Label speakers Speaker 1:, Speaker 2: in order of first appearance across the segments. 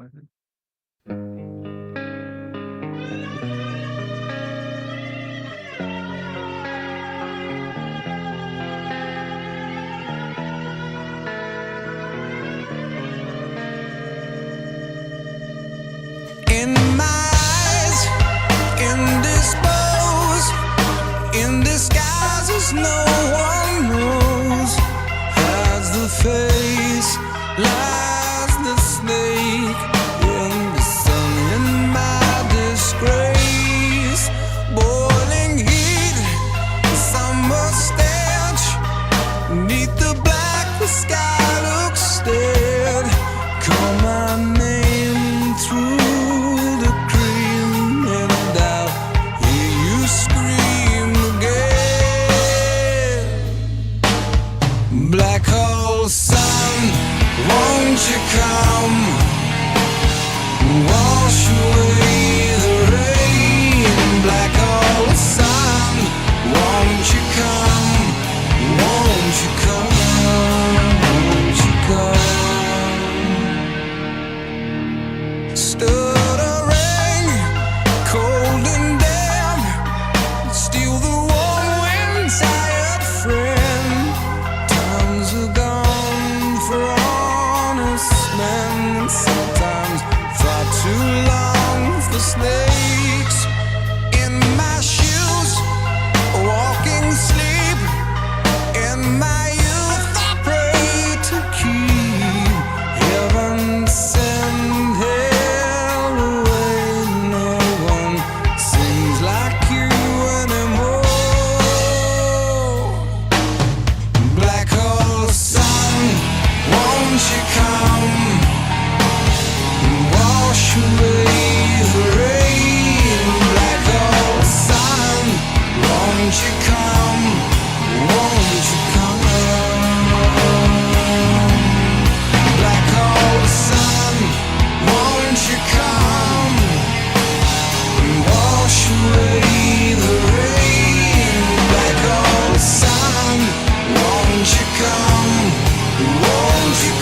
Speaker 1: In my eyes, indisposed, in disguises no one knows, hides the face, lies the snake in the sun. In my disgrace, boiling heat, summer stench, neath the black the sky looks dead. Call my name through black hole sun, won't you come, wash away the rain. Black hole sun, won't you come, won't you come, won't you come. Stuttering, cold and damp, steal the warm wind, tired friend. Are gone for honest men, sometimes far too long for snakes. In my shoes, walking sleep, in my youth I pray to keep heaven send hell away. No one seems like you anymore. Black hole sun, won't you come, wash away the rain. Black hole sun, won't you come, won't you come. Black hole sun, won't you come, wash away the rain. Black hole sun, won't you come, won't you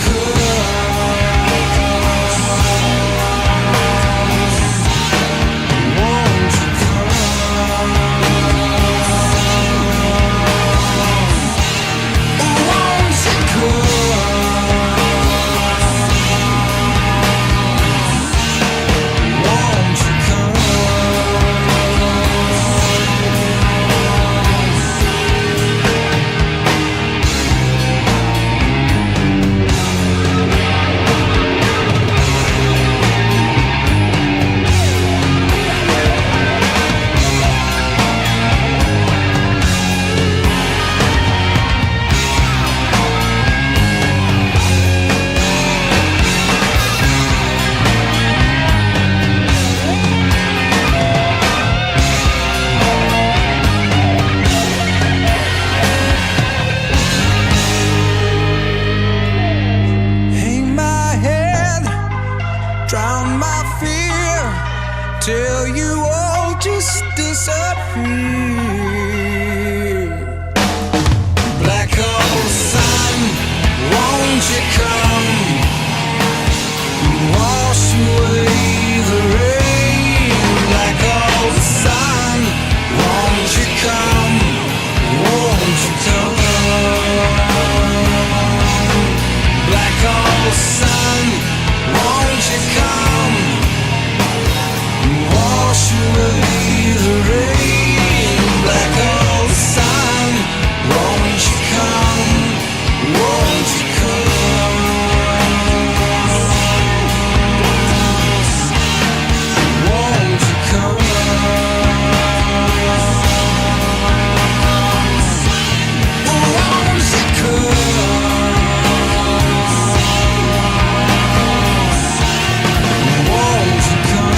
Speaker 1: till you all just disappear. Black hole sun, won't you come, wash away the rain. Black hole sun, won't you come, won't you come. Black hole sun, won't you come, wash away the rain. Black hole sun, won't you come, won't you come. Won't you come. Won't you come. Won't you come.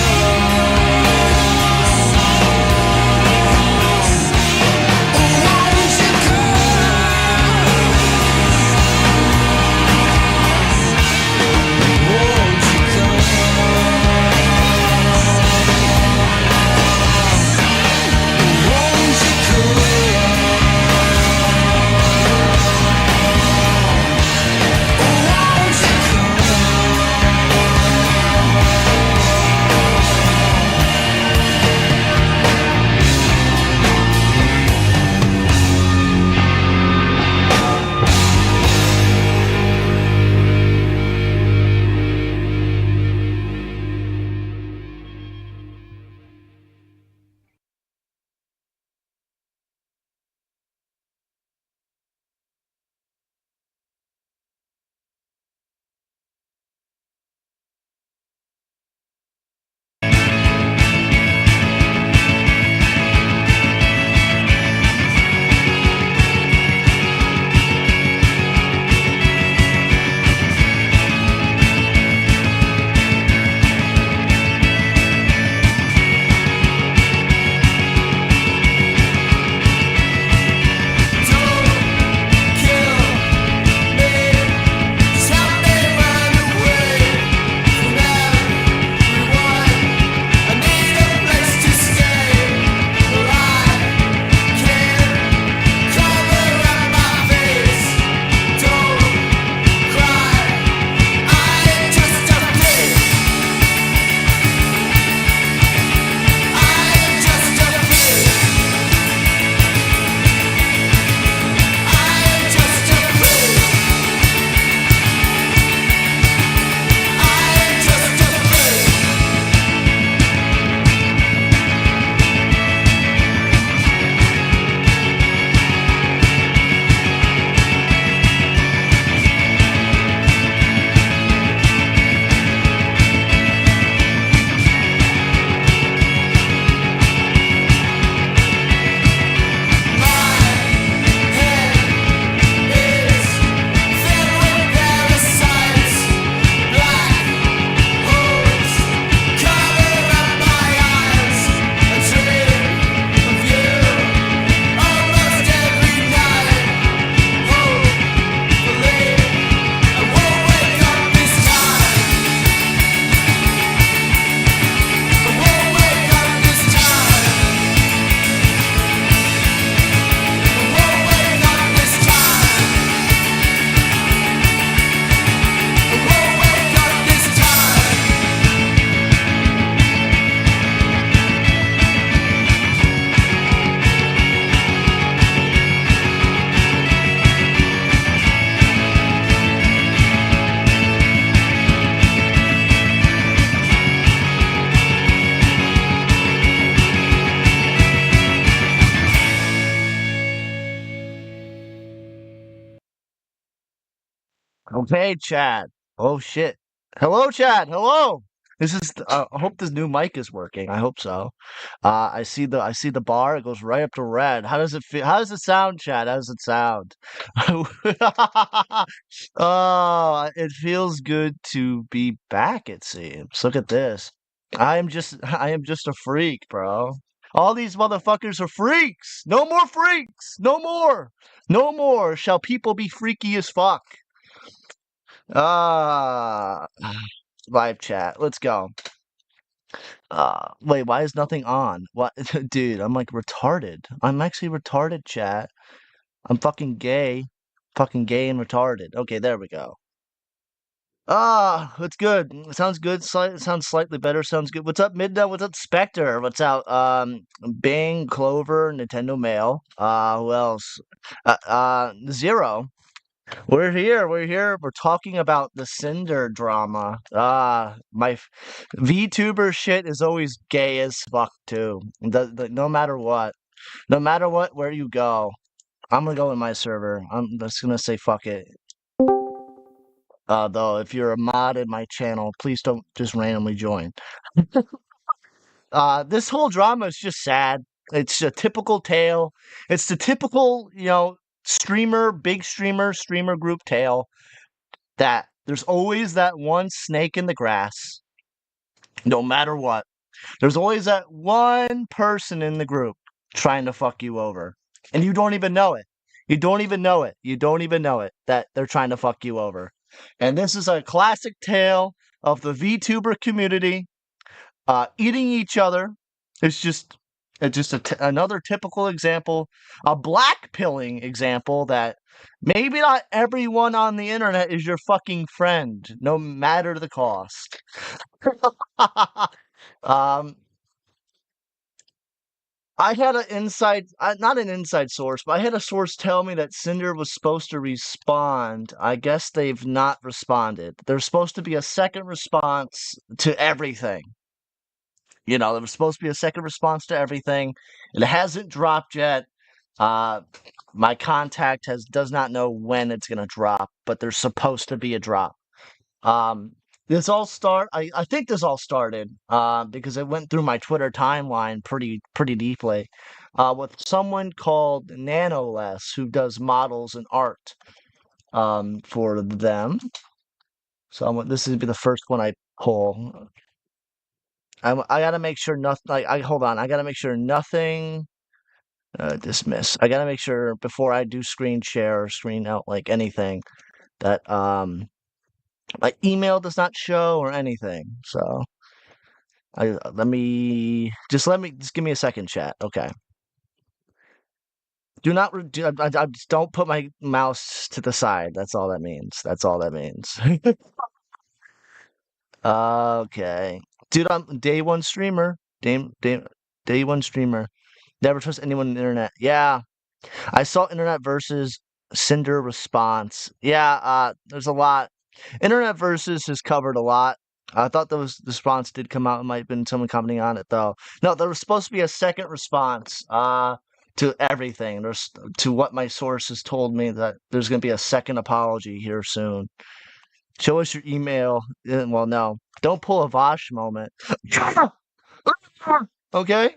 Speaker 2: Okay, Chad. Oh shit. Hello, Chad. Hello. This is. I hope this new mic is working. I hope so. I see the bar. It goes right up to red. How does it feel? How does it sound, Chad? How does it sound? Oh, it feels good to be back. It seems. Look at this. I am just a freak, bro. All these motherfuckers are freaks. No more freaks. No more. No more shall people be freaky as fuck. Ah, live chat. Let's go. Wait, why is nothing on? What, dude? I'm like retarded. I'm actually retarded, chat. I'm fucking gay and retarded. Okay, there we go. It's good. Sounds good. Sounds slightly better. Sounds good. What's up, Midnight? What's up, Spectre? What's out? Bing, Clover, Nintendo Mail. Who else? Zero. We're here. We're here. We're talking about the Sinder drama. VTuber shit is always gay as fuck too. No matter what, no matter what, where you go, I'm gonna go in my server. I'm just gonna say fuck it. Though, if you're a mod in my channel, please don't just randomly join. This whole drama is just sad. It's a typical tale. It's the typical, streamer group tale that there's always that one snake in the grass, no matter what. There's always that one person in the group trying to fuck you over. And you don't even know it. You don't even know it. You don't even know it that they're trying to fuck you over. And this is a classic tale of the VTuber community eating each other. It's just another typical example, a black pilling example that maybe not everyone on the internet is your fucking friend, no matter the cost. um, I had an inside, not an inside source, but I had a source tell me that Cinder was supposed to respond. I guess they've not responded. There's supposed to be a second response to everything. There was supposed to be a second response to everything. It hasn't dropped yet. Uh, my contact does not know when it's gonna drop, but there's supposed to be a drop. Um, I think this all started because it went through my Twitter timeline pretty deeply with someone called NanoLess who does models and art for them. So this would be the first one I pull. I gotta make sure nothing. Hold on. I gotta make sure nothing. Dismiss. I gotta make sure before I do screen share or screen out like anything that my email does not show or anything. So let me just give me a second, chat. Okay. Do not I just don't put my mouse to the side. That's all that means. That's all that means. Okay, dude, I'm day one streamer. Day one streamer. Never trust anyone on the internet. Yeah, I saw Internet versus Cinder response. Yeah, there's a lot. Internet versus has covered a lot. I thought the response did come out. It might have been someone commenting on it though. No, there was supposed to be a second response. To everything. To what my sources told me that there's going to be a second apology here soon. Show us your email. Well, no, don't pull a Vosh moment. Okay.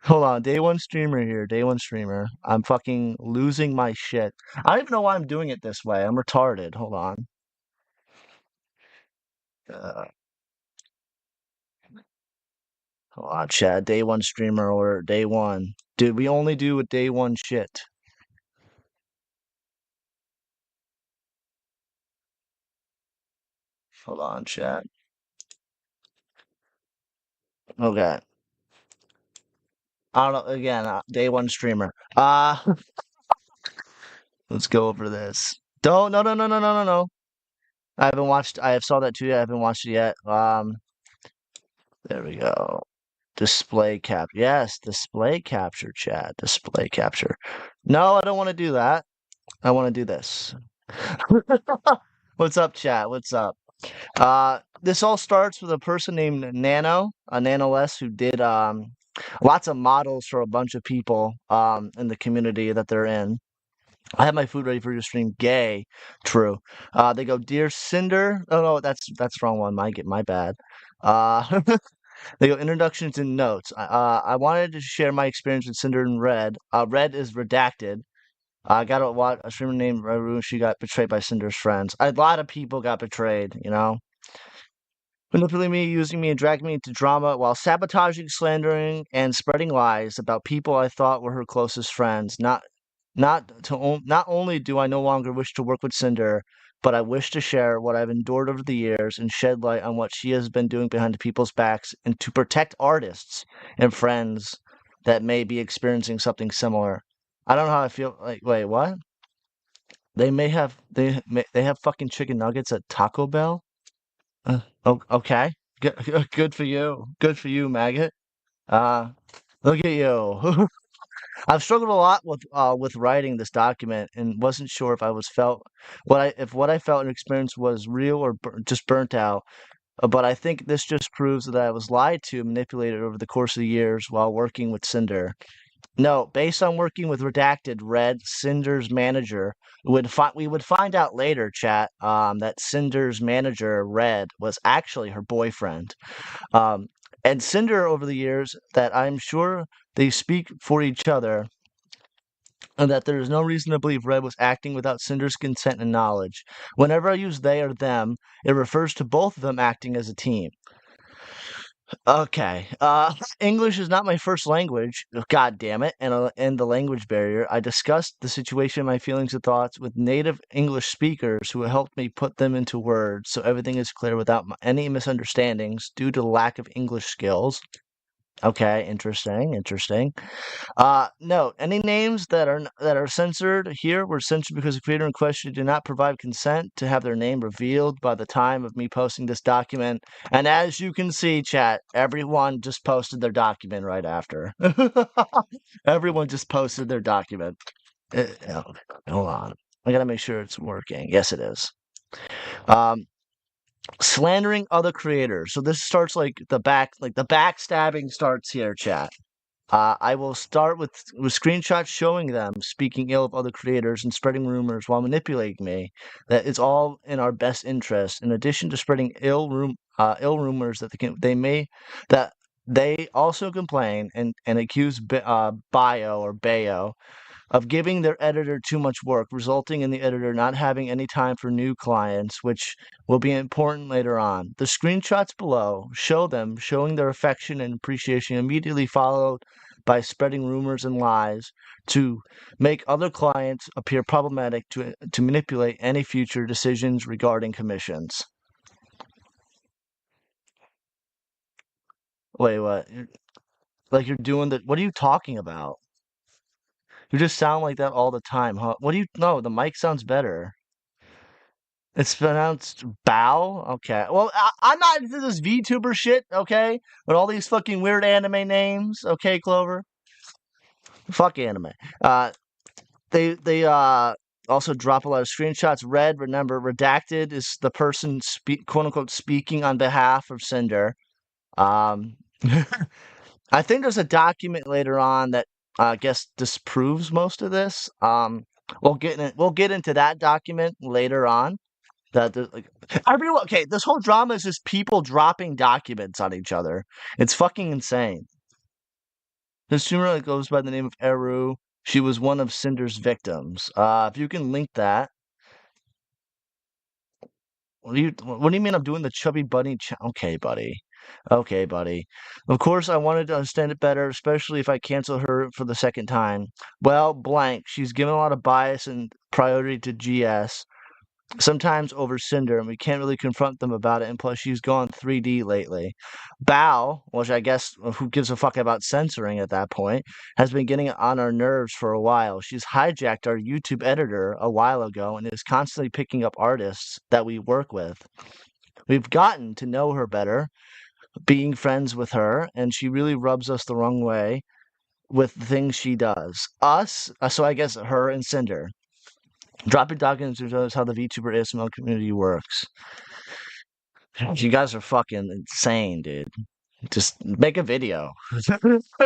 Speaker 2: Hold on, day one streamer here. Day one streamer. I'm fucking losing my shit. I don't even know why I'm doing it this way. I'm retarded. Hold on. Uh, Hold on, Chad. Day one streamer or day one. Dude, we only do a day one shit. Hold on, Chad. Okay. I don't know. Again, day one streamer. Let's go over this. Don't. No, no, no, no, no, no, no. I haven't watched. I have saw that too. I haven't watched it yet. There we go. Display cap. Yes, display capture, chat. Display capture. No, I don't want to do that. I want to do this. What's up, chat? What's up? This all starts with a person named Nano, Nano S, who did lots of models for a bunch of people in the community that they're in. I have my food ready for your stream. Gay. True. They go, dear Cinder. Oh no, that's the wrong one. My bad. Uh, they go introductions and notes. I wanted to share my experience with Cinder and Red. Red is redacted. I got a streamer named Raru. She got betrayed by Cinder's friends. A lot of people got betrayed. Manipulating me, using me, and dragging me into drama while sabotaging, slandering, and spreading lies about people I thought were her closest friends. Not only do I no longer wish to work with Cinder, but I wish to share what I've endured over the years and shed light on what she has been doing behind people's backs and to protect artists and friends that may be experiencing something similar. I don't know how I feel. Like, wait, what? They have fucking chicken nuggets at Taco Bell. Okay, good for you. Good for you, maggot. Uh, Look at you. I've struggled a lot with writing this document and wasn't sure if I was felt what I felt and experienced was real or just burnt out. But I think this just proves that I was lied to, manipulated over the course of the years while working with Cinder. No, based on working with Redacted, Red, Cinder's manager, we would find out later, chat, that Cinder's manager, Red, was actually her boyfriend. Um, and Cinder, over the years, that I'm sure they speak for each other, and that there is no reason to believe Red was acting without Cinder's consent and knowledge. Whenever I use they or them, it refers to both of them acting as a team. Okay. English is not my first language. God damn it. And the language barrier. I discussed the situation, my feelings and thoughts with native English speakers who helped me put them into words so everything is clear without any misunderstandings due to lack of English skills. Okay, interesting. No, any names that are censored here were censored because the creator in question did not provide consent to have their name revealed by the time of me posting this document. And as you can see, chat, everyone just posted their document right after. Everyone just posted their document. Hold on, I gotta make sure it's working. Yes, it is. Um, Slandering other creators. So this starts like the backstabbing starts here, chat. I will start with screenshots showing them speaking ill of other creators and spreading rumors while manipulating me. That it's all in our best interest. In addition to spreading ill rumors that that they also complain and accuse Bio or Bayo of giving their editor too much work, resulting in the editor not having any time for new clients, which will be important later on. The screenshots below show them showing their affection and appreciation, immediately followed by spreading rumors and lies to make other clients appear problematic to manipulate any future decisions regarding commissions. Wait, what? Like you're doing the. What are you talking about? You just sound like that all the time, huh? What do you? No, the mic sounds better. It's pronounced bow? Okay. Well, I'm not into this VTuber shit, okay? With all these fucking weird anime names, okay, Clover? Fuck anime. Uh, they also drop a lot of screenshots. Red, remember, redacted is the person quote unquote speaking on behalf of Cinder. Um, I think there's a document later on that I guess disproves most of this. We'll get into that document later on. Like, everyone. Okay, this whole drama is just people dropping documents on each other. It's fucking insane. The streamer that goes by the name of Eru. She was one of Cinder's victims. If you can link that. What do you mean I'm doing the chubby bunny? Okay, buddy. Okay, buddy. Of course, I wanted to understand it better, especially if I cancel her for the second time. Well, blank. She's given a lot of bias and priority to GS. Sometimes over Cinder, and we can't really confront them about it, and plus she's gone 3D lately. Bao, which I guess who gives a fuck about censoring at that point, has been getting on our nerves for a while. She's hijacked our YouTube editor a while ago and is constantly picking up artists that we work with. We've gotten to know her better, being friends with her, and she really rubs us the wrong way with the things she does. So I guess her and Cinder. Dropping documents shows how the VTuber ASML community works. You guys are fucking insane, dude. Just make a video.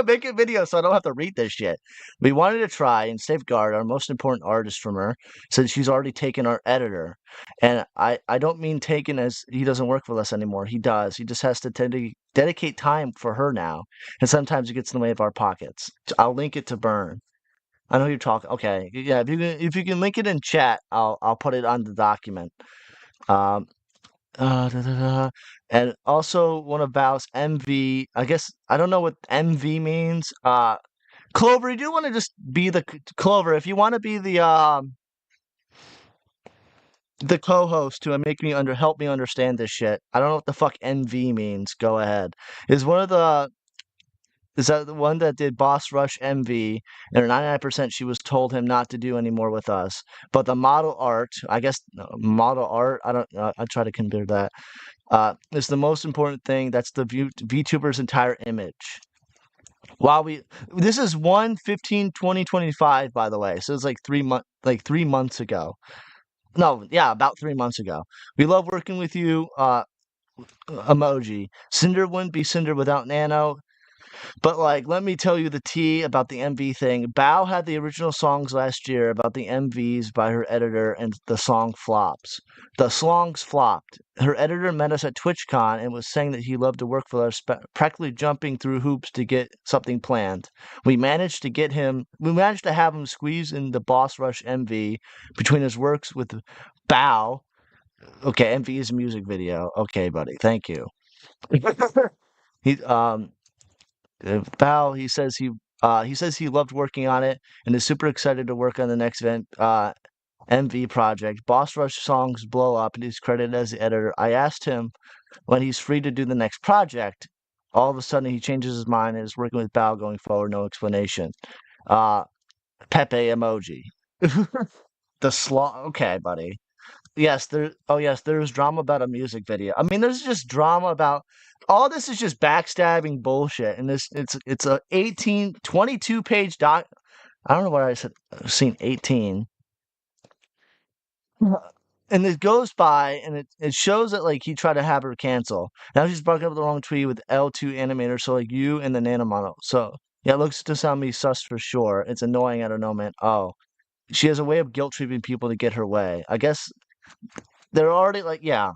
Speaker 2: Make a video so I don't have to read this shit. We wanted to try and safeguard our most important artist from her since she's already taken our editor. And I don't mean taken as he doesn't work with us anymore. He does. He just has to dedicate time for her now. And sometimes it gets in the way of our pockets. I'll link it to Burn. I know you're talking. Okay. Yeah, if you can link it in chat, I'll put it on the document. Um da, da, da. And also one of Val's MV. I guess I don't know what MV means. Clover, you do want to just be Clover if you want to be the co-host to make me help me understand this shit. I don't know what the fuck MV means. Go ahead. Is that the one that did Boss Rush MV? And 99% she was told him not to do anymore with us. But the model art, I guess model art. I don't. I try to compare that. Is the most important thing. That's the VTuber's entire image. While this is 1/15/2025, by the way, so it's like 3 months ago. No, yeah, about 3 months ago. We love working with you. Emoji. Cinder wouldn't be Cinder without Nano. But like, let me tell you the tea about the MV thing. Bao had the original songs last year about the MVs by her editor, and the song flops. The songs flopped. Her editor met us at TwitchCon and was saying that he loved to work with us, practically jumping through hoops to get something planned. We managed to have him squeeze in the Boss Rush MV between his works with Bao. Okay, MV is a music video. Okay, buddy, thank you. he Bao, he says he loved working on it and is super excited to work on the next MV project. Boss Rush songs blow up and he's credited as the editor. I asked him when he's free to do the next project. All of a sudden he changes his mind and is working with Bao going forward. No explanation. Uh, Pepe emoji. Okay, buddy. Yes, there's drama about a music video. I mean, there's just drama about all this is just backstabbing bullshit. And it's a 22 page doc. I don't know what I said. I've seen 18. And it goes by and it shows that like he tried to have her cancel. Now she's broken up the wrong tweet with L2 animator, so like you and the nano model. So yeah, it looks to sound me sus for sure. It's annoying, I don't know, man. Oh. She has a way of guilt tripping people to get her way. I guess they're already like, yeah.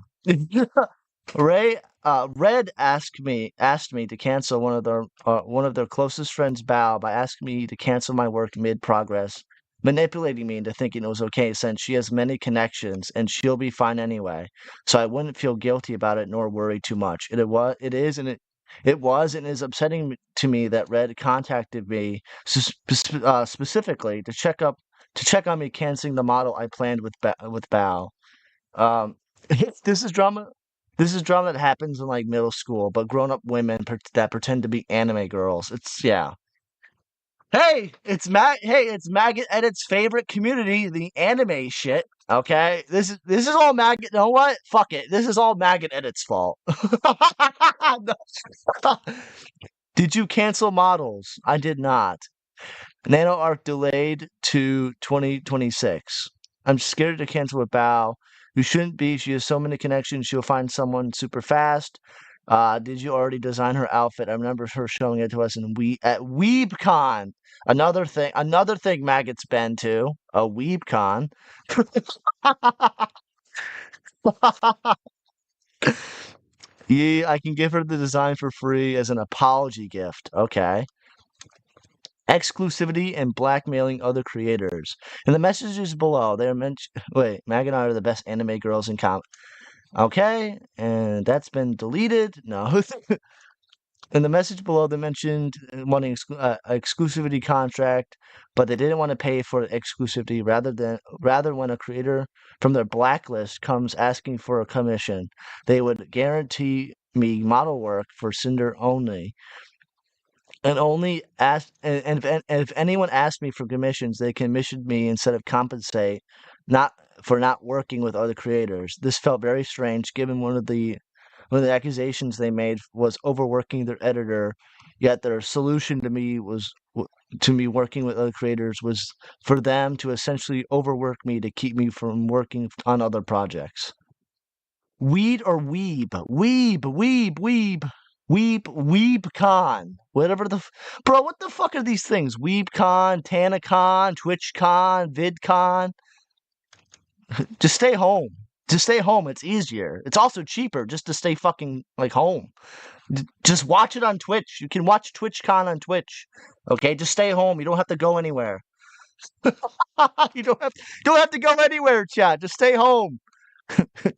Speaker 2: Red asked me to cancel one of their closest friends, Bao, by asking me to cancel my work mid progress, manipulating me into thinking it was okay since she has many connections and she'll be fine anyway. So I wouldn't feel guilty about it nor worry too much. It was and is upsetting to me that Red contacted me specifically to check on me canceling the model I planned with Bao. Um, this is drama. This is drama that happens in like middle school, but grown-up women that pretend to be anime girls. It's yeah. Hey, it's Maggot Edit's favorite community, the anime shit. Okay, this is all Maggot. You know what? Fuck it. This is all Maggot Edit's fault. Did you cancel models? I did not. Nano Arc delayed to 2026. I'm scared to cancel with Bao, who shouldn't be. She has so many connections. She'll find someone super fast. Did you already design her outfit? I remember her showing it to us at WeebCon. Another thing Maggot's been to. A WeebCon. Yeah, I can give her the design for free as an apology gift. Okay. Exclusivity and blackmailing other creators. In the messages below, they are mentioned. Wait, Mag and I are the best anime girls in com. Okay, and that's been deleted. No. In the message below, they mentioned wanting exclusivity contract, but they didn't want to pay for exclusivity. Rather, when a creator from their blacklist comes asking for a commission, they would guarantee me model work for Cinder only. And only ask and if anyone asked me for commissions, they commissioned me instead of compensate not for not working with other creators. This felt very strange given one of the accusations they made was overworking their editor, yet their solution to me working with other creators was for them to essentially overwork me to keep me from working on other projects. Weed or weeb? Weeb. WeebCon, whatever bro. What the fuck are these things? WeebCon, TanaCon, TwitchCon, VidCon. Just stay home. Just stay home. It's easier. It's also cheaper just to stay fucking like home. Just watch it on Twitch. You can watch TwitchCon on Twitch. Okay, just stay home. You don't have to go anywhere. You don't have to go anywhere, chat. Just stay home.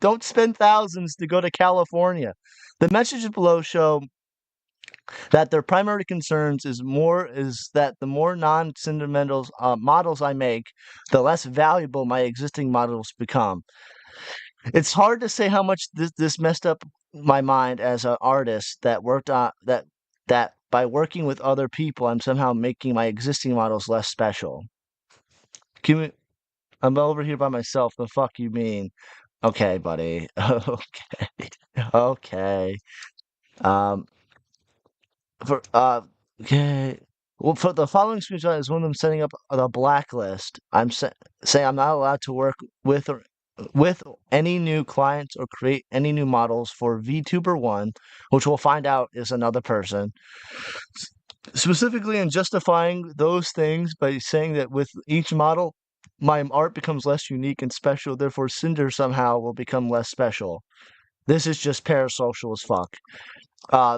Speaker 2: Don't spend thousands to go to California. The messages below show that their primary concerns is that the more non-sentimental models I make, the less valuable my existing models become. It's hard to say how much this messed up my mind as an artist that worked on that by working with other people, I'm somehow making my existing models less special. I'm over here by myself. The fuck you mean? Okay, buddy. Okay. Okay. Um, for okay. Well, for the following screenshot is one of them setting up the blacklist. Saying I'm not allowed to work with any new clients or create any new models for VTuber One, which we'll find out is another person. Specifically, in justifying those things by saying that with each model, my art becomes less unique and special. Therefore, Cinder somehow will become less special. This is just parasocial as fuck.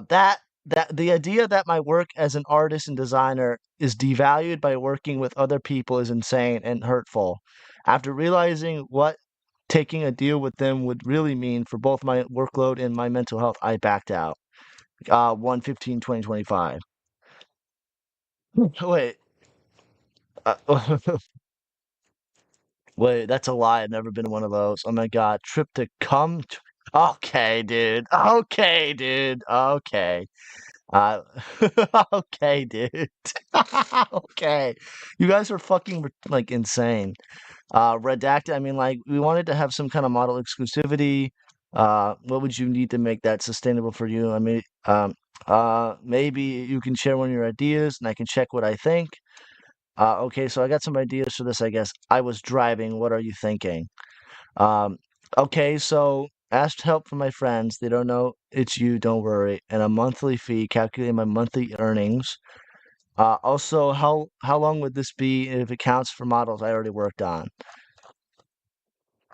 Speaker 2: That the idea that my work as an artist and designer is devalued by working with other people is insane and hurtful. After realizing what taking a deal with them would really mean for both my workload and my mental health, I backed out. 1/15/2025. Wait, uh, wait, that's a lie. I've never been to one of those. Oh my god, trip to come. Okay, dude. Okay, dude. Okay. Uh, okay, dude. Okay. You guys are fucking like insane. Redacted, I mean, like, we wanted to have some kind of model exclusivity. What would you need to make that sustainable for you? I mean, maybe you can share one of your ideas and I can check what I think. Okay, so I got some ideas for this, I guess. I was driving. What are you thinking? Um, okay, so asked help from my friends. They don't know it's you, don't worry. And a monthly fee, calculating my monthly earnings. Also, how long would this be if it counts for models I already worked on?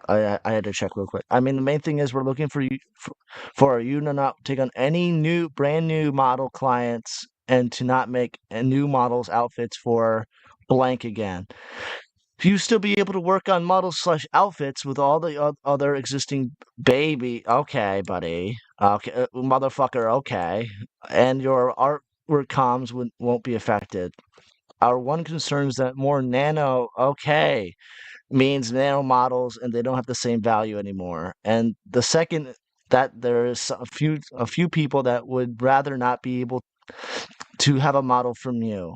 Speaker 2: I had to check real quick. I mean, the main thing is we're looking for you to not take on any brand new model clients and to not make new models outfits for blank again. You still be able to work on models slash outfits with all the other existing baby. Okay, buddy. Okay, motherfucker. Okay, and your artwork comms won't be affected. Our one concern is that more nano. Okay, means nano models and they don't have the same value anymore. And the second that there is a few people that would rather not be able to have a model from you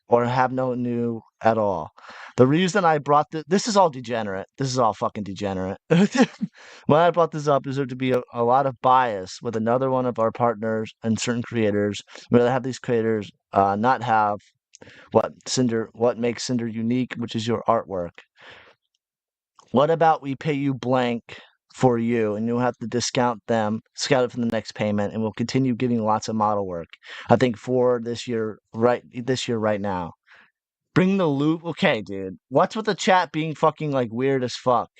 Speaker 2: or have no new at all. The reason I brought this is all degenerate. This is all fucking degenerate. When I brought this up is there to be a lot of bias with another one of our partners and certain creators. We rather have these creators not have what makes Cinder unique, which is your artwork. What about we pay you blank for you and you'll have to discount it from the next payment, and we'll continue giving lots of model work. I think for this year right now. Bring the loop. Okay, dude. What's with the chat being fucking like weird as fuck?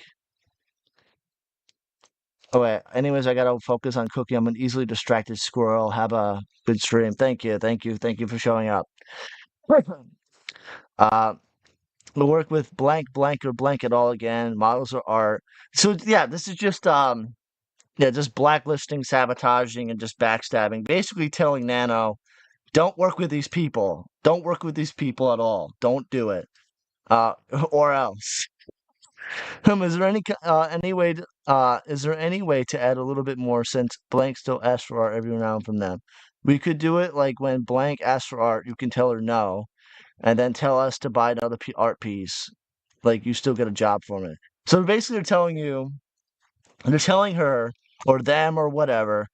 Speaker 2: Oh wait. Anyways, I gotta focus on cooking. I'm an easily distracted squirrel. Have a good stream. Thank you for showing up. Uh, we'll work with blank or blank it all again. Models are art. So yeah, this is just just blacklisting, sabotaging, and just backstabbing. Basically telling Nano, don't work with these people. Don't work with these people at all. Don't do it. Or else. Is there any way to add a little bit more since blank still asks for art every now and from them? We could do it like when blank asks for art, you can tell her no, and then tell us to buy another art piece. Like you still get a job from it. So basically, they're telling her or them or whatever.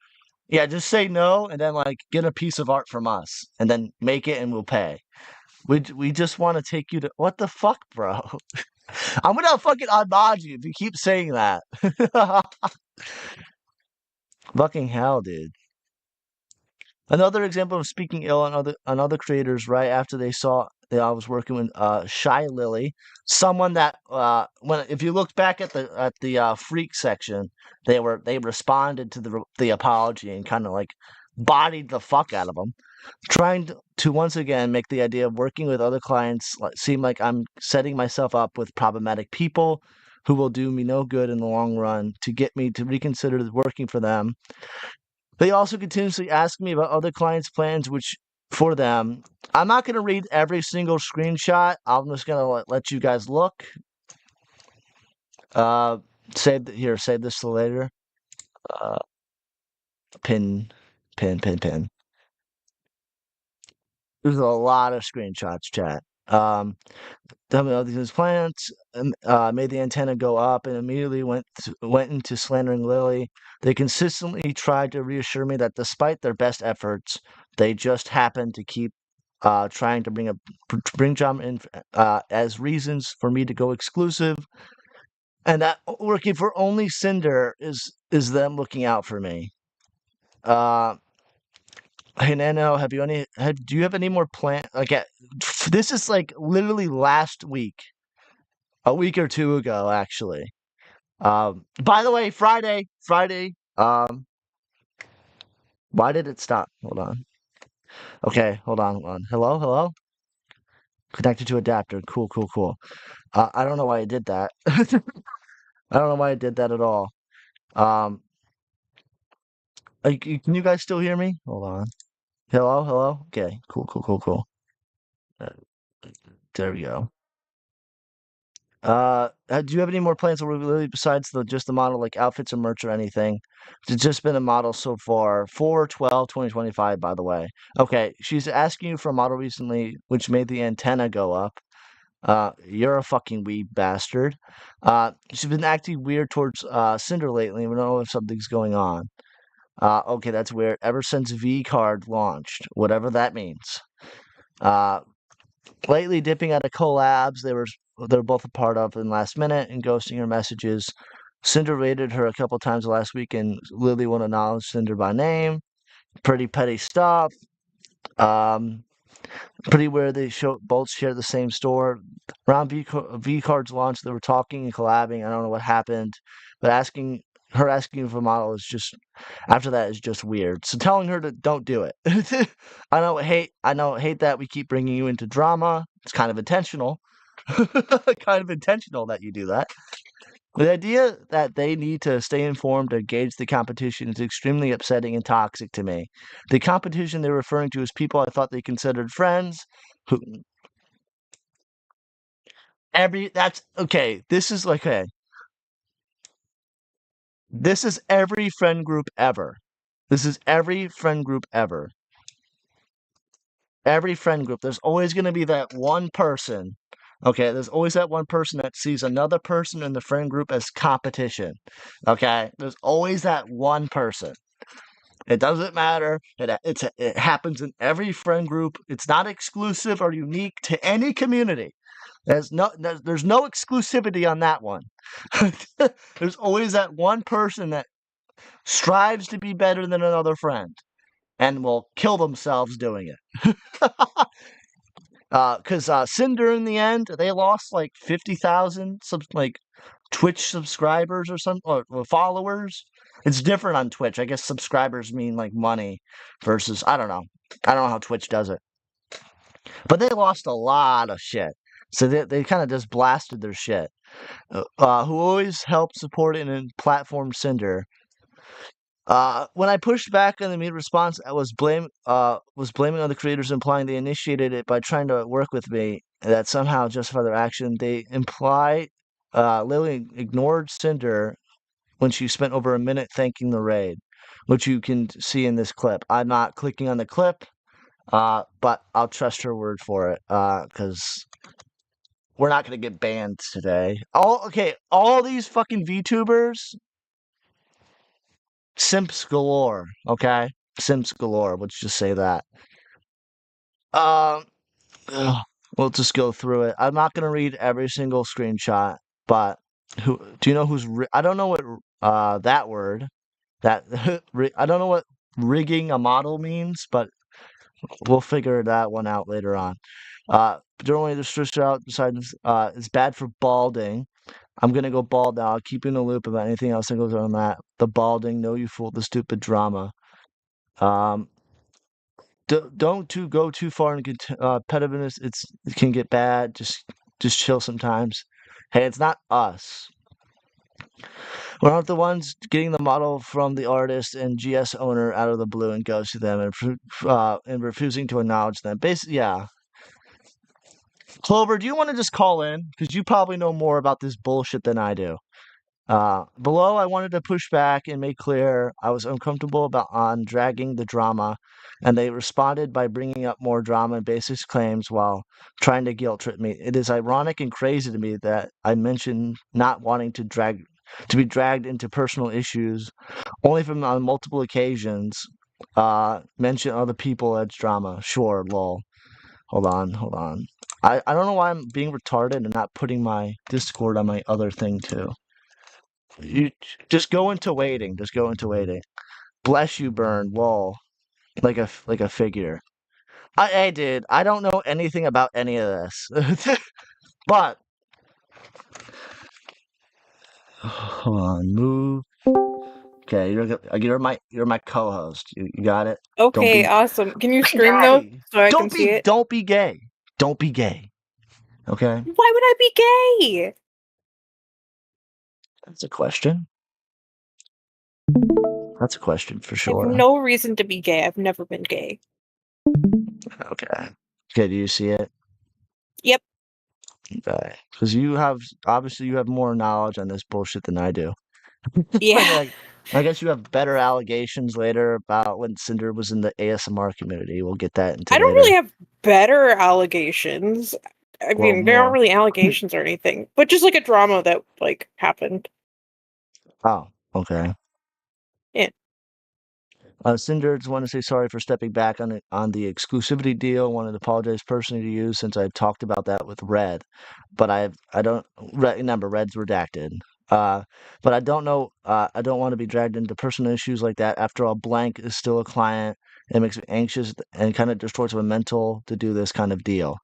Speaker 2: Yeah, just say no and then like get a piece of art from us and then make it and we'll pay. We just want to take you to what the fuck, bro? I'm gonna fucking unmod you if you keep saying that. Fucking hell, dude. Another example of speaking ill on other creators right after they saw that I was working with Shy Lily, someone that when if you looked back at the freak section, they responded to the apology and kind of like bodied the fuck out of them, trying to once again make the idea of working with other clients seem like I'm setting myself up with problematic people who will do me no good in the long run to get me to reconsider working for them. They also continuously ask me about other clients' plans, which for them, I'm not going to read every single screenshot. I'm just going to let you guys look. Uh, save this till later. Uh, pin, pin. There's a lot of screenshots, chat. Tell me all these plants, made the antenna go up, and immediately went into slandering Lily. They consistently tried to reassure me that despite their best efforts, they just happened to keep trying to bring drama in as reasons for me to go exclusive, and that working for only Cinder is them looking out for me. Uh, Hey Nano, do you have any more plan? Like, this is like literally last week, a week or two ago, actually. By the way, Friday. Why did it stop? Hold on. Okay, hold on. Hello. Connected to adapter. Cool. I don't know why I did that. I don't know why I did that at all. Um, can you guys still hear me? Hold on. Hello. Okay, cool. Uh, There we go. Do you have any more plans for Lily besides just the model, like outfits or merch or anything? It's just been a model so far. 4/12/2025, by the way. Okay, she's asking you for a model recently, which made the antenna go up. You're a fucking weeb bastard. She's been acting weird towards Cinder lately. We don't know if something's going on. Okay, that's weird. Ever since V card launched, whatever that means. Uh, Lately dipping out of collabs they're both a part of in last minute and ghosting her messages. Cinder rated her a couple times last week and Lily won't acknowledge Cinder by name. Pretty petty stuff. Um, Pretty weird they both share the same store. Around V Card's launch, they were talking and collabing. I don't know what happened, but asking for a model is just after that is just weird. So telling her to don't do it. I know hate that we keep bringing you into drama. It's kind of intentional. Kind of intentional that you do that. The idea that they need to stay informed to gauge the competition is extremely upsetting and toxic to me. The competition they're referring to is people I thought they considered friends who that's okay. This is every friend group ever. This is every friend group ever. Every friend group. There's always going to be that one person. Okay, there's always that one person that sees another person in the friend group as competition. Okay, there's always that one person. It doesn't matter. It happens in every friend group. It's not exclusive or unique to any community. There's no exclusivity on that one. There's always that one person that strives to be better than another friend and will kill themselves doing it. Because Cinder in the end, they lost like 50,000 like Twitch subscribers or followers. It's different on Twitch. I guess subscribers mean like money versus I don't know. I don't know how Twitch does it. But they lost a lot of shit. So they kind of just blasted their shit. Who always helped support it and platform Cinder. When I pushed back on the immediate response, I was blaming other creators, implying they initiated it by trying to work with me. That somehow justify their action. They imply Lily ignored Cinder when she spent over a minute thanking the raid, which you can see in this clip. I'm not clicking on the clip, but I'll trust her word for it because we're not going to get banned today. All these fucking VTubers, simps galore. Okay, simps galore. Let's just say that. Um, ugh, we'll just go through it. I'm not going to read every single screenshot, but who do you know who's? I don't know what that word. That I don't know what rigging a model means, but we'll figure that one out later on. Generally, the switch out besides is bad for balding. I'm gonna go bald now. I'll keep you in the loop about anything else that goes on that. The balding, no, you fool, the stupid drama. Um, don't go too far in competitiveness. It can get bad. Just chill sometimes. Hey, it's not us. We're not the ones getting the model from the artist and GS owner out of the blue and goes to them and refusing to acknowledge them. Basically, yeah. Clover, do you want to just call in? Because you probably know more about this bullshit than I do. Below, I wanted to push back and make clear I was uncomfortable about on dragging the drama, and they responded by bringing up more drama and basis claims while trying to guilt trip me. It is ironic and crazy to me that I mentioned not wanting to be dragged into personal issues, only from on multiple occasions. Mention other people as drama. Sure, lol. Hold on. I don't know why I'm being retarded and not putting my Discord on my other thing too. You just go into waiting. Just go into waiting. Bless you, Burn. Lol. Like a figure. Hey, dude. I don't know anything about any of this. But hold on. Move. Okay, you're my co-host. You got it.
Speaker 3: Okay, awesome. Can you scream though,
Speaker 2: Gay.
Speaker 3: so I can see it?
Speaker 2: Don't be gay. Don't be gay. Okay,
Speaker 3: Why would I be gay?
Speaker 2: that's a question. That's a question for
Speaker 3: I
Speaker 2: sure.
Speaker 3: have no reason to be gay. I've never been gay.
Speaker 2: Okay. Okay. Do you see it?
Speaker 3: Yep.
Speaker 2: Okay. Because obviously you have more knowledge on this bullshit than I do.
Speaker 3: Yeah.
Speaker 2: I guess you have better allegations later about when Sinder was in the ASMR community. We'll get that into
Speaker 3: I don't
Speaker 2: later.
Speaker 3: really have better allegations. I
Speaker 2: Well,
Speaker 3: mean, they're
Speaker 2: more.
Speaker 3: not really allegations or anything, but just like a drama that like happened.
Speaker 2: Oh, okay.
Speaker 3: Yeah.
Speaker 2: Cinder just want to say sorry for stepping back on the exclusivity deal. Wanted to apologize personally to you since I talked about that with Red, but I don't remember Red's redacted. Uh, but I don't know. I don't want to be dragged into personal issues like that. After all, Blank is still a client. It makes me anxious and kind of destroys my mental to do this kind of deal.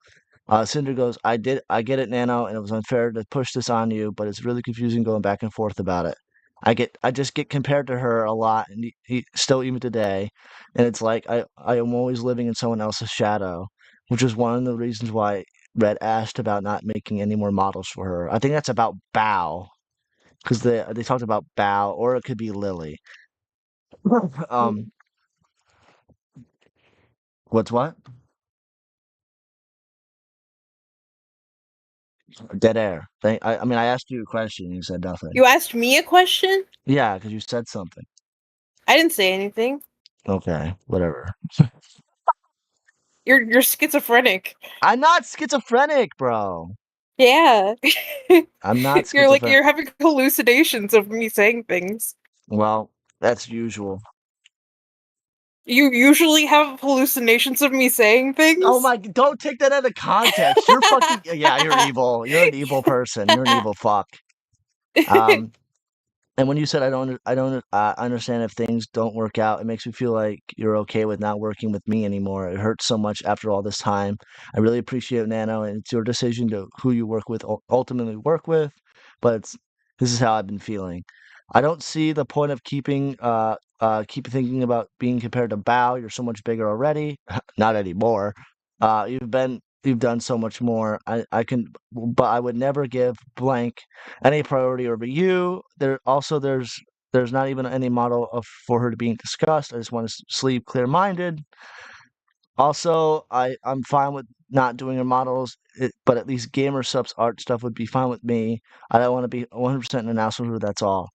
Speaker 2: Cinder goes, I get it, Nano, and it was unfair to push this on you, but it's really confusing going back and forth about it. I just get compared to her a lot, and still even today, and it's like I am always living in someone else's shadow, which is one of the reasons why Red asked about not making any more models for her. I think that's about Bao, because they talked about Bao, or it could be Lily. um, what's what? Dead air. I mean, I asked you a question, you said nothing.
Speaker 3: You asked me a question?
Speaker 2: Yeah, because you said something.
Speaker 3: I didn't say anything.
Speaker 2: Okay, whatever.
Speaker 3: You're schizophrenic.
Speaker 2: I'm not schizophrenic, bro.
Speaker 3: Yeah.
Speaker 2: I'm not
Speaker 3: You're like
Speaker 2: schizophrenic.
Speaker 3: you're having hallucinations of me saying things.
Speaker 2: Well, that's usual.
Speaker 3: You usually have hallucinations of me saying things?
Speaker 2: Oh my! Don't take that out of context. You're fucking. Yeah, you're evil. You're an evil person. You're an evil fuck. Um, and when you said I don't understand if things don't work out, it makes me feel like you're okay with not working with me anymore. It hurts so much after all this time. I really appreciate Nano, and it's your decision to who you work with, ultimately work with. But this is how I've been feeling. I don't see the point of keep thinking about being compared to Bao. You're so much bigger already. Not anymore. You've done so much more. I can, but I would never give Blank any priority over you. There's not even any model for her to being discussed. I just want to sleep clear-minded. Also, I'm fine with not doing her models, but at least gamer subs art stuff would be fine with me. I don't want to be 100% an asshole. That's all.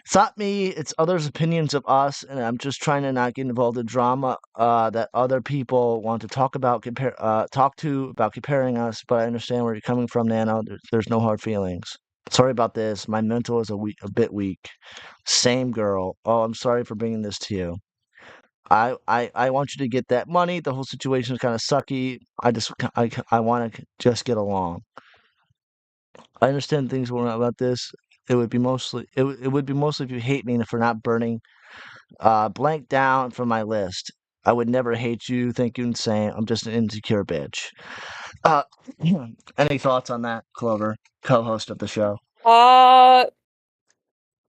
Speaker 2: It's not me, it's others' opinions of us, and I'm just trying to not get involved in drama that other people want to talk to about comparing us, but I understand where you're coming from, Nano. There's no hard feelings. Sorry about this. My mental is a bit weak. Same girl. Oh, I'm sorry for bringing this to you. I want you to get that money. The whole situation is kind of sucky. I want to just get along. I understand things were not about this. It would be mostly if you hate me for not burning Blank down from my list. I would never hate you, think you insane. I'm just an insecure bitch. Uh, any thoughts on that, Clover, co-host of the show?
Speaker 3: I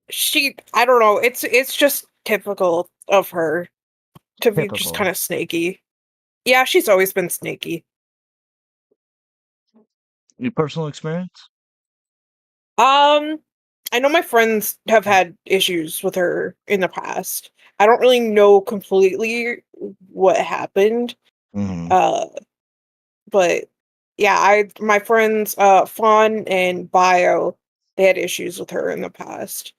Speaker 3: don't know. It's just typical of her to be just
Speaker 2: Typical.
Speaker 3: kind of snaky. Yeah, she's always been snaky.
Speaker 2: Your personal experience?
Speaker 3: I know my friends have had issues with her in the past. I don't really know completely what happened.
Speaker 2: Mm-hmm.
Speaker 3: Uh, but yeah, my friends Fawn and Bio, they had issues with her in the past.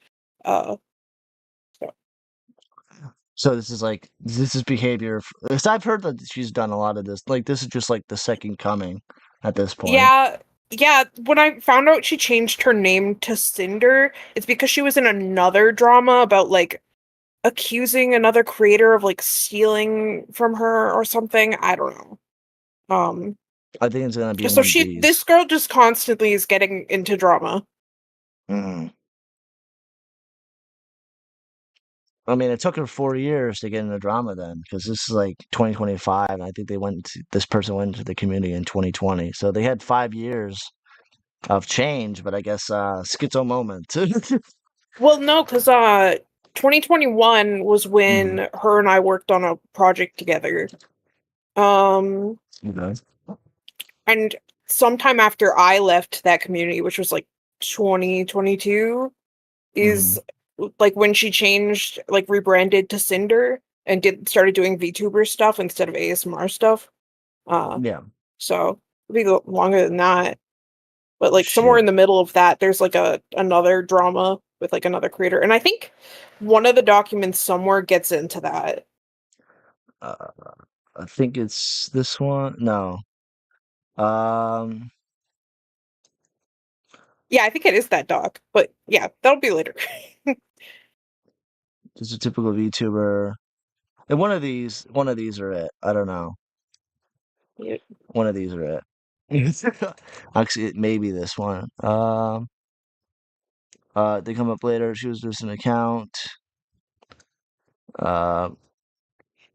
Speaker 3: Uh, so
Speaker 2: So this is behavior. Because I've heard that she's done a lot of this. Like this is just like the second coming at this point.
Speaker 3: yeah, yeah, when I found out she changed her name to Cinder, it's because she was in another drama about like accusing another creator of like stealing from her or something. I don't know.
Speaker 2: I think it's gonna be
Speaker 3: So
Speaker 2: one of these.
Speaker 3: this girl just constantly is getting into drama.
Speaker 2: Mm. I mean, it took her 4 years to get into drama then, because this is like 2025. And I think this person went into the community in 2020. So they had 5 years of change, but I guess schizo moment.
Speaker 3: Well, no, because 2021 was when
Speaker 2: Mhm.
Speaker 3: her and I worked on a project together. Um,
Speaker 2: Okay.
Speaker 3: and sometime after I left that community, which was like 2022,
Speaker 2: Mhm.
Speaker 3: is like when she changed, like rebranded to Cinder and started doing VTuber stuff instead of ASMR stuff. Uh,
Speaker 2: Yeah.
Speaker 3: so it'll be longer than that. But like somewhere in
Speaker 2: Shit.
Speaker 3: the middle of that, there's like another drama with like another creator, and I think one of the documents somewhere gets into that.
Speaker 2: Uh, I think it's this one. No. Um,
Speaker 3: Yeah, I think it is that doc, but yeah, that'll be later.
Speaker 2: just a typical VTuber. And one of these are it. I don't know.
Speaker 3: Yeah.
Speaker 2: One of these are it. Actually, it may be this one. They come up later. She was just an account. Uh,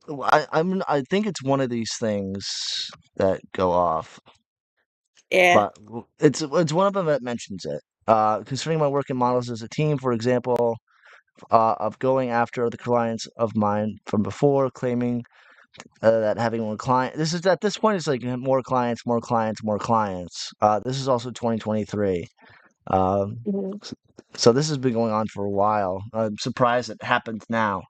Speaker 2: I think it's one of these things that go off,
Speaker 3: Yeah.
Speaker 2: but it's one of them that mentions it. Concerning my work in models as a team, for example, of going after the clients of mine from before, claiming that having more client. This is at this point, it's like more clients, more clients, more clients. This is also 2023. Um,
Speaker 3: Mhm.
Speaker 2: so this has been going on for a while. I'm surprised it happened now.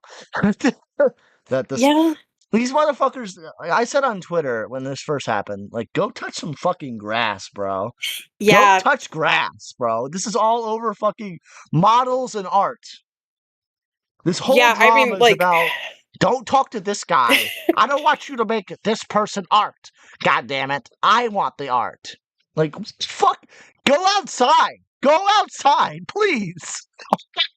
Speaker 2: That
Speaker 3: Yeah.
Speaker 2: these motherfuckers. I said on Twitter when this first happened, like, go touch some fucking grass, bro. Go
Speaker 3: Yeah.
Speaker 2: touch grass, bro. This is all over fucking models and art. This whole
Speaker 3: Yeah, I
Speaker 2: drama
Speaker 3: mean,
Speaker 2: is
Speaker 3: like,
Speaker 2: about don't talk to this guy. I don't want you to make this person art. God damn it. I want the art. Like, fuck. Go outside. Go outside, please.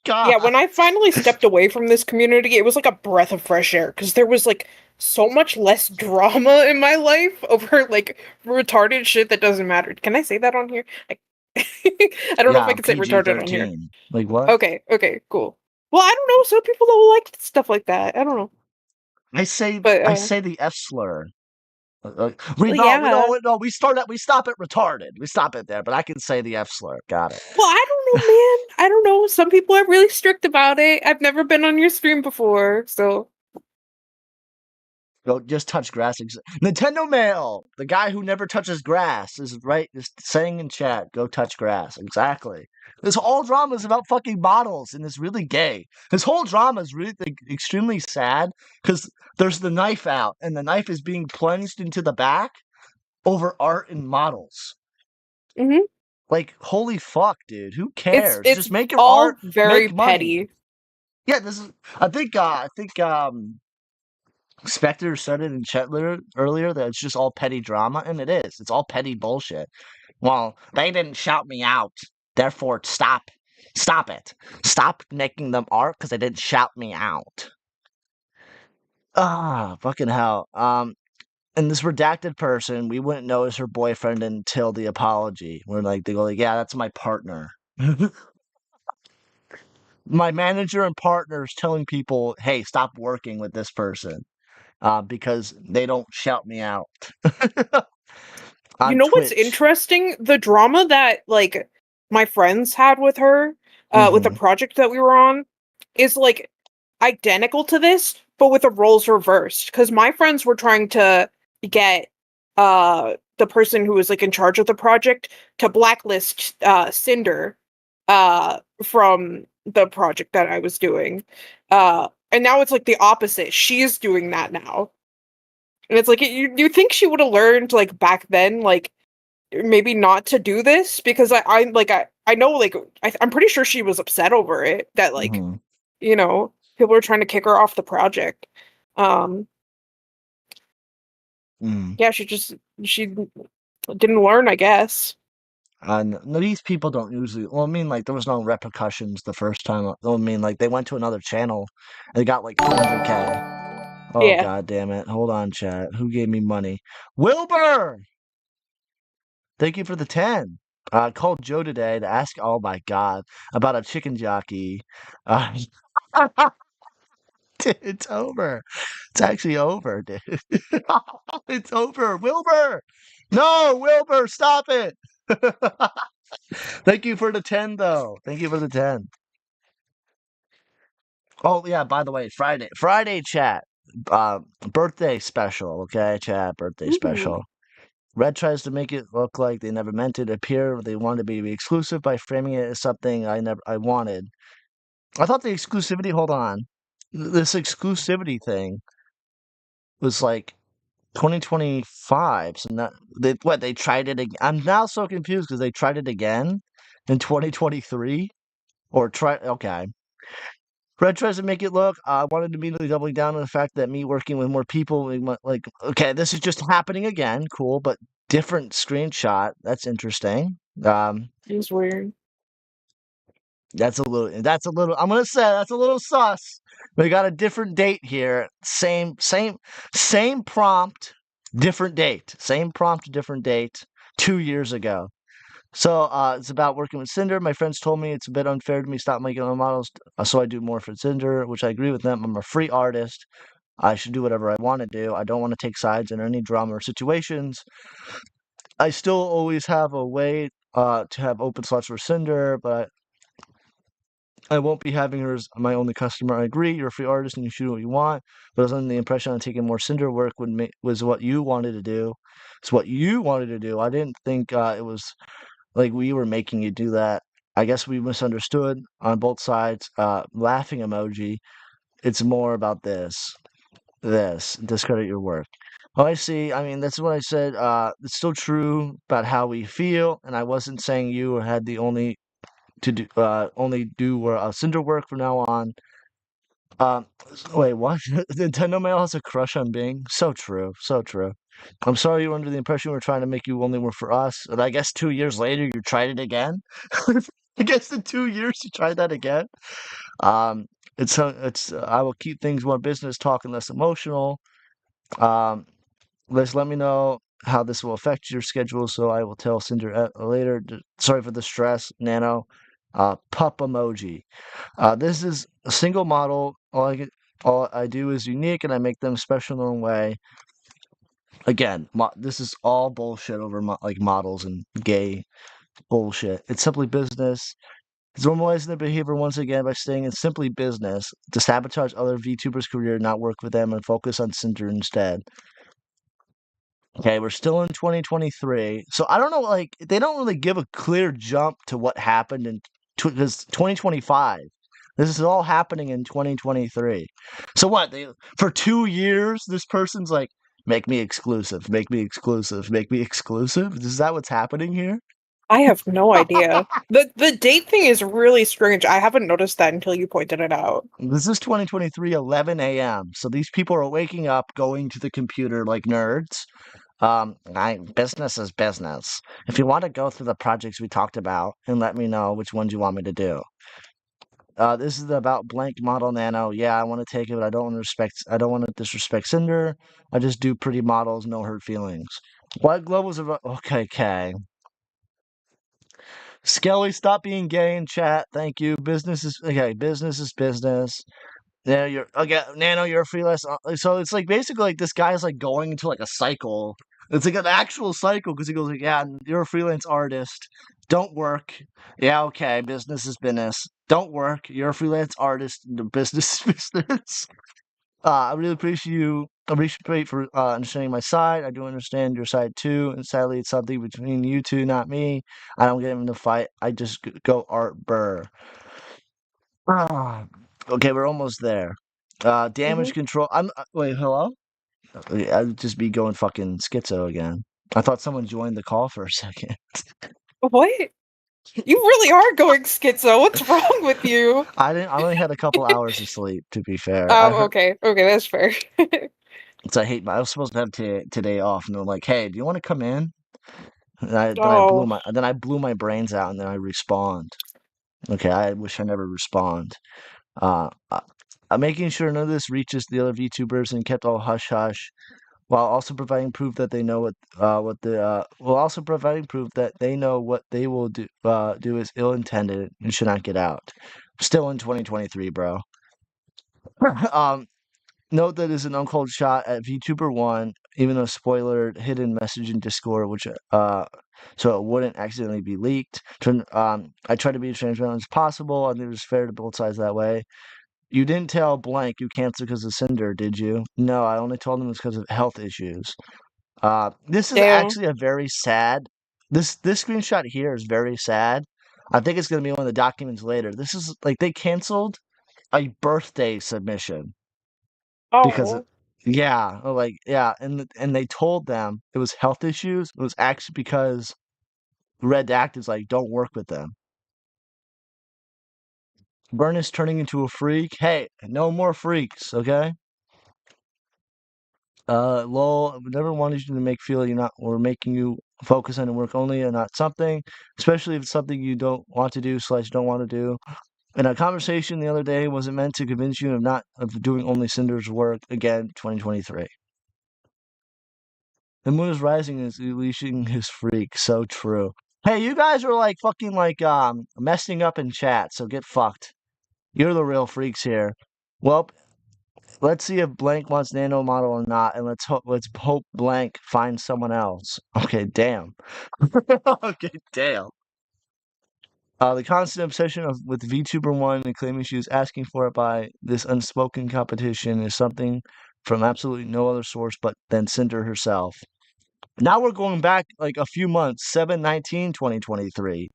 Speaker 3: yeah,
Speaker 2: God.
Speaker 3: when I finally stepped away from this community, it was like a breath of fresh air because there was like so much less drama in my life over like retarded shit that doesn't matter. Can I say that on here? I, I don't know if I
Speaker 2: Yeah,
Speaker 3: can say
Speaker 2: PG
Speaker 3: retarded on here.
Speaker 2: 13. Like, what?
Speaker 3: Okay, okay, cool. Well, I don't know. Some people don't like stuff like that. I don't know,
Speaker 2: I say
Speaker 3: but
Speaker 2: I say the F slur.
Speaker 3: well, yeah.
Speaker 2: We stop at retarded. We stop it there, but I can say the F slur. Got it.
Speaker 3: Well, I don't know, man. I don't know. Some people are really strict about it. I've never been on your stream before, so
Speaker 2: Go just touch grass. Nintendo Mail, the guy who never touches grass, is right. Is saying in chat, "Go touch grass." Exactly. This whole drama is about fucking models, and it's really gay. This whole drama is really extremely sad because there's the knife out, and the knife is being plunged into the back over art and models.
Speaker 3: mhm.
Speaker 2: Like, holy fuck, dude. Who
Speaker 3: it's
Speaker 2: cares?
Speaker 3: it's
Speaker 2: Just make your
Speaker 3: all
Speaker 2: art,
Speaker 3: very
Speaker 2: make money.
Speaker 3: petty.
Speaker 2: Yeah, this is. I think Spectre said it in chat earlier that it's just all petty drama, and it is. It's all petty bullshit. Well, they didn't shout me out, therefore stop. Stop it. Stop making them art because they didn't shout me out. Ah, fucking hell. And this redacted person, we wouldn't know is her boyfriend until the apology. Where like they go like, yeah, that's my partner. my manager and partners telling people, "Hey, stop working with this person," because they don't shout me out
Speaker 3: You
Speaker 2: on
Speaker 3: know what's
Speaker 2: Twitch.
Speaker 3: interesting? The drama that like my friends had with her, with the
Speaker 2: Hmm.
Speaker 3: project that we were on, is like identical to this, but with the roles reversed. Because my friends were trying to get the person who was like in charge of the project to blacklist Cinder from the project that I was doing. And now it's like the opposite. She's doing that now. And it's like you think she would have learned like back then, like maybe not to do this because I know like I'm pretty sure she was upset over it that like
Speaker 2: Hmm.
Speaker 3: people are trying to kick her off the project. Um,
Speaker 2: Mm.
Speaker 3: yeah, she didn't learn, I guess.
Speaker 2: And these people don't usually. Well, I mean, like there was no repercussions the first time. I mean, like they went to another channel, and they got like 400K. Oh
Speaker 3: Yeah.
Speaker 2: god damn it! Hold on, chat. Who gave me money? Wilbur. Thank you for the 10. I called Joe today to ask. Oh my god, about a chicken jockey. Uh, dude, it's over. It's actually over, dude. It's over. Wilbur. No, Wilbur, stop it. Thank you for the 10, though. Thank you for the 10. Oh, yeah, by the way, Friday chat. Birthday special, okay, chat, birthday
Speaker 3: Ooh.
Speaker 2: special. Red tries to make it look like they never meant it to appear. They wanted to be exclusive by framing it as something I wanted. I thought the exclusivity, hold on. This exclusivity thing was like 2025. So not they tried it again. I'm now so confused because they tried it again in 2023 or try okay. Red tries to make it look. I wanted to immediately doubling down on the fact that me working with more people, like, okay, this is just happening again. Cool, but different screenshot. That's interesting.
Speaker 3: It's weird.
Speaker 2: That's a little. That's a little. I'm gonna say that's a little sus. We got a different date here. Same prompt, different date. Same prompt, different date. 2 years ago. So it's about working with Cinder. My friends told me it's a bit unfair to me stop making my models, so I do more for Cinder, which I agree with them. I'm a free artist. I should do whatever I want to do. I don't want to take sides in any drama or situations. I still always have a way to have open slots for Cinder, but I won't be having her as my only customer. I agree, you're a free artist and you should do what you want, but I was under the impression on taking more Cinder work was what you wanted to do. It's what you wanted to do. I didn't think it was like we were making you do that. I guess we misunderstood on both sides. Laughing emoji. It's more about this. Discredit your work. Oh, I see. I mean, that's what I said. It's still true about how we feel, and I wasn't saying you had the only do Cinder work from now on. Um, wait, what? Nintendo Mail has a crush on Bing? So true, so true. I'm sorry you were under the impression we were trying to make you only work for us. And I guess 2 years later you tried it again. I guess in 2 years you tried that again. Um, I will keep things more business talk and less emotional. Um, let me know how this will affect your schedule, so I will tell Cinder later. Sorry for the stress, Nano. Pup emoji. This is a single model. All I do is unique, and I make them special in their own way. Again, this is all bullshit over like models and gay bullshit. It's simply business. It's normalizing their behavior once again by staying in simply business to sabotage other VTubers' career, not work with them, and focus on Cinder instead. Okay, we're still in 2023. So I don't know, like, they don't really give a clear jump to what happened in because 2025. This is all happening in 2023. So what? For 2 years, this person's like, make me exclusive, make me exclusive, make me exclusive. Is that what's happening here?
Speaker 3: I have no idea. The date thing is really strange. I haven't noticed that until you pointed it out.
Speaker 2: This is 2023, 11 a.m. So these people are waking up, going to the computer like nerds. Business is business. If you want to go through the projects we talked about and let me know which ones you want me to do. This is about blank model nano. Yeah, I want to take it, but I don't want to disrespect Cinder. I just do pretty models, no hurt feelings. What globals are okay, okay. Skelly, stop being gay in chat. Thank you. Business is okay. Business is business. Yeah, you're okay. Nano, you're a freelance. So it's like basically like this guy is like going into like a cycle. It's like an actual cycle because he goes like, yeah, you're a freelance artist. Don't work. Yeah, okay. Business is business. Don't work. You're a freelance artist. The business is business. I really appreciate you. I appreciate for understanding my side. I do understand your side too, and sadly, it's something between you two, not me. I don't get in the fight. I just go art burr. Ah, okay, we're almost there.
Speaker 3: Hmm.
Speaker 2: Damage control. I'm wait, hello? I'd just be going fucking schizo again. I thought someone joined the call for a second.
Speaker 3: What? You really are going schizo. What's wrong with you?
Speaker 2: I didn't. I only had a couple hours of sleep. To be fair, I
Speaker 3: Oh,
Speaker 2: heard.
Speaker 3: okay. Okay, that's fair.
Speaker 2: It's I hate. I was supposed to have today off, and they're like, "Hey, do you want to come in?" And
Speaker 3: Oh,
Speaker 2: then I blew my brains out, and then I respawned. Okay, I wish I never respawned. Uh, uh, I'm making sure none of this reaches the other VTubers and kept all hush hush, while also providing proof that they know what the while also providing proof that they know what they will do is ill intended and should not get out. Still in 2023, bro. um, Note that is an uncalled shot at VTuber One, even though spoiler hidden message in Discord, which so it wouldn't accidentally be leaked. I try to be as transparent as possible. I think it's fair to both sides that way. You didn't tell blank you canceled because of Cinder, did you? No, I only told them it's because of health issues. This is
Speaker 3: damn.
Speaker 2: actually a very sad. This screenshot here is very sad. I think it's gonna be one of the documents later. This is like they canceled a birthday submission because
Speaker 3: Oh,
Speaker 2: yeah, like yeah, and they told them it was health issues. It was actually because Red Act is like, don't work with them. Burn is turning into a freak. Hey, no more freaks, okay? Lol, I never wanted you to make feel you're not or making you focus on your work only and not something, especially if it's something you don't want to do slash don't want to do. And a conversation the other day wasn't meant to convince you of doing only Cinder's work again, 2023. The moon is rising and is unleashing his freak. So true. Hey, you guys are like fucking like messing up in chat, so get fucked. You're the real freaks here. Well, let's see if Blank wants Nano model or not, and let's hope Blank finds someone else. Okay, damn. Okay, damn. The constant obsession with VTuber One and claiming she was asking for it by this unspoken competition is something from absolutely no other source but than Cinder herself. Now we're going back like a few months, 7/19/2023.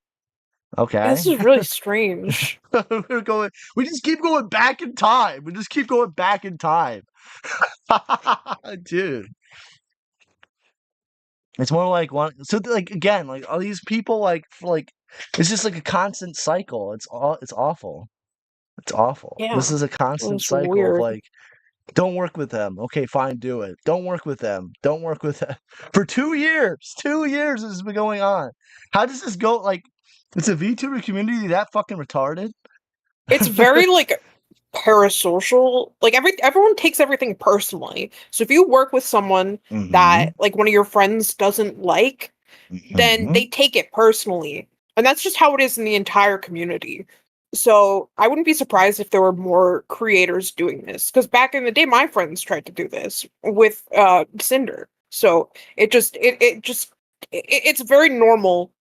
Speaker 2: Okay.
Speaker 3: this is really strange.
Speaker 2: We just keep going back in time. We just keep going back in time. Dude. It's more like one so like again, like all these people it's just like a constant cycle. It's awful. It's awful. This
Speaker 3: Yeah,
Speaker 2: is a constant
Speaker 3: it's
Speaker 2: cycle of
Speaker 3: weird.
Speaker 2: like, don't work with them. Okay, fine, do it. Don't work with them. Don't work with them. For 2 years. 2 years this has been going on. How does this go? Like, it's a VTuber community that fucking retarded?
Speaker 3: It's very like parasocial. Like everyone takes everything personally. So if you work with someone
Speaker 2: Mm-hmm.
Speaker 3: that like one of your friends doesn't like, then
Speaker 2: Mm-hmm.
Speaker 3: they take it personally. And that's just how it is in the entire community. So I wouldn't be surprised if there were more creators doing this. Because back in the day, my friends tried to do this with Cinder. So it's very normal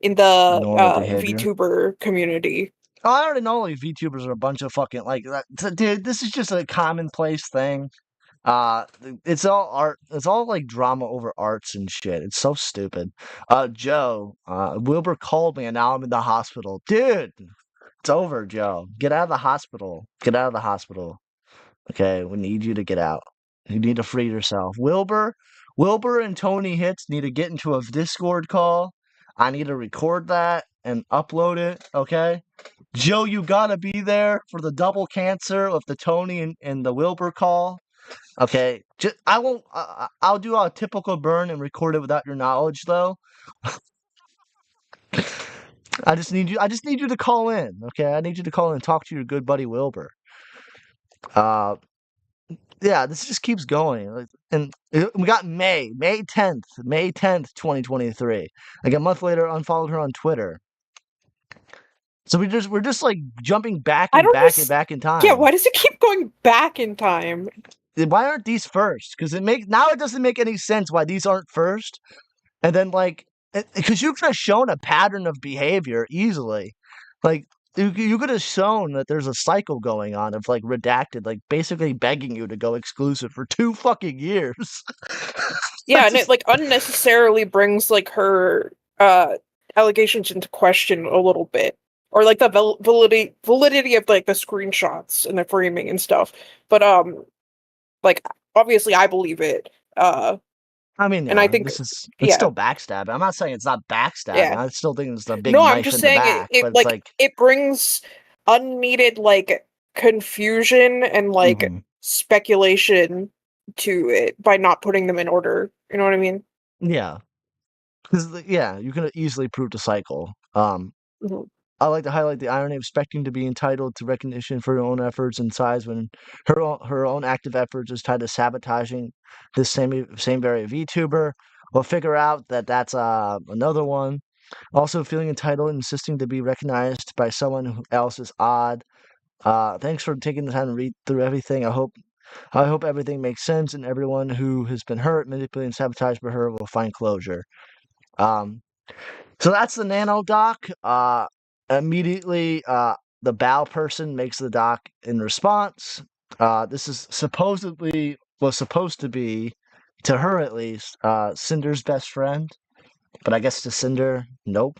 Speaker 3: in the
Speaker 2: Normal behavior.
Speaker 3: VTuber community.
Speaker 2: Oh, I already know like VTubers are a bunch of fucking like that. Dude, this is just a commonplace thing. Uh, it's all art. It's all like drama over arts and shit. It's so stupid. Joe, Wilbur called me and now I'm in the hospital. Dude, it's over, Joe. Get out of the hospital. Get out of the hospital. Okay, we need you to get out. You need to free yourself. Wilbur and Tony Hits need to get into a Discord call. I need to record that and upload it, okay? Joe, you gotta be there for the double cancer of the Tony and the Wilbur call. Okay, I won't. I'll do a typical burn and record it without your knowledge, though. I just need you. I just need you to call in. Okay, I need you to call in and talk to your good buddy Wilbur. Uh, yeah, this just keeps going. And we got May 10th, 2023. Like a month later, unfollowed her on Twitter. So we're just like jumping back
Speaker 3: I
Speaker 2: and
Speaker 3: don't
Speaker 2: back and
Speaker 3: just
Speaker 2: back in time.
Speaker 3: yeah. Why does it keep going back in time?
Speaker 2: Why aren't these first? Because it doesn't make any sense why these aren't first. And then like because you could have shown a pattern of behavior easily, like you could have shown that there's a cycle going on of like redacted, like basically begging you to go exclusive for 2 fucking years.
Speaker 3: Yeah, and it like unnecessarily brings like her allegations into question a little bit, or like the validity of like the screenshots and the framing and stuff. But like obviously I believe it.
Speaker 2: I mean,
Speaker 3: And I
Speaker 2: yeah,
Speaker 3: think
Speaker 2: it's
Speaker 3: yeah,
Speaker 2: still backstabbing. I'm not saying it's not backstabbing.
Speaker 3: yeah.
Speaker 2: I still think it's a big
Speaker 3: No, I'm
Speaker 2: knife
Speaker 3: just
Speaker 2: in the
Speaker 3: saying
Speaker 2: back,
Speaker 3: it
Speaker 2: but it's
Speaker 3: like
Speaker 2: like,
Speaker 3: it brings unneeded like confusion and like
Speaker 2: mhm.
Speaker 3: speculation to it by not putting them in order. You know what I mean?
Speaker 2: Yeah, because yeah, you can easily prove the cycle.
Speaker 3: Mhm.
Speaker 2: I like to highlight the irony of expecting to be entitled to recognition for her own efforts and size when her own active efforts is tied to sabotaging this same very VTuber. We'll figure out that that's another one. Also, feeling entitled and insisting to be recognized by someone else is odd. Thanks for taking the time to read through everything. I hope everything makes sense and everyone who has been hurt, manipulated, and sabotaged by her will find closure. Um, so that's the nano doc. Immediately, the bow person makes the doc in response. This is was supposed to be, to her at least, Cinder's best friend. But I guess to Cinder, nope.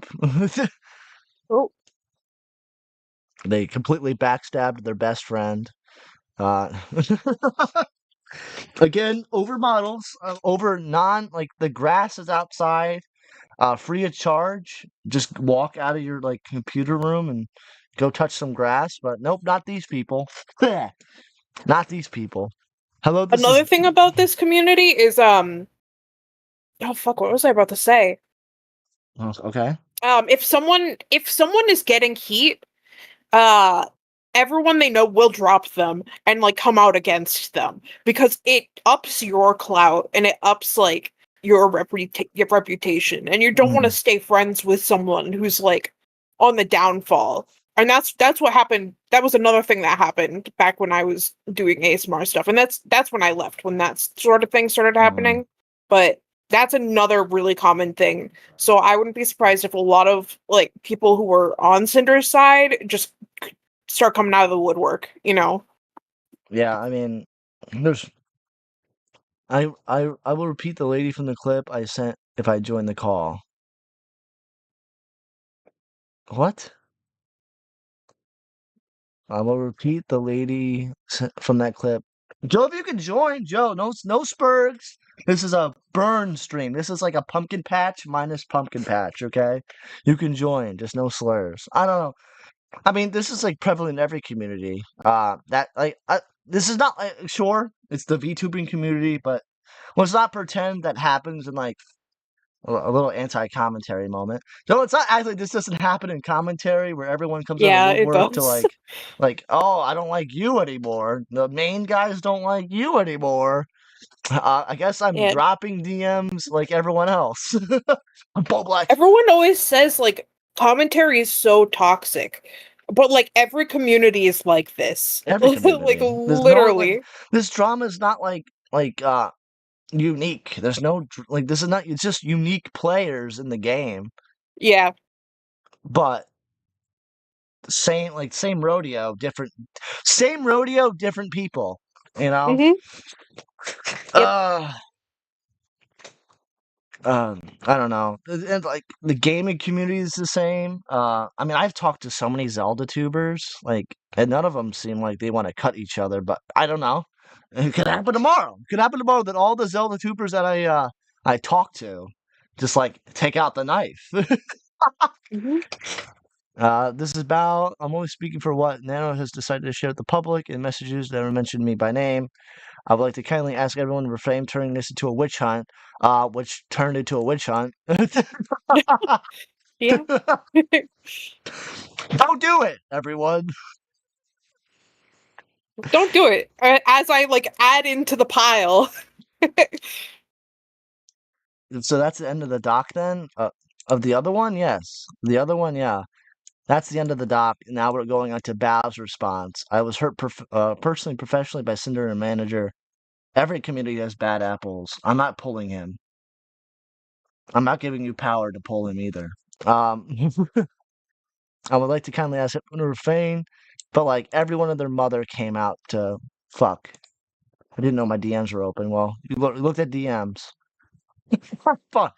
Speaker 3: Oh,
Speaker 2: They completely backstabbed their best friend. Uh, again, over models, over like the grass is outside, free of charge. Just walk out of your like computer room and go touch some grass. But nope, not these people. Not these people. Hello, this is
Speaker 3: another thing about this community is oh fuck, what was I about to say?
Speaker 2: okay.
Speaker 3: If someone is getting heat, uh everyone they know will drop them and like come out against them because it ups your clout and it ups like your reputation, and you don't want to
Speaker 2: Mhm.
Speaker 3: stay friends with someone who's like on the downfall. And that's what happened. That was another thing that happened back when I was doing ASMR stuff, and that's when I left, when that sort of thing started
Speaker 2: Mhm.
Speaker 3: happening. But that's another really common thing. So I wouldn't be surprised if a lot of like people who were on Cinder's side just start coming out of the woodwork, you know?
Speaker 2: Yeah, I mean, there's. I will repeat the lady from the clip I sent if I join the call. What? I will repeat the lady from that clip. Joe, if you can join, Joe, no spurgs. This is a burn stream. This is like a pumpkin patch minus pumpkin patch, okay? You can join, just no slurs. I don't know. I mean, this is like prevalent in every community. That like this is not like sure it's the VTubing community, but let's not pretend that happens in like a little anti-commentary moment. No, it's not actually. This doesn't happen in commentary where everyone comes out of the
Speaker 3: Yeah, it
Speaker 2: woodwork to
Speaker 3: does.
Speaker 2: oh, I don't like you anymore. The main guys don't like you anymore. I guess I'm
Speaker 3: And
Speaker 2: dropping DMs like everyone else. But like
Speaker 3: everyone always says like commentary is so toxic. But like every community is like this.
Speaker 2: every
Speaker 3: Like
Speaker 2: community, there's no like
Speaker 3: literally.
Speaker 2: this drama is not unique. There's no like this is not. It's just unique players in the game,
Speaker 3: Yeah.
Speaker 2: but same rodeo, different people, you know?
Speaker 3: Hmm. Yep.
Speaker 2: Uh, I don't know. And like the gaming community is the same. I mean, I've talked to so many Zelda tubers, like, and none of them seem like they want to cut each other, but I don't know. It could happen tomorrow. It could happen tomorrow that all the Zelda tubers that I talk to just like take out the knife.
Speaker 3: Hmm.
Speaker 2: This is about, I'm only speaking for what Nano has decided to share with the public in messages that mentioned me by name. I would like to kindly ask everyone to refrain turning this into a witch hunt, which turned into a witch hunt.
Speaker 3: Yeah.
Speaker 2: Don't do it, everyone.
Speaker 3: Don't do it. As I like add into the pile.
Speaker 2: So that's the end of the doc then? Of the other one? Yes. The other one, yeah. That's the end of the doc. Now we're going on to Bao's response. I was hurt personally, professionally by Cinder and manager. Every community has bad apples. I'm not pulling him. I'm not giving you power to pull him either. Um, I would like to kindly ask everyone to refrain, but like everyone and their mother came out to fuck. I didn't know my DMs were open. Well, you looked at DMs. Fuck.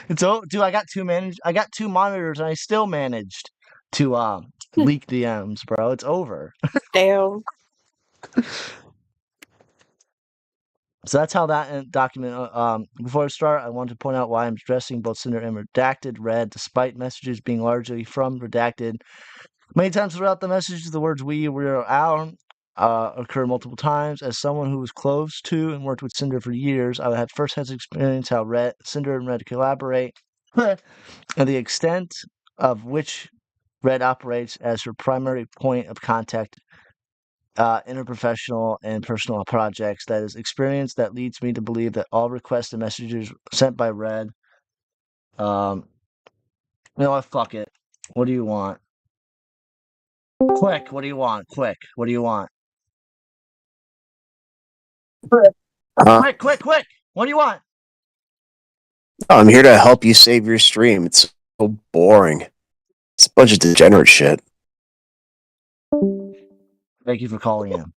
Speaker 2: Dude, I got two monitors and I still managed to leak DMs, bro. It's over.
Speaker 3: Damn.
Speaker 2: So that's how that document. Before I start, I want to point out why I'm stressing both Cinder and redacted read, despite messages being largely from redacted. Many times throughout the messages, the words "we," "we're," "our" occur multiple times. As someone who was close to and worked with Cinder for years, I had firsthand experience how Cinder and Red collaborate, and the extent of which Red operates as her primary point of contact interprofessional and personal projects. That is experience that leads me to believe that all requests and messages sent by Red. Um, you know what? Fuck it. What do you want? Quick. What do you want? Quick. What do you want?
Speaker 4: Uh,
Speaker 2: Quick, quick, quick. What do you want?
Speaker 4: I'm here to help you save your stream. It's so boring. It's a bunch of degenerate shit.
Speaker 2: Thank you for calling in.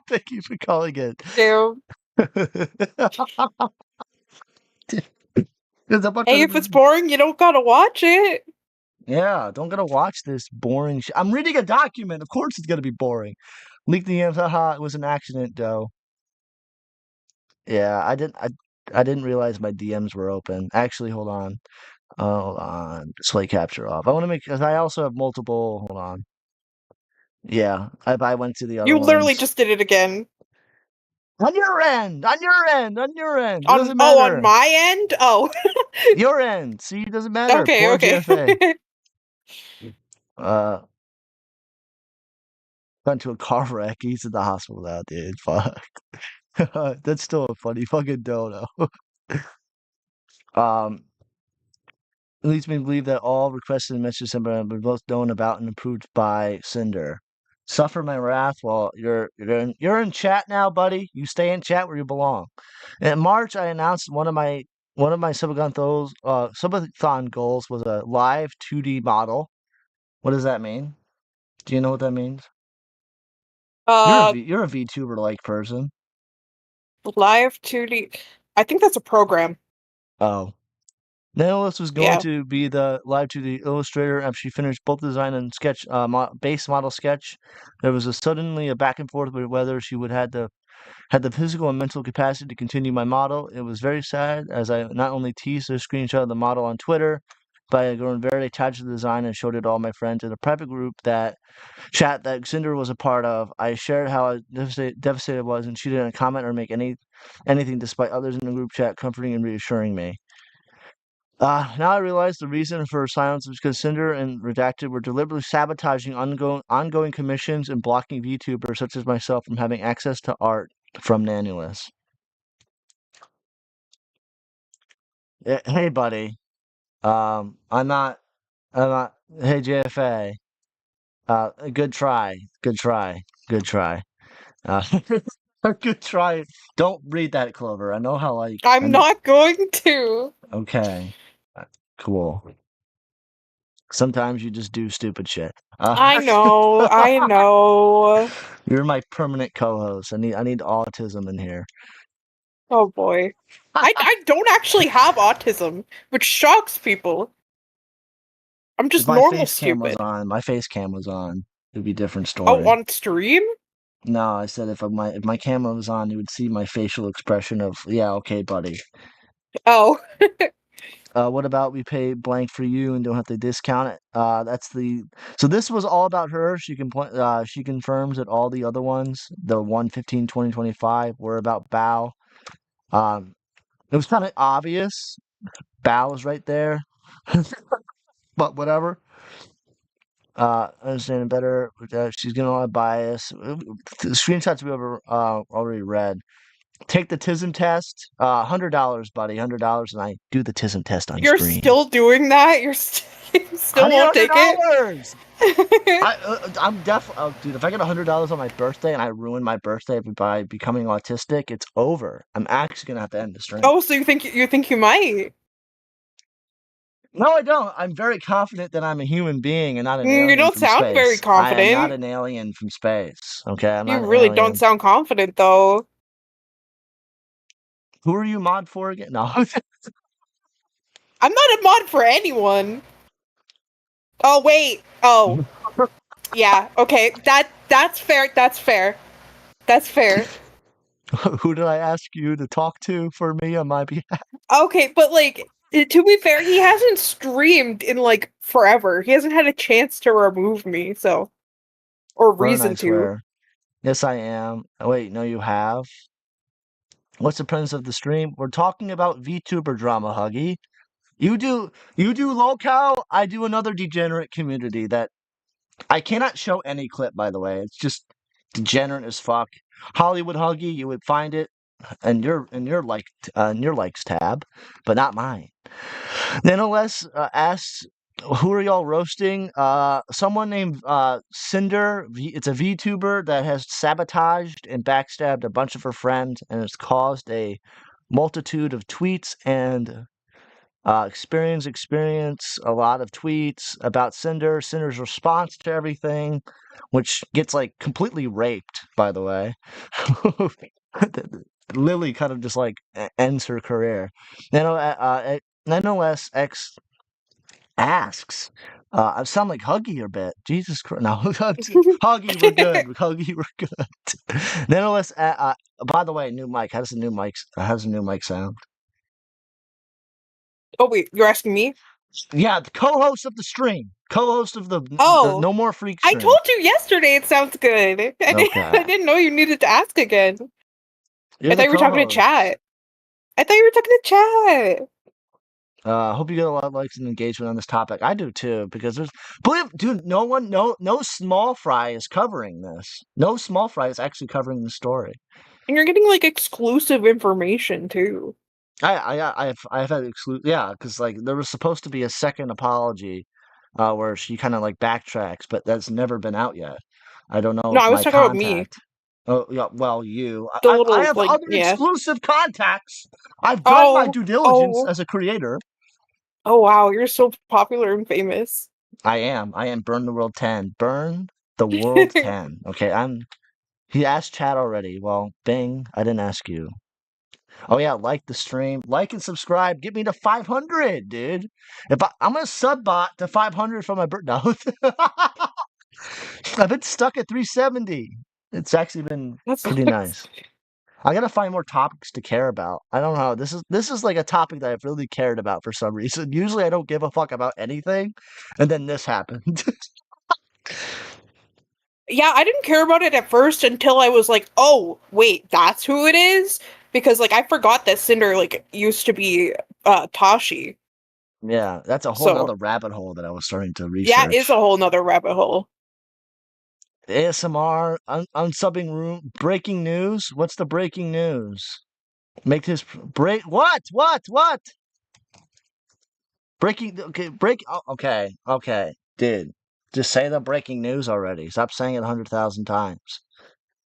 Speaker 2: Thank you for calling in.
Speaker 3: Damn.
Speaker 2: There's a bunch
Speaker 3: Hey,
Speaker 2: of
Speaker 3: if it's boring, you don't gotta watch it.
Speaker 2: yeah, don't gotta watch this boring shit. I'm reading a document. Of course it's gonna be boring. Leak the names, haha, it was an accident, though. Yeah, I didn't realize my DMs were open. Actually, hold on. Hold on. Display capture off. I want to make because I also have multiple. Hold on. Yeah, I went to the other
Speaker 3: You literally
Speaker 2: ones.
Speaker 3: just did it again.
Speaker 2: On your end, on your end, on your end. It doesn't
Speaker 3: On
Speaker 2: matter.
Speaker 3: my end? Oh.
Speaker 2: Your end. See, it doesn't matter.
Speaker 3: Okay,
Speaker 2: Poor
Speaker 3: okay.
Speaker 2: GFA. Uh, got into a car wreck. He's in the hospital now, dude. Fuck. That's still a funny fucking dono. Um, It leads me to believe that all requested messages have been both known about and approved by Cinder. Suffer my wrath while you're in chat now, buddy. You stay in chat where you belong. In March, I announced one of my subathon goals was a live 2D model. What does that mean? Do you know what that means?
Speaker 3: uh,
Speaker 2: You're a VTuber like person.
Speaker 3: Live 2D. I think that's a program.
Speaker 2: Oh. Nailist was going
Speaker 3: Yeah.
Speaker 2: to be the live 2D illustrator after she finished both design and sketch base model sketch. There was suddenly a back and forth with whether she would had the physical and mental capacity to continue my model. It was very sad as I not only teased a screenshot of the model on Twitter, but I had grown very attached to the design and showed it to all my friends in a private group that chat that Cinder was a part of. I shared how devastated I was, and she didn't comment or make anything despite others in the group chat comforting and reassuring me. Now I realize the reason for silence is because Cinder and Redacted were deliberately sabotaging ongoing commissions and blocking VTubers such as myself from having access to art from Nanulus. Hey, buddy. I'm not. I'm not. Hey, JFA. Good try. Good try. Good try. Uh, good try. Don't read that, Clover. I know how I
Speaker 3: I'm
Speaker 2: know.
Speaker 3: not going to.
Speaker 2: Okay. Cool. Sometimes you just do stupid shit.
Speaker 3: I know. I know.
Speaker 2: You're my permanent co-host. I need autism in here.
Speaker 3: Oh boy. I don't actually have autism, which shocks people. I'm
Speaker 2: If
Speaker 3: just
Speaker 2: my
Speaker 3: normal
Speaker 2: face cam was
Speaker 3: stupid.
Speaker 2: on, my face cam was on, it'd be a different
Speaker 3: Oh,
Speaker 2: story.
Speaker 3: on stream?
Speaker 2: No, I said if my camera was on, you would see my facial expression of yeah, okay, buddy.
Speaker 3: Oh.
Speaker 2: What about we pay blank for you and don't have to discount it? So this was all about her. She confirms that all the other ones, the 115, 20, 25, were about Bao. It was kind of obvious. Bao was right there, but whatever. Understanding better. She's getting a lot of bias. The screenshots we already read. take the TISM test. $100, buddy, $100, and I do the TISM test on
Speaker 3: You're
Speaker 2: stream.
Speaker 3: still doing that? You still won't take it?
Speaker 2: $100. I'm definitely, oh, dude. If I get $100 on my birthday and I ruin my birthday by becoming autistic, it's over. I'm actually gonna have to end the stream.
Speaker 3: Oh, so you think you might?
Speaker 2: No, I don't. I'm very confident that I'm a human being and not an alien
Speaker 3: You don't
Speaker 2: from
Speaker 3: sound
Speaker 2: space.
Speaker 3: very
Speaker 2: I am not
Speaker 3: confident.
Speaker 2: an alien from space. Okay, I'm
Speaker 3: You
Speaker 2: not an
Speaker 3: really
Speaker 2: alien.
Speaker 3: don't sound confident, though.
Speaker 2: Who are you mod for again? No.
Speaker 3: I'm not a mod for anyone. Oh wait. Oh. Yeah. Okay. That's fair. That's fair. That's fair.
Speaker 2: Who did I ask you to talk to for me on my behalf?
Speaker 3: Okay, but like to be fair, he hasn't streamed in like forever. He hasn't had a chance to remove me, so or
Speaker 2: What
Speaker 3: reason
Speaker 2: I
Speaker 3: to.
Speaker 2: swear. Yes, I am. Oh, wait, no, you have. What's the premise of the stream? We're talking about VTuber drama, Huggy. You do locale, I do another degenerate community that I cannot show any clip, by the way. It's just degenerate as fuck. Hollywood Huggy, you would find it in your likes tab, but not mine. Nonetheless, asks, who are y'all roasting? Someone named Sinder. It's a VTuber that has sabotaged and backstabbed a bunch of her friends, and it's caused a multitude of tweets and experience a lot of tweets about Cinder's response to everything, which gets like completely raped, by the way. Lily kind of just like ends her career. Nonetheless, X asks, I sound like Huggy a bit. Jesus Christ. No, Huggy, we're good. Huggy, we're good. Nonetheless, by the way, new mic. How does the new mic sound?
Speaker 3: Oh wait, you're asking me?
Speaker 2: Yeah, the co-host of the stream. Co-host of the
Speaker 3: Oh,
Speaker 2: No More Freak
Speaker 3: I
Speaker 2: stream.
Speaker 3: told you yesterday it sounds good. I
Speaker 2: Okay.
Speaker 3: didn't know you needed to ask again.
Speaker 2: You're
Speaker 3: I
Speaker 2: the
Speaker 3: thought you were talking to
Speaker 2: co-host.
Speaker 3: chat. I thought you were talking to chat.
Speaker 2: Hope you get a lot of likes and engagement on this topic. I do too, because dude, no small fry is covering this. No small fry is actually covering the story.
Speaker 3: And you're getting like exclusive information too.
Speaker 2: I've had yeah, because like there was supposed to be a second apology, where she kind of like backtracks, but that's never been out yet. I don't know
Speaker 3: No,
Speaker 2: if
Speaker 3: I was
Speaker 2: my
Speaker 3: talking about me.
Speaker 2: contact. Oh yeah, well you.
Speaker 3: The
Speaker 2: I
Speaker 3: little
Speaker 2: have
Speaker 3: like
Speaker 2: other
Speaker 3: yeah.
Speaker 2: exclusive contacts. I've done my
Speaker 3: Oh,
Speaker 2: due diligence
Speaker 3: oh,
Speaker 2: as a creator.
Speaker 3: oh wow, you're so popular and famous.
Speaker 2: I am. Burn the World 10. Burn the World 10. Okay, he asked chat already. Well, Bing, I didn't ask you. Oh yeah, like the stream, like and subscribe. Get me to 500, dude. I'm gonna sub bot to 500 for my birthday. No. I've been stuck at 370. It's actually been
Speaker 3: That's
Speaker 2: pretty nice. I gotta find more topics to care about. I don't know. This is like a topic that I've really cared about for some reason. Usually I don't give a fuck about anything, and then this happened.
Speaker 3: yeah, I didn't care about it at first until I was like, oh wait, that's who it is? Because like I forgot that Cinder like used to be Tashi.
Speaker 2: Yeah, that's a whole
Speaker 3: So
Speaker 2: nother rabbit hole that I was starting to
Speaker 3: yeah, it is
Speaker 2: research.
Speaker 3: a whole nother rabbit hole.
Speaker 2: ASMR, unsubbing room, breaking news. What's the breaking news? Make this break. What? Breaking. Okay, break. Oh, okay, dude. Just say the breaking news already. Stop saying it 100,000 times.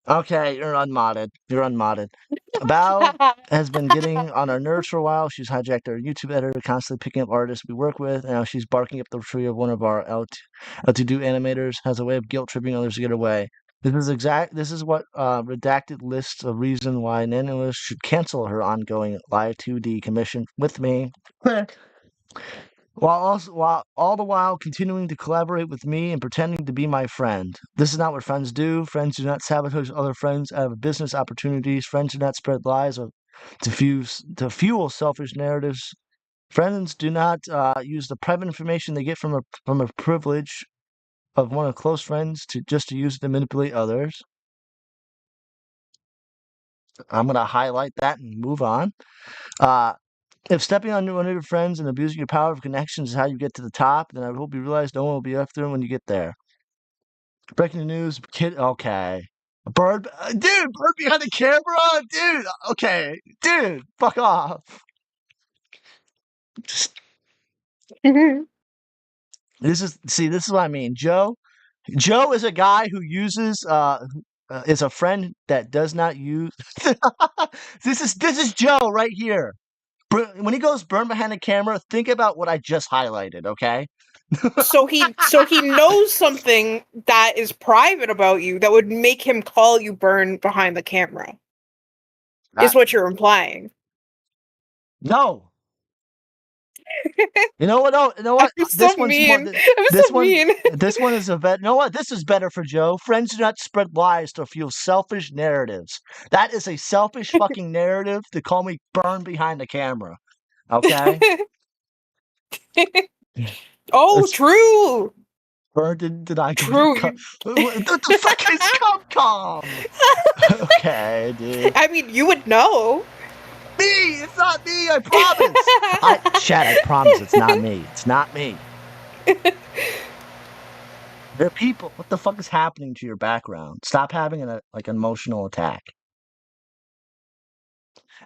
Speaker 2: Okay, you're unmodded. Bao has been getting on our nerves for a while. She's hijacked our YouTube editor, constantly picking up artists we work with, and now she's barking up the tree of one of our L2Do animators, has a way of guilt tripping others to get away. This is what redacted lists of reason why Nanolist should cancel her ongoing live 2D commission with me. While all the while continuing to collaborate with me and pretending to be my friend. This is not what friends do. Friends do not sabotage other friends out of business opportunities. Friends do not spread lies to fuel selfish narratives. Friends do not use the private information they get from a privilege of one of close friends to use it to manipulate others. I'm gonna highlight that and move on. If stepping on one of your friends and abusing your power of connections is how you get to the top, then I hope you realize no one will be after when you get there. Breaking the news, kid. Okay. Dude, bird behind the camera, dude. Okay, dude, fuck off. Just, this is what I mean. Joe is a guy who uses is a friend that does not use. This is Joe right here. When he goes burn behind the camera, think about what I just highlighted. Okay.
Speaker 3: So he knows something that is private about you that would make him call you burn behind the camera. Is what you're implying.
Speaker 2: No. You know what? No, you know what?
Speaker 3: I'm so mean. I'm
Speaker 2: This
Speaker 3: so
Speaker 2: one,
Speaker 3: mean.
Speaker 2: this one is a bet. You know what? This is better for Joe. Friends do not spread lies to fuel selfish narratives. That is a selfish fucking narrative to call me burn behind the camera. Okay.
Speaker 3: Oh,
Speaker 2: It's
Speaker 3: true.
Speaker 2: burn did I go
Speaker 3: True.
Speaker 2: to what the fuck is Comcom? Okay, dude.
Speaker 3: I mean, you would know.
Speaker 2: Me! It's not me, I promise! Chad, I promise it's not me. It's not me. There are people. What the fuck is happening to your background? Stop having an emotional attack.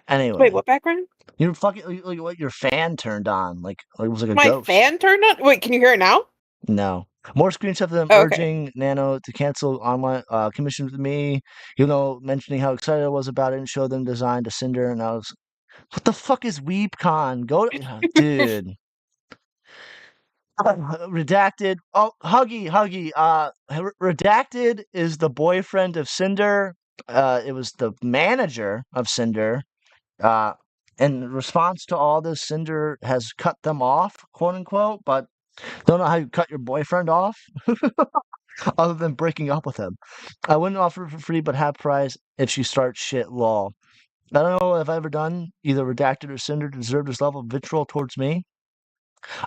Speaker 2: Anyway,
Speaker 3: Wait, what background?
Speaker 2: you're fucking what your fan turned on, like it was like a
Speaker 3: My
Speaker 2: ghost.
Speaker 3: fan turned on? Wait, can you hear it now?
Speaker 2: No. More screenshots of them
Speaker 3: Oh, okay.
Speaker 2: urging Nano to cancel online commission with me. Mentioning how excited I was about it and show them design to Sinder, and I was, what the fuck is WeebCon? Dude. Redacted. Oh, Huggy. Redacted is the boyfriend of Sinder. It was the manager of Sinder. In response to all this, Sinder has cut them off, quote unquote, but don't know how you cut your boyfriend off other than breaking up with him. I wouldn't offer it for free, but half price if she starts shit, lol. I don't know if I've ever done either Redacted or Cinder to deserve this level of vitriol towards me.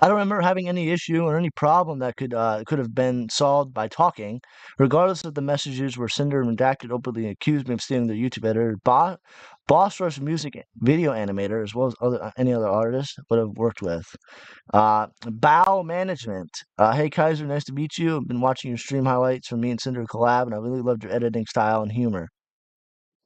Speaker 2: I don't remember having any issue or any problem that could have been solved by talking. Regardless of the messages where Cinder and Redacted openly accused me of stealing their YouTube editor, Boss Rush Music video animator, as well as any other artist, would have worked with. Bow Management. Hey Kaiser, nice to meet you. I've been watching your stream highlights from me and Cinder collab, and I really loved your editing style and humor.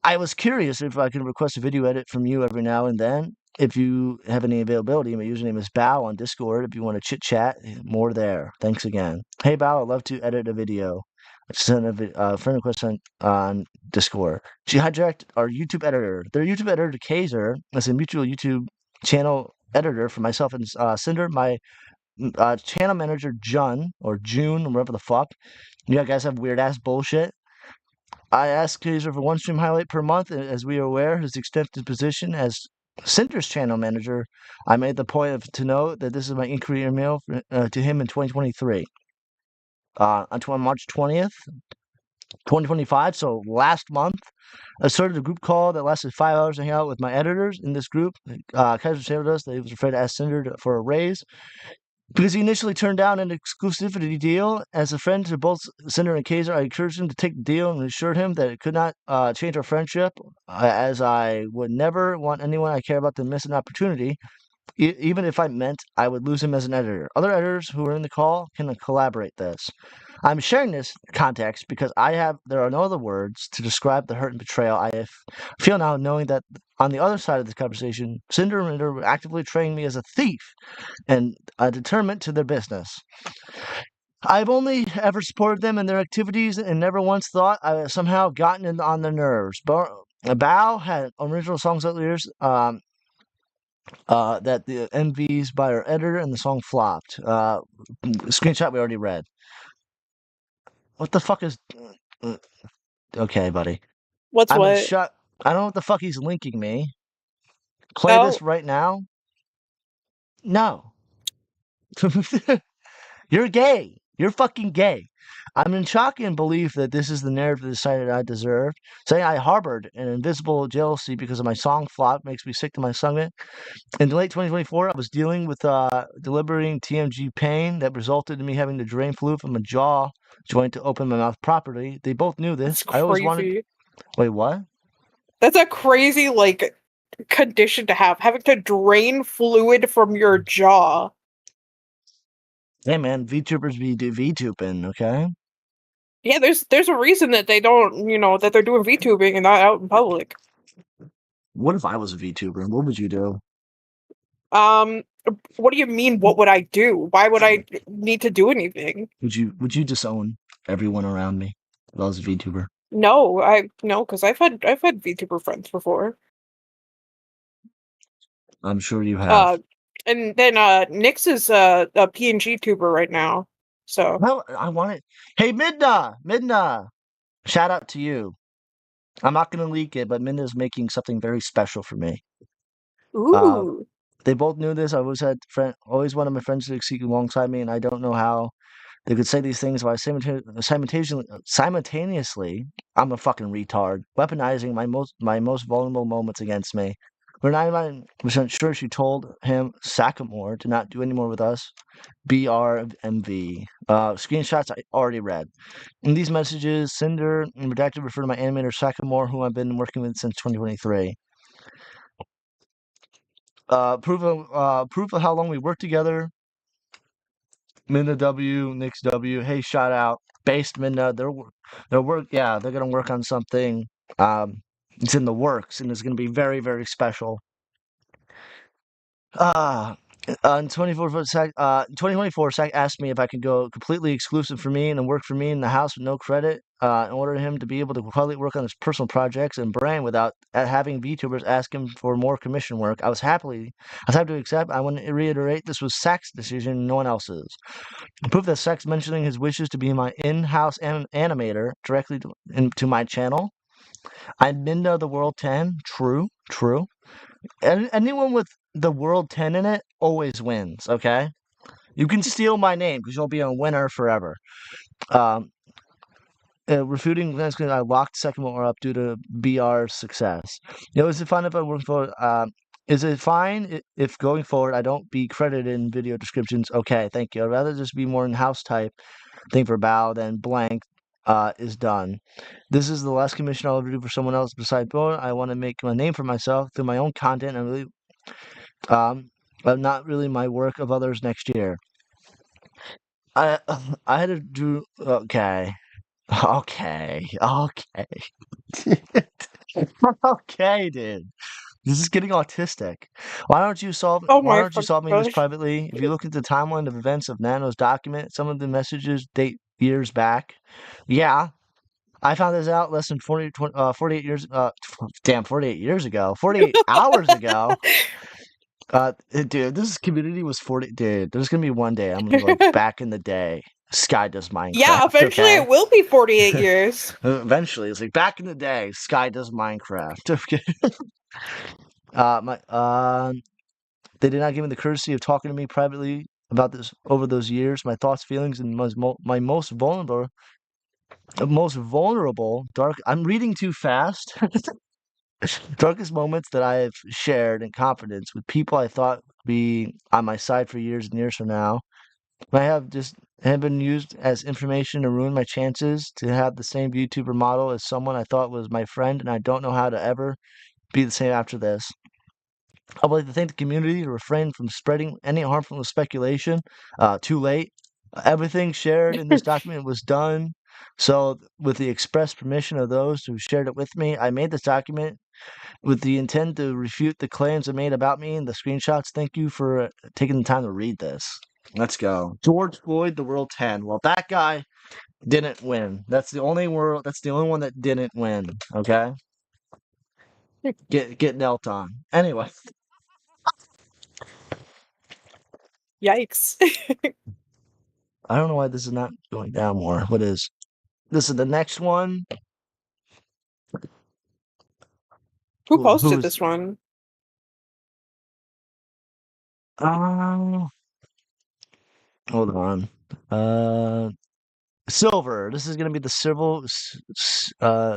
Speaker 2: I was curious if I could request a video edit from you every now and then. If you have any availability, my username is Bao on Discord. If you want to chit chat, more there. Thanks again. Hey Bao, I'd love to edit a video. Send a friend request on Discord. She hijacked our YouTube editor. Their YouTube editor, Kaiser, is a mutual YouTube channel editor for myself and Cinder. My channel manager, June, or whatever the fuck. You guys have weird ass bullshit. I asked Kaiser for one stream highlight per month, and as we are aware, his extended position as Cinder's channel manager, I made the point to note that this is my inquiry email to him in 2023. On March 20th, 2025, so last month, I started a group call that lasted 5 hours to hang out with my editors in this group. Kaiser shared with us that he was afraid to ask Cinder for a raise because he initially turned down an exclusivity deal. As a friend to both Cinder and Kaiser, I encouraged him to take the deal and assured him that it could not change our friendship, as I would never want anyone I care about to miss an opportunity, even if I meant I would lose him as an editor. Other editors who are in the call can collaborate this. I'm sharing this context because there are no other words to describe the hurt and betrayal I feel now, knowing that on the other side of this conversation, Cinder and Rinder were actively portraying me as a thief and a deterrent to their business. I've only ever supported them in their activities and never once thought I had somehow gotten on their nerves. Bao had original songs out lyrics that the MVs by our editor, and the song flopped. Screenshot we already read. What the fuck is... okay, buddy.
Speaker 3: What's
Speaker 2: I'm
Speaker 3: what?
Speaker 2: shut. I don't know what the fuck he's linking me. Play this right now? No. You're gay. You're fucking gay. I'm in shock and belief that this is the narrative decided I deserved. Saying I harbored an invisible jealousy because of my song flop makes me sick to my stomach. In late 2024, I was dealing with deliberating TMG pain that resulted in me having to drain fluid from a jaw joint to open my mouth properly. They both knew this.
Speaker 3: That's
Speaker 2: I always
Speaker 3: crazy.
Speaker 2: wanted... Wait, what?
Speaker 3: That's a crazy, condition to have. Having to drain fluid from your jaw.
Speaker 2: Hey, man, VTubers be VTubing, okay?
Speaker 3: Yeah, there's a reason that they don't, that they're doing VTubing and not out in public.
Speaker 2: What if I was a VTuber? What would you do?
Speaker 3: Um, what do you mean? What would I do? Why would I need to do anything?
Speaker 2: Would you disown everyone around me if I was a VTuber?
Speaker 3: No, because I've had VTuber friends before.
Speaker 2: I'm sure you have.
Speaker 3: And then Nyx is a PNG tuber right now. So
Speaker 2: Well, I want it. Hey, Midna, shout out to you. I'm not gonna leak it, but Midna's making something very special for me. Uh,
Speaker 3: ooh.
Speaker 2: they both knew this. I always wanted my friends to succeed alongside me, and I don't know how they could say these things while simultaneously, I'm a fucking retard, weaponizing my most vulnerable moments against me. We're 99% sure she told him Sakamore to not do any more with us. BRMV. Screenshots I already read. In these messages, Cinder and Redacted refer to my animator Sakamore, whom I've been working with since 2023. Proof of how long we worked together. Minna W, Nix W. Hey, shout out. Based Minna. They're gonna work on something. It's in the works and it's gonna be very, very special. In 2024, Sack asked me if I could go completely exclusive for me and then work for me in the house with no credit, in order for him to be able to quietly work on his personal projects and brand without having VTubers ask him for more commission work. I was happy to accept. I want to reiterate this was Sack's decision, no one else's. Proof that Sack's mentioning his wishes to be my in-house animator directly to my channel. I'm Minda the World 10. True. Anyone with the World 10 in it always wins, okay? You can steal my name because you'll be a winner forever. Refuting I locked second one up due to BR's success. Is it fine if I work for? Is it fine if going forward I don't be credited in video descriptions? Okay, thank you. I'd rather just be more in-house type thing for Bao than blank is done. This is the last commission I'll ever do for someone else besides Bo. I want to make my name for myself through my own content and really, but not really my work of others next year. I I had to do okay. Okay. Okay, dude. This is getting autistic.
Speaker 3: Oh
Speaker 2: Why
Speaker 3: my
Speaker 2: don't you
Speaker 3: fucking
Speaker 2: solve me this
Speaker 3: gosh.
Speaker 2: privately? If you look at the timeline of events of Nano's document, some of the messages date years back. Yeah, I found this out less than 48 years, 48 years ago, 48 hours ago. Dude, this community was 40. Dude, there's gonna be one day I'm gonna be like, back in the day, Sky does
Speaker 3: Yeah,
Speaker 2: Minecraft,
Speaker 3: eventually
Speaker 2: okay?
Speaker 3: it will be 48 years.
Speaker 2: Eventually, it's like back in the day, Sky does Minecraft. Okay. My they did not give me the courtesy of talking to me privately about this over those years. My thoughts, feelings, and my most vulnerable, dark. I'm reading too fast. Darkest moments that I have shared in confidence with people I thought would be on my side for years and years from now. I have been used as information to ruin my chances to have the same YouTuber model as someone I thought was my friend, and I don't know how to ever be the same after this. I would like to thank the community to refrain from spreading any harmful speculation. Too late. Everything shared in this document was done. So, with the express permission of those who shared it with me, I made this document with the intent to refute the claims made about me and the screenshots. Thank you for taking the time to read this. Let's go. George Floyd, the World 10. Well, that guy didn't win. That's the only one that didn't win. Okay? Get knelt on. Anyway.
Speaker 3: Yikes.
Speaker 2: I don't know why this is not going down more. What is this? Is the next one?
Speaker 3: Who posted
Speaker 2: Who's
Speaker 3: this one?
Speaker 2: hold on. Silver. This is gonna be the silver.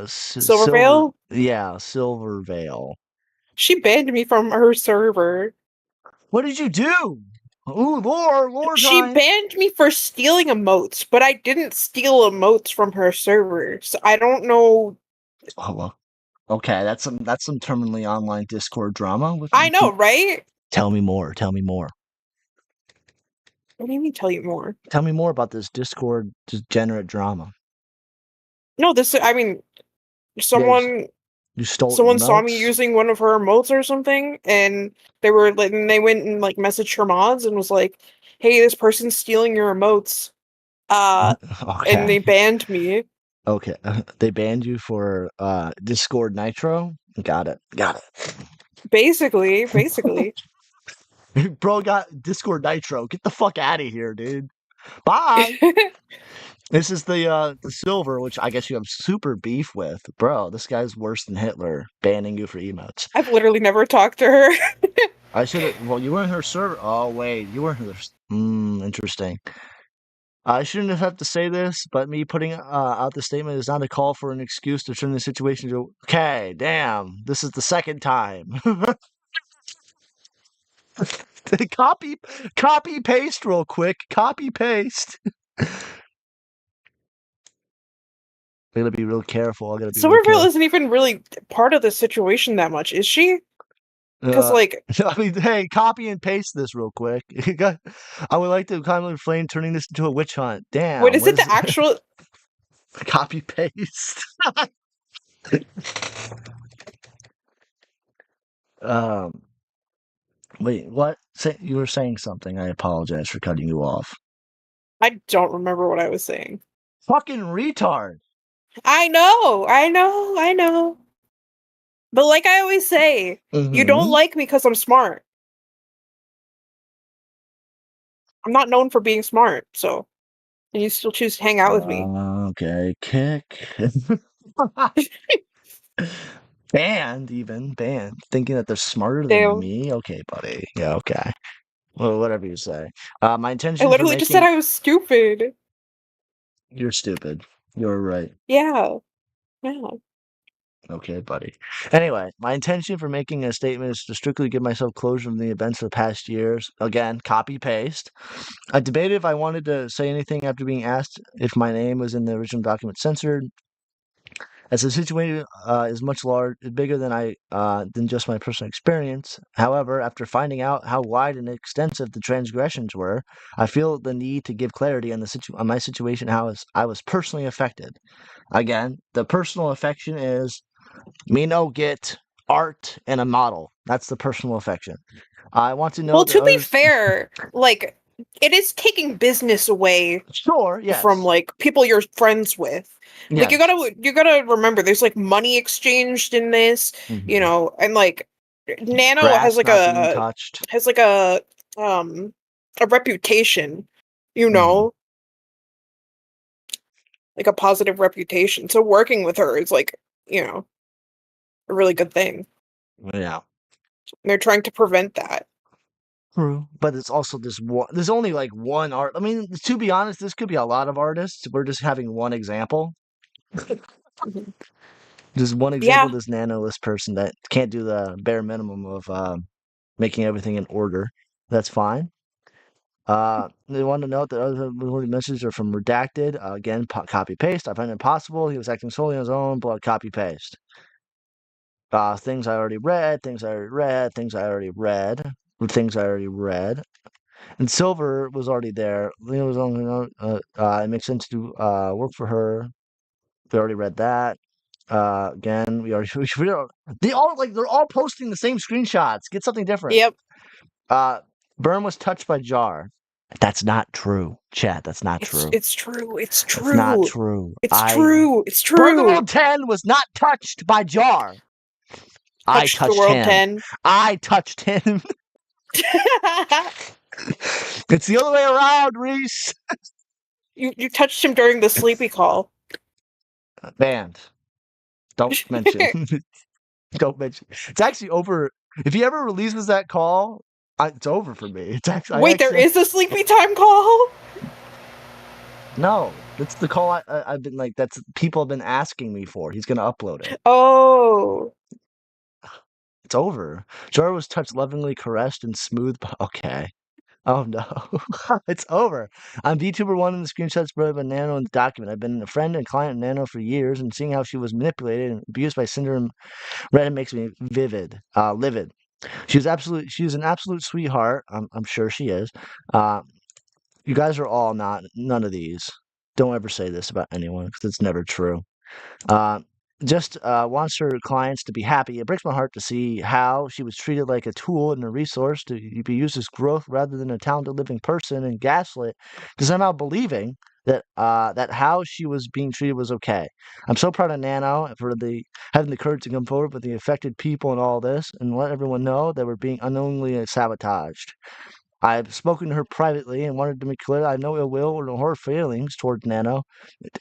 Speaker 3: Silvervale?
Speaker 2: Yeah, Silver Veil.
Speaker 3: She banned me from her server.
Speaker 2: What did you do? Ooh, lore
Speaker 3: She
Speaker 2: time.
Speaker 3: banned me for stealing emotes, but I didn't steal emotes from her server. So I don't know.
Speaker 2: Oh well. Okay, that's some terminally online Discord drama.
Speaker 3: I know, right?
Speaker 2: Tell me more. Tell me more.
Speaker 3: What do you mean tell you more?
Speaker 2: Tell me more about this Discord degenerate drama.
Speaker 3: No, this. I mean, someone
Speaker 2: You stole
Speaker 3: someone saw me
Speaker 2: emotes?
Speaker 3: using one of her emotes or something, and they were like, and they went and like messaged her mods and was like, "Hey, this person's stealing your emotes," and they
Speaker 2: Okay.
Speaker 3: banned me.
Speaker 2: Okay. They banned you for Discord Nitro? Got it. Got it.
Speaker 3: Basically.
Speaker 2: Bro got Discord Nitro. Get the fuck out of here, dude. Bye. This is the silver, which I guess you have super beef with. Bro, this guy's worse than Hitler, banning you for emotes.
Speaker 3: I've literally never talked to her.
Speaker 2: I should have. Well, you weren't her server. Oh wait, you weren't her. Interesting. I shouldn't have to say this, but me putting out the statement is not a call for an excuse to turn the situation to. Okay, damn, this is the second time. Copy paste real quick. Copy paste. I gotta be real careful. I gotta be real
Speaker 3: Silverville
Speaker 2: careful.
Speaker 3: isn't even really part of the situation that much, is she? Because like,
Speaker 2: I mean, hey, copy and paste this real quick. I would like to kindly refrain turning this into a witch hunt.
Speaker 3: wait,
Speaker 2: Damn,
Speaker 3: is
Speaker 2: what
Speaker 3: it
Speaker 2: is
Speaker 3: the actual?
Speaker 2: copy paste? um, wait, what? You were saying something. I apologize for cutting you off.
Speaker 3: I don't remember what I was saying.
Speaker 2: Fucking retard.
Speaker 3: I know. But like I always say, you don't
Speaker 2: Mm-hmm.
Speaker 3: like me because I'm smart. I'm not known for being smart, so and you still choose to hang out with me.
Speaker 2: Okay, kick. Banned, thinking that they're smarter than
Speaker 3: Damn.
Speaker 2: me. Okay, buddy. Yeah, okay. Well, whatever you say. My
Speaker 3: I
Speaker 2: intention for
Speaker 3: literally just said
Speaker 2: making
Speaker 3: I was stupid.
Speaker 2: you're stupid. You're right.
Speaker 3: Yeah. Yeah.
Speaker 2: Okay, buddy. Anyway, my intention for making a statement is to strictly give myself closure from the events of the past years. Again, copy paste. I debated if I wanted to say anything after being asked if my name was in the original document censored. As the situation is much bigger than just my personal experience. However, after finding out how wide and extensive the transgressions were, I feel the need to give clarity on on my situation, I was personally affected. Again, the personal affection is me no get art and a model. That's the personal affection. I want to know
Speaker 3: Well,
Speaker 2: that
Speaker 3: to be
Speaker 2: others.
Speaker 3: fair, like it is taking business away
Speaker 2: Sure,
Speaker 3: from
Speaker 2: yes,
Speaker 3: like people you're friends with. Like
Speaker 2: yes.
Speaker 3: you gotta remember there's like money exchanged in this,
Speaker 2: Mhm.
Speaker 3: and like Nano
Speaker 2: Grass not being touched.
Speaker 3: has like um a reputation, you
Speaker 2: Mhm.
Speaker 3: know, like a positive reputation. So working with her is like, a really good thing.
Speaker 2: Yeah.
Speaker 3: And they're trying to prevent that.
Speaker 2: True, but it's also this one. There's only like one art. I mean, to be honest, this could be a lot of artists. We're just having one example.
Speaker 3: Mhm.
Speaker 2: Just one example
Speaker 3: Yeah.
Speaker 2: of this nanolist person that can't do the bare minimum of making everything in order. That's fine. They want to note that other recorded messages are from redacted. Again, copy paste. I find it impossible. He was acting solely on his own, but copy paste. Things I already read. Things I already read. Things I already read. Things I already read. And Silver was already there. Lena was only it makes sense to work for her. We already read that. Again, we already they're all posting the same screenshots. Get something different.
Speaker 3: Yep.
Speaker 2: Burn was touched by Jar. That's not true, chat. That's not true.
Speaker 3: It's true. It's
Speaker 2: That's not
Speaker 3: true.
Speaker 2: true.
Speaker 3: It's true. It's
Speaker 2: Burn the
Speaker 3: true.
Speaker 2: World 10 was not touched by Jar. I
Speaker 3: Touched the
Speaker 2: touched
Speaker 3: world
Speaker 2: him.
Speaker 3: 10.
Speaker 2: I touched him. It's the other way around, Reese.
Speaker 3: You touched him during the sleepy call.
Speaker 2: Banned. Don't mention. Don't mention. It's actually over. If he ever releases that call, it's over for me. It's actually.
Speaker 3: Wait, there is a sleepy time call?
Speaker 2: No. That's the call I've been like. That's people have been asking me for. He's gonna upload it.
Speaker 3: Oh.
Speaker 2: It's over. Jar was touched, lovingly caressed, and smooth. Okay. Oh no. It's over. I'm VTuber1 in the screenshots brought by Nano in the document. I've been a friend and client of Nano for years, and seeing how she was manipulated and abused by Cinder and Reddit makes me livid. She's an absolute sweetheart. I'm sure she is. You guys are all not none of these. Don't ever say this about anyone because it's never true. Uh, just wants her clients to be happy. It breaks my heart to see how she was treated like a tool and a resource to be used as growth rather than a talented living person and gaslit to somehow believing that how she was being treated was okay. I'm so proud of Nano for having the courage to come forward with the affected people and all this and let everyone know that we're being unknowingly sabotaged. I've spoken to her privately and wanted to make clear that I have no ill will or no hard feelings toward Nano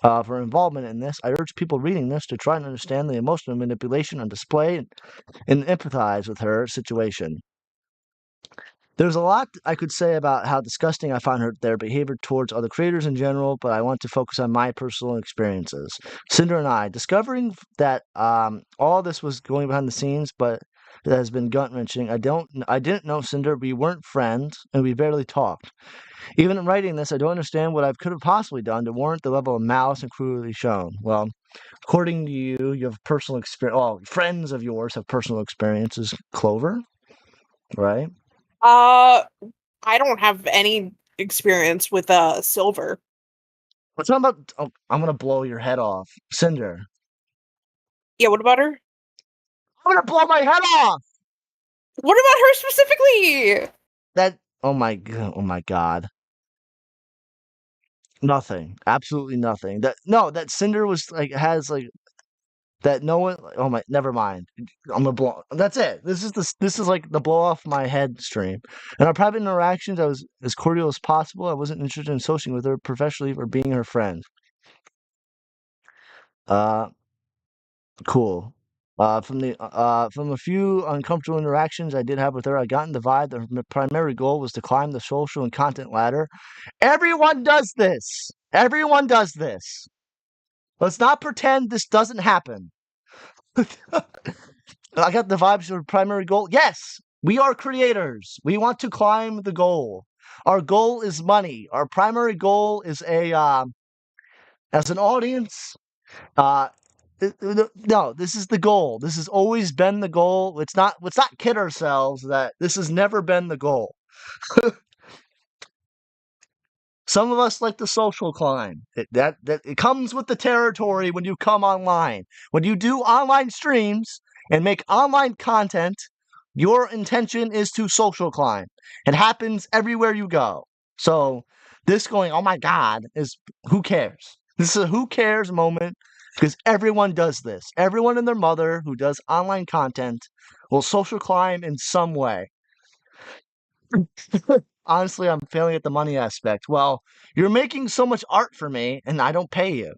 Speaker 2: for her involvement in this. I urge people reading this to try and understand the emotional manipulation on display and empathize with her situation. There's a lot I could say about how disgusting I find their behavior towards other creators in general, but I want to focus on my personal experiences. Cinder and I, discovering that all this was going behind the scenes, but it has been gut wrenching. I didn't know Cinder. We weren't friends, and we barely talked. Even in writing this, I don't understand what I could have possibly done to warrant the level of malice and cruelty shown. Well, according to you, you have personal experience. Well, friends of yours have personal experiences. Clover, right?
Speaker 3: I don't have any experience with silver.
Speaker 2: What's about? Oh, I'm gonna blow your head off, Cinder.
Speaker 3: Yeah, what about her?
Speaker 2: I'm gonna blow my head off.
Speaker 3: What about her specifically?
Speaker 2: That. Oh my. Oh my God. Nothing. Absolutely nothing. That no. That Cinder was like has like that. No one. Oh my. Never mind. I'm gonna blow. That's it. This is like the blow off my head stream. In our private interactions, I was as cordial as possible. I wasn't interested in associating with her professionally or being her friend. Uh. Cool. From a few uncomfortable interactions I did have with her, I got in the vibe that her primary goal was to climb the social and content ladder. Everyone does this. Everyone does this. Let's not pretend this doesn't happen. I got the vibes of her primary goal. Yes, we are creators. We want to climb the goal. Our goal is money. Our primary goal is as an audience. Uh, no, this is the goal. This has always been the goal. Let's not kid ourselves that this has never been the goal. Some of us like the social climb. It comes with the territory when you come online. When you do online streams and make online content, your intention is to social climb. It happens everywhere you go. So this going, oh my God, is who cares? This is a who cares moment because everyone does this. Everyone and their mother who does online content will social climb in some way. Honestly, I'm failing at the money aspect. Well, you're making so much art for me, and I don't pay you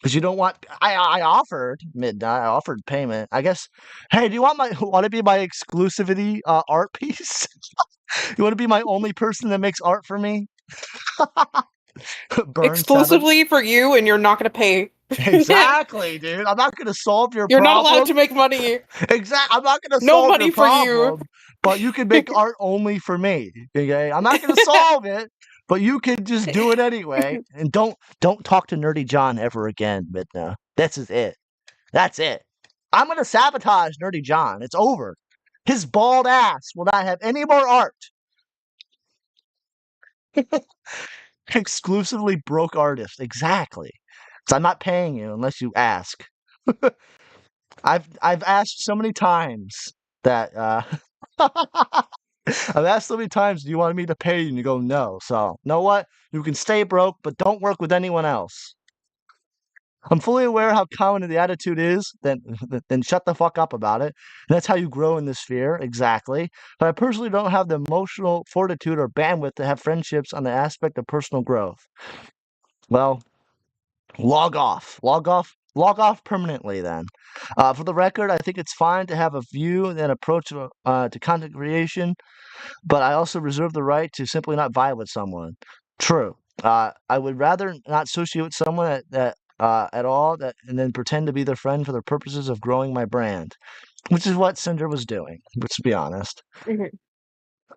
Speaker 2: because you don't want. I offered midnight. I offered payment. I guess. Hey, do you want to be my exclusivity art piece? You want to be my only person that makes art for me? Burn 7.
Speaker 3: Exclusively for you, and you're not gonna pay.
Speaker 2: Exactly, dude. I'm not gonna solve your
Speaker 3: You're not
Speaker 2: problem.
Speaker 3: allowed to make money.
Speaker 2: Exactly. I'm not gonna
Speaker 3: No
Speaker 2: solve
Speaker 3: money
Speaker 2: your
Speaker 3: for you.
Speaker 2: problem, but you can make art only for me. Okay, I'm not gonna solve it, but you can just do it anyway. And don't talk to Nerdy John ever again, Midna. This is it. That's it. I'm gonna sabotage Nerdy John. It's over. His bald ass will not have any more art. Exclusively broke artist. Exactly. Because I'm not paying you unless you ask. I've asked so many times that I've asked so many times, do you want me to pay you? And you go, no. So, know what? You can stay broke, but don't work with anyone else. I'm fully aware how common the attitude is, then shut the fuck up about it. And that's how you grow in this sphere, exactly. But I personally don't have the emotional fortitude or bandwidth to have friendships on the aspect of personal growth. Well, log off. Log off permanently then. For the record, I think it's fine to have a view and approach to content creation, but I also reserve the right to simply not vibe with someone. True. I would rather not associate with someone at all and then pretend to be their friend for the purposes of growing my brand, which is what Cinder was doing. Let's be honest.
Speaker 3: Mhm.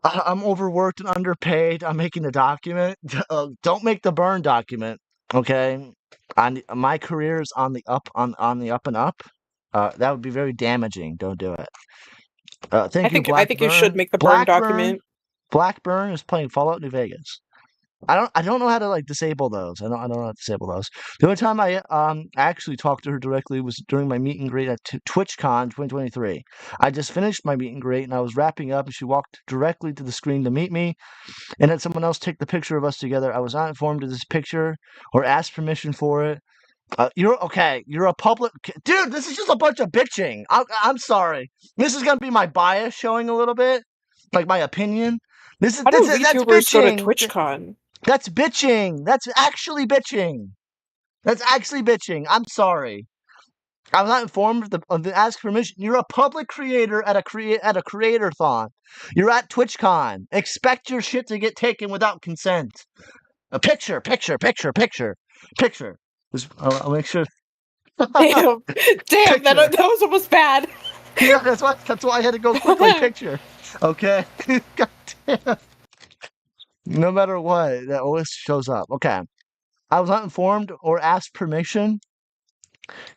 Speaker 2: I'm overworked and underpaid. I'm making a document. Don't make the burn document, okay? My career is on the up on the up and up. That would be very damaging. Don't do it. Thank you,
Speaker 3: I think you should
Speaker 2: Blackburn.
Speaker 3: make the burn document.
Speaker 2: Blackburn is playing Fallout New Vegas. I don't know how to like disable those. I don't know how to disable those. The only time I actually talked to her directly was during my meet and greet at TwitchCon 2023. I just finished my meet and greet and I was wrapping up and she walked directly to the screen to meet me and had someone else take the picture of us together. I was not informed of this picture or asked permission for it. You're okay. You're a public dude. This is just a bunch of bitching. I'm sorry. This is gonna be my bias showing a little bit, like my opinion.
Speaker 3: How do
Speaker 2: That's
Speaker 3: VTubers go to
Speaker 2: bitching.
Speaker 3: TwitchCon?
Speaker 2: That's bitching. That's actually bitching. That's actually bitching. I'm sorry. I was not informed of the ask permission. You're a public creator at a creator-thon. You're at TwitchCon. Expect your shit to get taken without consent. A picture. I'll make sure.
Speaker 3: Damn, damn, that
Speaker 2: Picture.
Speaker 3: was almost bad.
Speaker 2: Yeah, that's why I had to go quickly picture. Okay. God damn. No matter what, that always shows up. Okay. I was not informed or asked permission.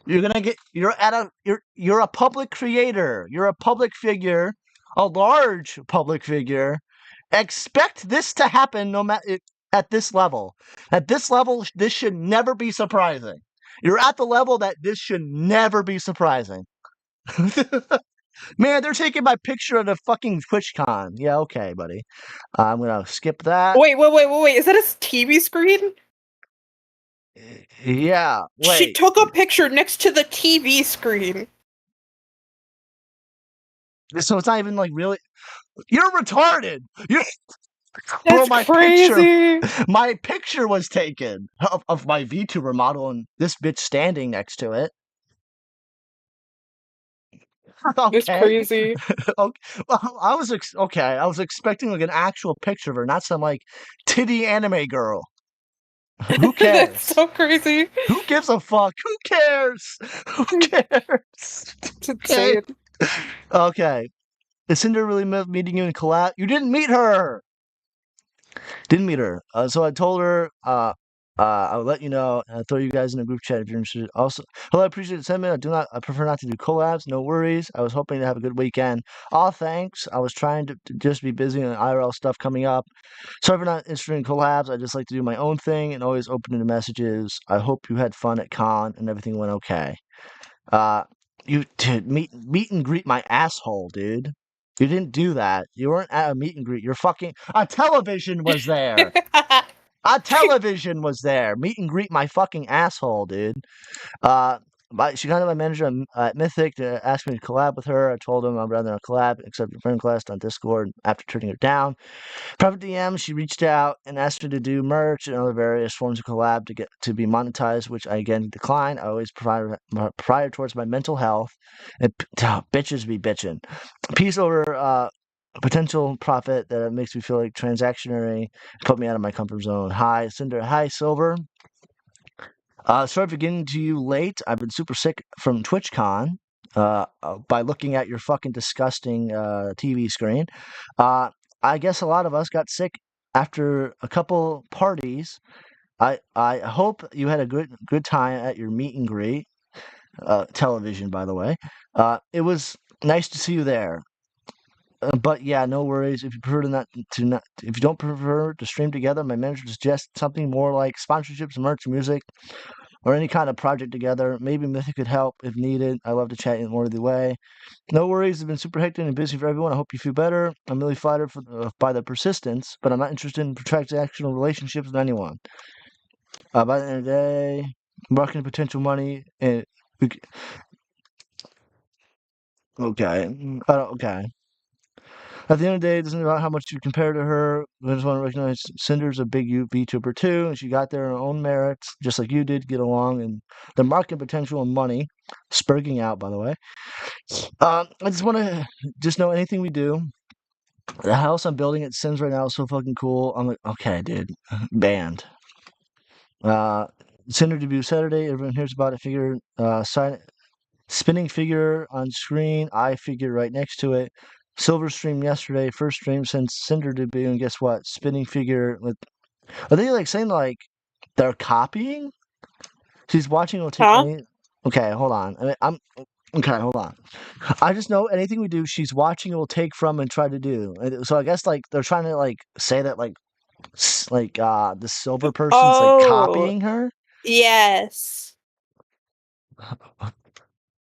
Speaker 2: You're a public creator. You're a public figure, a large public figure. Expect this to happen no matter at this level. At this level, this should never be surprising. You're at the level that this should never be surprising. Man, they're taking my picture at a fucking TwitchCon. Yeah, okay, buddy. I'm gonna skip that.
Speaker 3: Wait. Is that a TV screen?
Speaker 2: Yeah,
Speaker 3: She
Speaker 2: wait.
Speaker 3: took a picture next to the TV screen.
Speaker 2: So it's not even like really. You're retarded. You're.
Speaker 3: That's
Speaker 2: my
Speaker 3: crazy.
Speaker 2: My picture was taken of my VTuber model and this bitch standing next to it.
Speaker 3: It's
Speaker 2: Okay.
Speaker 3: crazy.
Speaker 2: Okay. Well, I was expecting like an actual picture of her, not some like titty anime girl. Who cares?
Speaker 3: That's so crazy.
Speaker 2: Who gives a fuck? Who cares? Who cares?
Speaker 3: It's insane.
Speaker 2: Okay. Is Sinder really meeting you in collab? You didn't meet her. Didn't meet her. So I told her I would let you know and I'd throw you guys in a group chat if you're interested. Also, hello, I appreciate the sentiment. I prefer not to do collabs. No worries. I was hoping to have a good weekend. All thanks. I was trying to just be busy on IRL stuff coming up. Sorry for not interested in collabs. I just like to do my own thing and always open to messages. I hope you had fun at con and everything went okay. You did meet and greet my asshole, dude. You didn't do that. You weren't at a meet and greet. You're fucking. A television was there. A television was there. Meet and greet my fucking asshole, dude. She contacted my manager at Mythic to ask me to collab with her. I told him I'd rather not collab, except a friend request on Discord after turning her down. Private DM, she reached out and asked her to do merch and other various forms of collab to get to be monetized, which I again declined. I always prior towards my mental health. And bitches be bitching. Peace over potential profit that makes me feel like transactionary, put me out of my comfort zone. Hi, Cinder. Hi, Silver. Sorry for getting to you late. I've been super sick from TwitchCon by looking at your fucking disgusting TV screen. I guess a lot of us got sick after a couple parties. I hope you had a good time at your meet and greet. Television, by the way. It was nice to see you there. But yeah, no worries. If you prefer if you don't prefer to stream together, my manager suggests something more like sponsorships, merch, music, or any kind of project together. Maybe Mythic could help if needed. I love to chat in more the way. No worries. It's been super hectic and busy for everyone. I hope you feel better. I'm really flattered by the persistence, but I'm not interested in transactional relationships with anyone. By the end of the day, marketing potential money and okay, okay. At the end of the day, it isn't about how much you compare to her. I just want to recognize Cinder's a big VTuber too, and she got there on her own merits, just like you did, get along, and the market potential and money, spurging out, by the way. I just want to know anything we do. The house I'm building at Sims right now is so fucking cool. I'm like, okay, dude, banned. Cinder debut Saturday. Everyone hears about it. Figure, spinning figure on screen. Eye figure right next to it. Silver stream yesterday, first stream since Cinder debut, and guess what? Spinning figure with. Are they like saying like they're copying? She's watching. Will take any. Okay, hold on. I'm okay. Hold on. I just know anything we do, she's watching. Will take from and try to do. So I guess like they're trying to like say that like The silver person's like
Speaker 3: Oh,
Speaker 2: copying her.
Speaker 3: yes.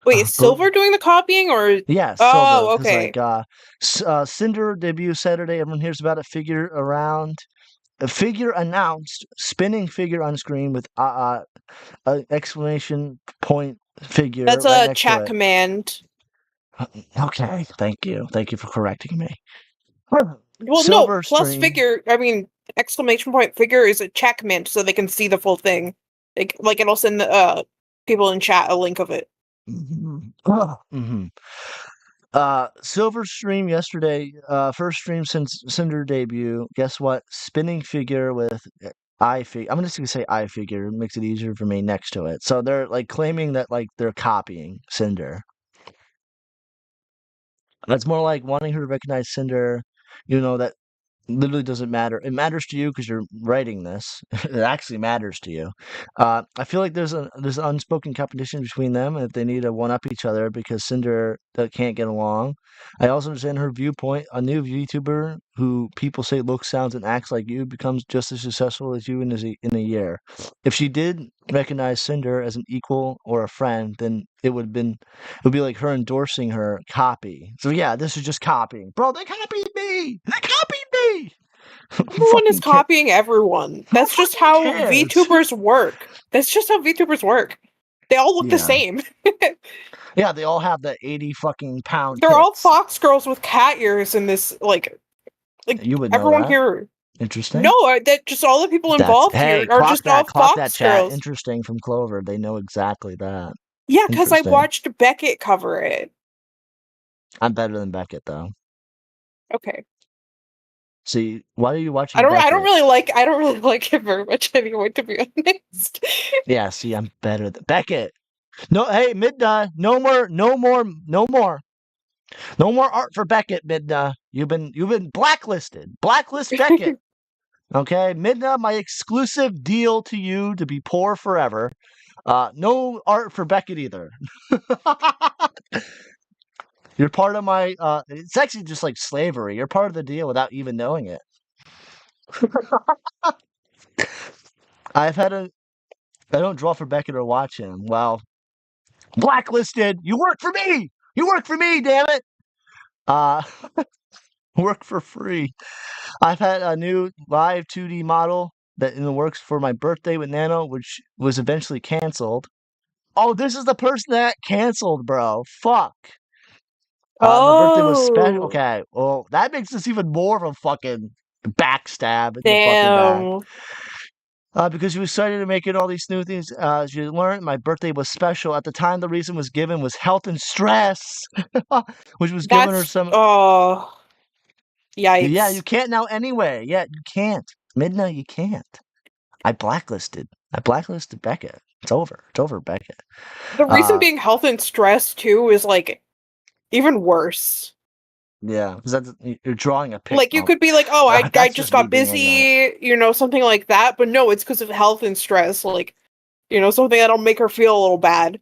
Speaker 3: Wait, is
Speaker 2: But
Speaker 3: Silver doing the copying or?
Speaker 2: yeah, silver
Speaker 3: Oh,
Speaker 2: because
Speaker 3: okay.
Speaker 2: Cinder debut Saturday. Everyone hears about it. Figure around. A figure announced, spinning figure on screen with an exclamation point figure
Speaker 3: That's
Speaker 2: right
Speaker 3: a
Speaker 2: next to
Speaker 3: chat
Speaker 2: it.
Speaker 3: command.
Speaker 2: Okay, thank you for correcting me.
Speaker 3: Well, no,
Speaker 2: Silver
Speaker 3: plus
Speaker 2: stream.
Speaker 3: figure, I mean, exclamation point figure is a chat command so they can see the full thing. Like it'll send the people in chat a link of it.
Speaker 2: Mhm. Silver stream yesterday, first stream since Cinder debut. Guess what? Spinning figure with I figure. I'm just gonna say I figure. It makes it easier for me next to it. So they're like claiming that like they're copying Cinder. That's more like wanting her to recognize Cinder. That literally doesn't matter. It matters to you because you're writing this. It actually matters to you. I feel like there's an unspoken competition between them, and if they need to one up each other because Cinder can't get along. I also understand her viewpoint. A new VTuber who people say looks, sounds, and acts like you becomes just as successful as you in a year. If she did recognize Cinder as an equal or a friend, then it would be like her endorsing her copy. So yeah, this is just copying, bro. They copied me. They copied me. Who
Speaker 3: Everyone is
Speaker 2: fucking
Speaker 3: copying everyone.
Speaker 2: Who
Speaker 3: That's just
Speaker 2: fucking
Speaker 3: how
Speaker 2: cares?
Speaker 3: VTubers work. That's just how VTubers work. They all look the
Speaker 2: Yeah,
Speaker 3: same.
Speaker 2: yeah. They all have the 80 fucking pound
Speaker 3: They're all
Speaker 2: tits.
Speaker 3: fox girls with cat ears in this like
Speaker 2: You would know
Speaker 3: everyone
Speaker 2: that.
Speaker 3: here.
Speaker 2: Interesting.
Speaker 3: No, that just all the people
Speaker 2: That's
Speaker 3: involved here
Speaker 2: hey,
Speaker 3: are just all
Speaker 2: clock that
Speaker 3: fox
Speaker 2: chat.
Speaker 3: girls.
Speaker 2: Interesting from Clover. They know exactly that.
Speaker 3: Yeah, because I
Speaker 2: Interesting.
Speaker 3: watched Beckett cover it.
Speaker 2: I'm better than Beckett though.
Speaker 3: Okay.
Speaker 2: See, why are you watching
Speaker 3: I don't
Speaker 2: Beckett?
Speaker 3: really like it very much anyway, to be honest.
Speaker 2: Yeah, see, I'm better than Beckett. No, hey, Midna, no more, no more, no more. No more art for Beckett, Midna. You've been blacklisted. Blacklist Beckett. Okay, Midna, my exclusive deal to you to be poor forever. No art for Beckett either. You're part of my. It's actually just like slavery. You're part of the deal without even knowing it. I've had a. I don't draw for Beckett or watch him. Well, blacklisted. You work for me. You work for me. Damn it. Uh, work for free. I've had a new live 2D model that in the works for my birthday with Nano, which was eventually canceled. Oh, this is the person that canceled, bro. Fuck. My birthday was special.
Speaker 3: Oh,
Speaker 2: Okay, well, that makes this even more of a fucking backstab in the fucking back.
Speaker 3: damn.
Speaker 2: Because she was excited to make it all these new things. She learned my birthday was special. At the time, the reason was given was health and stress, which was giving her
Speaker 3: That's
Speaker 2: some. Yeah, you
Speaker 3: yikes.
Speaker 2: can't now anyway. Yeah, you can't. Midnight, you can't. I blacklisted Beckett. It's over. It's over, Beckett.
Speaker 3: The reason
Speaker 2: Uh,
Speaker 3: being health and stress too is like even worse.
Speaker 2: yeah, because you're drawing a pic.
Speaker 3: Like you
Speaker 2: Oh,
Speaker 3: could be like, oh, I
Speaker 2: that's
Speaker 3: just
Speaker 2: just me
Speaker 3: got
Speaker 2: being ignorant.
Speaker 3: busy, something like that. But no, it's because of health and stress. Like, something that'll make her feel a little bad.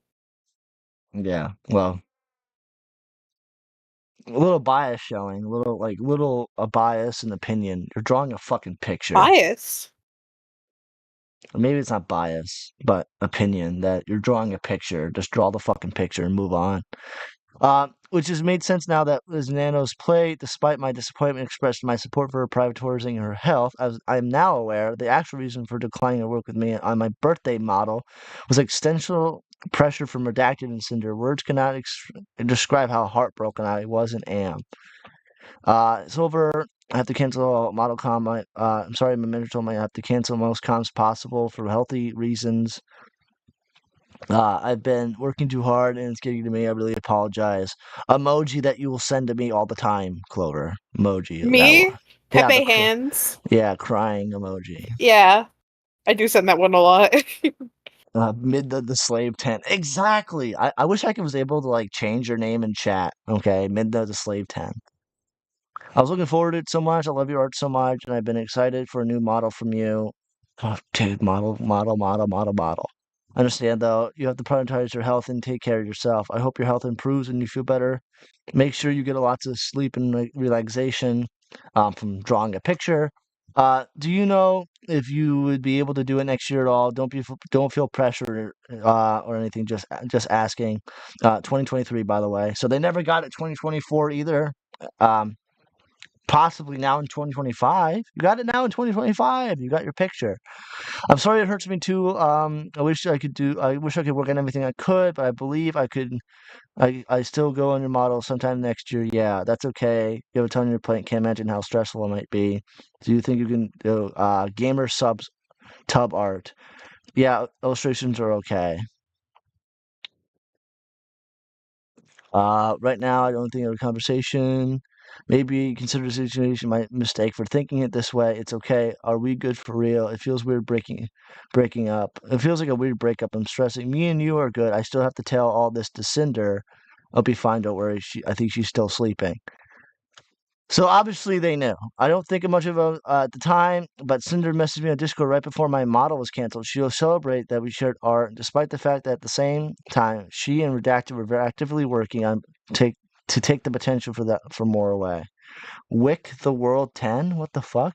Speaker 2: Yeah, well, a little bias showing, a little a bias and opinion. You're drawing a fucking picture.
Speaker 3: Bias.
Speaker 2: Or maybe it's not bias, but opinion that you're drawing a picture. Just draw the fucking picture and move on. Which has made sense now that was Nano's play. Despite my disappointment, expressed my support for her prioritizing her health. I am now aware the actual reason for declining to work with me on my birthday model was existential pressure from Redacted and Cinder. Words cannot describe how heartbroken I was and am. It's over. I have to cancel model com. I'm sorry, my manager told me I have to cancel most comms possible for healthy reasons. I've been working too hard and it's getting to me. I really apologize. Emoji that you will send to me all the time, Clover. Emoji. That one.
Speaker 3: Me?
Speaker 2: Yeah,
Speaker 3: Pepe hands.
Speaker 2: crying emoji.
Speaker 3: Yeah, I do send that one a lot.
Speaker 2: Mid the slave tent. Exactly. I wish I was able to like change your name in chat. Okay, mid the slave tent. I was looking forward to it so much. I love your art so much, and I've been excited for a new model from you. Oh, dude, model. I understand though, you have to prioritize your health and take care of yourself. I hope your health improves and you feel better. Make sure you get lots of sleep and relaxation from drawing a picture. Do you know if you would be able to do it next year at all? Don't feel pressure or anything. Just asking. 2023, by the way. So they never got it 2024 either. Um, Possibly now in 2025. You got it now in 2025. You got your picture. I'm sorry it hurts me too. I wish I could do. I wish I could work on everything I could, but I believe I could. I still go on your model sometime next year. Yeah, that's okay. You have a ton on your plate. Can't imagine how stressful it might be. Do you think you can do gamer subs tub art? Yeah, illustrations are okay. Right now, I don't think of a conversation. Maybe consider the situation my mistake for thinking it this way. It's okay. Are we good for real? It feels weird breaking up. It feels like a weird breakup. I'm stressing. Me and you are good. I still have to tell all this to Cinder. I'll be fine. Don't worry. I think she's still sleeping. So obviously they knew. I don't think much of it at the time, but Cinder messaged me on Discord right before my model was canceled. She'll celebrate that we shared art, despite the fact that at the same time she and Redacted were very actively working on take to take the potential for more away. Wick the World 10? What the fuck?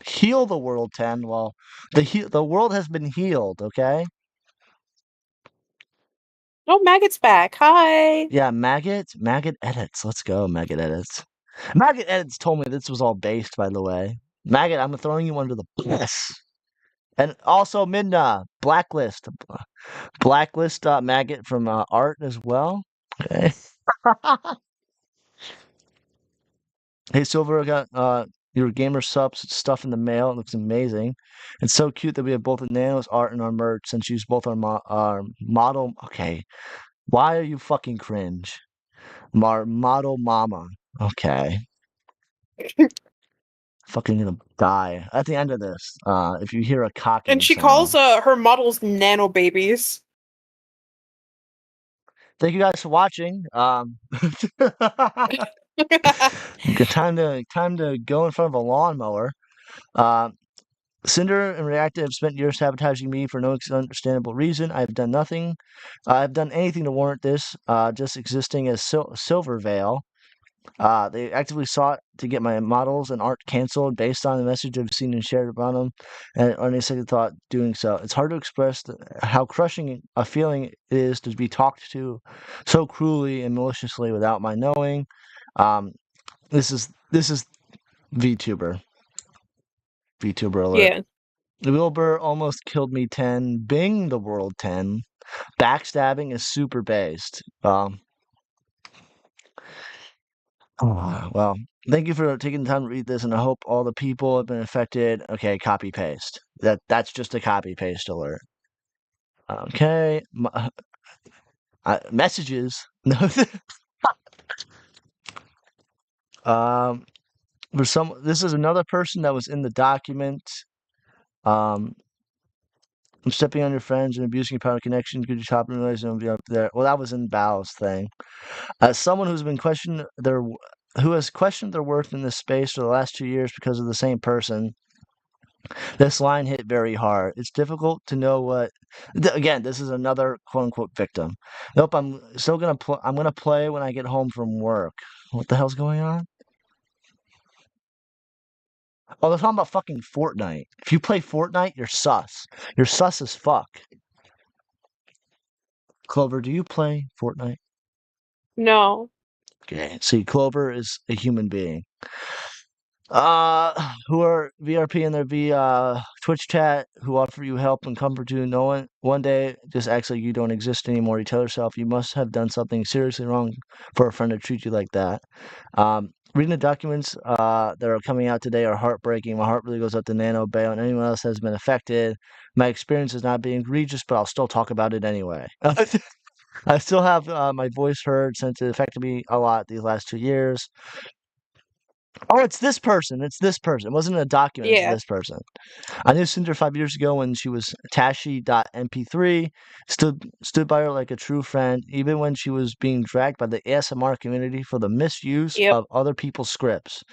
Speaker 2: Heal the World 10? Well, the world has been healed, okay?
Speaker 3: Oh, Maggot's back. Hi.
Speaker 2: Yeah, Maggot Edits. Let's go, Maggot Edits. Maggot Edits told me this was all based, by the way. Maggot, I'm throwing you under the bus. And also Midna, Blacklist. Blacklist Maggot from Art as well. Okay. Hey, Silver, I got your gamer subs stuff in the mail. It looks amazing. It's so cute that we have both the Nanos art and our merch since you use both our model. Okay. Why are you fucking cringe? Model mama. Okay. Fucking gonna die at the end of this. If you hear a cocking
Speaker 3: And she
Speaker 2: sound.
Speaker 3: calls her models nano babies.
Speaker 2: Thank you guys for watching. Good time to go in front of a lawnmower. Cinder and Reactive have spent years sabotaging me for no understandable reason. I've done nothing. I've done anything to warrant this. Just existing as Silver Veil. They actively sought to get my models and art canceled based on the message I've seen and shared about them, and on a second thought, doing so. It's hard to express how crushing a feeling it is to be talked to so cruelly and maliciously without my knowing. This is VTuber. VTuber alert.
Speaker 3: Yeah.
Speaker 2: Wilbur almost killed me 10. Bing the world 10. Backstabbing is super based. Well, thank you for taking the time to read this, and I hope all the people have been affected. Okay, copy paste. That's just a copy paste alert. Okay, messages. No. This is another person that was in the document. I'm stepping on your friends and abusing your power connection. Could you stop and realize and be up there? Well, that was in Bao's thing. As someone who has questioned their worth in this space for the last 2 years because of the same person, this line hit very hard. It's difficult to know what. Again, this is another quote unquote victim. Nope, I'm still gonna I'm gonna play when I get home from work. What the hell's going on? Oh, they're talking about fucking Fortnite. If you play Fortnite, you're sus. You're sus as fuck. Clover, do you play Fortnite?
Speaker 3: No.
Speaker 2: Okay. See, Clover is a human being. Who are VRP in their Twitch chat, who offer you help and comfort you. No one day just acts like you don't exist anymore. You tell yourself you must have done something seriously wrong for a friend to treat you like that. Reading the documents that are coming out today are heartbreaking. My heart really goes out to Nano, Bayo, and anyone else that has been affected. My experience is not being egregious, but I'll still talk about it anyway. I still have my voice heard since it affected me a lot these last 2 years. Oh, it's this person. It's this person. It wasn't a document. It's
Speaker 3: Yeah.
Speaker 2: this person. I knew Cinder 5 years ago when she was Tashi.mp3. Stood by her like a true friend, even when she was being dragged by the ASMR community for the misuse
Speaker 3: Yep.
Speaker 2: of other people's scripts.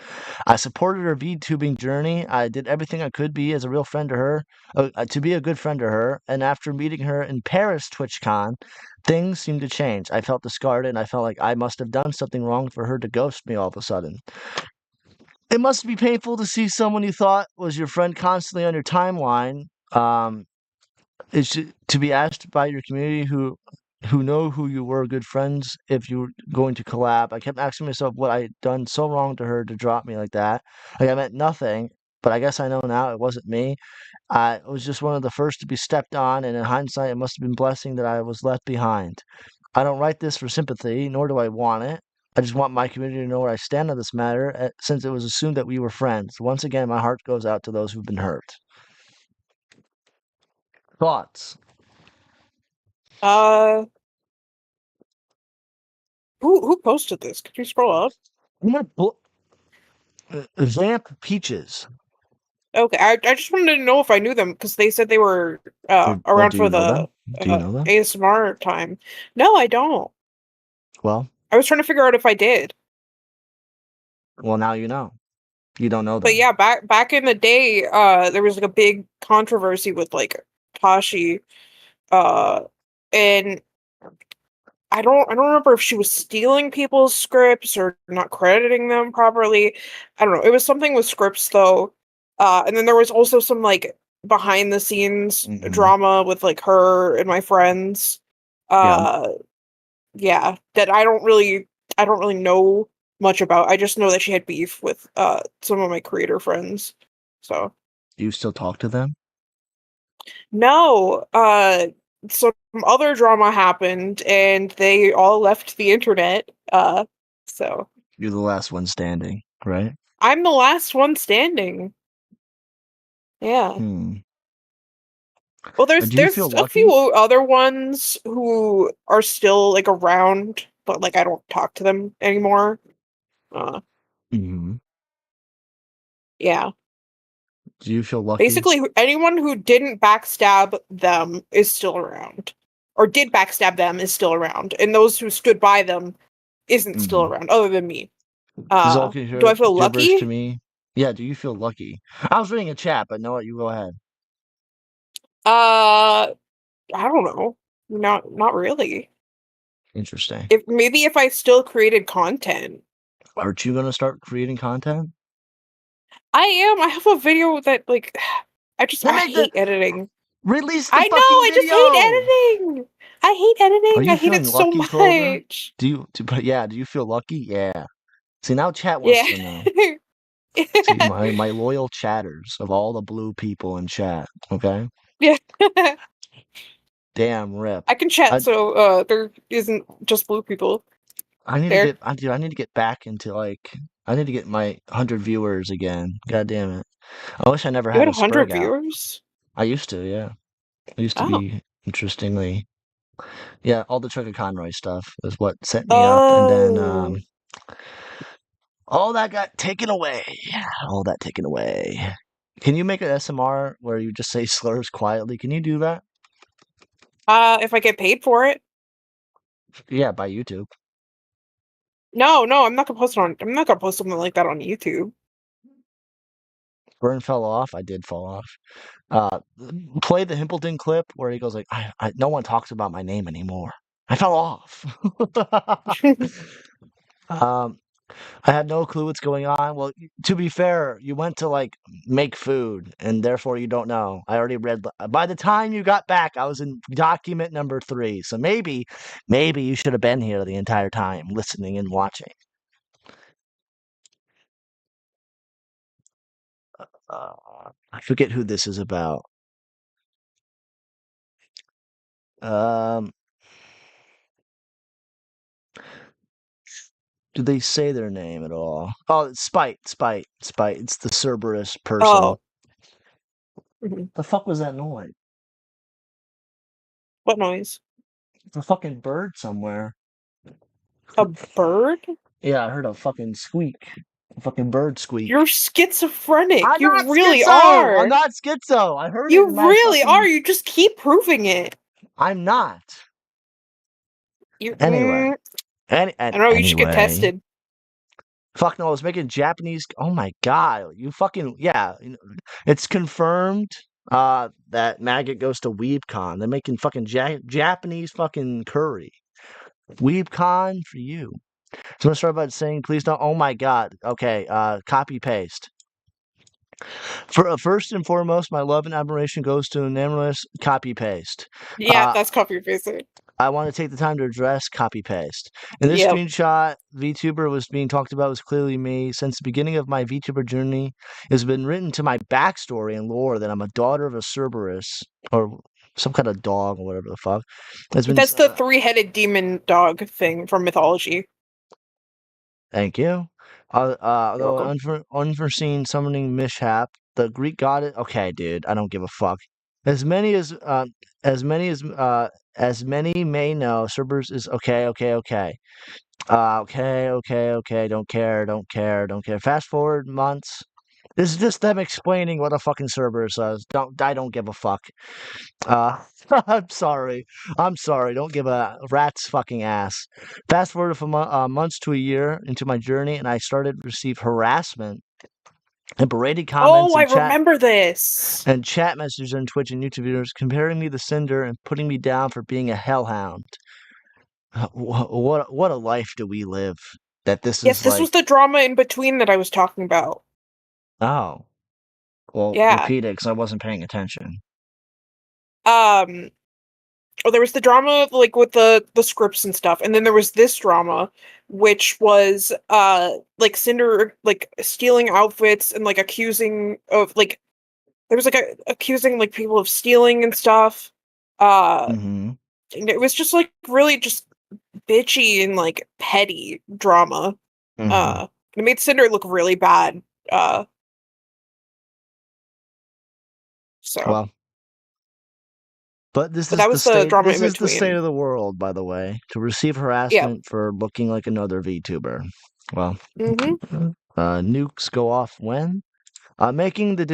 Speaker 2: I supported her VTubing journey. I did everything I could be as a real friend to her, to be a good friend to her. And after meeting her in Paris TwitchCon, things seemed to change. I felt discarded, and I felt like I must have done something wrong for her to ghost me all of a sudden. It must be painful to see someone you thought was your friend constantly on your timeline. To be asked by your community who know who you were good friends if you were going to collab. I kept asking myself what I'd done so wrong to her to drop me like that. Like I meant nothing, but I guess I know now it wasn't me. I was just one of the first to be stepped on, and in hindsight, it must have been a blessing that I was left behind. I don't write this for sympathy, nor do I want it. I just want my community to know where I stand on this matter, since it was assumed that we were friends. Once again, my heart goes out to those who've been hurt. Thoughts?
Speaker 3: Uh, who posted this? Could you scroll up?
Speaker 2: I'm gonna Vamp Peaches.
Speaker 3: Okay, I just wanted to know if I knew them because they said they were
Speaker 2: Well,
Speaker 3: around
Speaker 2: do
Speaker 3: for
Speaker 2: you know
Speaker 3: the
Speaker 2: them? Do you know them?
Speaker 3: ASMR time. No, I don't.
Speaker 2: Well,
Speaker 3: I was trying to figure out if I did.
Speaker 2: now you know. You don't know them.
Speaker 3: But yeah, back in the day, there was like a big controversy with like Tashi, and I don't remember if she was stealing people's scripts or not crediting them properly. I don't know. It was something with scripts though. And then there was also some like behind the scenes drama with like her and my friends. Uh yeah, that I don't really know much about. I just know that she had beef with some of my creator friends. So
Speaker 2: Do you still talk to them?
Speaker 3: no, some other drama happened and they all left the internet. So
Speaker 2: You're the last one standing, right?
Speaker 3: I'm the last one standing. Yeah.
Speaker 2: Hmm.
Speaker 3: Well,
Speaker 2: Do you feel
Speaker 3: there's a
Speaker 2: lucky?
Speaker 3: few other ones who are still like around, but like I don't talk to them anymore. Uh,
Speaker 2: Hmm.
Speaker 3: yeah.
Speaker 2: Do you feel lucky?
Speaker 3: Basically, anyone who didn't backstab them is still around, or did backstab them is still around, and those who stood by them isn't still
Speaker 2: Hmm.
Speaker 3: around, other than me.
Speaker 2: This all
Speaker 3: Do I feel
Speaker 2: gibberish to
Speaker 3: lucky?
Speaker 2: me. Yeah, do you feel lucky? I was reading a chat, but know what? You go ahead.
Speaker 3: I don't know. Not really.
Speaker 2: Interesting.
Speaker 3: If I still created content.
Speaker 2: Aren't you gonna start creating content?
Speaker 3: I am. I have a video that like
Speaker 2: Then
Speaker 3: I
Speaker 2: make the
Speaker 3: hate editing.
Speaker 2: release the
Speaker 3: I know,
Speaker 2: fucking
Speaker 3: I just hate
Speaker 2: video.
Speaker 3: editing. I hate
Speaker 2: Are
Speaker 3: editing. I
Speaker 2: you
Speaker 3: hate it
Speaker 2: feeling
Speaker 3: so
Speaker 2: lucky, Clover?
Speaker 3: much.
Speaker 2: But yeah, do you feel lucky? Yeah. See, now chat wants
Speaker 3: Yeah.
Speaker 2: to know. See, my loyal chatters of all the blue people in chat, okay?
Speaker 3: Yeah.
Speaker 2: Damn rip.
Speaker 3: I can chat
Speaker 2: I
Speaker 3: so there isn't just blue people
Speaker 2: I need to
Speaker 3: there.
Speaker 2: get I need to get back into I need to get my 100 viewers again. God damn it. I wish I never
Speaker 3: You
Speaker 2: had
Speaker 3: had
Speaker 2: a
Speaker 3: 100
Speaker 2: Spreg out.
Speaker 3: viewers?
Speaker 2: I used to, yeah. I used to
Speaker 3: Oh.
Speaker 2: be interestingly. Yeah, all the Trigger Conroy stuff is what set me up, and then
Speaker 3: Oh.
Speaker 2: all that got taken away. All that taken away. Can you make an SMR where you just say slurs quietly? Can you do that?
Speaker 3: If I get paid for it.
Speaker 2: Yeah, by YouTube.
Speaker 3: No, I'm not gonna post something like that on YouTube.
Speaker 2: Burn fell off. I did fall off. Uh, Play the Himpleton clip where he goes like, "No one talks about my name anymore. I fell off." um, I had no clue what's going on. Well, to be fair, you went to like make food, and therefore you don't know. I already read. By the time you got back, I was in document number 3. So maybe you should have been here the entire time, listening and watching. I forget who this is about. Um, do they say their name at all? Oh, it's Spite. It's the Cerberus person.
Speaker 3: Oh. Mhm.
Speaker 2: The fuck was that noise?
Speaker 3: What noise?
Speaker 2: It's a fucking bird somewhere.
Speaker 3: A bird?
Speaker 2: Yeah, I heard a fucking squeak. A fucking bird squeak.
Speaker 3: You're schizophrenic.
Speaker 2: I'm not
Speaker 3: You really
Speaker 2: schizo! I'm
Speaker 3: are.
Speaker 2: not schizo! I heard it
Speaker 3: You
Speaker 2: in my
Speaker 3: really
Speaker 2: fucking...
Speaker 3: are. You just keep proving it.
Speaker 2: I'm not.
Speaker 3: You.
Speaker 2: Anyway.
Speaker 3: I don't know. You should get
Speaker 2: Anyway.
Speaker 3: tested.
Speaker 2: Fuck no, I was making Japanese... Oh my god. You fucking... Yeah. It's confirmed that Maggot goes to WeebCon. They're making fucking Japanese fucking curry. WeebCon for you. So I'm gonna start by saying, please don't. Oh my God. Okay. Copy paste. First and foremost, my love and admiration goes to Anonymous. Copy paste.
Speaker 3: Yeah, that's copy pasted.
Speaker 2: I want to take the time to address copy paste. In this
Speaker 3: Yep.
Speaker 2: screenshot, VTuber was being talked about was clearly me. Since the beginning of my VTuber journey, it has been written to my backstory and lore that I'm a daughter of a Cerberus or some kind of dog or whatever the fuck. Has been
Speaker 3: That's the three-headed demon dog thing from mythology.
Speaker 2: thank you.
Speaker 3: You're
Speaker 2: Although
Speaker 3: welcome.
Speaker 2: unforeseen summoning mishap, the Greek goddess. Okay, dude, I don't give a fuck. As many as as many as many may know, Cerberus is okay. Okay. Don't care. Fast forward months. This is just them explaining what a fucking Cerberus is. I don't give a fuck. Uh, I'm sorry. Don't give a rat's fucking ass. Fast forward from months to a year into my journey, and I started to receive harassment and berated comments
Speaker 3: Oh, I remember this.
Speaker 2: and chat messages on Twitch and YouTube videos comparing me to Cinder and putting me down for being a hellhound. What a life do we live? That this
Speaker 3: Yes,
Speaker 2: is
Speaker 3: this
Speaker 2: like,
Speaker 3: was the drama in between that I was talking about.
Speaker 2: oh, well,
Speaker 3: Yeah.
Speaker 2: repeat it because I wasn't paying attention.
Speaker 3: Um. Oh, there was the drama like with the scripts and stuff, and then there was this drama, which was like Cinder like stealing outfits and like accusing of like there was like accusing like people of stealing and stuff.
Speaker 2: Mm-hmm.
Speaker 3: And it was just like really just bitchy and like petty drama.
Speaker 2: Mm-hmm.
Speaker 3: It made Cinder look really bad. Uh, so
Speaker 2: Well, but this
Speaker 3: but
Speaker 2: is
Speaker 3: that
Speaker 2: the
Speaker 3: was the
Speaker 2: state.
Speaker 3: drama
Speaker 2: This
Speaker 3: in
Speaker 2: is the state
Speaker 3: between.
Speaker 2: of the world, by the way. To receive
Speaker 3: Yeah.
Speaker 2: harassment for looking like another VTuber. Well,
Speaker 3: Mm-hmm.
Speaker 2: nukes go off when? Making the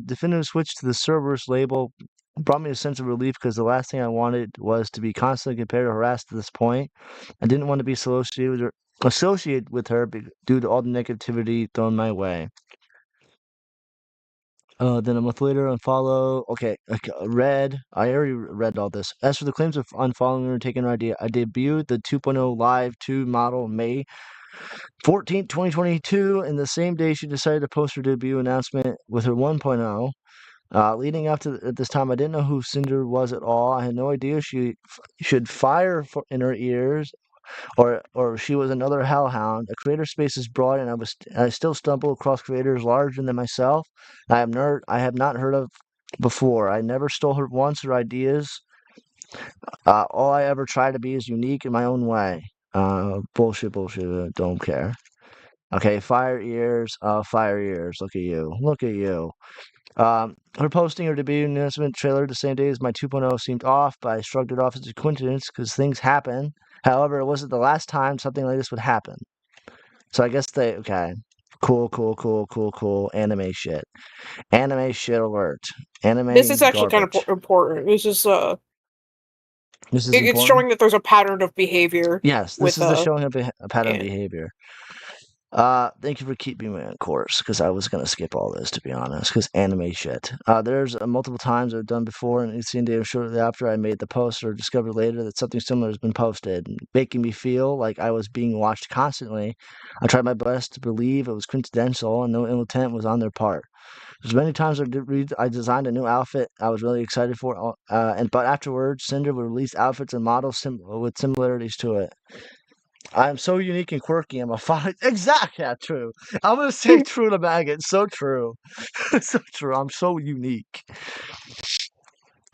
Speaker 2: definitive switch to the Cerberus label brought me a sense of relief because the last thing I wanted was to be constantly compared or harassed to this point. I didn't want to be associated with her due to all the negativity thrown my way. Then a month later, unfollow. Okay, read. I already read all this. As for the claims of unfollowing her and taking her idea, I debuted the 2.0 Live 2 model May 14th, 2022, and the same day she decided to post her debut announcement with her 1.0. Leading up to at this time, I didn't know who Cinder was at all. I had no idea she should fire in her ears, or she was another hellhound. A creator space is broad, and I still stumble across creators larger than myself. I have not heard of before. I never stole her once her ideas. All I ever try to be is unique in my own way. Bullshit. Don't care. Okay, fire ears. Fire ears. Look at you. Her posting her debut announcement trailer the same day as my 2.0 seemed off, but I shrugged it off as a coincidence because things happen. However, it wasn't the last time something like this would happen. So I guess okay. Cool. Anime shit alert.
Speaker 3: This is
Speaker 2: Anime
Speaker 3: actually kind of
Speaker 2: garbage.
Speaker 3: important. This is
Speaker 2: This is
Speaker 3: it's
Speaker 2: important.
Speaker 3: showing that there's a pattern of behavior
Speaker 2: Yes, this
Speaker 3: with
Speaker 2: is the showing of a pattern of
Speaker 3: and
Speaker 2: behavior. Thank you for keeping me on course, because I was gonna skip all this, to be honest, because anime shit. There's multiple times I've done before, and it's the day shortly after I made the post or discovered later that something similar has been posted, making me feel like I was being watched constantly. I tried my best to believe it was coincidental and no ill intent was on their part. There's many times I designed a new outfit I was really excited for, but afterwards, Cinder would release outfits and models with similarities to it. I'm so unique and quirky. I'm a fine. Exactly, yeah, true. I'm gonna say true to Maggot. So true. So true. I'm so unique.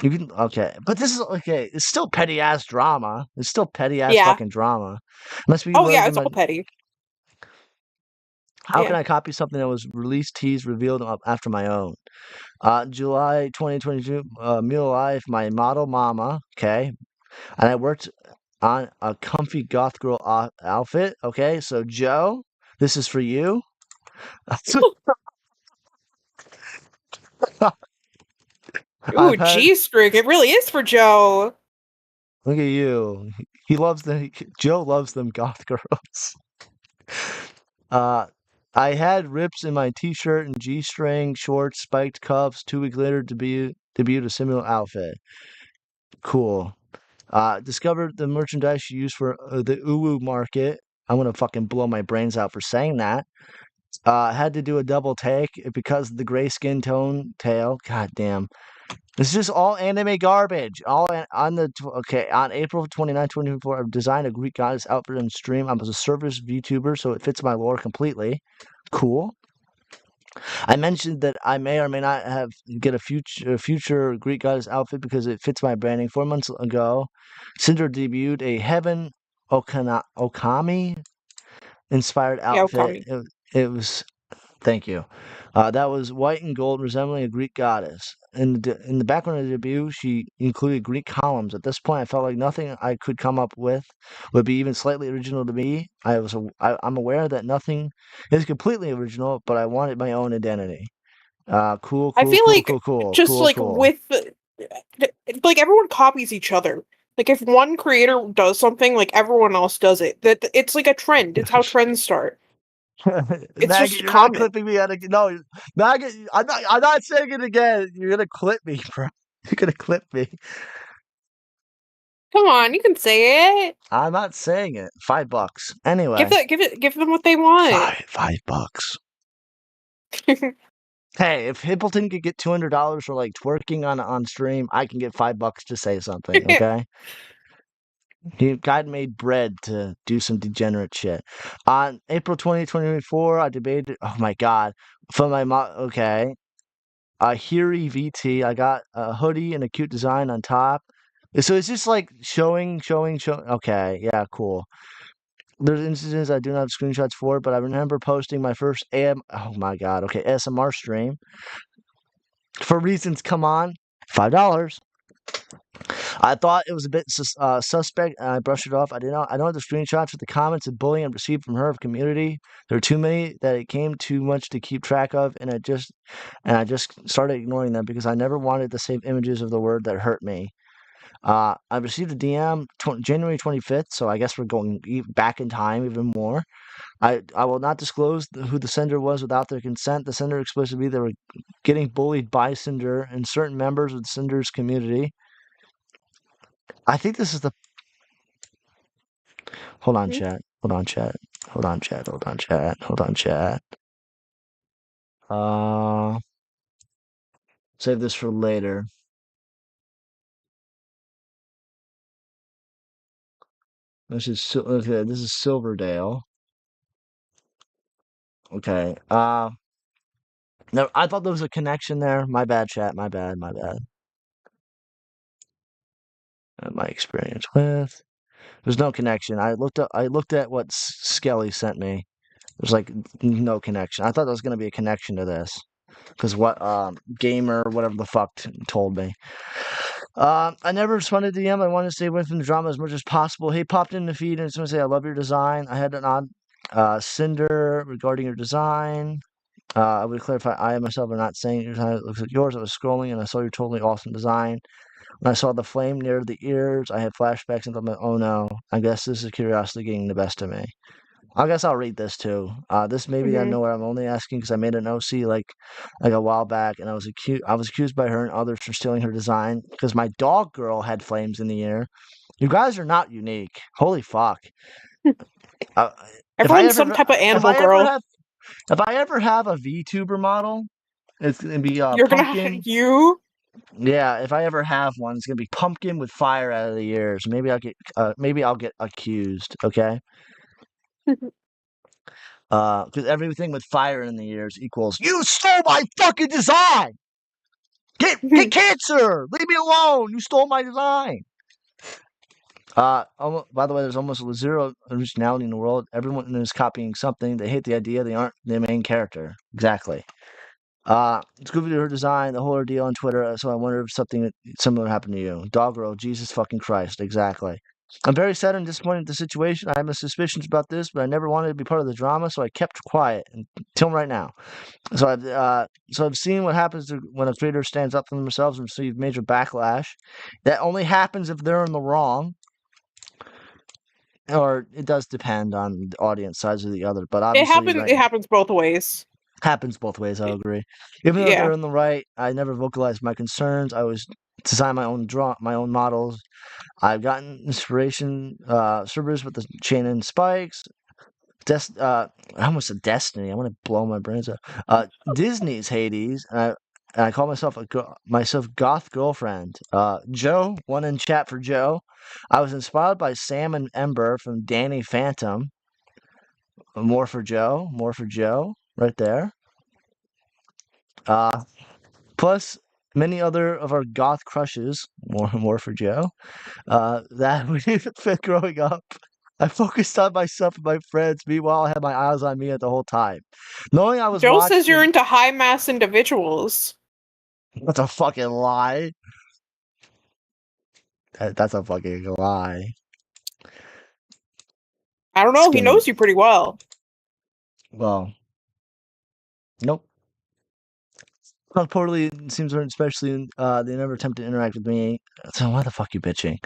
Speaker 2: You can okay, but this is okay. It's still petty ass drama. It's still petty ass
Speaker 3: yeah.
Speaker 2: fucking drama. Must be
Speaker 3: Oh
Speaker 2: like
Speaker 3: yeah,
Speaker 2: in
Speaker 3: it's
Speaker 2: my.
Speaker 3: all petty.
Speaker 2: How can
Speaker 3: Yeah.
Speaker 2: I copy something that was released, teased, revealed after my own? July 2022. Meal Life. My model mama. Okay, and I worked on a comfy goth girl outfit. Okay, so Joe, this is for you.
Speaker 3: Ooh,
Speaker 2: I've had.
Speaker 3: G Scrig. It really is for Joe.
Speaker 2: Look at you. He loves them. Joe loves them goth girls. Uh, I had rips in my t-shirt and G-string shorts, spiked cuffs. 2 weeks later, debuted a similar outfit. Cool. Discovered the merchandise she used for the Uwu market. I'm gonna fucking blow my brains out for saying that. Had to do a double take because of the gray skin tone tail. God damn. This is just all anime garbage. On April 29, 2024, I've designed a Greek goddess outfit and stream. I was a service VTuber, so it fits my lore completely. Cool. I mentioned that I may or may not get a future Greek goddess outfit because it fits my branding. 4 months ago, Sinder debuted a Heaven Okami inspired
Speaker 3: Yeah,
Speaker 2: outfit.
Speaker 3: Okami.
Speaker 2: It was Thank you. That was white and gold, resembling a Greek goddess. In the background of the debut, she included Greek columns. At this point, I felt like nothing I could come up with would be even slightly original to me. I'm aware that nothing is completely original, but I wanted my own identity. Cool,
Speaker 3: I
Speaker 2: cool,
Speaker 3: feel
Speaker 2: cool,
Speaker 3: like
Speaker 2: cool, cool,
Speaker 3: just
Speaker 2: cool,
Speaker 3: like
Speaker 2: cool.
Speaker 3: with like everyone copies each other. Like if one creator does something, like everyone else does it. That it's like a trend. It's how trends start. It's
Speaker 2: Maggot,
Speaker 3: just
Speaker 2: you're not
Speaker 3: common.
Speaker 2: clipping me out again. No, Maggot, I'm not saying it again. You're gonna clip me, bro. You're gonna clip me.
Speaker 3: Come on, you can say it.
Speaker 2: I'm not saying it. $5. Anyway,
Speaker 3: Give them what they want.
Speaker 2: $5. Hey, if Hippleton could get $200 for like twerking on stream, I can get $5 to say something. Okay, God made bread to do some degenerate shit. On April 2024, I debated. Oh my god, from my mom. Okay, Hiri VT. I got a hoodie and a cute design on top. So it's just like showing. Okay, yeah, cool. There's instances I do not have screenshots for, but I remember posting my first oh my god, okay, ASMR stream. For reasons, come on, $5. I thought it was a bit suspect, and I brushed it off. I don't have the screenshots with the comments and bullying I received from her community. There were too many that it came too much to keep track of, and I just started ignoring them because I never wanted to save images of the word that hurt me. I received a DM January 25th, so I guess we're going back in time even more. I will not disclose who the sender was without their consent. The sender expressed to me they were getting bullied by Sinder and certain members of Sinder's community. I think this is the. Hold on,
Speaker 3: Mhm.
Speaker 2: chat. Hold on, chat. Hold on, chat. Hold on, chat. Hold on, chat. Uh, Save this for later. Okay. This is Silverdale. Okay. No, I thought there was a connection there. My bad, chat. My bad. My bad. My experience with. There's no connection. I looked at what Skelly sent me. There's like no connection. I thought there was gonna be a connection to this because what gamer whatever the fuck told me. I never responded to DM. I wanted to stay away from the drama as much as possible. He popped in the feed and it's gonna say I love your design. I had an odd Cinder regarding your design. I would clarify I myself am not saying your design looks like yours. I was scrolling and I saw your totally awesome design. When I saw the flame near the ears, I had flashbacks and thought, oh no, I guess this is curiosity getting the best of me. I guess I'll read this too. This maybe I know what I'm only asking because I made an OC like a while back, and I was accused by her and others for stealing her design because my dog girl had flames in the ear. You guys are not unique. Holy fuck. Uh, if I
Speaker 3: Everyone's some
Speaker 2: ever
Speaker 3: type of
Speaker 2: if
Speaker 3: animal
Speaker 2: I ever
Speaker 3: girl.
Speaker 2: have if I ever have a VTuber model, it's gonna be
Speaker 3: You're gonna
Speaker 2: pumpkin.
Speaker 3: you.
Speaker 2: Yeah, if I ever have one, it's gonna be pumpkin with fire out of the ears. Maybe I'll get accused. Okay. Because everything with fire in the ears equals you stole my fucking design. Get cancer. Leave me alone. You stole my design. By the way, there's almost zero originality in the world. Everyone is copying something. They hate the idea. They aren't the main character. Exactly. It's good to her design, the whole ordeal on Twitter. So I wonder if something similar happened to you. Doggerel, Jesus fucking Christ. Exactly. I'm very sad and disappointed in the situation. I have my suspicions about this, but I never wanted to be part of the drama, so I kept quiet until right now. So I've seen what happens when a creator stands up for themselves and receive major backlash. That only happens if they're in the wrong, or it does depend on the audience size or the other. But obviously,
Speaker 3: It happens both ways.
Speaker 2: happens both ways. I agree. Even though
Speaker 3: Yeah.
Speaker 2: they're in the right, I never vocalized my concerns. I always design my own models. I've gotten inspiration servers with the chain and spikes. I almost said Destiny. I want to blow my brains out. Disney's Hades. And I call myself myself goth girlfriend. Joe, one in chat for Joe. I was inspired by Sam and Ember from Danny Phantom. More for Joe. More for Joe. Right there. Plus many other of our goth crushes. More for Joe. That we didn't fit growing up. I focused on myself and my friends. Meanwhile, I had my eyes on me at the whole time. Knowing I was
Speaker 3: Joe says you're
Speaker 2: watching.
Speaker 3: into high mass individuals.
Speaker 2: That's a fucking lie. That's a fucking lie.
Speaker 3: I don't know. He
Speaker 2: Skinny.
Speaker 3: knows you pretty well.
Speaker 2: Well, nope. Poorly seems especially they never attempt to interact with me. So why the fuck you bitching?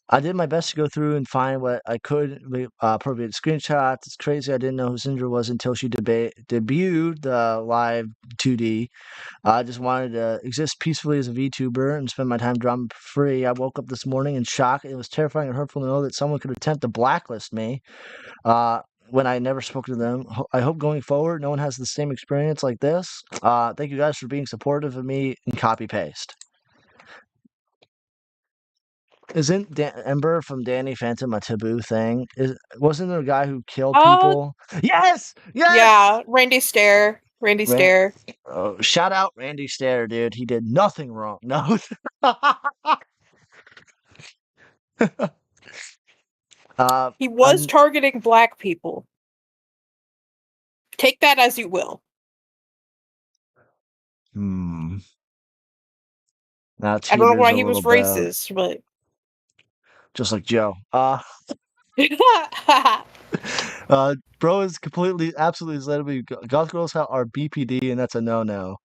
Speaker 2: I did my best to go through and find what I could, appropriate screenshots. It's crazy. I didn't know who Sinder was until she debuted the live 2D. I just wanted to exist peacefully as a VTuber and spend my time drama free. I woke up this morning in shock. It was terrifying and hurtful to know that someone could attempt to blacklist me when I never spoke to them. I hope going forward, no one has the same experience like this. Thank you guys for being supportive of me and copy paste. Isn't Ember from Danny Phantom a taboo thing? Wasn't there a guy who killed people? Yes! Yes!
Speaker 3: Yeah, Randy Stair. Randy Stair.
Speaker 2: Shout out Randy Stair, dude. He did nothing wrong. No.
Speaker 3: He was targeting black people. Take that as you will.
Speaker 2: Now
Speaker 3: I don't know why he was racist, but
Speaker 2: just like Joe. Bro is completely, absolutely let me. Goth girls are BPD, and that's a no.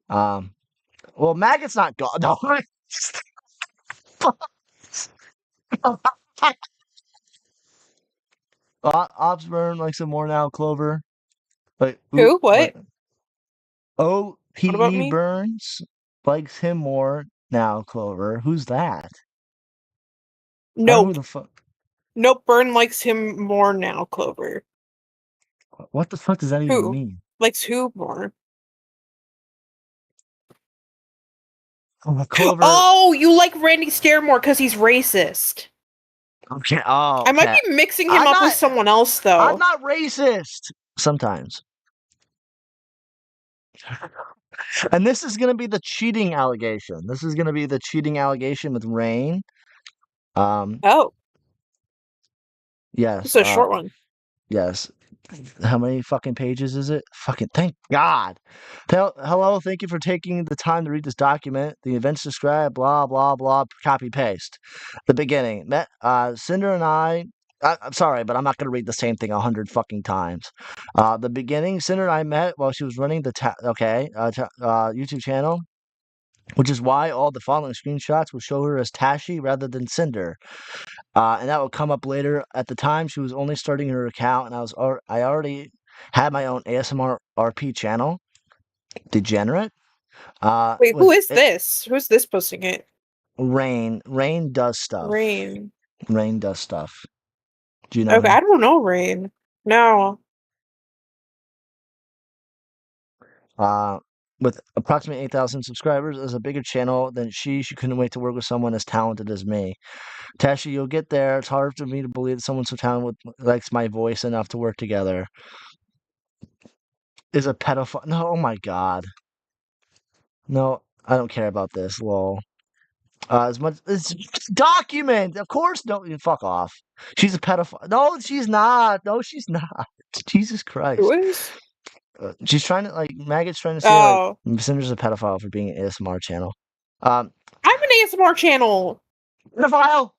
Speaker 2: Well, Maggot's not goth. No. Obsburn likes it more now. Clover. Wait,
Speaker 3: Who? What?
Speaker 2: Oh,
Speaker 3: What about
Speaker 2: P.E.
Speaker 3: me?
Speaker 2: Burns likes him more now. Clover. Who's that? I don't know who
Speaker 3: Nope.
Speaker 2: the fuck.
Speaker 3: Nope, Byrne likes him more now, Clover.
Speaker 2: What the fuck does that even mean?
Speaker 3: Likes who more?
Speaker 2: Oh, Clover.
Speaker 3: Oh, you like Randy Stair more because he's racist.
Speaker 2: Okay. Oh,
Speaker 3: I might be mixing him up with someone else, though.
Speaker 2: I'm not racist. Sometimes. And this is going to be the cheating allegation. This is going to be the cheating allegation with Rain.
Speaker 3: Oh.
Speaker 2: Yes.
Speaker 3: It's a short one.
Speaker 2: Yes. How many fucking pages is it? Fucking thank God. Hello, thank you for taking the time to read this document. The events described, blah, blah, blah, copy paste. The beginning. Cinder and I'm sorry, but I'm not going to read the same thing 100 fucking times. The beginning, Cinder and I met while she was running the YouTube channel, which is why all the following screenshots will show her as Tashi rather than Cinder. And that will come up later. At the time, she was only starting her account, and I already had my own ASMR RP channel. Degenerate.
Speaker 3: Wait, who is this? Who's this posting it?
Speaker 2: Rain. Rain does stuff.
Speaker 3: Rain.
Speaker 2: Rain does stuff. Do you know?
Speaker 3: Okay,
Speaker 2: her?
Speaker 3: I don't know Rain. No.
Speaker 2: With approximately 8,000 subscribers, as a bigger channel than she couldn't wait to work with someone as talented as me. Tashi, you'll get there. It's hard for me to believe that someone so talented likes my voice enough to work together. Is a pedophile? No, oh my god. No, I don't care about this. Lol. As much it's document, of course. No, fuck off. She's a pedophile. No, she's not. No, she's not. Jesus Christ.
Speaker 3: Who is?
Speaker 2: She's trying to Maggot's trying to say Cinder's a pedophile for being an ASMR channel.
Speaker 3: I'm an ASMR channel.
Speaker 2: Pedophile.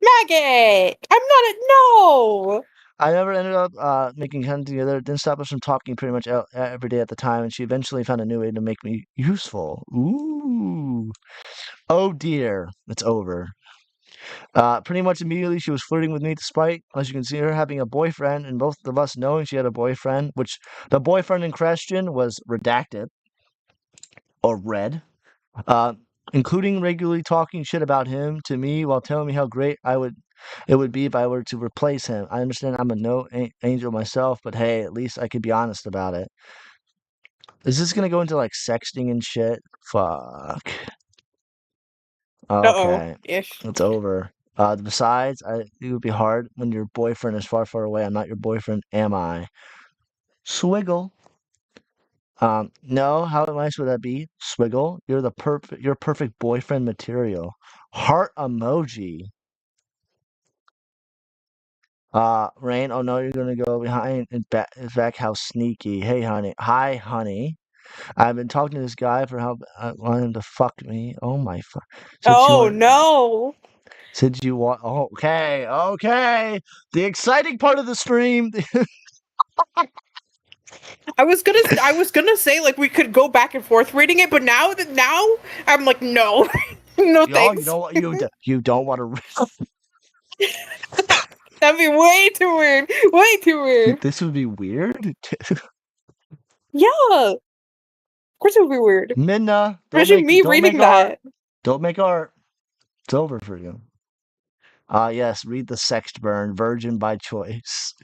Speaker 3: Maggot. I'm not a no.
Speaker 2: I never ended up making content together. It didn't stop us from talking pretty much every day at the time, and she eventually found a new way to make me useful. Ooh. Oh dear. It's over. Pretty much immediately she was flirting with me despite, as you can see, her having a boyfriend and both of us knowing she had a boyfriend, which the boyfriend in question was redacted or red. including regularly talking shit about him to me while telling me how great it would be if I were to replace him. I understand I'm a angel myself, but hey, at least I could be honest about it. Is this gonna go into like sexting and shit? Fuck.
Speaker 3: Uh-oh.
Speaker 2: Okay,
Speaker 3: Ish.
Speaker 2: it's over. Besides, it would be hard when your boyfriend is far, far away. I'm not your boyfriend, am I? Swiggle. No, how nice would that be? Swiggle, you're perfect boyfriend material. Heart emoji. Rain, oh no, you're gonna go behind and back how sneaky. Hey, honey. Hi, honey. I've been talking to this guy for how I want him to fuck me. Oh my fuck.
Speaker 3: Oh no.
Speaker 2: Said you want, oh, okay, okay. The exciting part of the stream.
Speaker 3: I was gonna say like we could go back and forth reading it, but now I'm like no. No
Speaker 2: Oh,
Speaker 3: thanks.
Speaker 2: you don't want to.
Speaker 3: That'd be way too weird. Way too weird.
Speaker 2: This would be weird.
Speaker 3: Yeah. Of course it would be weird.
Speaker 2: Minna,
Speaker 3: Especially me
Speaker 2: don't
Speaker 3: reading
Speaker 2: make art.
Speaker 3: that.
Speaker 2: Don't make art. It's over for you. Yes, read the sext burn, virgin by choice.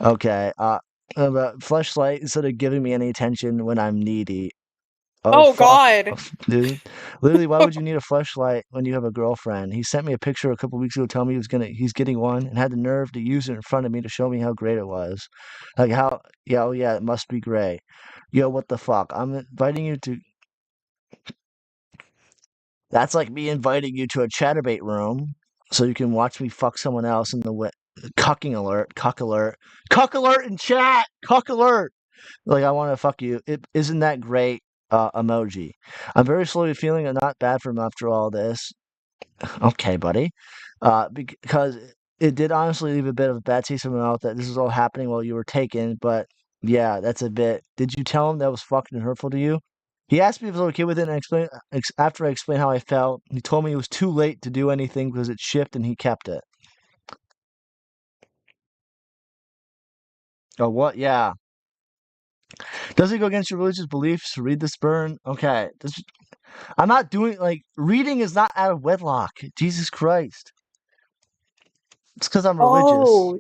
Speaker 2: Okay. Fleshlight instead of giving me any attention when I'm needy.
Speaker 3: Oh
Speaker 2: Fuck,
Speaker 3: god.
Speaker 2: dude. Literally, why would you need a fleshlight when you have a girlfriend? He sent me a picture a couple weeks ago telling me he's getting one and had the nerve to use it in front of me to show me how great it was. Like how yeah, oh yeah, it must be great. Yo, what the fuck? I'm inviting you to That's like me inviting you to a chatterbait room so you can watch me fuck someone else in the cucking alert, cuck alert in chat, cuck alert. Like I want to fuck you. Isn't that great? Emoji. I'm very slowly feeling not bad for him after all this. Okay, buddy. Because it did honestly leave a bit of a bad taste in my mouth that this was all happening while you were taken. But yeah, that's a bit. Did you tell him that was fucking hurtful to you? He asked me if I was okay with it, and after I explained how I felt, he told me it was too late to do anything because it shipped, and he kept it. Oh, what? Yeah. Does it go against your religious beliefs to read this burn? Okay. I'm not doing like reading is not out of wedlock. Jesus Christ. It's because I'm religious.
Speaker 3: Oh,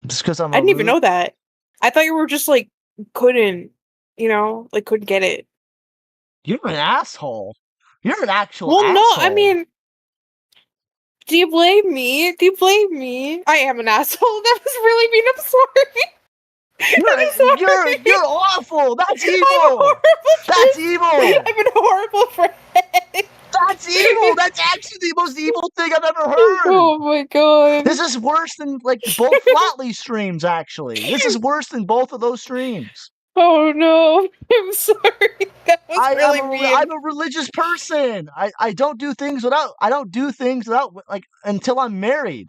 Speaker 2: It's because I'm
Speaker 3: I
Speaker 2: a
Speaker 3: didn't even know that. I thought you were just like couldn't, like couldn't get it.
Speaker 2: You're an asshole. You're an actual
Speaker 3: Well, no,
Speaker 2: asshole.
Speaker 3: I mean, do you blame me? Do you blame me? I am an asshole. That was really mean. I'm sorry. I'm sorry.
Speaker 2: You're awful. That's
Speaker 3: I'm a
Speaker 2: evil.
Speaker 3: horrible
Speaker 2: That's
Speaker 3: person.
Speaker 2: evil.
Speaker 3: I'm a horrible friend.
Speaker 2: That's evil. That's actually the most evil thing I've ever heard.
Speaker 3: Oh my god.
Speaker 2: This is worse than like both Flatley streams. Actually, this is worse than both of those streams.
Speaker 3: Oh no. I'm sorry. That was really mean.
Speaker 2: I'm a religious person. I don't do things without like until I'm married.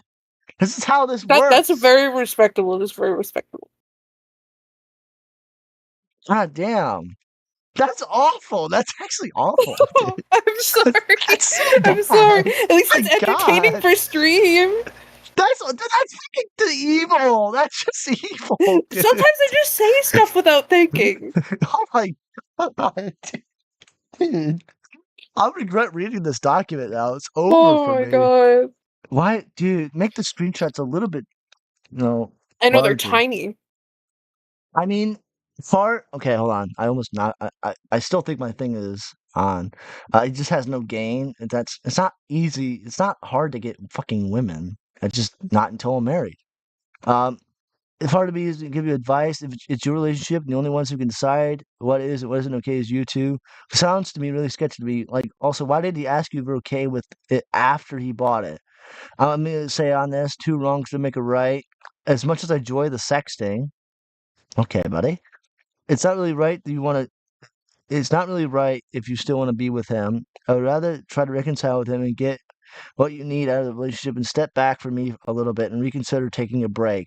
Speaker 2: This is how this works.
Speaker 3: That's very respectable. That's very respectable.
Speaker 2: God damn. That's awful. That's actually awful.
Speaker 3: Oh, I'm sorry.
Speaker 2: That's so
Speaker 3: I'm sorry.
Speaker 2: bad.
Speaker 3: At least
Speaker 2: My
Speaker 3: it's entertaining
Speaker 2: God.
Speaker 3: for stream.
Speaker 2: That's fucking evil. That's just evil. Dude.
Speaker 3: Sometimes I just say stuff without thinking.
Speaker 2: Oh my God. Dude. I regret reading this document now. It's over
Speaker 3: Oh
Speaker 2: for
Speaker 3: my
Speaker 2: me.
Speaker 3: god.
Speaker 2: Why, dude, make the screenshots a little bit,
Speaker 3: I know
Speaker 2: larger.
Speaker 3: they're tiny.
Speaker 2: I mean, okay, hold on. I almost not. I still think my thing is on. It just has no gain. It's not easy. It's not hard to get fucking women. It's just not until I'm married. It's hard to be to give you advice if it's your relationship. And the only ones who can decide what is and what isn't okay is you two. It sounds to me really sketchy to me. Like, also, why did he ask you if you're okay with it after he bought it? I'm gonna say on this, two wrongs to make a right. As much as I enjoy the sexting, okay, buddy. It's not really right that you want to. It's not really right if you still want to be with him. I would rather try to reconcile with him and get what you need out of the relationship and step back from me a little bit and reconsider taking a break.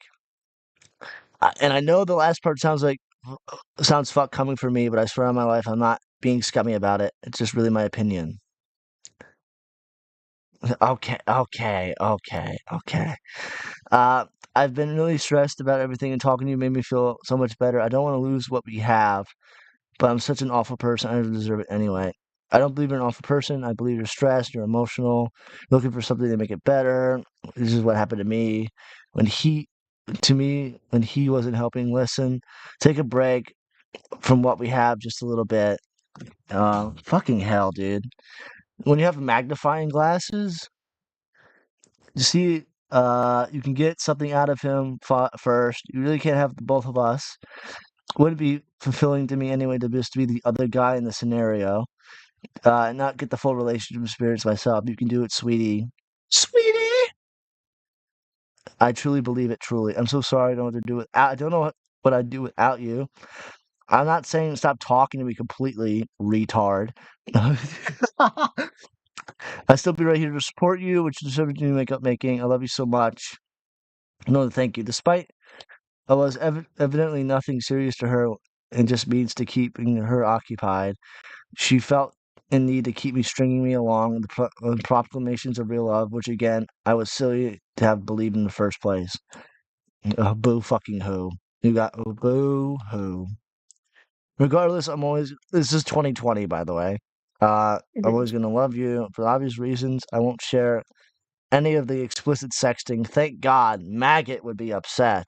Speaker 2: And I know the last part sounds fuck coming from me, but I swear on my life I'm not being scummy about it. It's just really my opinion. Okay. I've been really stressed about everything, and talking to you made me feel so much better. I don't want to lose what we have, but I'm such an awful person. I don't deserve it anyway. I don't believe you're an awful person. I believe you're stressed, you're emotional, you're looking for something to make it better. This is what happened to me when he wasn't helping. Listen, take a break from what we have just a little bit. Fucking hell, dude. When you have magnifying glasses, you see, you can get something out of him first. You really can't have the both of us. Would be fulfilling to me anyway to just be the other guy in the scenario, and not get the full relationship experience myself. You can do it, sweetie. Sweetie! I truly believe it, truly. I'm so sorry I don't know what to do without. I don't know what I'd do without you. I'm not saying stop talking to me completely, retard. I still be right here to support you, which is everything you make up making. I love you so much. No, thank you. Despite I was evidently nothing serious to her and just means to keeping her occupied, she felt in need to keep me stringing me along with the proclamations of real love, which again, I was silly to have believed in the first place. Boo fucking who. You got boo who. Regardless, this is 2020, by the way. I'm always gonna love you for obvious reasons. I won't share any of the explicit sexting. Thank God, maggot would be upset.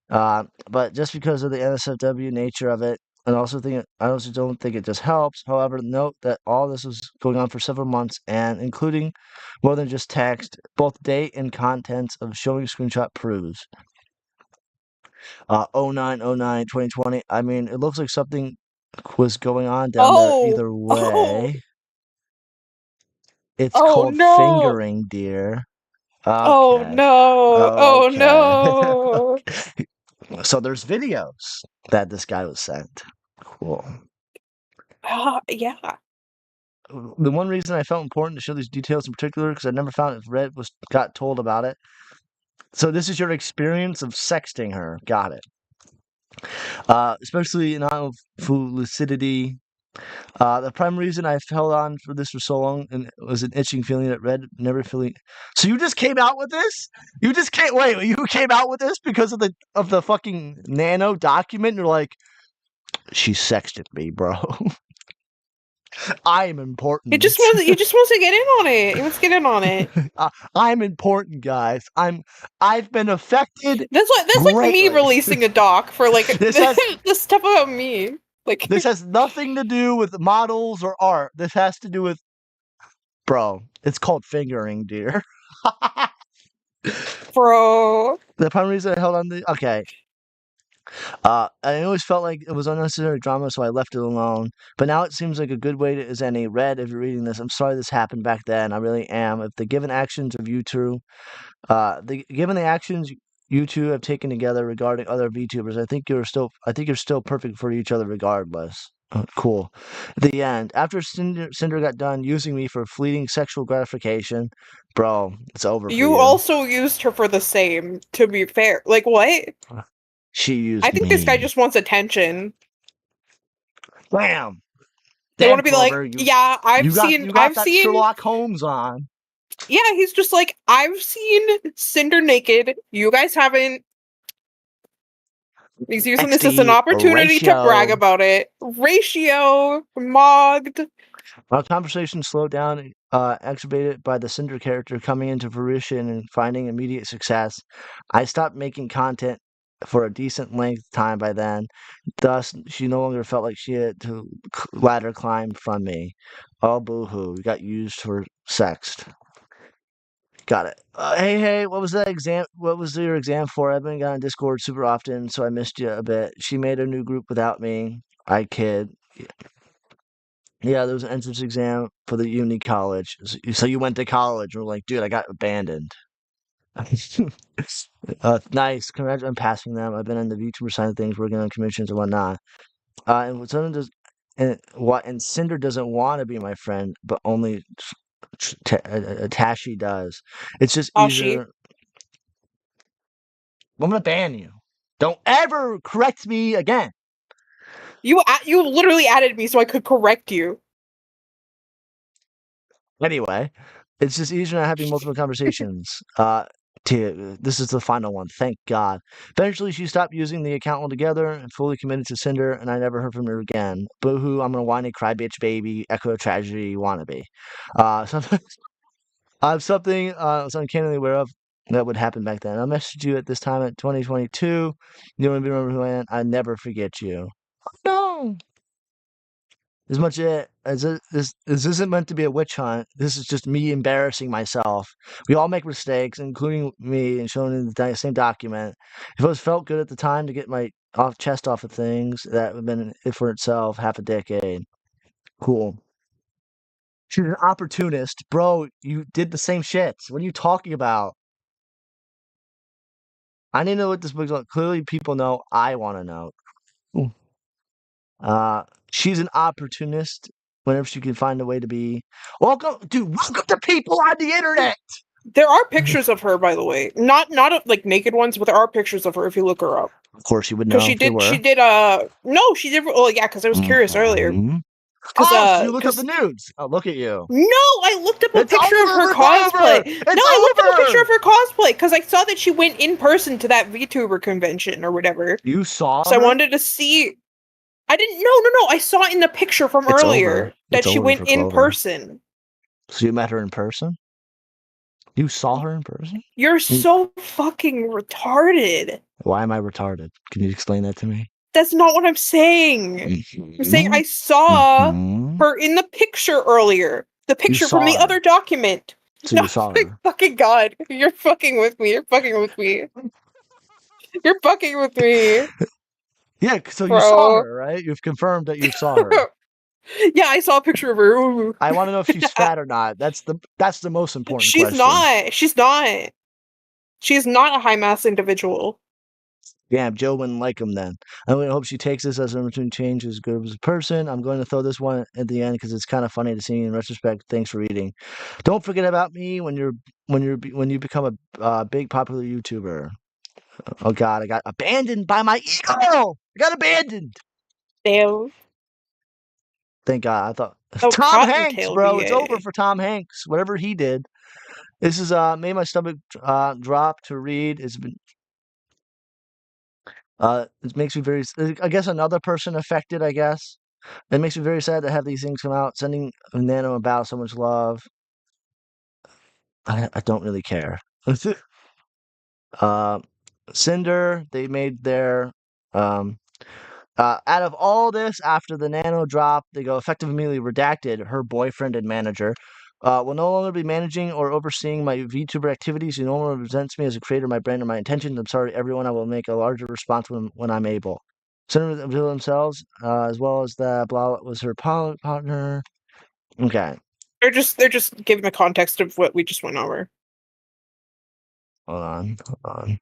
Speaker 2: But just because of the NSFW nature of it, I also don't think it just helps. However, note that all this was going on for several months, and including more than just text, both date and contents of showing screenshot proves. 09/09/2020. I mean, it looks like something was going on down there either
Speaker 3: Oh,
Speaker 2: way. It's
Speaker 3: oh
Speaker 2: called
Speaker 3: no.
Speaker 2: fingering, dear.
Speaker 3: Oh
Speaker 2: Okay.
Speaker 3: no. Oh
Speaker 2: Okay.
Speaker 3: no.
Speaker 2: So there's videos that this guy was sent. Cool.
Speaker 3: Yeah.
Speaker 2: The one reason I felt important to show these details in particular, because I never found if Red got told about it. So this is your experience of sexting her. Got it. Especially in all lucidity. The prime reason I held on for this for so long and was an itching feeling that Red never feeling. So you just came out with this? You just can't wait. You came out with this because of the fucking nano document. You're like, she sexted me, bro. I'm important.
Speaker 3: He just wants to get in on it. He wants to get in on it.
Speaker 2: I'm important, guys. I've been affected.
Speaker 3: That's like me
Speaker 2: Greatly.
Speaker 3: releasing a doc for like
Speaker 2: This has
Speaker 3: the stuff about me. Like
Speaker 2: this has nothing to do with models or art. This has to do with, bro. It's called fingering, dear.
Speaker 3: bro.
Speaker 2: The prime reason I held on to okay. I always felt like it was unnecessary drama, so I left it alone. But now it seems like a good way to, as any. Red, if you're reading this, I'm sorry this happened back then. I really am. If the given actions of you two, given the actions you two have taken together regarding other VTubers, I think you're still perfect for each other regardless. Cool. The end. After Cinder got done using me for fleeting sexual gratification, bro, it's over for you.
Speaker 3: You also used her for the same, to be fair. Like what?
Speaker 2: She used
Speaker 3: I think
Speaker 2: me.
Speaker 3: this guy just wants attention.
Speaker 2: Bam.
Speaker 3: They want to be like,
Speaker 2: Clover,
Speaker 3: yeah,
Speaker 2: you got that Sherlock Holmes on.
Speaker 3: Yeah, he's just like, I've seen Cinder naked. You guys haven't. He's using this as an opportunity to brag about it. Ratio, mogged.
Speaker 2: Our conversation slowed down, exacerbated by the Cinder character coming into fruition and finding immediate success. I stopped making content for a decent length of time by then. Thus, she no longer felt like she had to ladder climb from me. Oh, boo-hoo. We got used for sex. Got it. Hey, what was that exam? What was your exam for? I've been on Discord super often, so I missed you a bit. She made a new group without me. I kid. Yeah, there was an entrance exam for the uni college. So you went to college. We're like, dude, I got abandoned. Nice. Congrats on passing them. I've been on the VTuber side of things, working on commissions and whatnot. And what someone does, and Cinder doesn't want to be my friend, but only Tashi does. It's just easier. I'm gonna ban you. Don't ever correct me again.
Speaker 3: You literally added me so I could correct you.
Speaker 2: Anyway, it's just easier not having multiple conversations. This is the final one. Thank God. Eventually, she stopped using the account altogether and fully committed to Cinder, and I never heard from her again. Boohoo! I'm a whiny crybatch baby, echo tragedy wannabe. Something I have something I was uncannily aware of that would happen back then. I messaged you at this time at 2022. You don't even remember who I am. I never forget you. No. As much as this isn't meant to be a witch hunt, this is just me embarrassing myself. We all make mistakes, including me, and shown in the same document. If it was felt good at the time to get my chest off of things, that would have been it for itself half a decade. Cool. She's an opportunist, bro. You did the same shit. What are you talking about? I need to know what this book's about. Clearly, people know. I want to know. Ooh. She's an opportunist whenever she can find a way to be. Welcome to people on the internet.
Speaker 3: There are pictures of her, by the way. Not like naked ones, but there are pictures of her if you look her up.
Speaker 2: Of course, you would know.
Speaker 3: Because she
Speaker 2: if they
Speaker 3: did.
Speaker 2: were.
Speaker 3: She did. No, she did. Well, yeah, because I was curious earlier.
Speaker 2: Mhm.
Speaker 3: Cause,
Speaker 2: so you look up the nudes. Oh, look at you.
Speaker 3: No, I looked up a
Speaker 2: It's
Speaker 3: picture of
Speaker 2: over,
Speaker 3: her
Speaker 2: it's
Speaker 3: cosplay.
Speaker 2: over,
Speaker 3: No,
Speaker 2: it's
Speaker 3: I looked up a picture
Speaker 2: over.
Speaker 3: of her cosplay because I saw that she went in person to that VTuber convention or whatever.
Speaker 2: You saw
Speaker 3: So I
Speaker 2: her?
Speaker 3: wanted to see. I didn't. No. I saw in the picture from
Speaker 2: It's
Speaker 3: earlier
Speaker 2: over.
Speaker 3: that
Speaker 2: It's
Speaker 3: she
Speaker 2: over
Speaker 3: went
Speaker 2: for
Speaker 3: in
Speaker 2: Clover.
Speaker 3: person.
Speaker 2: So you met her in person? You saw her in person?
Speaker 3: You're so fucking retarded.
Speaker 2: Why am I retarded? Can you explain that to me?
Speaker 3: That's not what I'm saying. I'm saying I saw her in the picture earlier. The picture from
Speaker 2: saw
Speaker 3: the
Speaker 2: her.
Speaker 3: other document.
Speaker 2: So you saw
Speaker 3: my
Speaker 2: her.
Speaker 3: fucking God. You're fucking with me. You're fucking with me. You're fucking with me.
Speaker 2: Yeah, so you
Speaker 3: Bro.
Speaker 2: saw her, right? You've confirmed that you saw her.
Speaker 3: Yeah, I saw a picture of her. Ooh.
Speaker 2: I want to know if she's fat or not. That's the most important
Speaker 3: She's
Speaker 2: question.
Speaker 3: not. She's not. She's not a high mass individual.
Speaker 2: Yeah, Joe wouldn't like him then. I really hope she takes this as an opportunity to change as good as a person. I'm going to throw this one at the end because it's kind of funny to see in retrospect. Thanks for reading. Don't forget about me when you become a big popular YouTuber. Oh God, I got abandoned by my ego. I got abandoned.
Speaker 3: Damn.
Speaker 2: Thank God. I thought
Speaker 3: Oh,
Speaker 2: Tom Hanks,
Speaker 3: Cottontail
Speaker 2: bro. It's
Speaker 3: VA.
Speaker 2: over for Tom Hanks. Whatever he did. This is made my stomach drop to read. It's been it makes me very. I guess another person affected. I guess it makes me very sad to have these things come out. Sending Nano about so much love. I don't really care. uh, Cinder, they made their out of all this, after the Nano drop, they go effective immediately redacted. Her boyfriend and manager will no longer be managing or overseeing my VTuber activities. He no longer represents me as a creator, my brand, or my intentions. I'm sorry, everyone. I will make a larger response when I'm able. Cinder reveal themselves, as well as that Blah was her partner. Okay,
Speaker 3: They're just giving the context of what we just went over.
Speaker 2: hold on.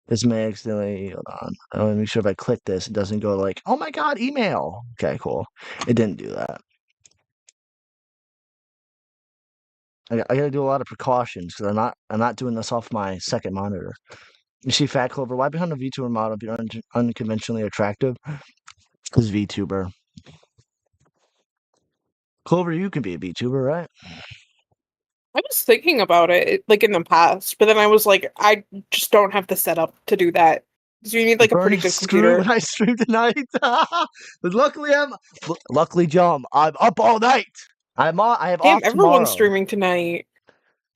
Speaker 2: This may accidentally, hold on. I want to make sure if I click this, it doesn't go like, oh my God, email. Okay, cool. It didn't do that. I gotta do a lot of precautions because I'm not doing this off my second monitor. You see, Fat Clover, why behind a VTuber model be unconventionally attractive? Is VTuber. Clover, you can be a VTuber, right?
Speaker 3: I was thinking about it, like in the past, but then I was like, I just don't have the setup to do that. So you need like a pretty good computer.
Speaker 2: When I stream tonight. But luckily, Joe, I'm up all night. I have
Speaker 3: Damn,
Speaker 2: off
Speaker 3: everyone's
Speaker 2: tomorrow.
Speaker 3: streaming tonight.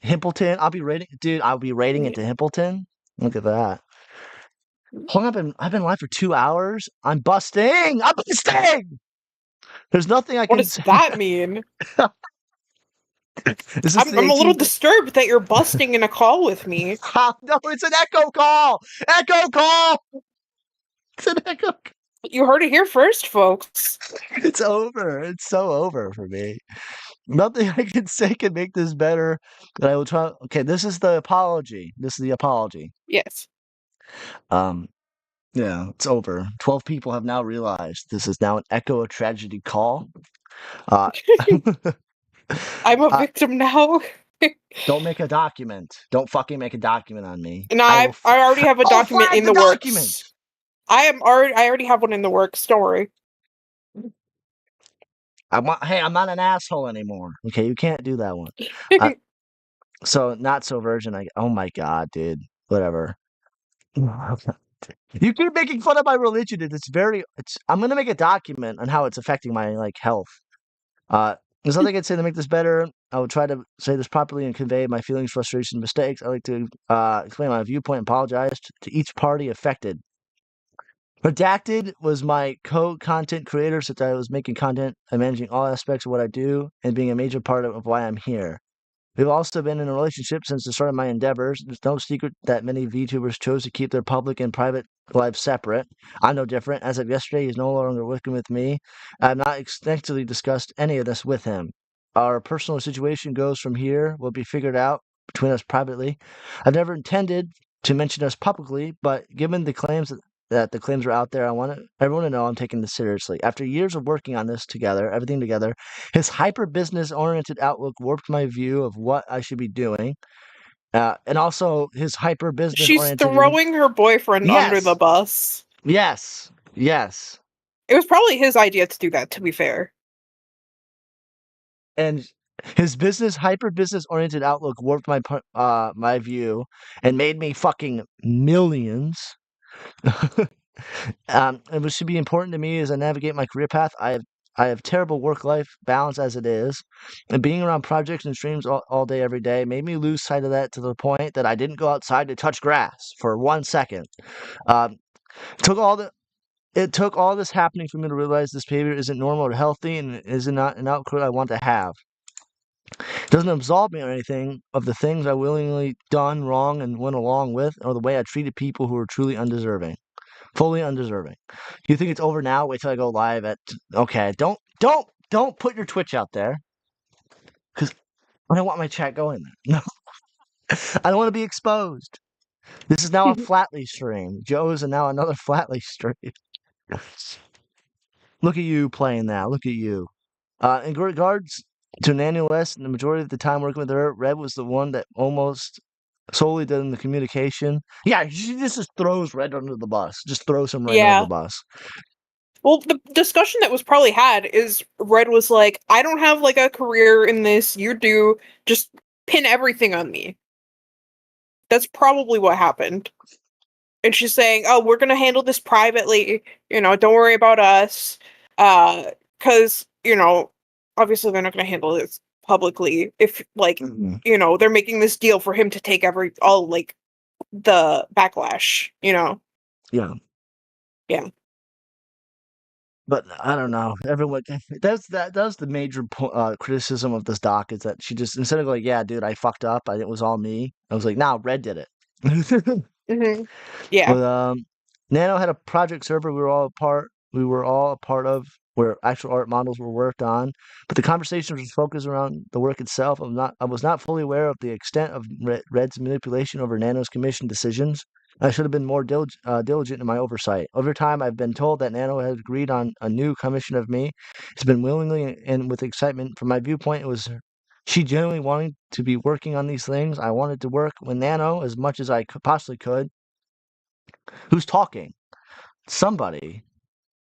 Speaker 2: Himpleton, I'll be rating it to Himpleton. Look at that. Hold on, I've been live for 2 hours. I'm busting. There's nothing I
Speaker 3: What
Speaker 2: can
Speaker 3: does
Speaker 2: say.
Speaker 3: that mean?
Speaker 2: Is this
Speaker 3: I'm
Speaker 2: the
Speaker 3: a little
Speaker 2: 18th?
Speaker 3: disturbed that you're busting in a call with me.
Speaker 2: No, it's an echo call. Echo call. It's an echo.
Speaker 3: You heard it here first, folks.
Speaker 2: It's over. It's so over for me. Nothing I can say can make this better. But I will try. Okay, this is the apology.
Speaker 3: Yes.
Speaker 2: Yeah, it's over. 12 people have now realized this is now an echo of tragedy call. Uh,
Speaker 3: I'm a victim now.
Speaker 2: don't make a document. Don't fucking make a document on me.
Speaker 3: And I already have a document
Speaker 2: flag
Speaker 3: in the works.
Speaker 2: document.
Speaker 3: I already have one in the works. Don't worry.
Speaker 2: Hey, I'm not an asshole anymore. Okay, you can't do that one. So not so virgin. Oh my god, dude. Whatever. You keep making fun of my religion. I'm gonna make a document on how it's affecting my like health. There's nothing I can say to make this better. I will try to say this properly and convey my feelings, frustrations, mistakes. I like to explain my viewpoint and apologize to each party affected. Redacted was my co-content creator since I was making content and managing all aspects of what I do and being a major part of why I'm here. We've also been in a relationship since the start of my endeavors. It's no secret that many VTubers chose to keep their public and private lives separate. I'm no different. As of yesterday, he's no longer working with me. I have not extensively discussed any of this with him. Our personal situation goes from here will be figured out between us privately. I've never intended to mention us publicly, but given the claims that the claims are out there, I want everyone to know I'm taking this seriously. After years of working on this together, everything together, his hyper-business oriented outlook warped my view of what I should be doing. And also his hyper-business
Speaker 3: She's
Speaker 2: oriented.
Speaker 3: throwing her boyfriend under the
Speaker 2: Yes!
Speaker 3: bus.
Speaker 2: Yes! Yes!
Speaker 3: It was probably his idea to do that, to be fair.
Speaker 2: And his hyper-business oriented outlook warped my view and made me fucking millions. And what should be important to me as I navigate my career path. I have terrible work-life balance as it is, and being around projects and streams all day every day made me lose sight of that to the point that I didn't go outside to touch grass for 1 second. Um, it took all this happening for me to realize this behavior isn't normal or healthy, and is not an output I want to have. It doesn't absolve me or anything of the things I willingly done wrong and went along with, or the way I treated people who were truly undeserving. Fully undeserving. You think it's over now? Wait till I go live at. Okay, don't put your Twitch out there, because I don't want my chat going there. No, I don't want to be exposed. This is now a Flatly stream. Joe's and now another Flatly stream. Look at you playing that. Look at you. In regards to Nanny West, the majority of the time working with her, Red was the one that almost solely did the communication. Yeah, she just throws Red under the bus. Just throws him right under
Speaker 3: Yeah.
Speaker 2: the bus.
Speaker 3: Well, the discussion that was probably had is Red was like, I don't have like a career in this, you do, just pin everything on me. That's probably what happened. And she's saying, oh, we're gonna handle this privately, don't worry about us. Cause, obviously they're not gonna handle this publicly if like,
Speaker 2: Mhm.
Speaker 3: they're making this deal for him to take all like the backlash,
Speaker 2: Yeah.
Speaker 3: Yeah.
Speaker 2: But I don't know. Everyone that's the major criticism of this doc is that she just instead of like, yeah, dude, I fucked up. It was all me. I was like, nah, Red did it.
Speaker 3: Mm-hmm. Yeah.
Speaker 2: But Nano had a project server we were all a part of where actual art models were worked on, but the conversation was focused around the work itself. I was not fully aware of the extent of Red's manipulation over Nano's commission decisions. I should have been more diligent in my oversight. Over time, I've been told that Nano has agreed on a new commission of me. It's been willingly and with excitement. From my viewpoint, it was she genuinely wanting to be working on these things. I wanted to work with Nano as much as I possibly could. Who's talking? Somebody.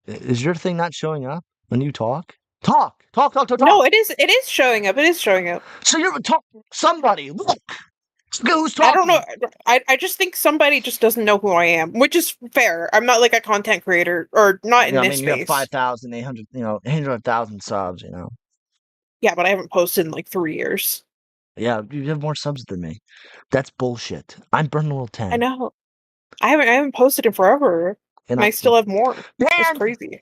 Speaker 2: Is your thing not showing up when you talk? Talk! Talk, talk, talk,
Speaker 3: No,
Speaker 2: talk!
Speaker 3: it is showing up. It is showing up.
Speaker 2: So you're talking. Somebody, look! Who's talking?
Speaker 3: I don't know. I just think somebody just doesn't know who I am, which is fair. I'm not like a content creator, or not in
Speaker 2: Yeah, I
Speaker 3: this
Speaker 2: mean, you have
Speaker 3: space.
Speaker 2: 5,800, 800,000 subs,
Speaker 3: Yeah, but I haven't posted in like 3 years.
Speaker 2: Yeah, you have more subs than me. That's bullshit. I'm Burn World 10.
Speaker 3: I know. I haven't posted in forever, and I still have more. It's
Speaker 2: Man!
Speaker 3: crazy.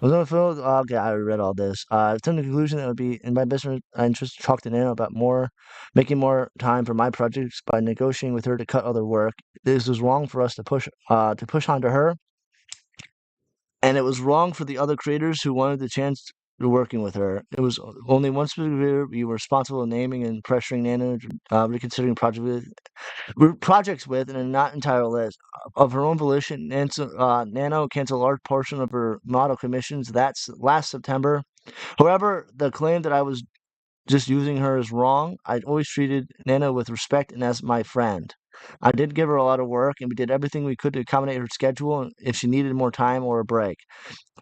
Speaker 2: I was on the phone. Okay, I read all this. I've come to the conclusion that it would be in my best interest to talk to Nano about making more time for my projects by negotiating with her to cut other work. This was wrong for us to push onto her, and it was wrong for the other creators who wanted the chance to working with her. It was only one specific creator we were responsible in naming and pressuring Nano, reconsidering projects with, and a not entire list. Of her own volition, Nano canceled a large portion of her model commissions. That's last September. However, the claim that I was just using her is wrong. I'd always treated Nano with respect and as my friend. I did give her a lot of work, and we did everything we could to accommodate her schedule and if she needed more time or a break.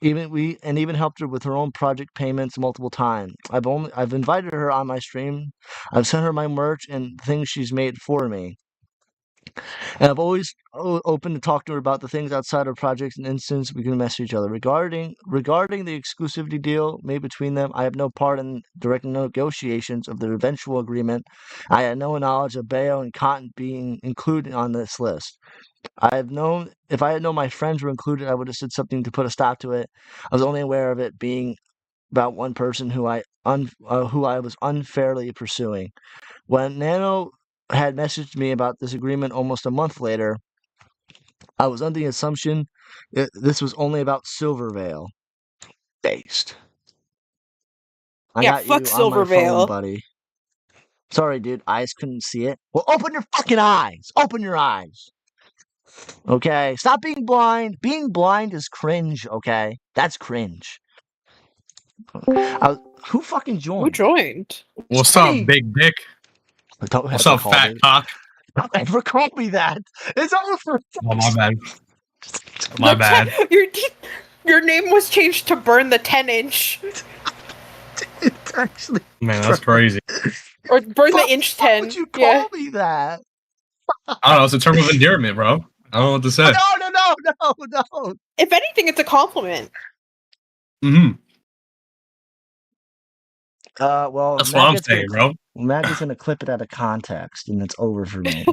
Speaker 2: Even helped her with her own project payments multiple times. I've invited her on my stream. I've sent her my merch and things she's made for me. And I've always open to talk to her about the things outside of projects and instances we can message each other. Regarding the exclusivity deal made between them, I have no part in direct negotiations of their eventual agreement. I had no knowledge of Bayo and Cotton being included on this list. If I had known my friends were included, I would have said something to put a stop to it. I was only aware of it being about one person who I was unfairly pursuing. When Nano had messaged me about this agreement almost a month later, I was under the assumption this was only about Silvervale. Based. I
Speaker 3: Yeah,
Speaker 2: got
Speaker 3: fuck
Speaker 2: you on my phone,
Speaker 3: Silvervale.
Speaker 2: buddy. Sorry, dude. Eyes couldn't see it. Well, open your fucking eyes. Open your eyes. Okay? Stop being blind. Being blind is cringe, okay? That's cringe. Who fucking
Speaker 3: Who
Speaker 2: joined?
Speaker 3: joined?
Speaker 5: What's up,
Speaker 2: Me.
Speaker 5: big dick?
Speaker 2: Don't
Speaker 5: What's
Speaker 2: ever
Speaker 5: up,
Speaker 2: call
Speaker 5: fat
Speaker 2: me.
Speaker 5: cock?
Speaker 2: Don't ever call me that. It's over.
Speaker 5: Oh, my bad. My bad.
Speaker 3: Your name was changed to Burn the 10-inch.
Speaker 2: It's actually
Speaker 5: Man, that's crazy.
Speaker 3: Or Burn the
Speaker 2: Fuck,
Speaker 3: Inch
Speaker 2: why
Speaker 3: 10.
Speaker 2: would you call
Speaker 3: Yeah.
Speaker 2: me that?
Speaker 5: I don't know. It's a term of endearment, bro. I don't know what to say.
Speaker 2: No.
Speaker 3: If anything, it's a compliment.
Speaker 5: Mm-hmm.
Speaker 2: Well,
Speaker 5: That's what I'm saying, bro.
Speaker 2: Maggie's gonna clip it out of context, and it's over for me.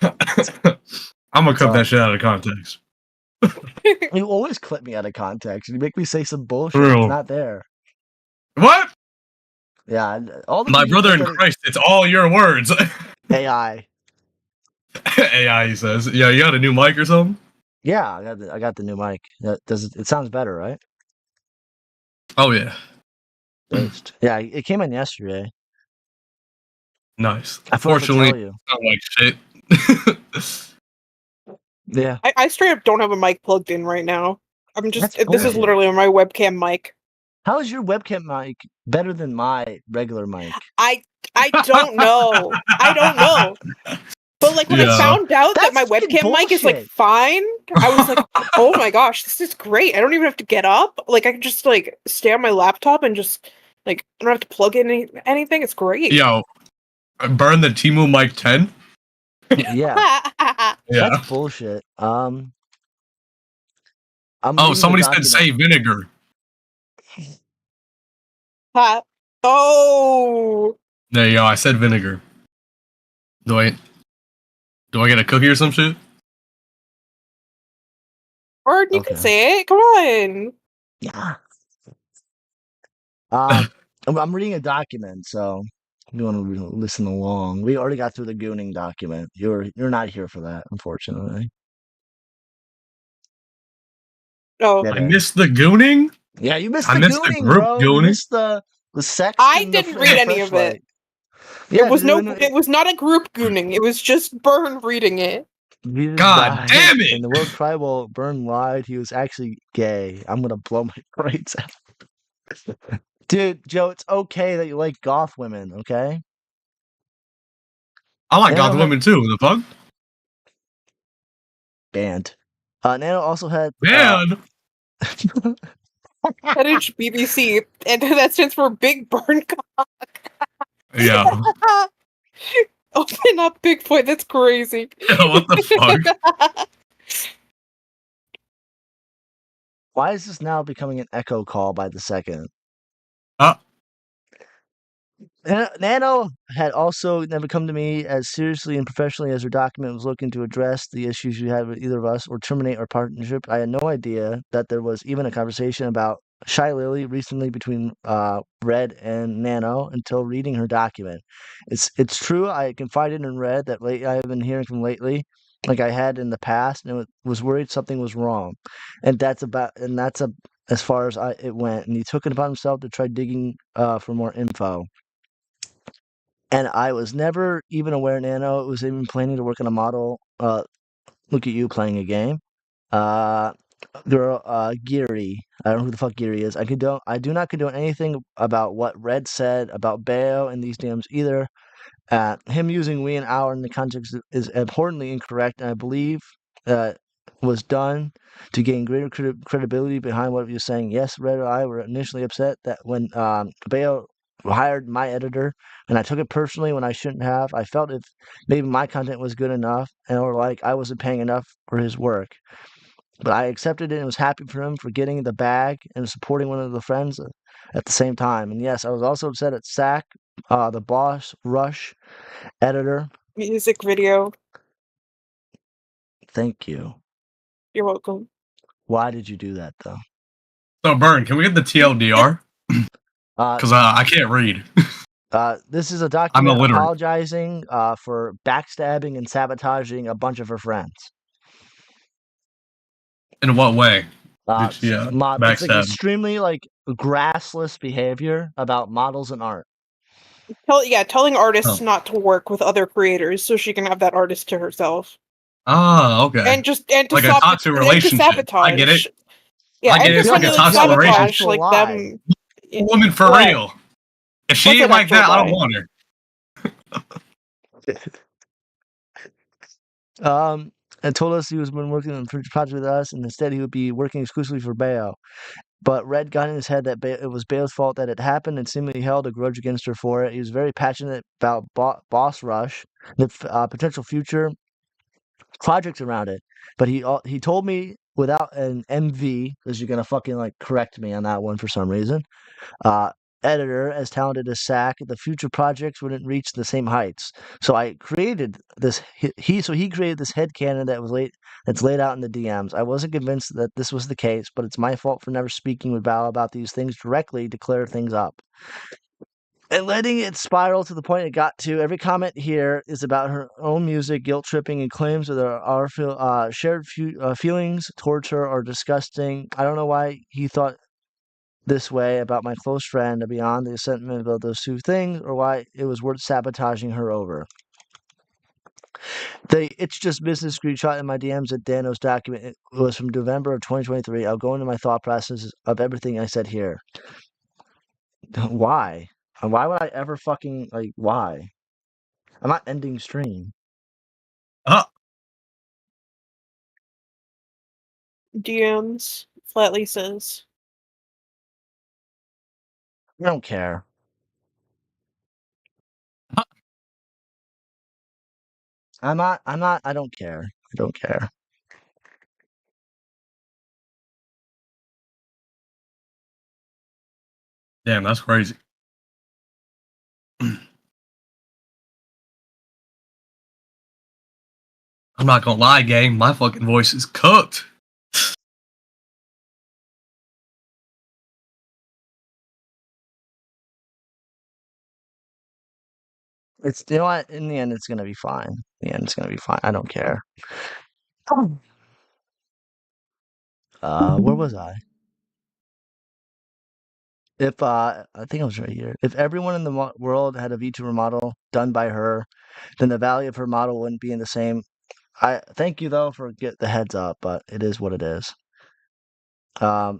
Speaker 5: I'm gonna cut that shit out of context.
Speaker 2: You always clip me out of context, and you make me say some bullshit.
Speaker 5: True.
Speaker 2: It's not there.
Speaker 5: What?
Speaker 2: Yeah, all the
Speaker 5: My
Speaker 2: people
Speaker 5: brother in
Speaker 2: that-
Speaker 5: Christ, it's all your words.
Speaker 2: AI.
Speaker 5: AI, he says. Yeah, you got a new mic or something?
Speaker 2: Yeah, I got the new mic. It sounds better, right?
Speaker 5: Oh, yeah.
Speaker 2: Based. Yeah, it came in yesterday.
Speaker 5: Nice.
Speaker 2: I forgot to tell
Speaker 5: Unfortunately,
Speaker 2: you.
Speaker 5: I don't like shit.
Speaker 2: Yeah.
Speaker 3: I straight up don't have a mic plugged in right now.
Speaker 2: That's
Speaker 3: This is
Speaker 2: bullshit.
Speaker 3: literally my webcam mic.
Speaker 2: How is your webcam mic better than my regular mic?
Speaker 3: I don't know. I don't know. But like when I
Speaker 5: Yeah.
Speaker 3: found out that
Speaker 2: That's
Speaker 3: my
Speaker 2: fucking
Speaker 3: webcam mic is like
Speaker 2: bullshit.
Speaker 3: fine, I was like, oh my gosh, this is great. I don't even have to get up. Like I can just like stay on my laptop and just like I don't have to plug in anything. It's great.
Speaker 5: Yo, burn the Timu mic 10?
Speaker 2: Yeah,
Speaker 5: Yeah.
Speaker 2: that's bullshit. I'm
Speaker 5: Oh,
Speaker 2: reading the
Speaker 5: somebody said
Speaker 2: document.
Speaker 5: say vinegar.
Speaker 3: Oh,
Speaker 5: There you go. I said vinegar. Do I get a cookie or some shit?
Speaker 3: or you
Speaker 2: Okay.
Speaker 3: can say it. Come on.
Speaker 2: Yeah. I'm reading a document, so you want to listen along. We already got through the gooning document. You're not here for that, unfortunately.
Speaker 3: Oh,
Speaker 2: Yeah,
Speaker 5: I missed the gooning?
Speaker 2: yeah, you missed
Speaker 5: I
Speaker 2: the
Speaker 5: missed the
Speaker 2: gooning,
Speaker 5: group
Speaker 2: bro. You
Speaker 5: gooning.
Speaker 2: missed the sex.
Speaker 3: I
Speaker 2: and the
Speaker 3: didn't
Speaker 2: fr-
Speaker 3: read
Speaker 2: the
Speaker 3: any of it.
Speaker 2: fleshlight. Yeah,
Speaker 3: it was
Speaker 2: dude,
Speaker 3: it was not a group gooning. It was just Burn reading it.
Speaker 2: Jesus
Speaker 5: God
Speaker 2: died,
Speaker 5: damn it!
Speaker 2: And the world cried while Burn lied. He was actually gay. I'm gonna blow my brains out. Dude, Joe, it's okay that you like goth women, okay?
Speaker 5: I like
Speaker 2: Nano
Speaker 5: goth
Speaker 2: had-
Speaker 5: women too. The fuck?
Speaker 2: Banned. Nano also had
Speaker 5: Man!
Speaker 3: That is BBC, and that stands for Big Burn.
Speaker 5: Yeah.
Speaker 3: Open up, Bigfoot. That's crazy.
Speaker 5: What the fuck?
Speaker 2: Why is this now becoming an echo call by the second? Nano had also never come to me as seriously and professionally as her document was looking to address the issues you had with either of us or terminate our partnership. I had no idea that there was even a conversation about Shy Lily recently between Red and Nano until reading her document. It's true. I confided in Red that I have been hearing from lately, like I had in the past, and was worried something was wrong, and that's as far as it went. And he took it upon himself to try digging for more info. And I was never even aware Nano was even planning to work on a model. Look at you playing a game. Geary. I don't know who the fuck Geary is. I do not condone anything about what Red said about Bayo and these DMs either. Him using we and our in the context is abhorrently incorrect, and I believe was done to gain greater credibility behind what he was saying. Yes, Red and I were initially upset that when Bayo hired my editor, and I took it personally when I shouldn't have. I felt if maybe my content was good enough, or like I wasn't paying enough for his work. But I accepted it and was happy for him for getting the bag and supporting one of the friends at the same time. And yes, I was also upset at Sack, the boss, Rush, editor.
Speaker 3: Music video.
Speaker 2: Thank you.
Speaker 3: You're welcome.
Speaker 2: Why did you do that, though?
Speaker 5: So, Burn, can we get the TLDR?
Speaker 2: Uh,
Speaker 5: Because I can't read.
Speaker 2: this is a document
Speaker 5: illiterate.
Speaker 2: apologizing for backstabbing and sabotaging a bunch of her friends.
Speaker 5: In what way? Did she
Speaker 2: It's like
Speaker 5: backstab?
Speaker 2: extremely like grassless behavior about models and art.
Speaker 3: Telling artists
Speaker 5: Oh.
Speaker 3: not to work with other creators so she can have that artist to herself.
Speaker 5: Ah, okay.
Speaker 3: And to
Speaker 5: like
Speaker 3: stop
Speaker 5: a toxic
Speaker 3: and to
Speaker 5: relationship.
Speaker 3: sabotage.
Speaker 5: I get it.
Speaker 3: Yeah,
Speaker 5: I get
Speaker 3: and
Speaker 5: it. It's
Speaker 3: just
Speaker 5: like a
Speaker 3: to
Speaker 5: toxic
Speaker 3: sabotage
Speaker 2: relationship.
Speaker 3: like
Speaker 2: Lie.
Speaker 3: them.
Speaker 5: Woman, for
Speaker 3: What?
Speaker 5: real. If she
Speaker 3: What's
Speaker 5: ain't
Speaker 3: an
Speaker 5: like that,
Speaker 3: actual
Speaker 5: I don't
Speaker 3: lie?
Speaker 5: want her.
Speaker 2: And told us he was been working on a project with us, and instead he would be working exclusively for Bayo. But Red got in his head that it was Bayo's fault that it happened, and seemingly held a grudge against her for it. He was very passionate about Boss Rush, the potential future projects around it. But he told me without an MV, because you're gonna fucking like correct me on that one for some reason. Editor as talented as Sack, the future projects wouldn't reach the same heights. So I created this. He created this headcanon that's laid out in the DMs. I wasn't convinced that this was the case, but it's my fault for never speaking with Val about these things directly to clear things up. And letting it spiral to the point it got to. Every comment here is about her own music, guilt tripping, and claims that our shared feelings towards her are disgusting. I don't know why he thought this way about my close friend beyond the sentiment about those two things, or why it was worth sabotaging her over. It's just business screenshot in my DMs at Dano's document. It was from November of 2023. I'll go into my thought process of everything I said here. Why? Why would I ever fucking like? Why? I'm not ending stream.
Speaker 3: DMs flatly says.
Speaker 2: I don't care. I'm not. I don't care. I don't care.
Speaker 5: Damn, that's crazy. I'm not gonna lie, gang. My fucking voice is cooked.
Speaker 2: It's you know what. In the end, it's gonna be fine. In the end, it's gonna be fine. I don't care. Where was I? If I think I was right here. If everyone in the world had a VTuber model done by her, then the value of her model wouldn't be in the same. I thank you though for get the heads up, but it is what it is. Had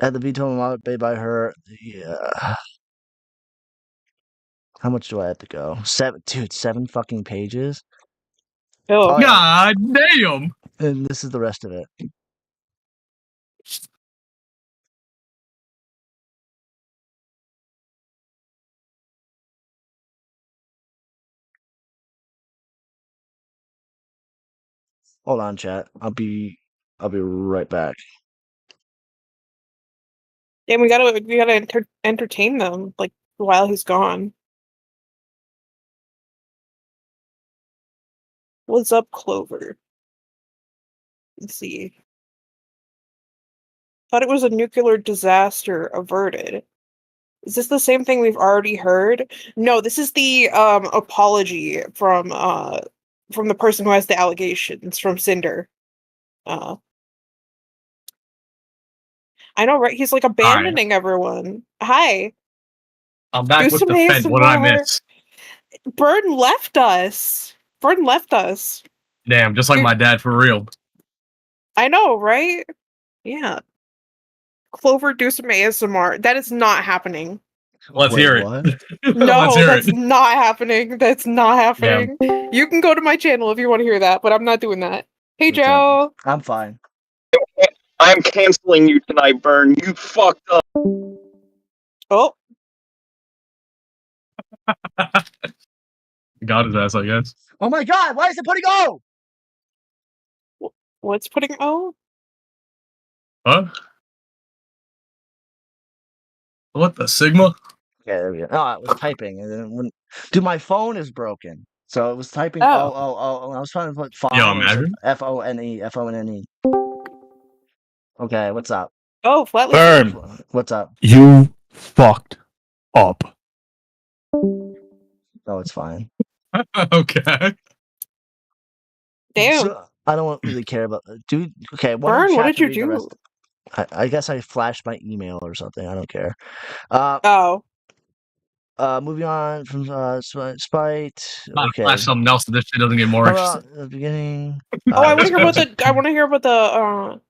Speaker 2: the VTuber model made by her. Yeah. How much do I have to go? 7 fucking pages.
Speaker 3: Oh,
Speaker 2: yeah.
Speaker 5: God damn.
Speaker 2: And this is the rest of it. Hold on, chat. I'll be right back.
Speaker 3: yeah, we gotta entertain them like while he's gone. What's up, Clover? Let's see. Thought it was a nuclear disaster averted. Is this the same thing we've already heard? No, this is the apology from the person who has the allegations from Sinder. I know, right? He's like abandoning everyone. Hi.
Speaker 5: I'm back
Speaker 3: Do
Speaker 5: with
Speaker 3: some
Speaker 5: the Fed. What did I
Speaker 3: ASMR.
Speaker 5: miss?
Speaker 3: Burn left us. Burn left us.
Speaker 5: Damn, just like my dad for real.
Speaker 3: I know, right? Yeah. Clover, do some ASMR. That is not happening.
Speaker 5: Let's
Speaker 2: Wait,
Speaker 5: hear it.
Speaker 2: what?
Speaker 3: No,
Speaker 5: Let's hear
Speaker 3: that's
Speaker 5: it.
Speaker 3: not happening. That's not happening. You can go to my channel if you want to hear that, but I'm not doing that. Hey,
Speaker 2: Okay.
Speaker 3: Joe.
Speaker 2: I'm fine.
Speaker 6: I'm canceling you tonight, Burn. You fucked up.
Speaker 3: Oh,
Speaker 5: Got his ass, I guess.
Speaker 2: Oh my god, why is it putting O?
Speaker 3: what's putting O?
Speaker 5: Huh? What the Sigma?
Speaker 2: Okay, there we go. Oh, it was typing, and then it wouldn't. Dude, my phone is broken. So it was typing
Speaker 3: Oh.
Speaker 2: I was trying to put fine.
Speaker 5: Yo,
Speaker 2: and it said
Speaker 5: imagine.
Speaker 2: F-O-N-E, F-O-N-N-E. Okay, what's up?
Speaker 3: Oh, flat leaf.
Speaker 7: Burn.
Speaker 2: What's up?
Speaker 7: You fucked up.
Speaker 2: Oh, it's fine.
Speaker 5: Okay.
Speaker 3: Damn.
Speaker 2: So, I don't really care about. Dude, okay, one
Speaker 3: Burn,
Speaker 2: in
Speaker 3: what
Speaker 2: chat
Speaker 3: did
Speaker 2: to
Speaker 3: you
Speaker 2: read the
Speaker 3: do?
Speaker 2: rest. I guess I flashed my email or something. I don't care.
Speaker 3: Oh.
Speaker 2: Moving on from Spite.
Speaker 5: Not
Speaker 2: Okay.
Speaker 5: flash something else so this shit doesn't get more
Speaker 2: How
Speaker 5: interesting.
Speaker 2: about the beginning?
Speaker 3: Oh, I want to hear about the. I want to hear about the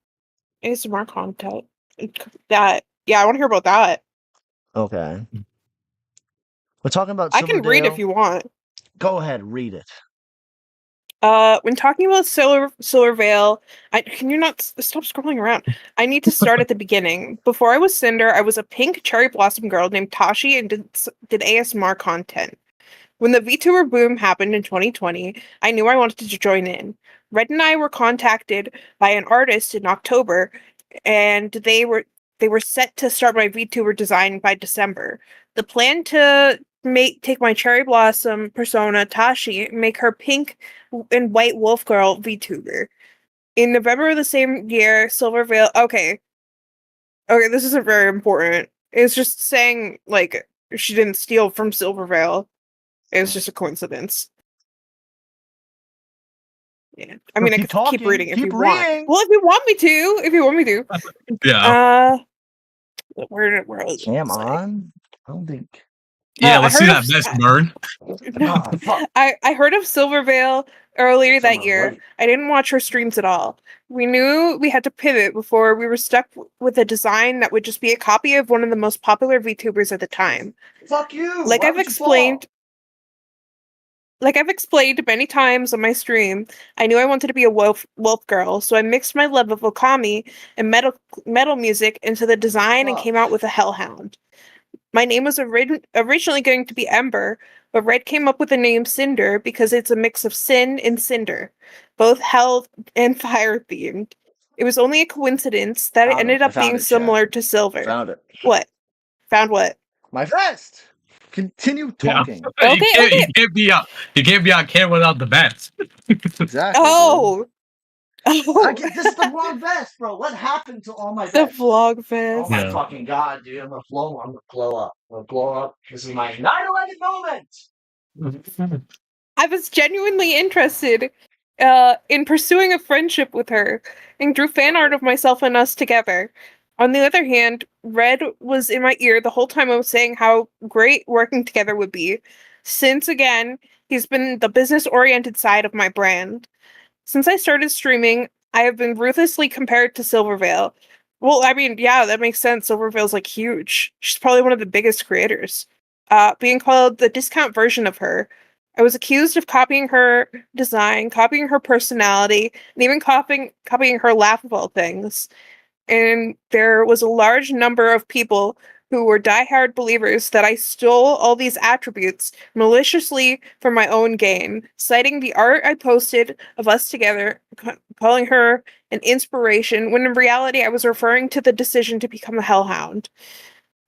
Speaker 3: ASMR content. That. Yeah, I want to hear about that.
Speaker 2: Okay. We're talking about
Speaker 3: I can read if
Speaker 2: Silverdale.
Speaker 3: you want.
Speaker 2: Go ahead, read it.
Speaker 3: When talking about Silvervale, can you not stop scrolling around? I need to start at the beginning. Before I was Cinder, I was a pink cherry blossom girl named Tashi and did ASMR content. When the VTuber boom happened in 2020, I knew I wanted to join in. Red and I were contacted by an artist in October, and they were set to start my VTuber design by December. The plan to take my cherry blossom persona Tashi, make her pink and white wolf girl VTuber. In November of the same year, Silvervale. Okay, this isn't very important. It's just saying like she didn't steal from Silvervale. It's just a coincidence. Yeah, I mean, I
Speaker 2: keep
Speaker 3: could keep
Speaker 2: talking.
Speaker 3: reading if
Speaker 2: Keep
Speaker 3: you want.
Speaker 2: reading.
Speaker 3: Well, if you want me to.
Speaker 5: Yeah.
Speaker 3: Where
Speaker 2: Cam on? I don't think.
Speaker 5: Yeah,
Speaker 3: I
Speaker 5: let's see
Speaker 3: heard
Speaker 5: that
Speaker 3: of-
Speaker 5: best burn.
Speaker 2: Ah, fuck.
Speaker 3: I heard of Silvervale earlier that
Speaker 2: Someone's
Speaker 3: year.
Speaker 2: late.
Speaker 3: I didn't watch her streams at all. We knew we had to pivot before we were stuck with a design that would just be a copy of one of the most popular VTubers at the time.
Speaker 2: Fuck you.
Speaker 3: Like
Speaker 2: Why
Speaker 3: I've
Speaker 2: would you
Speaker 3: explained, many times on my stream, I knew I wanted to be a wolf girl, so I mixed my love of Okami and metal music into the design and
Speaker 2: Fuck.
Speaker 3: came out with a hellhound. My name was originally going to be Ember, but Red came up with the name Sinder because it's a mix of sin and cinder, both hell and fire themed. It was only a coincidence that it
Speaker 2: Found
Speaker 3: ended
Speaker 2: it. I
Speaker 3: up
Speaker 2: found
Speaker 3: being
Speaker 2: it, chat.
Speaker 3: similar to Silver.
Speaker 2: Found it.
Speaker 3: What? Found what?
Speaker 2: My vest. Continue
Speaker 5: Yeah.
Speaker 2: talking.
Speaker 3: Okay,
Speaker 5: You can't be on camera without the best.
Speaker 2: Exactly.
Speaker 3: Oh!
Speaker 2: This is the wrong vest, bro. What happened to all my
Speaker 3: The
Speaker 2: vests?
Speaker 3: vlog
Speaker 2: Oh
Speaker 3: vest.
Speaker 2: my
Speaker 5: Yeah.
Speaker 2: fucking god, dude! I'm gonna blow up. I'm gonna blow up. This is my 9/11 moment.
Speaker 3: I was genuinely interested in pursuing a friendship with her and drew fan art of myself and us together. On the other hand, Red was in my ear the whole time I was saying how great working together would be, since again, he's been the business-oriented side of my brand. Since I started streaming, I have been ruthlessly compared to Silvervale. Well, I mean, yeah, that makes sense. Silvervale's like huge. She's probably one of the biggest creators. Being called the discount version of her. I was accused of copying her design, copying her personality, and even copying her laughable things. And there was a large number of people who were diehard believers that I stole all these attributes maliciously for my own gain, citing the art I posted of us together, calling her an inspiration, when in reality I was referring to the decision to become a hellhound.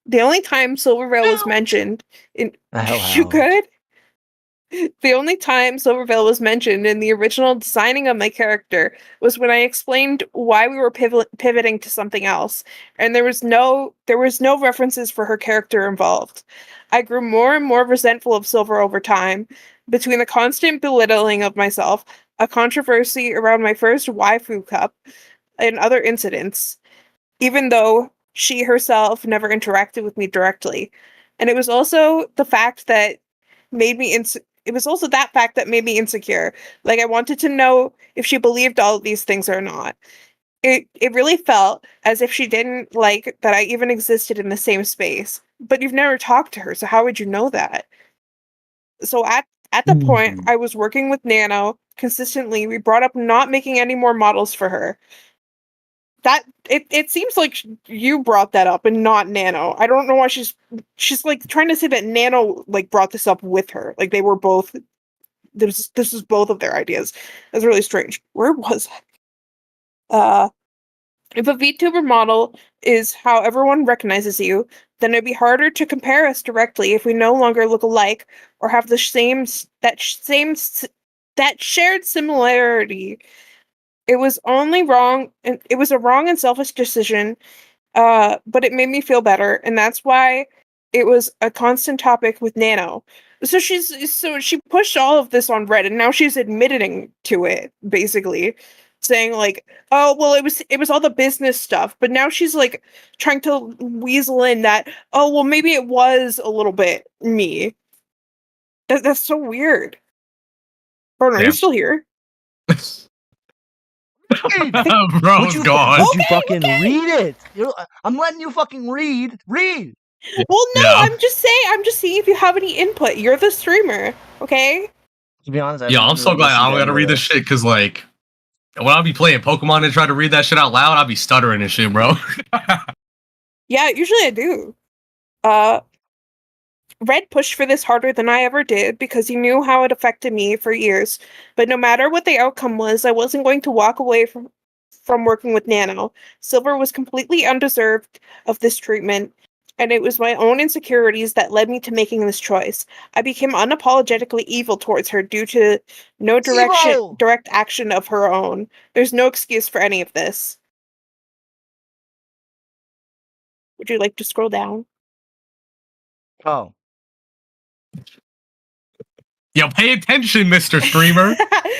Speaker 3: The only time Silvervale was mentioned in
Speaker 2: A hellhound.
Speaker 3: You good? The only time Silvervale was mentioned in the original designing of my character was when I explained why we were pivoting to something else, and there was no references for her character involved. I grew more and more resentful of Silver over time, between the constant belittling of myself, a controversy around my first waifu cup, and other incidents, even though she herself never interacted with me directly. And it was also the fact that made me made me insecure. Like, I wanted to know if she believed all of these things or not. It really felt as if she didn't like that I even existed in the same space. but you've never talked to her, so how would you know that? So at the point I was working with Nano consistently, we brought up not making any more models for her. That it seems like you brought that up and not Nano. I don't know why she's like trying to say that Nano like brought this up with her. Like they were both this was both of their ideas. That's really strange. Where was I? If a VTuber model is how everyone recognizes you, then it'd be harder to compare us directly if we no longer look alike or have the that shared similarity. It was only wrong, and it was a wrong and selfish decision, but it made me feel better, and that's why it was a constant topic with Nano. So she pushed all of this on Reddit, and now she's admitting to it, basically, saying like, "Oh, well, it was all the business stuff," but now she's like trying to weasel in that, "Oh, well, maybe it was a little bit me." That's so weird. Burner, are you
Speaker 5: Damn.
Speaker 3: still here?
Speaker 5: Bro's gone.
Speaker 2: Would you fucking read it? I'm letting you fucking read. Read.
Speaker 3: Well, no,
Speaker 5: Yeah.
Speaker 3: I'm just seeing if you have any input. You're the streamer, okay?
Speaker 2: To be honest,
Speaker 5: Yeah, I'm so glad I don't gotta read this shit because like when I'll be playing Pokemon and try to read that shit out loud, I'll be stuttering and shit, bro.
Speaker 3: Yeah, usually I do. Red pushed for this harder than I ever did because he knew how it affected me for years. But no matter what the outcome was, I wasn't going to walk away from working with Nano. Silver was completely undeserved of this treatment, and it was my own insecurities that led me to making this choice. I became unapologetically evil towards her due to no direct action of her own. There's no excuse for any of this. Would you like to scroll down?
Speaker 2: Oh.
Speaker 5: Yo, pay attention, Mr. Streamer.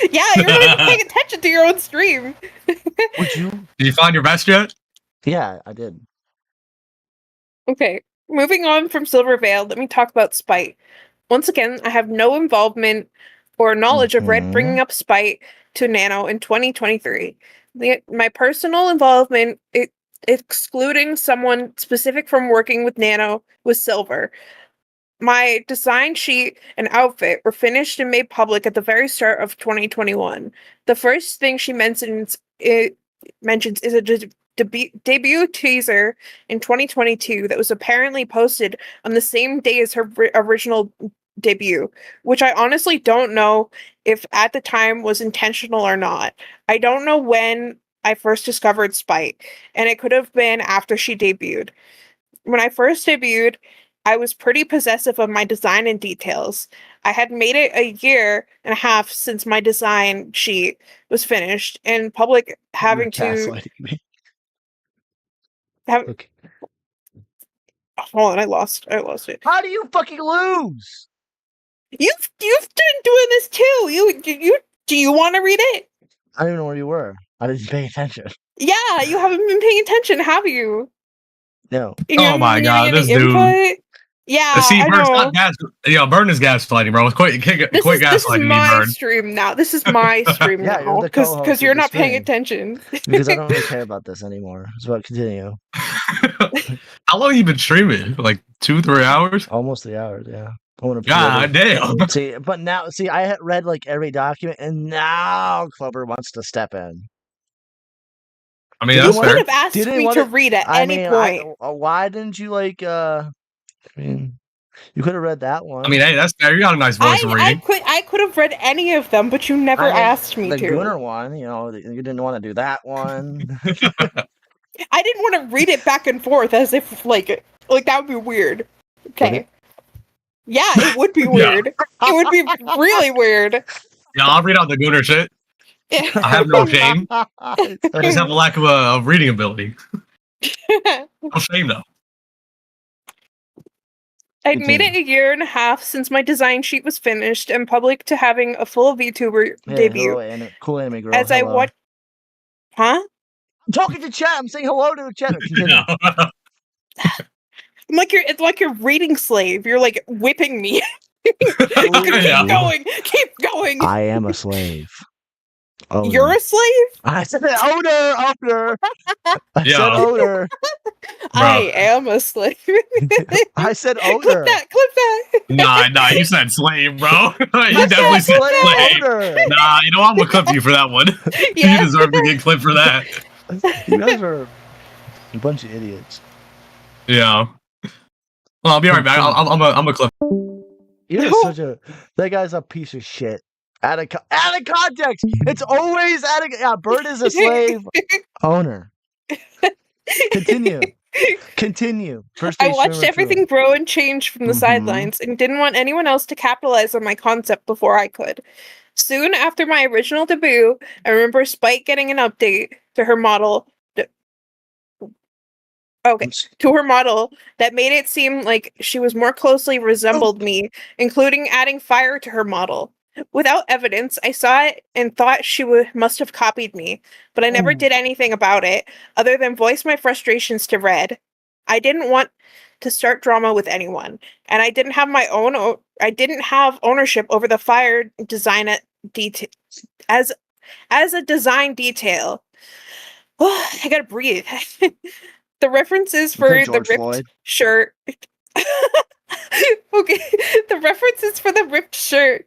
Speaker 3: Yeah, you're not even paying attention to your own stream.
Speaker 2: Would you?
Speaker 5: Did you find your vest yet?
Speaker 2: Yeah, I did.
Speaker 3: Okay, moving on from Silver Veil, let me talk about Spite. Once again, I have no involvement or knowledge of Red bringing up Spite to Nano in 2023. My personal involvement, excluding someone specific from working with Nano, was Silver. My design sheet and outfit were finished and made public at the very start of 2021. The first thing she mentions is a debut teaser in 2022 that was apparently posted on the same day as her original debut, which I honestly don't know if at the time was intentional or not. I don't know when I first discovered Spite, and it could have been after she debuted. When I first debuted, I was pretty possessive of my design and details. I had made it a year and a half since my design sheet was finished, and public having to
Speaker 2: gaslighting me.
Speaker 3: Okay. Hold on, I lost it.
Speaker 2: How do you fucking lose?
Speaker 3: You've been doing this too. You do you want to read it?
Speaker 2: I don't even know where you were. I didn't pay attention.
Speaker 3: Yeah, you haven't been paying attention, have you?
Speaker 2: No.
Speaker 5: Oh my god, this dude.
Speaker 3: Yeah,
Speaker 5: See,
Speaker 3: I
Speaker 5: Burn's
Speaker 3: know.
Speaker 5: not Burn is gaslighting, bro. Quit gaslighting
Speaker 3: This is
Speaker 5: me,
Speaker 3: my
Speaker 5: Burn.
Speaker 3: stream now. This is my stream
Speaker 2: Yeah,
Speaker 3: now.
Speaker 2: you're the co-host
Speaker 3: Because
Speaker 2: of
Speaker 3: you're
Speaker 2: the
Speaker 3: not paying
Speaker 2: stream.
Speaker 3: attention.
Speaker 2: Because I don't really care about this anymore. So continue.
Speaker 5: How long you been streaming? Like 2-3 hours?
Speaker 2: Almost 3 hours, yeah. I want to
Speaker 5: God damn.
Speaker 2: See, I had read like every document, and now Clubber wants to step in.
Speaker 5: I mean,
Speaker 3: You
Speaker 5: that's
Speaker 3: could
Speaker 5: fair.
Speaker 3: have asked me to read at any point.
Speaker 2: Why didn't you like? I mean, you could have read that one.
Speaker 5: I mean, hey, that's fair. You got a nice voice for reading.
Speaker 3: I could have read any of them, but you never asked me
Speaker 2: the
Speaker 3: to.
Speaker 2: Gunnar one, you know, you didn't want to do that one.
Speaker 3: I didn't want to read it back and forth as if like that would be weird. Okay. Yeah, it would be weird. It would be really weird.
Speaker 5: Yeah, I'll read out the Gunnar shit. I have no shame. I just have a lack of reading ability. No shame though.
Speaker 3: I'd made it a year and a half since my design sheet was finished and public to having a full VTuber debut.
Speaker 2: Hello, cool anime girl.
Speaker 3: As
Speaker 2: hello.
Speaker 3: I watch, huh?
Speaker 2: I'm talking to chat. I'm saying hello to the chat. Continue.
Speaker 3: It's like you're reading slave. You're like whipping me. Keep going.
Speaker 2: I am a slave. Owner.
Speaker 3: You're a slave?
Speaker 2: I said owner. I
Speaker 5: Yeah.
Speaker 2: said owner.
Speaker 3: I am a slave.
Speaker 2: I said
Speaker 3: Clip
Speaker 2: owner.
Speaker 3: that, clip that.
Speaker 5: Nah, you said slave, bro. You
Speaker 2: I
Speaker 5: definitely said slave.
Speaker 2: owner.
Speaker 5: Nah, you know what? I'm gonna clip you for that one.
Speaker 3: Yeah.
Speaker 5: You deserve to get clipped for that.
Speaker 2: You guys are a bunch of idiots.
Speaker 5: Yeah. Well, I'll be right back. I'm a clip.
Speaker 2: You're such a. That guy's a piece of shit. Out of context. It's always out of. Yeah, Bird is a slave owner. Continue. First
Speaker 3: I
Speaker 2: day
Speaker 3: watched
Speaker 2: swimmer
Speaker 3: everything grow and change from the
Speaker 2: Mhm.
Speaker 3: sidelines and didn't want anyone else to capitalize on my concept before I could. Soon after my original debut, I remember Spike getting an update to her model. To her model that made it seem like she was more closely resembled me, including adding fire to her model. Without evidence, I saw it and thought she must have copied me, but I never did anything about it other than voice my frustrations to Red. I didn't want to start drama with anyone, and I didn't have I didn't have ownership over the fire design detail as a design detail. I gotta breathe. The references for
Speaker 2: Okay,
Speaker 3: the
Speaker 2: George
Speaker 3: ripped
Speaker 2: Floyd.
Speaker 3: shirt. Okay, the references for the ripped shirt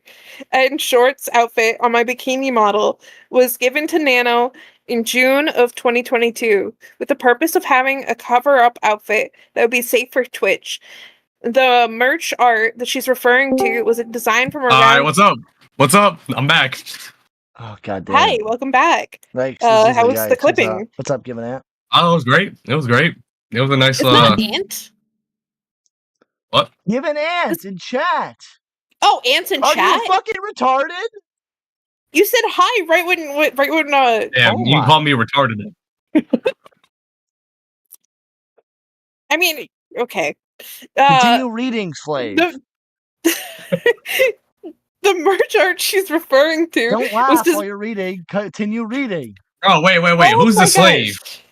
Speaker 3: and shorts outfit on my bikini model was given to Nano in June of 2022 with the purpose of having a cover-up outfit that would be safe for Twitch. The merch art that she's referring to was a design from around.
Speaker 5: Alright, what's up? What's up? I'm back.
Speaker 2: Oh god damn.
Speaker 3: Hi, welcome back.
Speaker 2: Like,
Speaker 3: How was the clipping?
Speaker 2: What's up, giving it?
Speaker 5: Oh, it was great. It was great. It was a nice
Speaker 3: It's not Ant.
Speaker 5: What?
Speaker 2: Give an ant in chat.
Speaker 3: Oh, Ant's in
Speaker 2: Are
Speaker 3: chat?
Speaker 2: you fucking retarded?
Speaker 3: You said hi right when
Speaker 5: Damn,
Speaker 2: Oh
Speaker 5: you
Speaker 2: my.
Speaker 5: call me retarded.
Speaker 3: I mean, okay.
Speaker 2: Continue reading, slave.
Speaker 3: The merch art she's referring to
Speaker 2: Don't
Speaker 3: was
Speaker 2: laugh
Speaker 3: just
Speaker 2: while you're reading. Continue reading.
Speaker 5: Oh, wait.
Speaker 3: Oh
Speaker 5: Who's
Speaker 3: my
Speaker 5: the slave?
Speaker 3: gosh.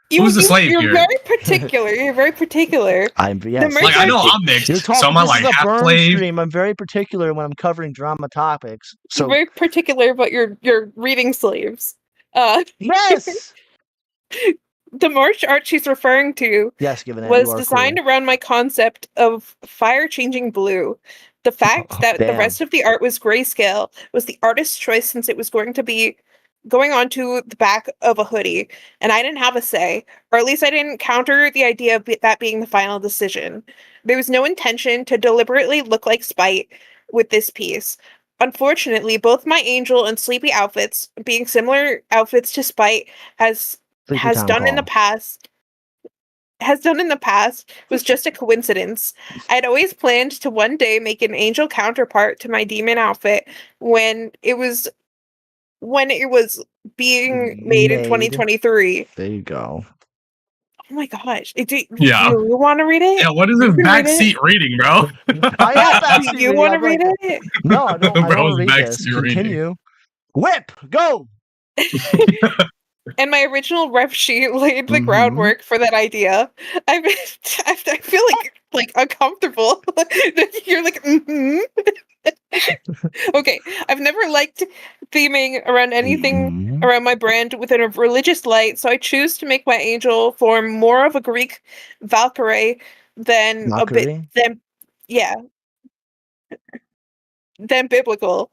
Speaker 5: Who's the slave
Speaker 3: You're
Speaker 5: here?
Speaker 3: very particular. You're very particular.
Speaker 2: I'm yes.
Speaker 3: merch
Speaker 5: Like, I
Speaker 3: art
Speaker 5: know
Speaker 3: she-
Speaker 5: I'm mixed,
Speaker 2: You're
Speaker 5: so
Speaker 2: talking.
Speaker 5: am I
Speaker 2: This
Speaker 5: like
Speaker 2: is a
Speaker 5: half
Speaker 2: burn
Speaker 5: slave?
Speaker 2: stream. I'm very particular when I'm covering drama topics.
Speaker 3: You're
Speaker 2: So
Speaker 3: very particular about your reading sleeves.
Speaker 2: yes,
Speaker 3: The merch art she's referring to
Speaker 2: yes, given it.
Speaker 3: was
Speaker 2: You are
Speaker 3: designed
Speaker 2: cool.
Speaker 3: around my concept of fire changing blue. The fact that the
Speaker 2: Damn.
Speaker 3: rest of the art was grayscale was the artist's choice since it was going onto the back of a hoodie, and I didn't have a say, or at least I didn't counter the idea of that being the final decision. There was no intention to deliberately look like Spite with this piece. Unfortunately, both my Angel and Sleepy outfits, being similar outfits to Spite, has done in the past was just a coincidence. I'd always planned to one day make an angel counterpart to my demon outfit when it was being made in 2023.
Speaker 2: There you go.
Speaker 3: Oh my gosh.
Speaker 5: Yeah.
Speaker 3: You want to read it?
Speaker 5: Yeah, what is this backseat reading, bro?
Speaker 2: I have backseat
Speaker 3: Do you
Speaker 2: reading.
Speaker 3: want to
Speaker 2: I'm like,
Speaker 3: read it?
Speaker 2: no, I don't. I don't
Speaker 5: Bro's
Speaker 2: want to read this.
Speaker 5: backseat reading.
Speaker 2: Continue. Whip. Go.
Speaker 3: And my original ref sheet laid the
Speaker 2: Mhm.
Speaker 3: groundwork for that idea. I feel like uncomfortable. You're like, Okay, I've never liked theming around anything
Speaker 2: Mhm.
Speaker 3: around my brand within a religious light, so I choose to make my angel form more of a Greek Valkyrie than
Speaker 2: Valkyrie?
Speaker 3: than biblical,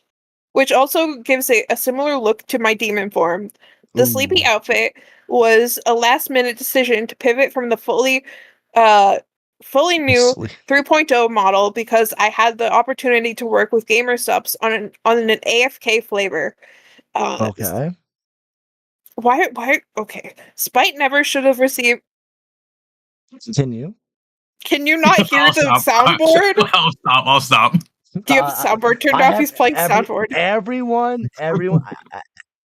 Speaker 3: which also gives it a similar look to my demon form. The sleepy
Speaker 2: Ooh.
Speaker 3: outfit was a last-minute decision to pivot from the fully new 3.0 model because I had the opportunity to work with gamer subs on an AFK flavor.
Speaker 2: Okay.
Speaker 3: Why? Okay. Spite never should have received.
Speaker 2: Continue.
Speaker 3: Can you not hear
Speaker 5: I'll
Speaker 3: the
Speaker 5: stop.
Speaker 3: soundboard?
Speaker 5: I'll stop.
Speaker 3: Do you have the soundboard turned
Speaker 2: I
Speaker 3: off?
Speaker 2: have
Speaker 3: He's playing soundboard.
Speaker 2: Everyone.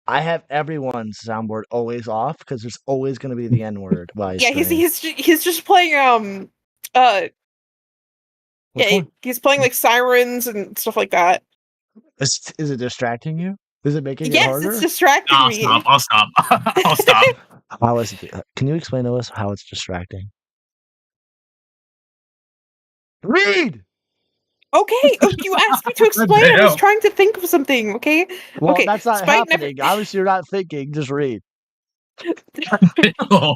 Speaker 2: I have everyone's soundboard always off because there's always going to be the N word.
Speaker 3: Yeah, he's just playing he's playing like sirens and stuff like that.
Speaker 2: Is it distracting you? Is it making it
Speaker 3: Yes,
Speaker 2: harder?
Speaker 3: it's distracting me.
Speaker 5: I'll stop. I'll stop.
Speaker 2: How is it? Can you explain to us how it's distracting? Read.
Speaker 3: Okay, you asked me to explain. I was
Speaker 5: Damn.
Speaker 3: trying to think of something. Okay.
Speaker 2: Well,
Speaker 3: Okay.
Speaker 2: that's not
Speaker 3: Spite
Speaker 2: happening. Obviously, you're not thinking. Just read.
Speaker 5: Damn.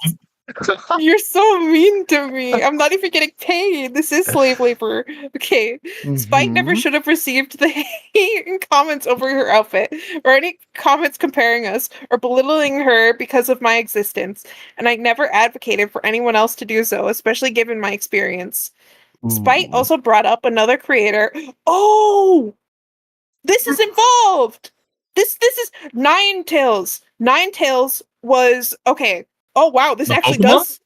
Speaker 3: You're so mean to me. I'm not even getting paid. This is slave labor. Okay. Spike never
Speaker 2: Mhm.
Speaker 3: should have received the hate and comments over her outfit, or any comments comparing us, or belittling her because of my existence. And I never advocated for anyone else to do so, especially given my experience. Spite
Speaker 2: Ooh.
Speaker 3: also brought up another creator. Oh! This is involved! This is Ninetales. Ninetales was okay. Oh wow, this
Speaker 5: The
Speaker 3: actually
Speaker 5: Pokemon?
Speaker 3: does.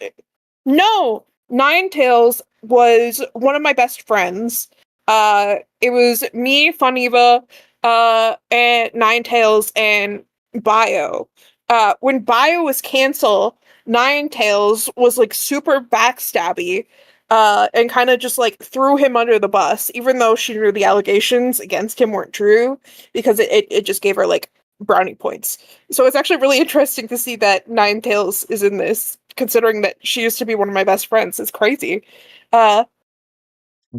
Speaker 3: No, Ninetales was one of my best friends. It was me, Funiva, and Ninetales and Bio. When Bio was canceled, Ninetales was like super backstabby. And kind of just like threw him under the bus, even though she knew the allegations against him weren't true, because it just gave her like brownie points. So it's actually really interesting to see that Ninetales is in this, considering that she used to be one of my best friends. It's crazy. Uh,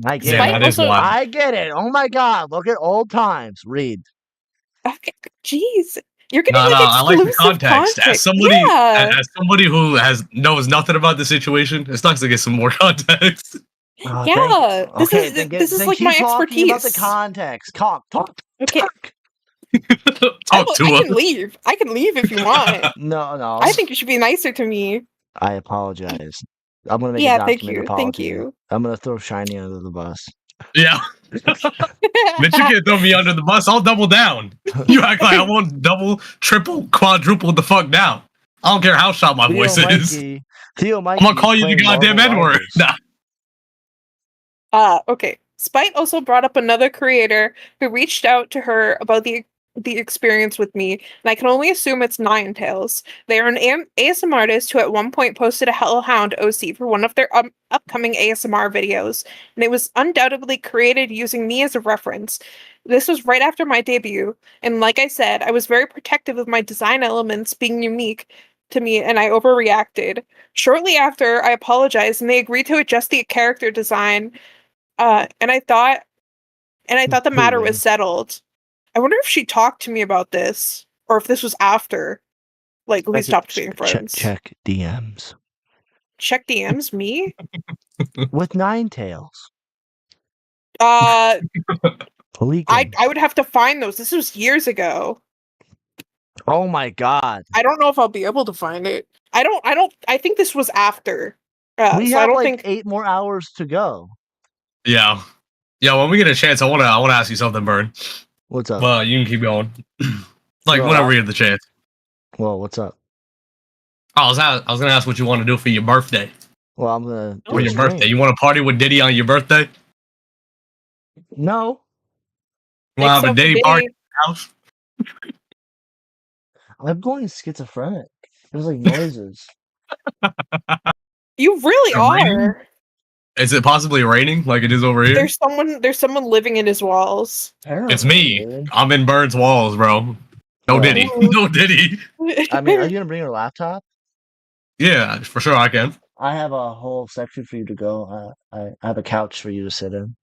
Speaker 2: I get
Speaker 5: Damn,
Speaker 3: Spite
Speaker 2: it.
Speaker 5: that is
Speaker 3: also,
Speaker 5: wild.
Speaker 2: I get it. Oh my god! Look at old times. Read.
Speaker 3: okay, jeez, you're getting
Speaker 5: No,
Speaker 3: like
Speaker 5: I like the
Speaker 3: exclusive
Speaker 5: context. As
Speaker 3: content.
Speaker 5: somebody,
Speaker 3: Yeah,
Speaker 5: as somebody who knows nothing about the situation, it's nice to get some more context.
Speaker 2: Oh, thank.
Speaker 3: yeah.
Speaker 2: Okay, then
Speaker 3: This is
Speaker 2: then
Speaker 3: like
Speaker 2: keep
Speaker 3: my
Speaker 2: talking about the
Speaker 3: expertise.
Speaker 2: context. Talk.
Speaker 3: Okay,
Speaker 2: Talk.
Speaker 5: Talk to
Speaker 3: I
Speaker 5: her.
Speaker 3: can leave. I can leave if you want.
Speaker 2: No, no.
Speaker 3: I think you should be nicer to me.
Speaker 2: I apologize. I'm gonna make a
Speaker 3: Yeah, thank
Speaker 2: documented
Speaker 3: you. Thank
Speaker 2: apology.
Speaker 3: you.
Speaker 2: I'm gonna throw Shiny under the bus.
Speaker 5: Yeah. Bitch, you can't throw me under the bus. I'll double down. You act like I won't double, triple, quadruple the fuck down. I don't care how shot my voice is.
Speaker 2: Theo
Speaker 5: I'm
Speaker 2: Mikey
Speaker 5: gonna
Speaker 2: is
Speaker 5: call you the
Speaker 2: playing
Speaker 5: goddamn
Speaker 2: Marvel
Speaker 5: N-word.
Speaker 2: Rivals.
Speaker 5: Nah.
Speaker 3: Okay. Spite also brought up another creator who reached out to her about the experience with me, and I can only assume it's Ninetales. They are an ASMR artist who at one point posted a Hellhound OC for one of their upcoming ASMR videos, and it was undoubtedly created using me as a reference. This was right after my debut, and like I said, I was very protective of my design elements being unique to me, and I overreacted. Shortly after, I apologized, and they agreed to adjust the character design. And I thought the matter was settled. I wonder if she talked to me about this, or if this was after, like, we stopped being friends.
Speaker 2: Check DMs
Speaker 3: Check DMs, me?
Speaker 2: with Ninetales.
Speaker 3: I
Speaker 2: Leaking.
Speaker 3: would have to find those. This was years ago.
Speaker 2: Oh my god.
Speaker 3: I don't know if I'll be able to find it. I think this was after.
Speaker 2: We
Speaker 3: So I
Speaker 2: have
Speaker 3: don't
Speaker 2: like
Speaker 3: think
Speaker 2: 8 more hours to go.
Speaker 5: Yeah. Yeah, when we get a chance, I wanna ask you something, Burn.
Speaker 2: What's up?
Speaker 5: Well, you can keep going. Like
Speaker 2: Well,
Speaker 5: whenever we get the chance.
Speaker 2: Well, what's up?
Speaker 5: I was gonna ask what you want to do for your birthday.
Speaker 2: Well, I'm gonna do
Speaker 5: For
Speaker 2: a
Speaker 5: your
Speaker 2: stream.
Speaker 5: birthday, you want to party with Diddy on your birthday?
Speaker 2: No,
Speaker 5: You want to have a
Speaker 3: except
Speaker 5: Diddy party at your house?
Speaker 2: I'm going schizophrenic. There's like noises.
Speaker 3: you really
Speaker 5: Raining?
Speaker 3: are.
Speaker 5: Is it possibly raining like it is over here?
Speaker 3: There's someone living in his walls.
Speaker 5: It's me.
Speaker 2: Apparently.
Speaker 5: I'm in Bird's walls, bro. No
Speaker 2: Well,
Speaker 5: Diddy. No Diddy.
Speaker 2: I mean, are you gonna bring your laptop?
Speaker 5: Yeah, for sure I can.
Speaker 2: I have a whole section for you to go. I have a couch for you to sit in.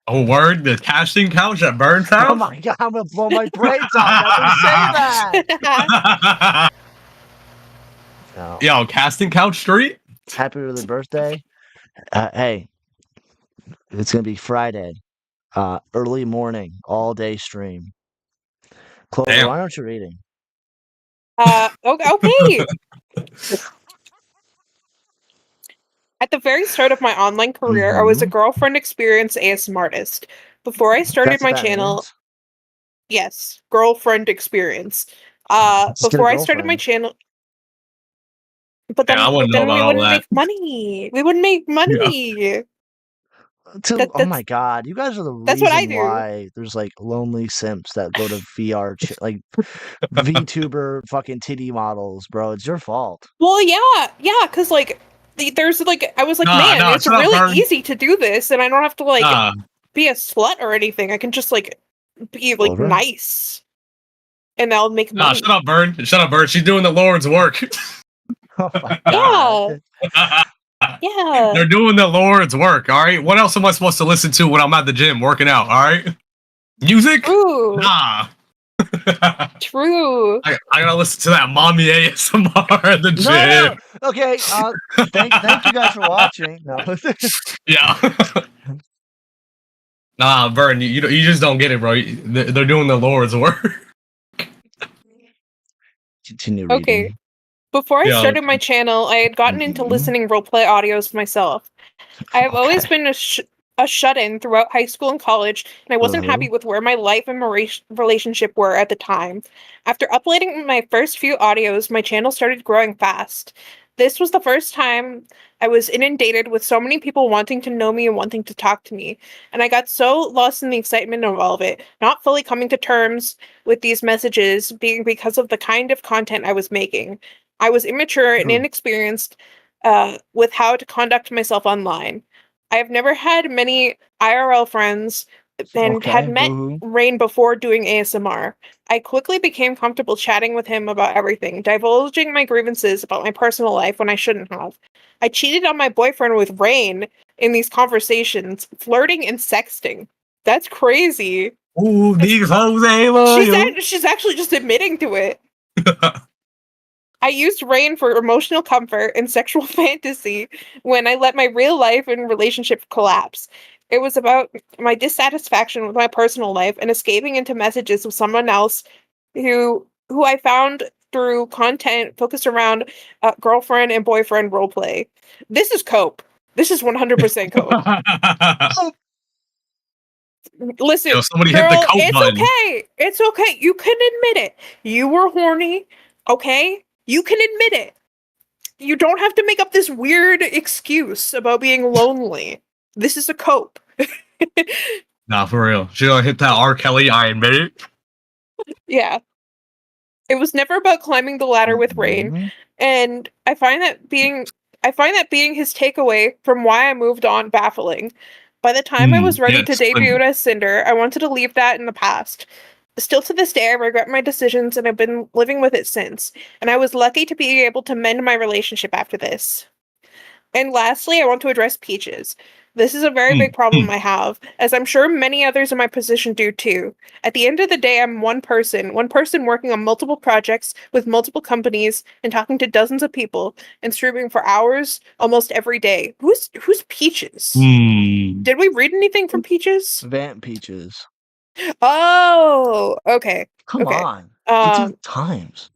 Speaker 5: Oh, word? The casting couch at Bird's
Speaker 2: Oh
Speaker 5: house?
Speaker 2: my god, I'm gonna blow my brains out. Never say that. No.
Speaker 5: Yo, casting couch street?
Speaker 2: Happy early birthday. Hey, it's gonna be Friday. Early morning, all day stream. Clover,
Speaker 5: Damn.
Speaker 2: why aren't you reading?
Speaker 3: Okay. At the very start of my online career, I was a
Speaker 2: Mhm.
Speaker 3: girlfriend experience ASM artist. Before I started
Speaker 2: That's
Speaker 3: my
Speaker 2: what that
Speaker 3: channel,
Speaker 2: means.
Speaker 3: yes, girlfriend experience.
Speaker 2: Just get a
Speaker 3: Before I started my
Speaker 2: girlfriend.
Speaker 3: channel, but
Speaker 5: Yeah, I
Speaker 3: then,
Speaker 5: wouldn't know
Speaker 3: we
Speaker 5: about all
Speaker 3: wouldn't
Speaker 5: that.
Speaker 3: make money. We wouldn't make money.
Speaker 2: Oh my god, you guys are the
Speaker 3: That's what I
Speaker 2: reason
Speaker 3: do.
Speaker 2: why there's like lonely simps that go to VR, like VTuber fucking titty models, bro. It's your fault.
Speaker 3: Well, yeah, because like there's like I was like, man,
Speaker 5: Nah,
Speaker 3: it's
Speaker 5: shut up,
Speaker 3: really
Speaker 5: Vern.
Speaker 3: easy to do this, and I don't have to like
Speaker 5: Nah,
Speaker 3: be a slut or anything. I can just like be like
Speaker 2: Clover?
Speaker 3: nice, and I'll make
Speaker 5: nah,
Speaker 3: money.
Speaker 5: shut up, Bird. Shut up, Bird. She's doing the Lord's work.
Speaker 2: Oh my
Speaker 3: Yeah.
Speaker 2: god.
Speaker 3: Yeah.
Speaker 5: They're doing the Lord's work, all right? What else am I supposed to listen to when I'm at the gym working out, all right? Music?
Speaker 3: True.
Speaker 5: Nah.
Speaker 3: True.
Speaker 5: I gotta listen to that mommy ASMR at the gym.
Speaker 2: No. Okay. Thank you guys for watching. No.
Speaker 5: Yeah. Nah, Vern, you just don't get it, bro. They're doing the Lord's work.
Speaker 2: Continue reading.
Speaker 3: Okay. Before I
Speaker 5: Yeah.
Speaker 3: started my channel, I had gotten into
Speaker 2: Mhm.
Speaker 3: listening roleplay audios myself. I have always been a shut-in throughout high school and college, and I wasn't happy with where my life and my relationship were at the time. After uploading my first few audios, my channel started growing fast. This was the first time I was inundated with so many people wanting to know me and wanting to talk to me, and I got so lost in the excitement of all of it, not fully coming to terms with these messages being because of the kind of content I was making. I was immature and inexperienced with how to conduct myself online. I have never had many IRL friends and had met Rain before doing ASMR. I quickly became comfortable chatting with him about everything, divulging my grievances about my personal life when I shouldn't have. I cheated on my boyfriend with Rain in these conversations, flirting and sexting. That's crazy.
Speaker 5: Ooh, these hoes ain't loyal.
Speaker 3: She's actually just admitting to it. I used Rain for emotional comfort and sexual fantasy when I let my real life and relationship collapse. It was about my dissatisfaction with my personal life and escaping into messages with someone else who I found through content focused around girlfriend and boyfriend roleplay. This is cope. This is 100% cope. Listen,
Speaker 5: Yo, somebody
Speaker 3: girl,
Speaker 5: hit the cope
Speaker 3: it's
Speaker 5: button.
Speaker 3: okay. It's okay. You can admit it. You were horny. Okay? You can admit it. You don't have to make up this weird excuse about being lonely. This is a cope.
Speaker 5: Nah, for real. She gonna hit that R. Kelly, I admit it.
Speaker 3: Yeah. It was never about climbing the ladder with Rain, and I find that being his takeaway from why I moved on baffling. By the time I was ready to debut as Sinder, I wanted to leave that in the past. Still to this day, I regret my decisions and I've been living with it since, and I was lucky to be able to mend my relationship after this. And lastly, I want to address Peaches. This is a very big problem I have, as I'm sure many others in my position do too. At the end of the day, I'm one person working on multiple projects with multiple companies and talking to dozens of people and streaming for hours almost every day. Who's Peaches? Did we read anything from Peaches?
Speaker 2: Vamp Peaches.
Speaker 3: Oh, okay.
Speaker 2: Come
Speaker 3: Okay.
Speaker 2: on. 18 times.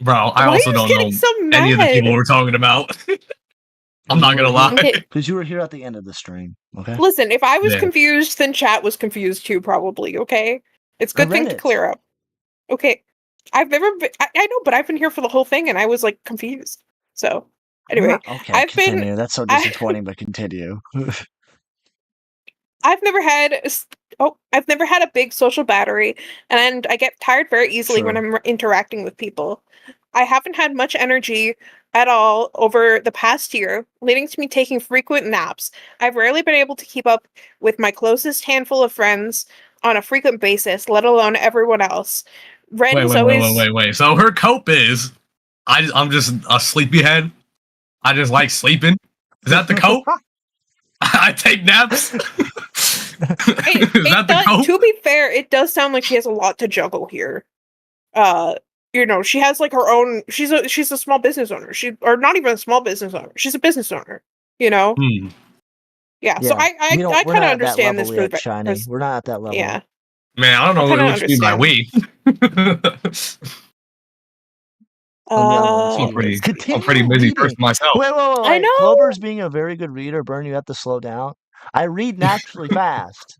Speaker 5: Bro, I
Speaker 3: Why
Speaker 5: also
Speaker 3: are you
Speaker 5: don't
Speaker 3: getting
Speaker 5: know
Speaker 3: so
Speaker 5: any of the people
Speaker 3: mad?
Speaker 5: we're talking about. I'm not gonna lie.
Speaker 3: Okay.
Speaker 2: Because you were here at the end of the stream, okay?
Speaker 3: Listen, if I was
Speaker 5: Yeah.
Speaker 3: confused, then chat was confused too, probably, okay? It's a good thing to clear up. Okay. I've never been, I know, but I've been here for the whole thing and I was like confused. So, anyway.
Speaker 2: Okay, continue. That's so disappointing, but continue.
Speaker 3: I've never had a big social battery, and I get tired very easily when I'm interacting with people. I haven't had much energy at all over the past year, leading to me taking frequent naps. I've rarely been able to keep up with my closest handful of friends on a frequent basis, let alone everyone else.
Speaker 5: Wait. So her cope is, I'm just a sleepyhead. I just like sleeping. Is that the cope? I take naps.
Speaker 3: To be fair, it does sound like she has a lot to juggle here. She has like her own. She's a small business owner. Or not even a small business owner. She's a business owner. Yeah. So I kind of understand this for the
Speaker 2: Shiny. We're not at that level.
Speaker 3: Yeah.
Speaker 5: Man, I don't know what you mean by we. I'm pretty busy person myself.
Speaker 2: Wait.
Speaker 3: I know.
Speaker 2: Clover's being a very good reader. Burn, you have to slow down. I read naturally fast.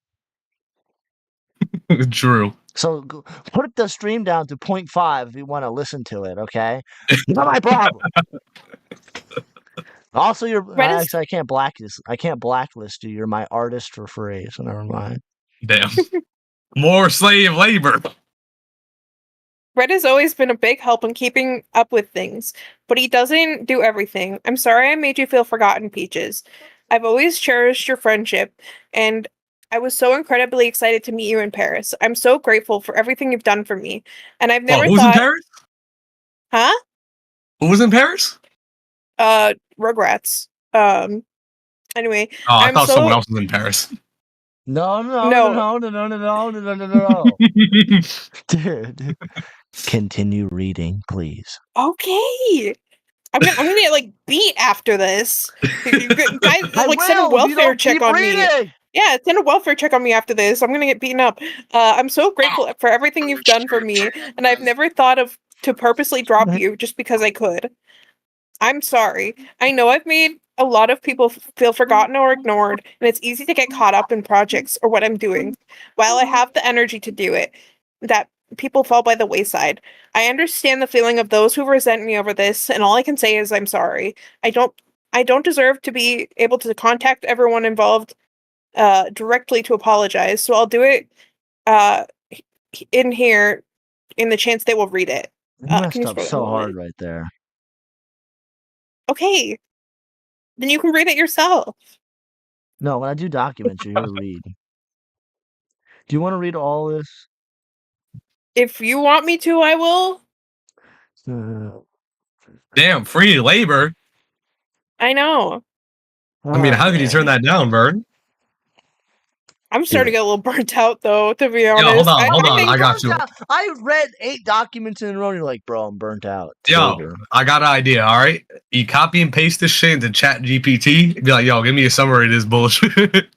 Speaker 5: True.
Speaker 2: So put the stream down to 0.5 if you want to listen to it, okay? Not my problem. Also, I can't blacklist. I can't blacklist you. You're my artist for free, so never mind.
Speaker 5: Damn. More slave labor.
Speaker 3: Red has always been a big help in keeping up with things, but he doesn't do everything. I'm sorry I made you feel forgotten, Peaches. I've always cherished your friendship, and I was so incredibly excited to meet you in Paris. I'm so grateful for everything you've done for me, and I've never
Speaker 5: who's in Paris?
Speaker 3: Huh?
Speaker 5: Who was in Paris?
Speaker 3: Rugrats. Anyway,
Speaker 5: Oh, I
Speaker 3: I'm
Speaker 5: thought someone
Speaker 3: so
Speaker 5: else was in Paris.
Speaker 2: No, no,
Speaker 3: no.
Speaker 2: no, no, no, no, no, no, no, no, no. Dude, continue reading, please.
Speaker 3: Okay. I'm gonna get like beat after this. Guys,
Speaker 2: I
Speaker 3: like send a
Speaker 2: will if you
Speaker 3: welfare
Speaker 2: don't
Speaker 3: check
Speaker 2: keep
Speaker 3: on me.
Speaker 2: reading.
Speaker 3: Yeah, send a welfare check on me after this. I'm gonna get beaten up. I'm so grateful for everything you've done for me, and I've never thought of to purposely drop you just because I could. I'm sorry. I know I've made a lot of people feel forgotten or ignored, and it's easy to get caught up in projects or what I'm doing. While I have the energy to do it, that people fall by the wayside. I understand the feeling of those who resent me over this, and all I can say is I'm sorry. I don't I don't deserve to be able to contact everyone involved directly to apologize, so I'll do it uh in here in the chance they will read it.
Speaker 2: You
Speaker 3: Can
Speaker 2: messed
Speaker 3: you
Speaker 2: up
Speaker 3: scroll down a
Speaker 2: so
Speaker 3: little
Speaker 2: hard
Speaker 3: bit?
Speaker 2: right there.
Speaker 3: Okay, then you can read it yourself.
Speaker 2: No, when I do documents, you're here to read. Do you want to read all this?
Speaker 3: If you want me to, I will.
Speaker 5: Damn, free labor.
Speaker 3: I know.
Speaker 5: I mean, how could you turn
Speaker 2: Okay.
Speaker 5: that down, Bird?
Speaker 3: I'm
Speaker 2: Do
Speaker 3: starting to
Speaker 2: it.
Speaker 3: get a little burnt out, though, to be
Speaker 5: Yo, hold
Speaker 3: honest.
Speaker 5: on, hold
Speaker 3: I
Speaker 5: on.
Speaker 3: think
Speaker 5: I got
Speaker 2: Burnt
Speaker 5: you.
Speaker 2: out. I read 8 documents in a row. And you're like, bro, I'm burnt out. It's
Speaker 5: Yo,
Speaker 2: over.
Speaker 5: I got an idea, all right? You copy and paste this shit into Chat GPT. Be like, yo, give me a summary of this bullshit.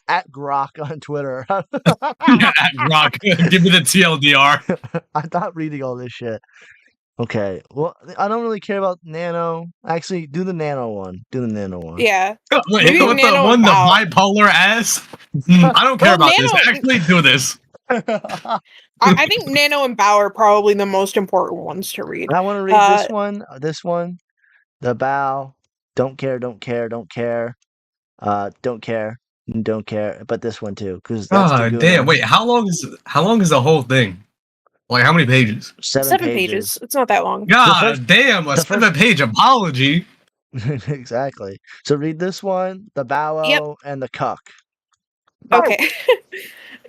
Speaker 2: At Grok on Twitter.
Speaker 5: Yeah, Rock, give me the TLDR.
Speaker 2: I'm not reading all this shit. Okay. Well, I don't really care about Nano. Actually, do the Nano one. Do the Nano one.
Speaker 3: yeah.
Speaker 5: Wait,
Speaker 3: Maybe
Speaker 5: what the
Speaker 3: Nano
Speaker 5: one,
Speaker 3: and
Speaker 5: the
Speaker 3: Bao.
Speaker 5: bipolar ass? I don't care
Speaker 3: Well,
Speaker 5: about this.
Speaker 3: Nano.
Speaker 5: Actually, do this.
Speaker 3: I think Nano and Bao are probably the most important ones to read.
Speaker 2: I want to read this one, the bow, don't care, don't care, don't care, don't care, don't care, but this one too, because that's the
Speaker 5: God
Speaker 2: good
Speaker 5: damn.
Speaker 2: one.
Speaker 5: Wait, how long is the whole thing? Like, how many pages?
Speaker 2: 7
Speaker 3: 7
Speaker 2: pages.
Speaker 3: pages. It's not that long.
Speaker 5: God damn, a
Speaker 2: the first-
Speaker 5: 7-page apology.
Speaker 2: Exactly. So read this one, the bow and the cuck.
Speaker 3: Okay.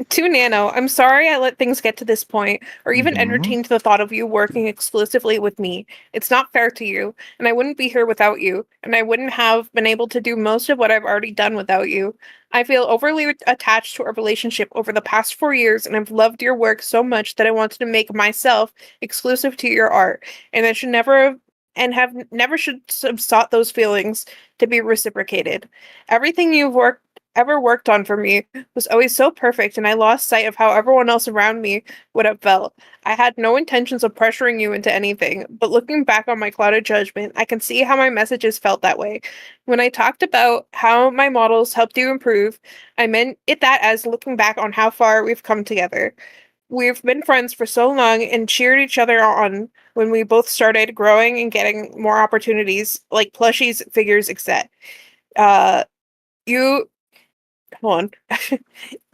Speaker 3: To Nano, I'm sorry I let things get to this point, or even
Speaker 2: Mhm.
Speaker 3: entertained the thought of you working exclusively with me. It's not fair to you, and I wouldn't be here without you, and I wouldn't have been able to do most of what I've already done without you. I feel overly attached to our relationship over the past 4 years, and I've loved your work so much that I wanted to make myself exclusive to your art, and I should never have never should have sought those feelings to be reciprocated. Everything you've ever worked on for me was always so perfect, and I lost sight of how everyone else around me would have felt. I had no intentions of pressuring you into anything, but looking back on my clouded judgment, I can see how my messages felt that way. When I talked about how my models helped you improve, I meant it that as looking back on how far we've come together. We've been friends for so long and cheered each other on when we both started growing and getting more opportunities, like plushies, figures, etc. Uh, you Hold on.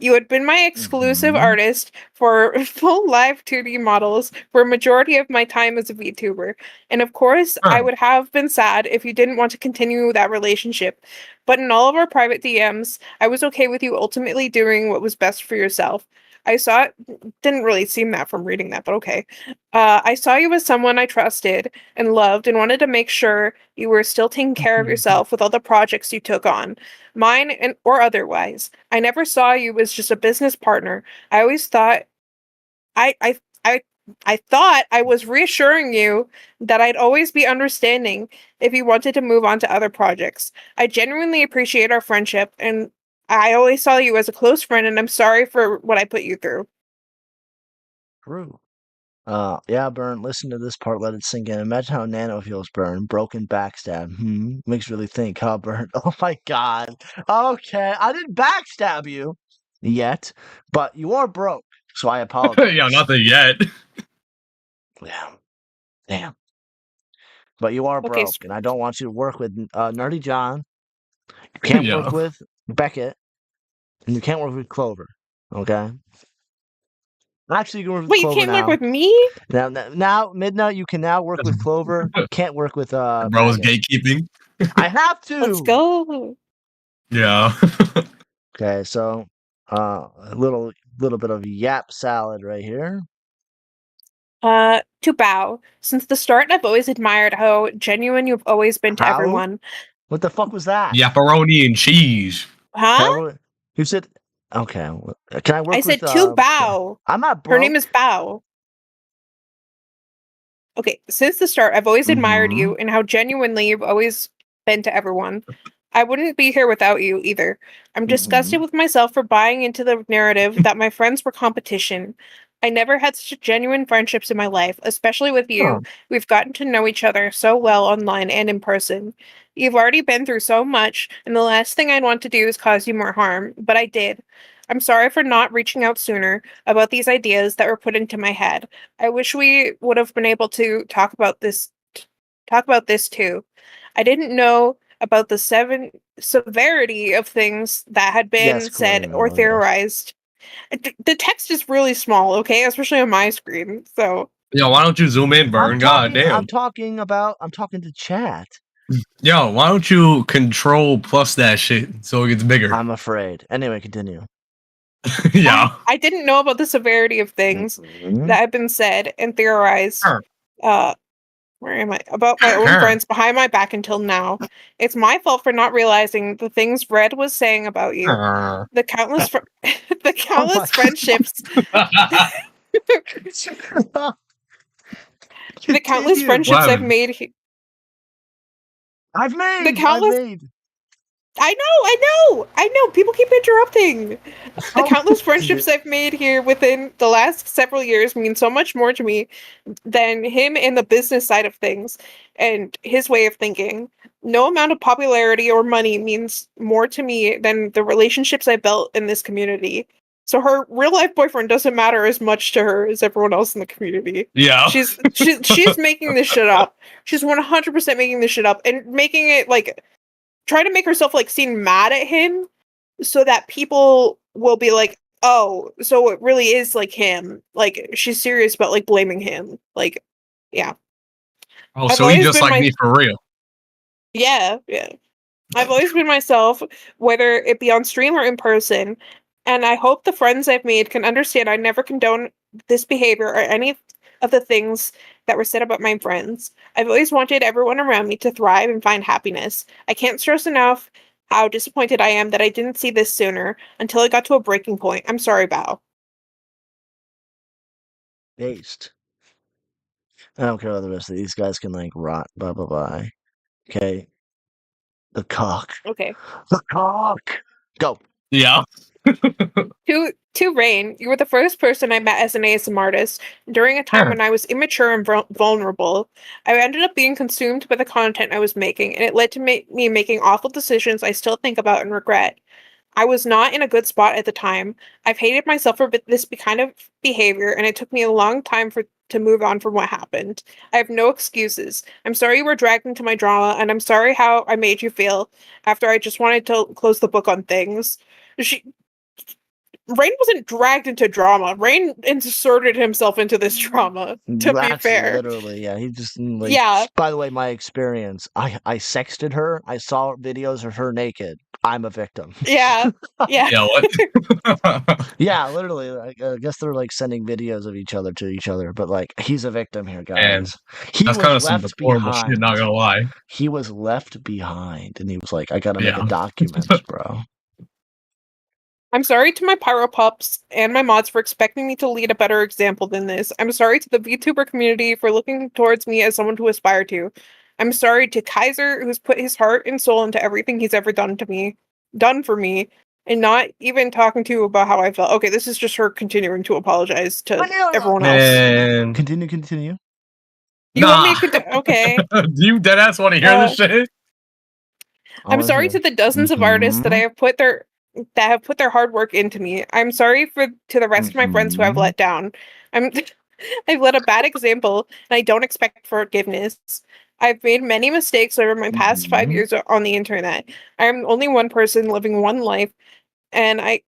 Speaker 3: You had been my exclusive
Speaker 2: Mhm.
Speaker 3: artist for full live 2D models for a majority of my time as a VTuber. And of course, I
Speaker 5: Huh.
Speaker 3: would have been sad if you didn't want to continue that relationship. But in all of our private DMs, I was okay with you ultimately doing what was best for yourself. I saw it, didn't really seem that from reading that, but okay. I saw you as someone I trusted and loved and wanted to make sure you were still taking care of yourself with all the projects you took on, mine and or otherwise. I never saw you as just a business partner. I always thought I I I I thought I was reassuring you that I'd always be understanding if you wanted to move on to other projects. I genuinely appreciate our friendship, and I always saw you as a close friend, and I'm sorry for what I put you through.
Speaker 2: True. Yeah, Burn, listen to this part, let it sink in. Imagine how Nano feels, Burn. Broken backstab. Makes you really think, huh, Burn? Oh my god. Okay, I didn't backstab you yet, but you are broke, so I apologize.
Speaker 5: Yeah, nothing yet.
Speaker 2: Yeah. Damn. But you are
Speaker 3: Okay,
Speaker 2: broke, and I don't want you to work with Nerdy John. You can't work
Speaker 5: Yeah.
Speaker 2: with Beckett, and you can't work with Clover. Okay? Actually, you can work with
Speaker 3: wait, you
Speaker 2: Clover
Speaker 3: can't work
Speaker 2: now.
Speaker 3: with me?
Speaker 2: Now, Midnight, you can now work with Clover. Can't work with
Speaker 5: Bro is
Speaker 2: Megan.
Speaker 5: gatekeeping.
Speaker 2: I have
Speaker 3: Let's
Speaker 2: to.
Speaker 3: go.
Speaker 5: Yeah.
Speaker 2: Okay, so a little bit of yap salad right here.
Speaker 3: To Bow. Since the start, I've always admired how genuine you've always been to
Speaker 2: How?
Speaker 3: everyone.
Speaker 2: What the fuck was that?
Speaker 5: Yapperoni and cheese.
Speaker 3: Huh?
Speaker 2: Who said? Okay, can I work
Speaker 3: I said
Speaker 2: with?
Speaker 3: to Bow.
Speaker 2: I'm not broke.
Speaker 3: Her name is Bow. Okay, since the start, I've always admired
Speaker 2: Mhm.
Speaker 3: you and how genuinely you've always been to everyone. I wouldn't be here without you either. I'm disgusted with myself for buying into the narrative that my friends were competition. I never had such genuine friendships in my life, especially with you.
Speaker 2: Oh.
Speaker 3: We've gotten to know each other so well online and in person. You've already been through so much, and the last thing I'd want to do is cause you more harm, but I did. I'm sorry for not reaching out sooner about these ideas that were put into my head. I wish we would have been able to talk about this too. I didn't know about the severity of things that had been
Speaker 2: Yes,
Speaker 3: said or
Speaker 2: Cornel, yes.
Speaker 3: theorized. The text is really small, okay, especially on my screen. So
Speaker 5: Yo, why don't you zoom in, Burn?
Speaker 2: I'm
Speaker 5: God damn.
Speaker 2: I'm talking to chat.
Speaker 5: Yo, why don't you control plus that shit so it gets bigger?
Speaker 2: I'm afraid. Anyway, continue.
Speaker 5: Yeah.
Speaker 3: I didn't know about the severity of things
Speaker 2: Mhm.
Speaker 3: that had been said and theorized.
Speaker 5: Sure.
Speaker 3: Where am I? About my own friends behind my back until now. It's my fault for not realizing the things Red was saying about you. The countless the countless friendships the countless
Speaker 2: Continue.
Speaker 3: friendships I've
Speaker 5: Wow.
Speaker 3: made
Speaker 2: I've
Speaker 3: the
Speaker 2: made.
Speaker 3: countless I know. People keep interrupting. The countless friendships I've made here within the last several years mean so much more to me than him and the business side of things and his way of thinking. No amount of popularity or money means more to me than the relationships I built in this community. So her real life boyfriend doesn't matter as much to her as everyone else in the community.
Speaker 5: Yeah.
Speaker 3: She's making this shit up. She's 100% making this shit up and making it like trying to make herself like seem mad at him so that people will be like, oh, so it really is like him. Like she's serious about like blaming him. Like, yeah.
Speaker 5: Oh,
Speaker 3: I've
Speaker 5: so he
Speaker 3: always
Speaker 5: just
Speaker 3: been
Speaker 5: like me for real.
Speaker 3: yeah. I've always been myself, whether it be on stream or in person. And I hope the friends I've made can understand I never condone this behavior or any of the things that were said about my friends. I've always wanted everyone around me to thrive and find happiness. I can't stress enough how disappointed I am that I didn't see this sooner until it got to a breaking point. I'm sorry, Bao.
Speaker 2: Based. I don't care about the rest of these guys can like rot. Blah blah blah. Okay. The cock.
Speaker 3: Okay.
Speaker 2: The cock. Go.
Speaker 5: Yeah.
Speaker 3: To Rain, you were the first person I met as an ASM artist during a time when I was immature and vulnerable. I ended up being consumed by the content I was making, and it led to me making awful decisions I still think about and regret. I was not in a good spot at the time. I've hated myself for this kind of behavior, and it took me a long time to move on from what happened. I have no excuses. I'm sorry you were dragged into my drama, and I'm sorry how I made you feel after I just wanted to close the book on things. Rain wasn't dragged into drama. Rain inserted himself into this drama, to be
Speaker 2: That's
Speaker 3: fair.
Speaker 2: literally, yeah. He just like.
Speaker 3: Yeah.
Speaker 2: By the way, my experience. I sexted her. I saw videos of her naked. I'm a victim.
Speaker 3: Yeah. Yeah.
Speaker 5: Yeah, what?
Speaker 2: Yeah, literally. Like, I guess they're like sending videos of each other to each other, but like he's a victim here,
Speaker 5: And
Speaker 2: guys. He
Speaker 5: that's
Speaker 2: was
Speaker 5: kind of some
Speaker 2: left
Speaker 5: deplorable shit,
Speaker 2: behind.
Speaker 5: not gonna lie.
Speaker 2: He was left behind, and he was like, "I gotta make
Speaker 5: Yeah.
Speaker 2: a document, bro."
Speaker 3: I'm sorry to my Pyro Pups and my mods for expecting me to lead a better example than this. I'm sorry to the VTuber community for looking towards me as someone to aspire to. I'm sorry to Kaiser, who's put his heart and soul into everything he's ever done for me, and not even talking to about how I felt. Okay, this is just her continuing to apologize to everyone else.
Speaker 5: Man.
Speaker 2: Continue.
Speaker 3: You want me to okay.
Speaker 5: Do you deadass want to hear this shit?
Speaker 3: I'm sorry to the dozens of artists that have put their hard work into me. I'm sorry to the rest of my friends who I've let down. I've led a bad example, and I don't expect forgiveness. I've made many mistakes over my past 5 years on the internet. I'm only one person living one life, and I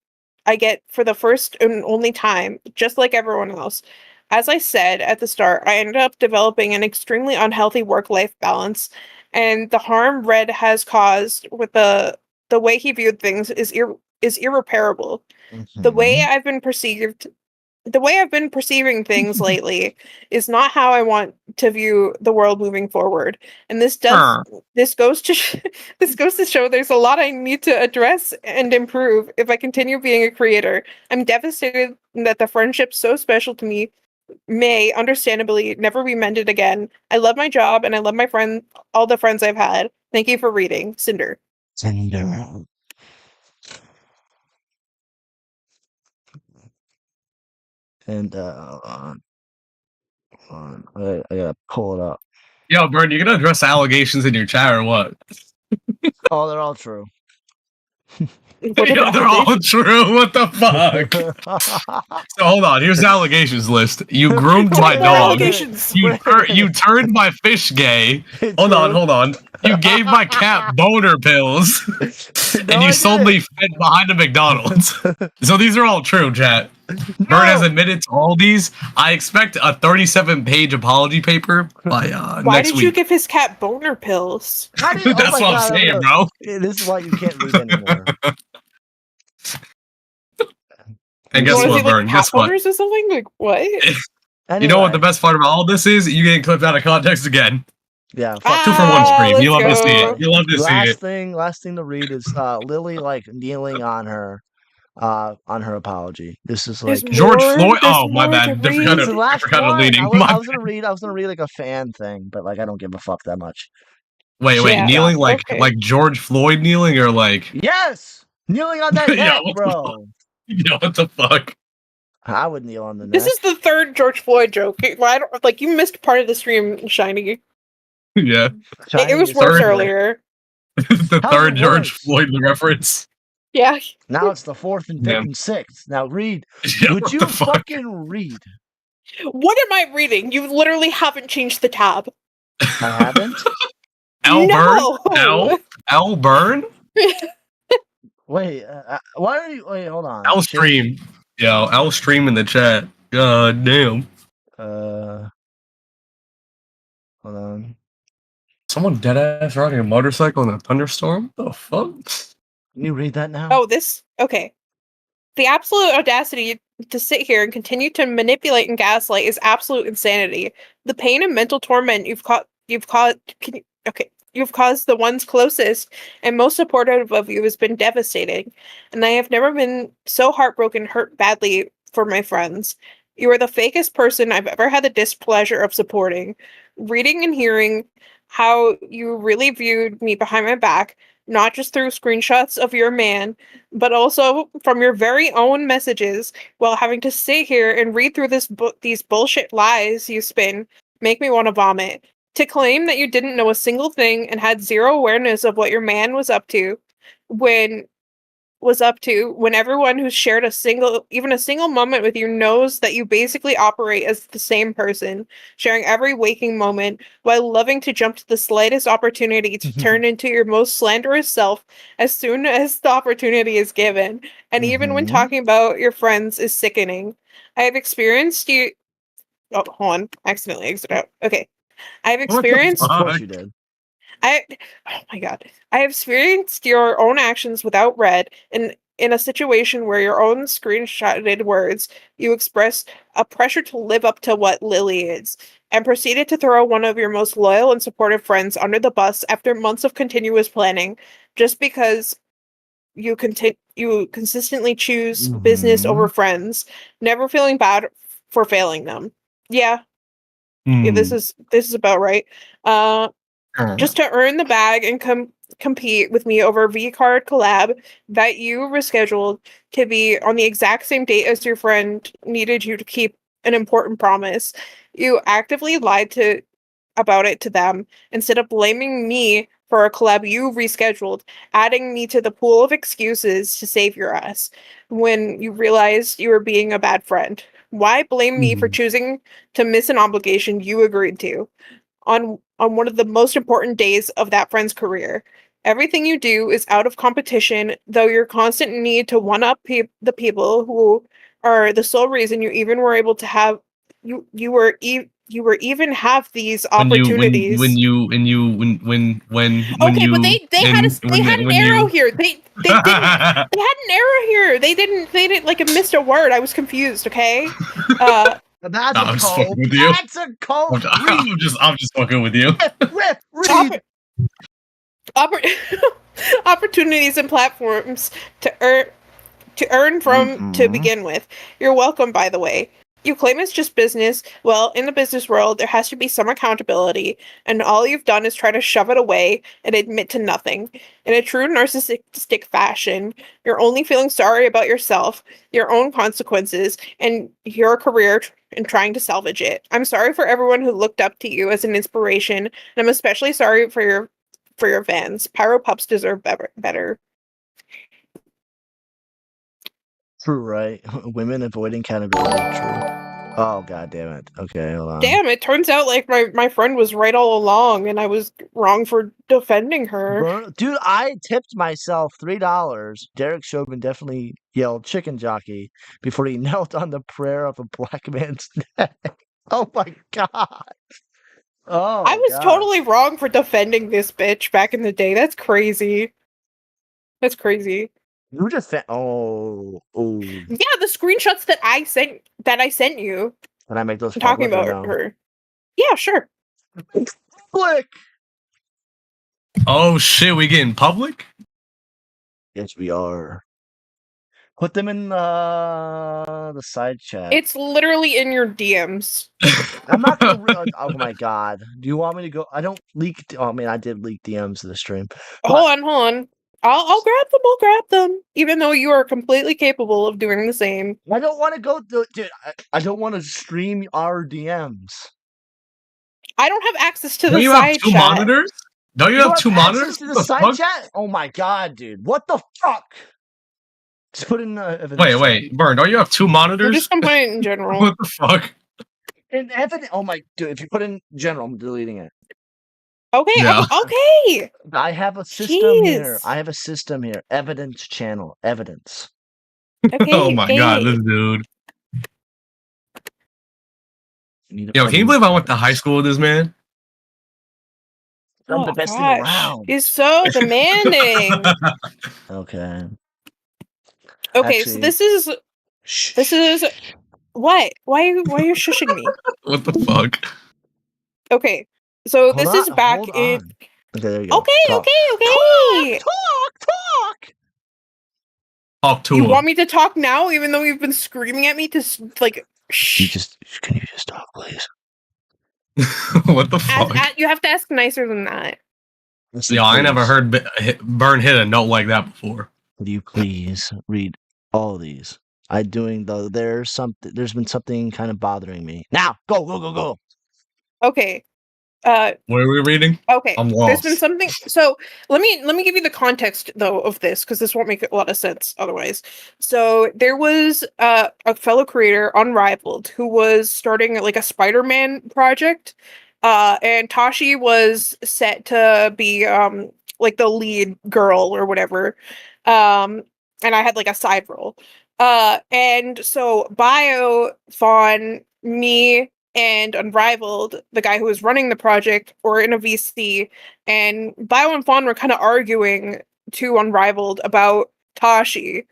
Speaker 3: get for the first and only time, just like everyone else. As I said at the start, I ended up developing an extremely unhealthy work-life balance, and the harm Red has caused with the way he viewed things is irreparable. The way I've been perceived the way I've been perceiving things lately is not how I want to view the world moving forward. And this goes to this goes to show there's a lot I need to address and improve if I continue being a creator. I'm devastated that the friendship so special to me may understandably never be mended again. I love my job and I love my friend, all the friends I've had. Thank you for reading, Cinder.
Speaker 2: Sinder. And I gotta pull it up.
Speaker 5: Yo, Burn, you gonna address allegations in your chat or what?
Speaker 2: Oh, they're all true.
Speaker 3: What
Speaker 5: Yo,
Speaker 3: are the
Speaker 5: they're all
Speaker 3: allegations?
Speaker 5: true. What the fuck? So hold on. Here's the allegations list. You groomed
Speaker 3: What
Speaker 5: my
Speaker 3: are the
Speaker 5: dog.
Speaker 3: allegations?
Speaker 5: You turned my fish gay. Hold on. You gave my cat boner pills, and you sold me fed behind a McDonald's. So these are all true, chat. Bird has admitted to all these. I expect a 37-page apology paper by
Speaker 3: Why
Speaker 5: next
Speaker 3: did
Speaker 5: week.
Speaker 3: you give his cat boner pills?
Speaker 2: How do you,
Speaker 5: That's what I'm saying, bro.
Speaker 2: This is why you can't read anymore.
Speaker 5: And
Speaker 3: You
Speaker 5: guess
Speaker 3: wanna
Speaker 5: what,
Speaker 3: see, like,
Speaker 5: Vern?
Speaker 3: cat
Speaker 5: Guess what?
Speaker 3: boners or something? Like what?
Speaker 2: Anyway,
Speaker 5: You know what the best part about all this is? You getting clipped out of context again.
Speaker 2: Yeah.
Speaker 5: 2 for 1
Speaker 3: Ah,
Speaker 5: stream. You love
Speaker 3: let's
Speaker 5: to see
Speaker 3: go.
Speaker 5: it. You love to see it.
Speaker 2: Last thing to read is Lily like kneeling on her apology. This is
Speaker 3: There's
Speaker 2: like
Speaker 5: George
Speaker 3: more.
Speaker 5: Floyd.
Speaker 3: There's
Speaker 5: Oh, my
Speaker 3: more
Speaker 5: bad.
Speaker 3: to
Speaker 2: it's the
Speaker 3: read.
Speaker 2: last
Speaker 5: Different kind of
Speaker 2: one.
Speaker 5: leading.
Speaker 2: I was gonna read like a fan thing, but like I don't give a fuck that much.
Speaker 5: Wait,
Speaker 3: Yeah,
Speaker 5: kneeling like
Speaker 3: okay.
Speaker 5: like George Floyd kneeling or like
Speaker 2: Yes, kneeling on that
Speaker 5: Yeah,
Speaker 2: neck,
Speaker 5: what the
Speaker 2: bro.
Speaker 5: what the fuck?
Speaker 2: I would kneel on the neck.
Speaker 3: This is the third George Floyd joke. I don't, like you missed part of the stream, Shiny.
Speaker 5: Yeah,
Speaker 3: It was
Speaker 2: Shiny
Speaker 3: worse
Speaker 5: third.
Speaker 3: earlier.
Speaker 5: the
Speaker 2: How's
Speaker 5: third
Speaker 2: it
Speaker 5: George
Speaker 2: worse?
Speaker 5: Floyd reference.
Speaker 3: Yeah.
Speaker 2: Now it's the fourth and fifth
Speaker 5: Yeah.
Speaker 2: and sixth. Now read.
Speaker 5: Yeah,
Speaker 2: Would
Speaker 5: what
Speaker 2: you
Speaker 5: the fuck?
Speaker 2: fucking read?
Speaker 3: What am I reading? You literally haven't changed the tab.
Speaker 2: I haven't.
Speaker 5: L
Speaker 3: No!
Speaker 5: Burn? L Burn?
Speaker 2: Wait, why are you? Wait, hold on.
Speaker 5: L Stream. Yo, L Stream in the chat. God damn.
Speaker 2: Hold on.
Speaker 5: Someone dead ass riding a motorcycle in a thunderstorm? The fuck?
Speaker 2: Can you read that now?
Speaker 3: Oh, this? Okay. The absolute audacity to sit here and continue to manipulate and gaslight is absolute insanity. The pain and mental torment you've caused the ones closest and most supportive of you has been devastating. And I have never been so heartbroken, hurt badly for my friends. You are the fakest person I've ever had the displeasure of supporting. Reading and hearing how you really viewed me behind my back, not just through screenshots of your man, but also from your very own messages, while having to sit here and read through these bullshit lies you spin, make me want to vomit. To claim that you didn't know a single thing and had zero awareness of what your man was up to when everyone who's shared even a single moment with you knows that you basically operate as the same person, sharing every waking moment while loving to jump to the slightest opportunity to turn into your most slanderous self as soon as the opportunity is given, and even when talking about your friends is sickening. I have experienced you. Oh, hold on. I accidentally exited out. Okay. I have
Speaker 5: What the
Speaker 3: experienced
Speaker 2: Of course
Speaker 5: fuck?
Speaker 2: you did.
Speaker 3: oh my god. I have experienced your own actions without red in a situation where your own screenshotted words you expressed a pressure to live up to what Lily is, and proceeded to throw one of your most loyal and supportive friends under the bus after months of continuous planning, just because you consistently choose business over friends, never feeling bad for failing them. Yeah, this is about right. Just to earn the bag and compete with me over V-Card collab that you rescheduled to be on the exact same date as your friend needed you to keep an important promise. You actively lied about it to them instead of blaming me for a collab you rescheduled, adding me to the pool of excuses to save your ass when you realized you were being a bad friend. Why blame me for choosing to miss an obligation you agreed to on one of the most important days of that friend's career? Everything you do is out of competition, though your constant need to one up the people who are the sole reason you even were able to have you were even have these
Speaker 5: when
Speaker 3: opportunities.
Speaker 5: when
Speaker 3: Okay,
Speaker 5: you
Speaker 3: but they had an arrow here. They didn't. They had an arrow here. They didn't like missed a word. I was confused. Okay.
Speaker 2: That's
Speaker 5: I'm
Speaker 2: a
Speaker 5: just fucking
Speaker 2: code.
Speaker 5: with you.
Speaker 2: That's a code. Read.
Speaker 5: I'm just fucking with you.
Speaker 2: Rip. Read.
Speaker 3: Opportunities and platforms to earn from to begin with. You're welcome, by the way. You claim it's just business. Well, in the business world, there has to be some accountability, and all you've done is try to shove it away and admit to nothing. In a true narcissistic fashion, you're only feeling sorry about yourself, your own consequences, and your career and trying to salvage it. I'm sorry for everyone who looked up to you as an inspiration, and I'm especially sorry for your fans. Pyro pups deserve better.
Speaker 2: True, right? Women avoiding accountability. True. Oh, god damn it. Okay, hold on.
Speaker 3: Damn, it turns out like my friend was right all along and I was wrong for defending her.
Speaker 2: Dude, I tipped myself $3. Derek Chauvin definitely yelled chicken jockey before he knelt on the prayer of a black man's neck. Oh my god. Oh,
Speaker 3: I was
Speaker 2: gosh.
Speaker 3: totally wrong for defending this bitch back in the day. That's crazy. That's crazy.
Speaker 2: You just oh.
Speaker 3: Yeah, the screenshots that I sent you
Speaker 2: Can I make those
Speaker 3: talking
Speaker 2: public or
Speaker 3: about
Speaker 2: no?
Speaker 3: her. Yeah, sure.
Speaker 2: Public.
Speaker 5: Oh shit, we getting public?
Speaker 2: Yes, we are. Put them in the side chat.
Speaker 3: It's literally in your DMs.
Speaker 2: I'm not gonna. Oh my god! Do you want me to go? I don't leak. Oh man, I did leak DMs of the stream.
Speaker 3: Hold on. I'll grab them. Even though you are completely capable of doing the same.
Speaker 2: I don't want to go. Dude, I don't want to stream our DMs.
Speaker 3: I don't have access to
Speaker 5: Don't
Speaker 3: the
Speaker 5: you
Speaker 3: side
Speaker 5: have two
Speaker 3: chat.
Speaker 5: monitors? Don't you
Speaker 2: You
Speaker 5: have two monitors?
Speaker 2: access to the
Speaker 5: What
Speaker 2: side
Speaker 5: fuck?
Speaker 2: chat? Oh my god, dude! What the fuck? Just put in evidence.
Speaker 5: Wait, Burn, don't you have two
Speaker 3: We're
Speaker 5: monitors?
Speaker 3: just complaining in general.
Speaker 5: What the fuck?
Speaker 2: In evidence. Oh my dude! If you put in general, I'm deleting it.
Speaker 3: Okay,
Speaker 5: Yeah.
Speaker 3: okay.
Speaker 2: I have a system here.
Speaker 3: Jeez.
Speaker 2: I have a system here. Evidence channel. Evidence.
Speaker 3: Okay,
Speaker 5: Oh my god,
Speaker 3: okay.
Speaker 5: this dude.
Speaker 2: You need to
Speaker 5: Yo,
Speaker 2: plug
Speaker 5: can you
Speaker 2: in
Speaker 5: believe I went to
Speaker 2: evidence.
Speaker 5: high school with this man?
Speaker 2: I'm
Speaker 3: Oh
Speaker 2: the best thing
Speaker 3: gosh,
Speaker 2: around.
Speaker 3: he's so demanding.
Speaker 2: Okay.
Speaker 3: Okay, so
Speaker 2: Actually,
Speaker 3: this is what? Why are you shushing me?
Speaker 5: What the fuck?
Speaker 3: Okay, so
Speaker 2: hold
Speaker 3: this
Speaker 2: on,
Speaker 3: is back
Speaker 2: hold
Speaker 3: in.
Speaker 2: on. Okay, there you go.
Speaker 3: Okay,
Speaker 2: Talk.
Speaker 3: okay.
Speaker 2: Talk.
Speaker 5: Talk to
Speaker 3: You
Speaker 5: him.
Speaker 3: want me to talk now, even though you've been screaming at me to like? Shh.
Speaker 2: Can you just talk, please?
Speaker 5: What the fuck?
Speaker 3: You have to ask nicer than that.
Speaker 2: Listen,
Speaker 5: Yo, I never
Speaker 2: please.
Speaker 5: heard Burn hit a note like that before.
Speaker 2: Would you please read all of these? There's been something kind of bothering me. Now, go.
Speaker 3: Okay.
Speaker 5: What are we reading?
Speaker 3: Okay.
Speaker 5: I'm
Speaker 3: There's been
Speaker 5: lost.
Speaker 3: something. So let me give you the context though of this because this won't make a lot of sense otherwise. So there was a fellow creator, Unrivaled, who was starting like a Spider-Man project, and Tashi was set to be like the lead girl or whatever, and I had like a side role, and so Bio, Fawn, me, and Unrivaled, the guy who was running the project, or in a VC, and Bio and Fawn were kind of arguing to Unrivaled about Tashi,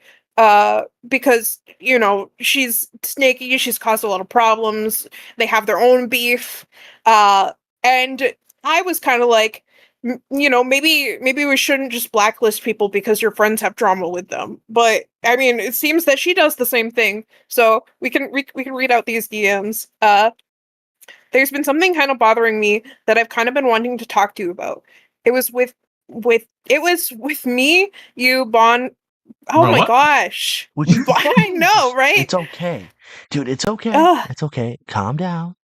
Speaker 3: because you know she's snaky, she's caused a lot of problems. They have their own beef, and I was kind of like, you know, maybe we shouldn't just blacklist people because your friends have drama with them. But I mean, it seems that she does the same thing. So we can read out these DMs. There's been something kind of bothering me that I've kind of been wanting to talk to you about. It was with me, you, Bon. Oh
Speaker 5: Bro,
Speaker 3: my
Speaker 5: what?
Speaker 3: gosh.
Speaker 2: Would you
Speaker 3: I know, right?
Speaker 2: It's okay. Dude, it's okay.
Speaker 3: Ugh.
Speaker 2: It's okay. Calm down.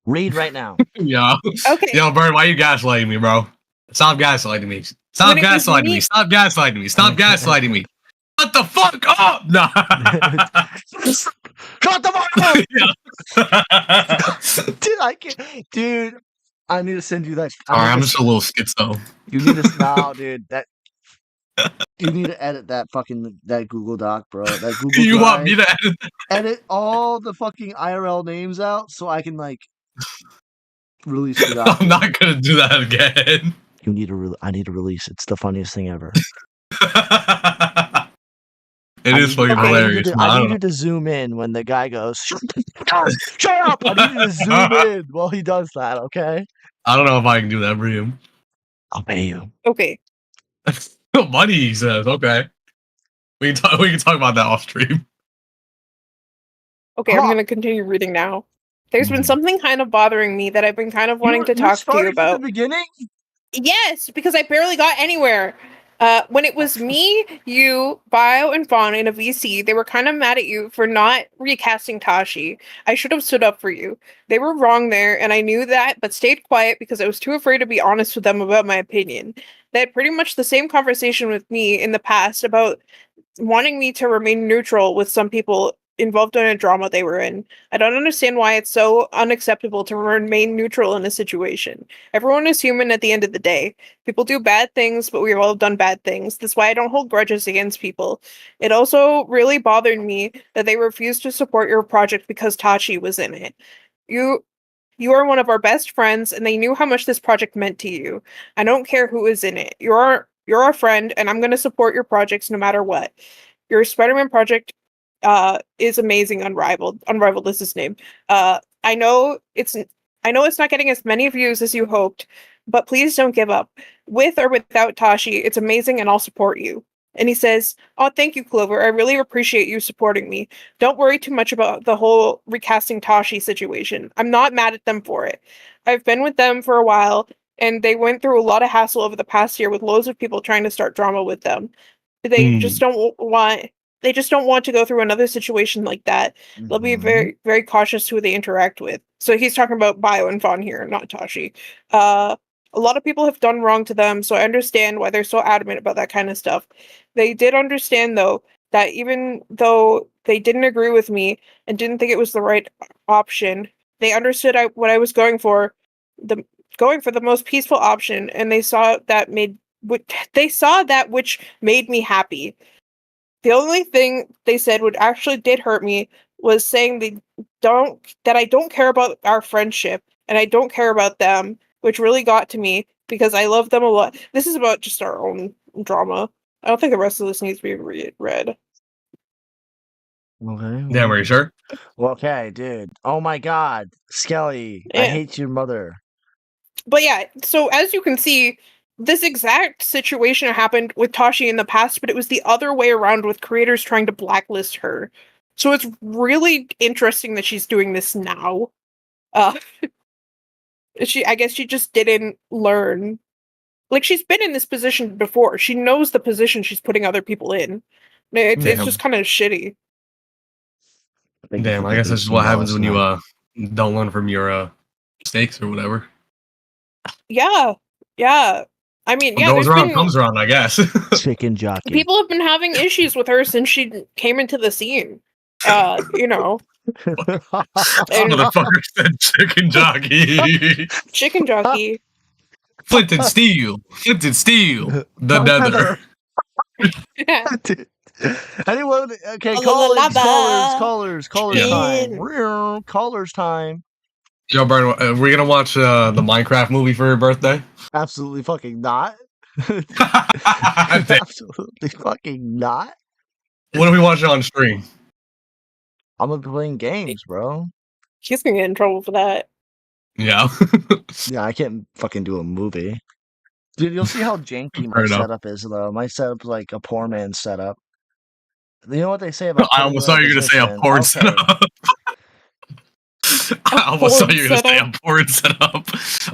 Speaker 2: Read right now.
Speaker 5: Yo.
Speaker 3: Okay.
Speaker 5: Yo, Burn, why you gaslighting me, bro? Stop gaslighting me. Stop
Speaker 3: When it was
Speaker 5: gaslighting
Speaker 3: me-
Speaker 5: me. Stop gaslighting me. Stop gaslighting me. Shut the fuck up! Nah.
Speaker 2: Cut the fuck
Speaker 5: Alright,
Speaker 2: Dude, I can't. Dude, I need to send you that.
Speaker 5: I'm just a little schizo.
Speaker 2: You need to no, dude. You need to edit that Google Doc, bro. That Google
Speaker 5: You
Speaker 2: Drive.
Speaker 5: want me to edit?
Speaker 2: Edit all the fucking IRL names out so I can like Release the
Speaker 5: I'm
Speaker 2: document.
Speaker 5: not gonna do that again.
Speaker 2: You need to. I need to release. It's the funniest thing ever.
Speaker 5: It is fucking hilarious. but I
Speaker 2: I
Speaker 5: don't
Speaker 2: need
Speaker 5: know.
Speaker 2: you to zoom in when the guy goes, "Shut up!" I need you to zoom in while he does that. Okay.
Speaker 5: I don't know if I can do that for you.
Speaker 2: I'll pay you.
Speaker 3: Okay.
Speaker 5: Money, he says. Okay. We can talk about that off stream.
Speaker 3: Okay, I'm gonna continue reading now. There's been something kind of bothering me that I've been kind of wanting to talk to you about.
Speaker 2: From the beginning?
Speaker 3: Yes, because I barely got anywhere. When it was me, you, Bio, and Fawn in a VC, they were kind of mad at you for not recasting Tashi. I should have stood up for you. They were wrong there, and I knew that, but stayed quiet because I was too afraid to be honest with them about my opinion. They had pretty much the same conversation with me in the past about wanting me to remain neutral with some people involved in a drama they were in. I don't understand why it's so unacceptable to remain neutral in a situation. Everyone is human at the end of the day. People do bad things, but we've all done bad things. That's why I don't hold grudges against people. It also really bothered me that they refused to support your project because Tachi was in it. You are one of our best friends, and they knew how much this project meant to you. I don't care who is in it. You're our friend, and I'm going to support your projects no matter what. Your Spider-Man project is amazing, unrivaled. Unrivaled is his name. I know it's not getting as many views as you hoped, but please don't give up. With or without Tashi, it's amazing, and I'll support you. And he says, "Oh, thank you, Clover. I really appreciate you supporting me. Don't worry too much about the whole recasting Tashi situation. I'm not mad at them for it. I've been with them for a while, and they went through a lot of hassle over the past year with loads of people trying to start drama with them. They just don't want to go through another situation like that. They'll be very, very cautious who they interact with." So he's talking about Bio and Fawn here, not Tashi. A lot of people have done wrong to them, so I understand why they're so adamant about that kind of stuff. They did understand, though, that even though they didn't agree with me and didn't think it was the right option, they understood what I was going for the most peaceful option, and they saw that which made me happy. The only thing they said would actually did hurt me was saying that I don't care about our friendship and I don't care about them, which really got to me because I love them a lot. This is about just our own drama. I don't think the rest of this needs to be read.
Speaker 2: Okay.
Speaker 5: Damn, are you sure?
Speaker 2: Well, okay, dude. Oh my God, Skelly, I
Speaker 3: Yeah.
Speaker 2: hate your mother.
Speaker 3: But yeah, so as you can see, this exact situation happened with Tashi in the past, but it was the other way around with creators trying to blacklist her. So it's really interesting that she's doing this now. I guess she just didn't learn. Like, she's been in this position before. She knows the position she's putting other people in. It's just kind of shitty.
Speaker 5: Damn, I guess this is what happens when you don't learn from your mistakes or whatever.
Speaker 3: Yeah. I mean,
Speaker 5: What goes around comes around, I guess.
Speaker 2: Chicken jockey.
Speaker 3: People have been having issues with her since she came into the scene. You know.
Speaker 5: Motherfucker said chicken jockey.
Speaker 3: Chicken jockey.
Speaker 5: Flint and steel. The nether.
Speaker 2: Anyone? Okay, callers time. Callers time.
Speaker 5: Yo, Burn, are we gonna watch the Minecraft movie for your birthday?
Speaker 2: Absolutely fucking not. Absolutely fucking not.
Speaker 5: What are we watching on stream?
Speaker 2: I'm gonna be playing games, bro.
Speaker 3: She's gonna get in trouble for that.
Speaker 5: Yeah.
Speaker 2: Yeah, I can't fucking do a movie. Dude, you'll see how janky my setup is, though. My setup's like a poor man's setup. You know what they say about...
Speaker 5: I almost thought you were gonna say a porn setup. I almost thought you were gonna say a porn setup.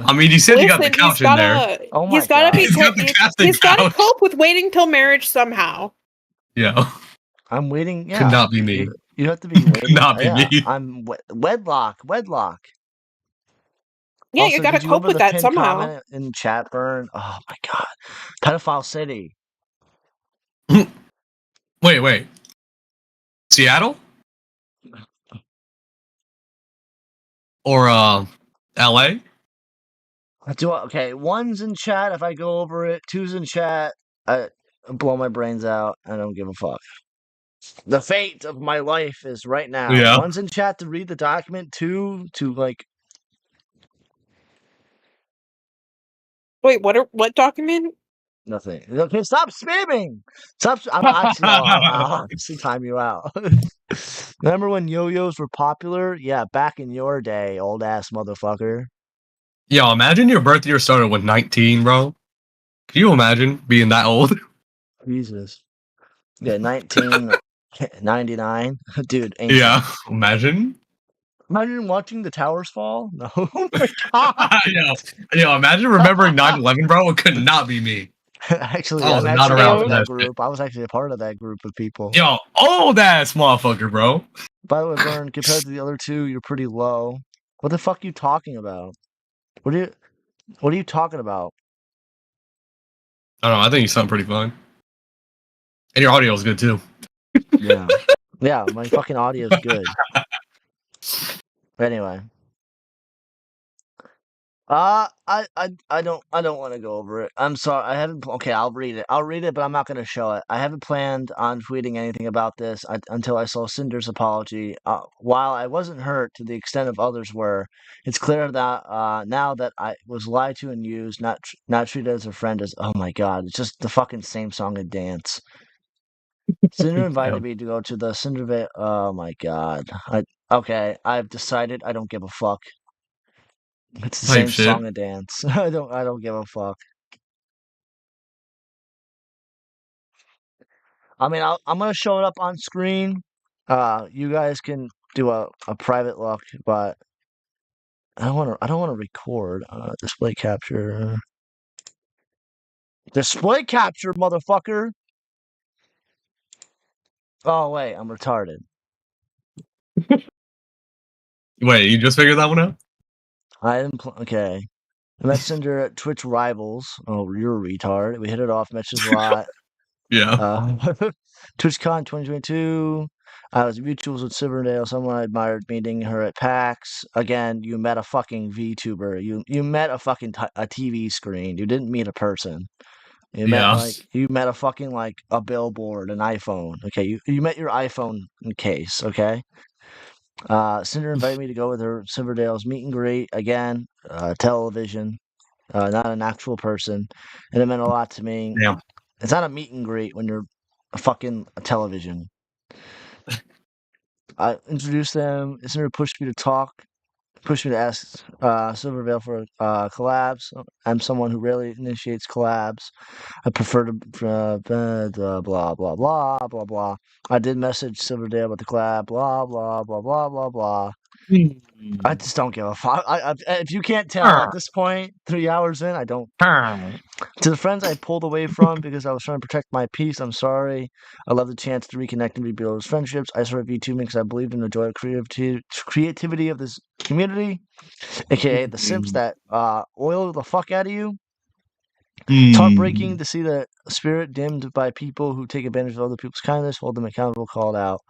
Speaker 5: I mean, you said you got the couch in there.
Speaker 2: Oh my
Speaker 3: he's gotta
Speaker 2: God.
Speaker 3: he's gotta cope with waiting till marriage somehow.
Speaker 5: Yeah.
Speaker 2: I'm waiting. Yeah.
Speaker 5: Could not be me.
Speaker 2: You have to be waiting.
Speaker 5: Could not be me.
Speaker 2: I'm wedlock.
Speaker 3: Yeah,
Speaker 2: Also,
Speaker 3: you gotta cope with that somehow.
Speaker 2: In chat, Burn. Oh my God. Pedophile City.
Speaker 5: Wait. Seattle? Or LA?
Speaker 2: Okay, one's in chat if I go over it. Two's in chat. I blow my brains out. I don't give a fuck. The fate of my life is right now.
Speaker 5: Yeah.
Speaker 2: One's in chat to read the document. Two to like
Speaker 3: Wait, what document?
Speaker 2: Nothing. Okay, stop spamming. Stop. I'll actually time you out. Remember when yo-yos were popular? Yeah, back in your day, old ass motherfucker.
Speaker 5: Yo, imagine your birth year started with 19, bro. Can you imagine being that old?
Speaker 2: Jesus. Yeah, 1999. Dude, ancient.
Speaker 5: Yeah, imagine.
Speaker 2: Imagine watching the towers fall. No, oh my god.
Speaker 5: Yo, imagine remembering 9/11, bro. It could not be me.
Speaker 2: Actually,
Speaker 5: I was
Speaker 2: I'm
Speaker 5: not
Speaker 2: actually
Speaker 5: around
Speaker 2: part
Speaker 5: for
Speaker 2: of
Speaker 5: that
Speaker 2: that
Speaker 5: shit.
Speaker 2: group. I was actually a part of that group of people.
Speaker 5: Yo, old ass motherfucker, bro.
Speaker 2: By the way, Vern, compared to the other two, you're pretty low. What the fuck are you talking about? What are you talking about?
Speaker 5: I don't know. I think you sound pretty fine, and your audio is good too.
Speaker 2: Yeah. Yeah, my fucking audio is good. Anyway. I don't want to go over it. I'm sorry. I haven't. Okay, I'll read it. I'll read it, but I'm not going to show it. I haven't planned on tweeting anything about this until I saw Cinder's apology. While I wasn't hurt to the extent of others were, it's clear that now that I was lied to and used, not treated as a friend, as oh my god, it's just the fucking same song and dance. Cinder invited me to go to the Cinder. Oh my god. Okay. I've decided I don't give a fuck. It's the
Speaker 5: Type
Speaker 2: same
Speaker 5: shit.
Speaker 2: song and dance. I don't give a fuck. I mean, I'm gonna show it up on screen. You guys can do a private look, but I don't want to record. Display capture. Display capture, motherfucker. Oh wait, I'm retarded.
Speaker 5: Wait, you just figured that one out?
Speaker 2: I didn't. Okay. I met Cinder at Twitch Rivals. Oh, you're a retard. We hit it off. Matches a lot.
Speaker 5: Yeah.
Speaker 2: TwitchCon 2022. I was mutuals with Silverdale. Someone I admired meeting her at PAX. Again, you met a fucking VTuber. You met a fucking a TV screen. You didn't meet a person. You met a fucking like a billboard, an iPhone. Okay, you met your iPhone case. Okay. Cinder invited me to go with her Silverdale's meet and greet again. Television, not an actual person, and it meant a lot to me.
Speaker 5: Damn.
Speaker 2: It's not a meet and greet when you're a fucking television. I introduced them. Cinder pushed me to talk, pushed me to ask Silvervale for collabs. I'm someone who rarely initiates collabs. I prefer to blah blah blah blah blah. I did message Silverdale about the collab. Blah blah blah blah blah blah. I just don't give a fuck. If you can't tell at this point, 3 hours in, I don't. To the friends I pulled away from because I was trying to protect my peace, I'm sorry. I love the chance to reconnect and rebuild those friendships. I started VTubing because I believed in the joy of creativity of this community, aka the simps that oil the fuck out of you. It's heartbreaking to see the spirit dimmed by people who take advantage of other people's kindness, hold them accountable, called out.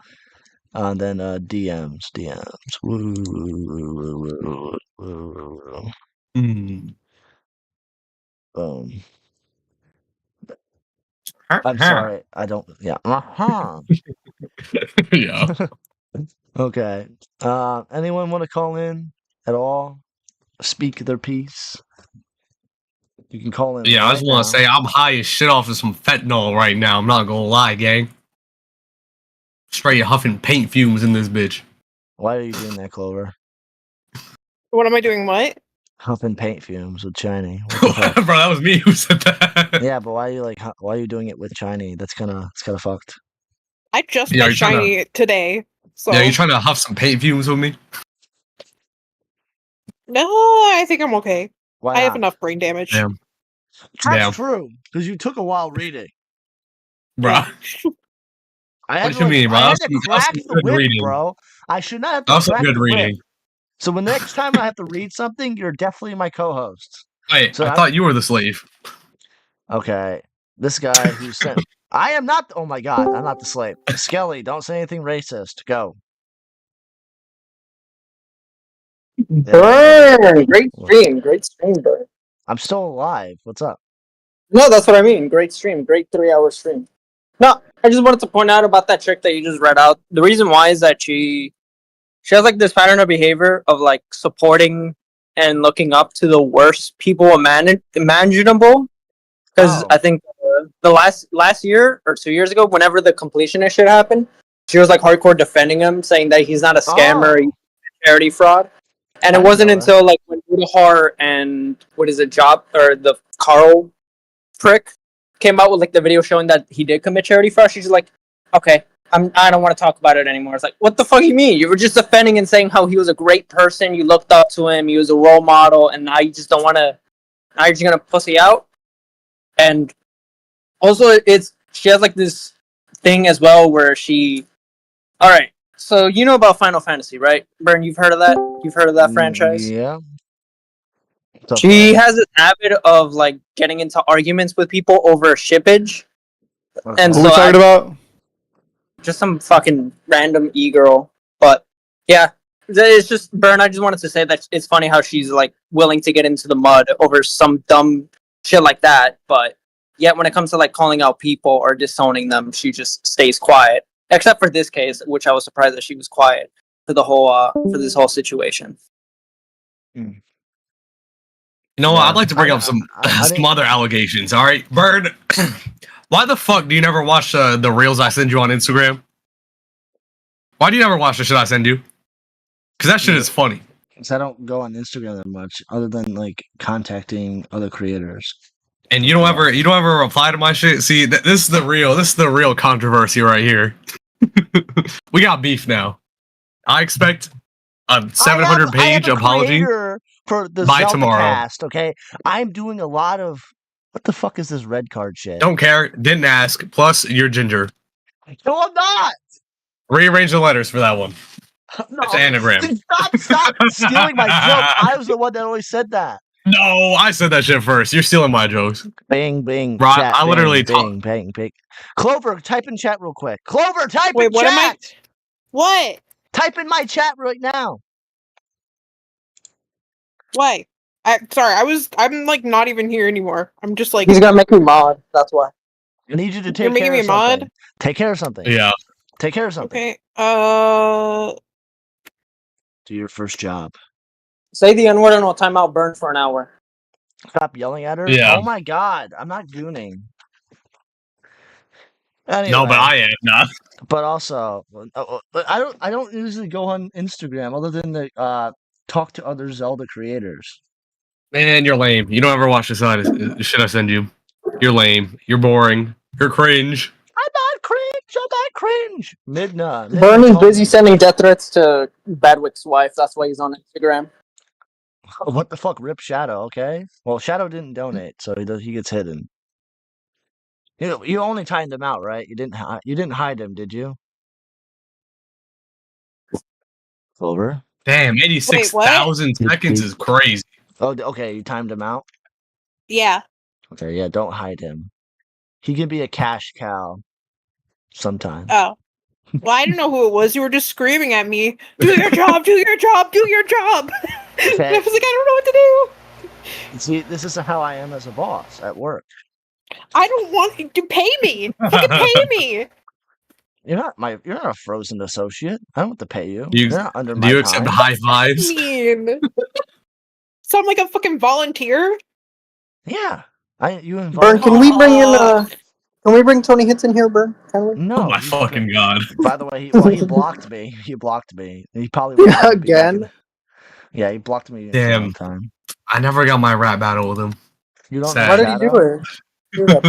Speaker 2: And then DMs. Woo, woo, woo, woo. I'm sorry. I don't. Yeah.
Speaker 5: Yeah.
Speaker 2: Okay. Anyone want to call in at all? Speak their piece. You can call in.
Speaker 5: Yeah, I
Speaker 2: right
Speaker 5: just want
Speaker 2: now.
Speaker 5: to say I'm high as shit off of some fentanyl right now. I'm not gonna lie, gang. Straight huffing paint fumes in this bitch.
Speaker 2: Why are you doing that, Clover?
Speaker 3: What am I doing? What?
Speaker 2: Huffing paint fumes with Shiny.
Speaker 5: Bro, that was me who said that.
Speaker 2: Yeah, but why are you doing it with Shiny? It's kind of fucked.
Speaker 3: I just met Shiny today. So
Speaker 5: yeah, you trying to huff some paint fumes with me?
Speaker 3: No, I think I'm okay.
Speaker 2: Why
Speaker 3: I have
Speaker 2: not?
Speaker 3: enough brain damage.
Speaker 5: Damn.
Speaker 2: That's true, because you took a while reading.
Speaker 5: Bro.
Speaker 2: What
Speaker 5: you mean, bro?
Speaker 2: I had to crack the whip, bro. I should not have to crack the whip. So when the next time I have to read something, you're definitely my co-host.
Speaker 5: Wait, so I thought you were the slave.
Speaker 2: Okay. This guy who sent... I am not... Oh my god, I'm not the slave. Skelly, don't say anything racist. Go.
Speaker 8: Burn! Great stream, Burn.
Speaker 2: I'm still alive. What's up?
Speaker 8: No, that's what I mean. Great stream. Great 3-hour stream. No, I just wanted to point out about that chick that you just read out. The reason why is that she has like this pattern of behavior of like supporting and looking up to the worst people imaginable. Because
Speaker 2: Oh.
Speaker 8: I think the last year or 2 years ago, whenever the completionist shit happened, she was like hardcore defending him, saying that he's not a scammer,
Speaker 2: Oh.
Speaker 8: he's a charity fraud. And
Speaker 2: I
Speaker 8: it
Speaker 2: didn't
Speaker 8: wasn't
Speaker 2: know that.
Speaker 8: until like when Udahar and the Carl prick came out with like the video showing that he did commit charity fraud. She's like, okay, I don't want to talk about it anymore. It's like, what the fuck you mean? You were just defending and saying how he was a great person, you looked up to him, he was a role model, and now you just don't want to. Now you're just gonna pussy out. And also, she has like this thing as well where she. All right, so you know about Final Fantasy, right, Bern? You've heard of that? You've heard of that franchise?
Speaker 2: Yeah.
Speaker 8: She has this habit of like getting into arguments with people over shippage,
Speaker 2: Okay.
Speaker 8: and
Speaker 7: What
Speaker 8: so
Speaker 7: are we talking about?
Speaker 8: just some fucking random e-girl. But yeah, it's just Bern. I just wanted to say that it's funny how she's like willing to get into the mud over some dumb shit like that, but yet when it comes to like calling out people or disowning them, she just stays quiet. Except for this case, which I was surprised that she was quiet for the whole for this whole situation.
Speaker 5: You know what?
Speaker 2: Yeah.
Speaker 5: I'd like to bring up some
Speaker 2: I
Speaker 5: some
Speaker 2: didn't-
Speaker 5: other allegations. All right, Bird. Why the fuck do you never watch the reels I send you on Instagram? Why do you never watch the shit I send you? Because that shit is funny.
Speaker 2: 'Cause I don't go on Instagram that much, other than like contacting other creators.
Speaker 5: And you don't ever reply to my shit. See, this is the real controversy right here. We got beef now. I expect a 700-page apology
Speaker 2: for the
Speaker 5: by
Speaker 2: Zelda
Speaker 5: tomorrow.
Speaker 2: cast. Okay, I'm doing a lot of what the fuck is this red card shit?
Speaker 5: Don't care. Didn't ask. Plus, you're ginger.
Speaker 2: No, I'm not.
Speaker 5: Rearrange the letters for that one.
Speaker 2: No,
Speaker 5: It's an anagram.
Speaker 2: Stop stealing my joke. I was the one that always said that.
Speaker 5: No, I said that shit first. You're stealing my jokes.
Speaker 2: Bing, bing,
Speaker 5: Right,
Speaker 2: chat.
Speaker 5: I literally
Speaker 2: bing, bing, bing. Clover, type in chat real quick. Clover, type
Speaker 3: Wait,
Speaker 2: in
Speaker 3: what am I?
Speaker 2: chat.
Speaker 3: What?
Speaker 2: Type in my chat right now.
Speaker 3: What? Sorry, I'm like not even here anymore. I'm just like
Speaker 8: He's gonna make me mod. That's why.
Speaker 2: I need you to
Speaker 3: You're
Speaker 2: take
Speaker 3: making
Speaker 2: care
Speaker 3: me
Speaker 2: of
Speaker 3: a mod?
Speaker 2: something. Take care of something.
Speaker 5: Yeah.
Speaker 2: Take care of something.
Speaker 3: okay.
Speaker 2: Do your first job.
Speaker 8: Say the N-word and we'll time out Burn for an hour.
Speaker 2: Stop yelling at her.
Speaker 5: Yeah.
Speaker 2: Oh my god, I'm not gooning. Anyway,
Speaker 5: No, but I am not.
Speaker 2: But also, but I don't usually go on Instagram other than to talk to other Zelda creators.
Speaker 5: Man, you're lame. You don't ever watch the shit I send you. You're lame. You're boring. You're cringe.
Speaker 2: I'm not cringe. I'm not cringe. Midna.
Speaker 8: Burn is
Speaker 2: told
Speaker 8: busy
Speaker 2: me.
Speaker 8: sending death threats to Badwick's wife. That's why he's on Instagram.
Speaker 2: What the fuck? Rip Shadow. Okay. Well, Shadow didn't donate, so he gets hidden. You only timed him out, right? You didn't hide him, did you? Clover.
Speaker 5: Damn, 86,000 seconds is crazy.
Speaker 2: Oh, okay. You timed him out.
Speaker 3: Yeah.
Speaker 2: Okay, yeah. Don't hide him. He can be a cash cow. Sometime.
Speaker 3: Oh. Well, I didn't know who it was. You were just screaming at me. Do your job. Do your job. Do your job.
Speaker 2: Okay.
Speaker 3: I was like, I don't know what to do.
Speaker 2: See, this is how I am as a boss at work.
Speaker 3: I don't want you to pay me. Fucking pay me.
Speaker 2: You're not a frozen associate. I don't have to pay you.
Speaker 5: You-
Speaker 2: You're not under
Speaker 5: Do
Speaker 2: my
Speaker 5: you accept the
Speaker 2: time.
Speaker 5: high fives?
Speaker 3: Mean. So I'm like a fucking volunteer.
Speaker 2: Yeah. You
Speaker 8: Burn,
Speaker 2: involved.
Speaker 8: can we bring in can we bring Tony Hits in here, Burn? Can we?
Speaker 2: No.
Speaker 5: Oh my fucking god.
Speaker 2: By the way, he blocked me. He blocked me. He probably won't ever be back in-
Speaker 8: Again?
Speaker 2: Yeah, he blocked me.
Speaker 5: Damn.
Speaker 2: A long time.
Speaker 5: I never got my rap battle with him.
Speaker 2: You don't.
Speaker 5: Sad.
Speaker 8: Why
Speaker 2: know
Speaker 8: did he do
Speaker 2: Shadow?
Speaker 8: it? Do that,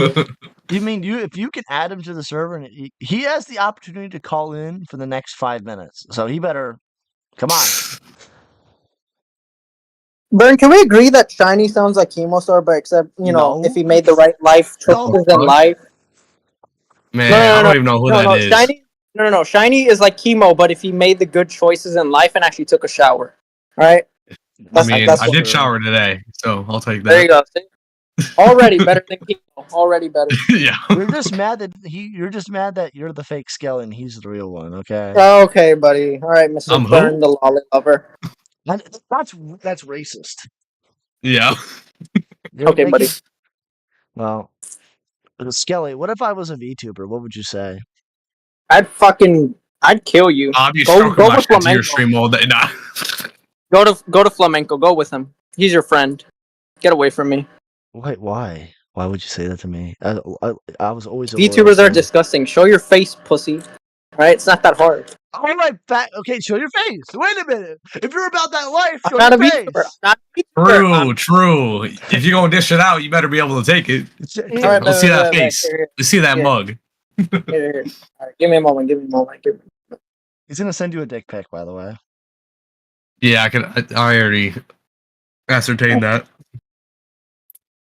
Speaker 8: please.
Speaker 2: You mean if you can add him to the server and he has the opportunity to call in for the next 5 minutes, so he better come on.
Speaker 8: Burn, can we agree that Shiny sounds like Chemostar, but except,
Speaker 2: No.
Speaker 8: if he made the right life choices in life?
Speaker 5: Man,
Speaker 8: No,
Speaker 5: I don't even know who that is.
Speaker 8: Shiny, no. Shiny is like Chemo, but if he made the good choices in life and actually took a shower. Alright?
Speaker 5: I mean,
Speaker 8: that's
Speaker 5: I
Speaker 8: what-
Speaker 5: did shower today, so I'll take
Speaker 8: There you
Speaker 5: that.
Speaker 8: go. See? Already better than Chemo. Already better.
Speaker 5: Yeah.
Speaker 2: You're just mad that you're the fake skeleton and he's the real one, okay?
Speaker 8: Okay, buddy. Alright, Mr.
Speaker 5: I'm who?
Speaker 8: Burn, the lolly lover.
Speaker 2: That's racist.
Speaker 5: Yeah.
Speaker 2: You're
Speaker 8: Okay, buddy.
Speaker 2: Well, Skelly, what if I was a VTuber? What would you say?
Speaker 8: I'd kill you.
Speaker 5: I'll be
Speaker 8: Go-
Speaker 5: stroking
Speaker 8: go
Speaker 5: my
Speaker 8: with
Speaker 5: shit to your
Speaker 8: flamenco.
Speaker 5: stream all day. Nah.
Speaker 8: Go to Flamenco. Go with him. He's your friend. Get away from me.
Speaker 2: Wait, why? Why would you say that to me? I was always a
Speaker 8: VTubers
Speaker 2: loyal
Speaker 8: are
Speaker 2: friend.
Speaker 8: disgusting. Show your face, pussy. Alright, it's not that hard.
Speaker 2: All right, okay, show your face. Wait a minute. If you're about that life,
Speaker 8: I'm
Speaker 2: show
Speaker 8: not a
Speaker 2: your
Speaker 8: VTuber.
Speaker 2: face.
Speaker 8: I'm not a VTuber.
Speaker 5: True. If you're gonna dish it out, you better be able to take it.
Speaker 8: Alright,
Speaker 5: Let's see that
Speaker 8: wait,
Speaker 5: face.
Speaker 8: here.
Speaker 5: Let's see that
Speaker 8: Here.
Speaker 5: mug.
Speaker 8: Here. Alright, give me a moment.
Speaker 2: He's gonna send you a dick pic, by the way.
Speaker 5: Yeah, I already ascertained that.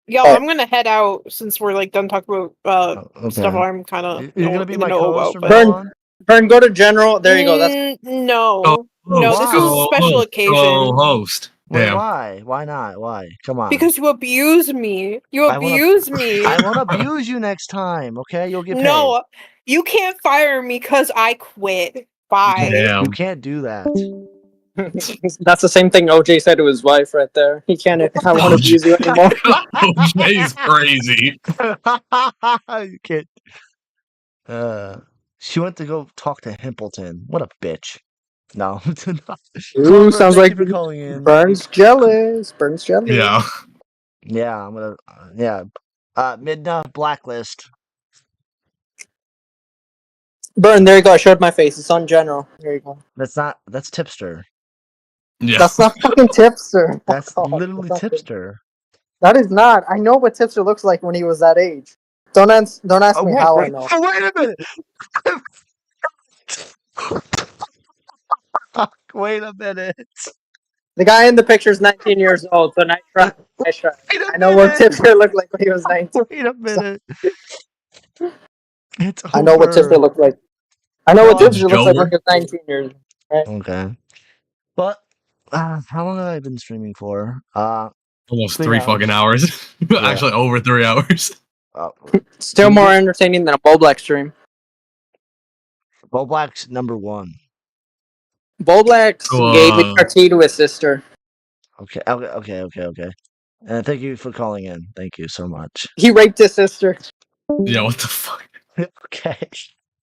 Speaker 3: Yo, I'm gonna head out since we're like done talking about
Speaker 2: Okay.
Speaker 3: stuff I'm kind of
Speaker 2: You're gonna be my
Speaker 3: know
Speaker 2: co-host
Speaker 3: about.
Speaker 2: from now
Speaker 8: Burn.
Speaker 2: on?
Speaker 8: Burn, go to general. There you go. That's
Speaker 3: No, no, this is a
Speaker 2: Why?
Speaker 3: special occasion.
Speaker 5: Host.
Speaker 2: Wait,
Speaker 5: Damn.
Speaker 2: why? Why not? Why? Come on.
Speaker 3: Because you abuse me. You
Speaker 2: I wanna-
Speaker 3: abuse me.
Speaker 2: I won't abuse you next time, okay? You'll get paid.
Speaker 3: No, you can't fire me because I quit. Bye.
Speaker 5: Damn.
Speaker 2: You can't do that.
Speaker 8: that's the same thing OJ said to his wife right there. He can't. I won't abuse you anymore.
Speaker 5: OJ's crazy.
Speaker 2: You can't. She went to go talk to Himpleton. What a bitch. No.
Speaker 8: Ooh, sounds
Speaker 2: Thank
Speaker 8: like
Speaker 2: you for calling in.
Speaker 8: Burns jealous. Burns jealous.
Speaker 5: Yeah.
Speaker 2: Yeah, I'm gonna. Yeah. Midna blacklist.
Speaker 8: Burn. There you go. I showed my face. It's on general. There you go.
Speaker 2: That's tipster.
Speaker 5: Yeah.
Speaker 8: That's not fucking tipster.
Speaker 2: That's
Speaker 8: Oh,
Speaker 2: literally
Speaker 8: that's not it.
Speaker 2: tipster.
Speaker 8: That is not. I know what tipster looks like when he was that age. Don't ask me how I know.
Speaker 2: Wait a minute. Wait a minute.
Speaker 8: The guy in the picture is 19 years old, so nice try. Nice try.
Speaker 2: Wait a
Speaker 8: I know what
Speaker 2: minute.
Speaker 8: tipster looked like when he was 19.
Speaker 2: Wait a minute. It's
Speaker 8: I know what tipster
Speaker 2: over.
Speaker 8: looked like. I know what
Speaker 2: Oh,
Speaker 8: tipster looks like when
Speaker 5: Joker?
Speaker 8: he was 19 years old.
Speaker 2: Okay. But how long have I been streaming for?
Speaker 5: Almost
Speaker 2: 3
Speaker 5: 3
Speaker 2: hours.
Speaker 5: fucking hours. Actually, over 3 hours.
Speaker 8: Still more entertaining than a Bull Black stream.
Speaker 2: Bo Black's number 1.
Speaker 8: Bull Black's
Speaker 5: So,
Speaker 8: gave HRT to his sister.
Speaker 2: Okay. And thank you for calling in. Thank you so much.
Speaker 8: He raped his sister.
Speaker 5: Yeah, what the fuck?
Speaker 2: Okay.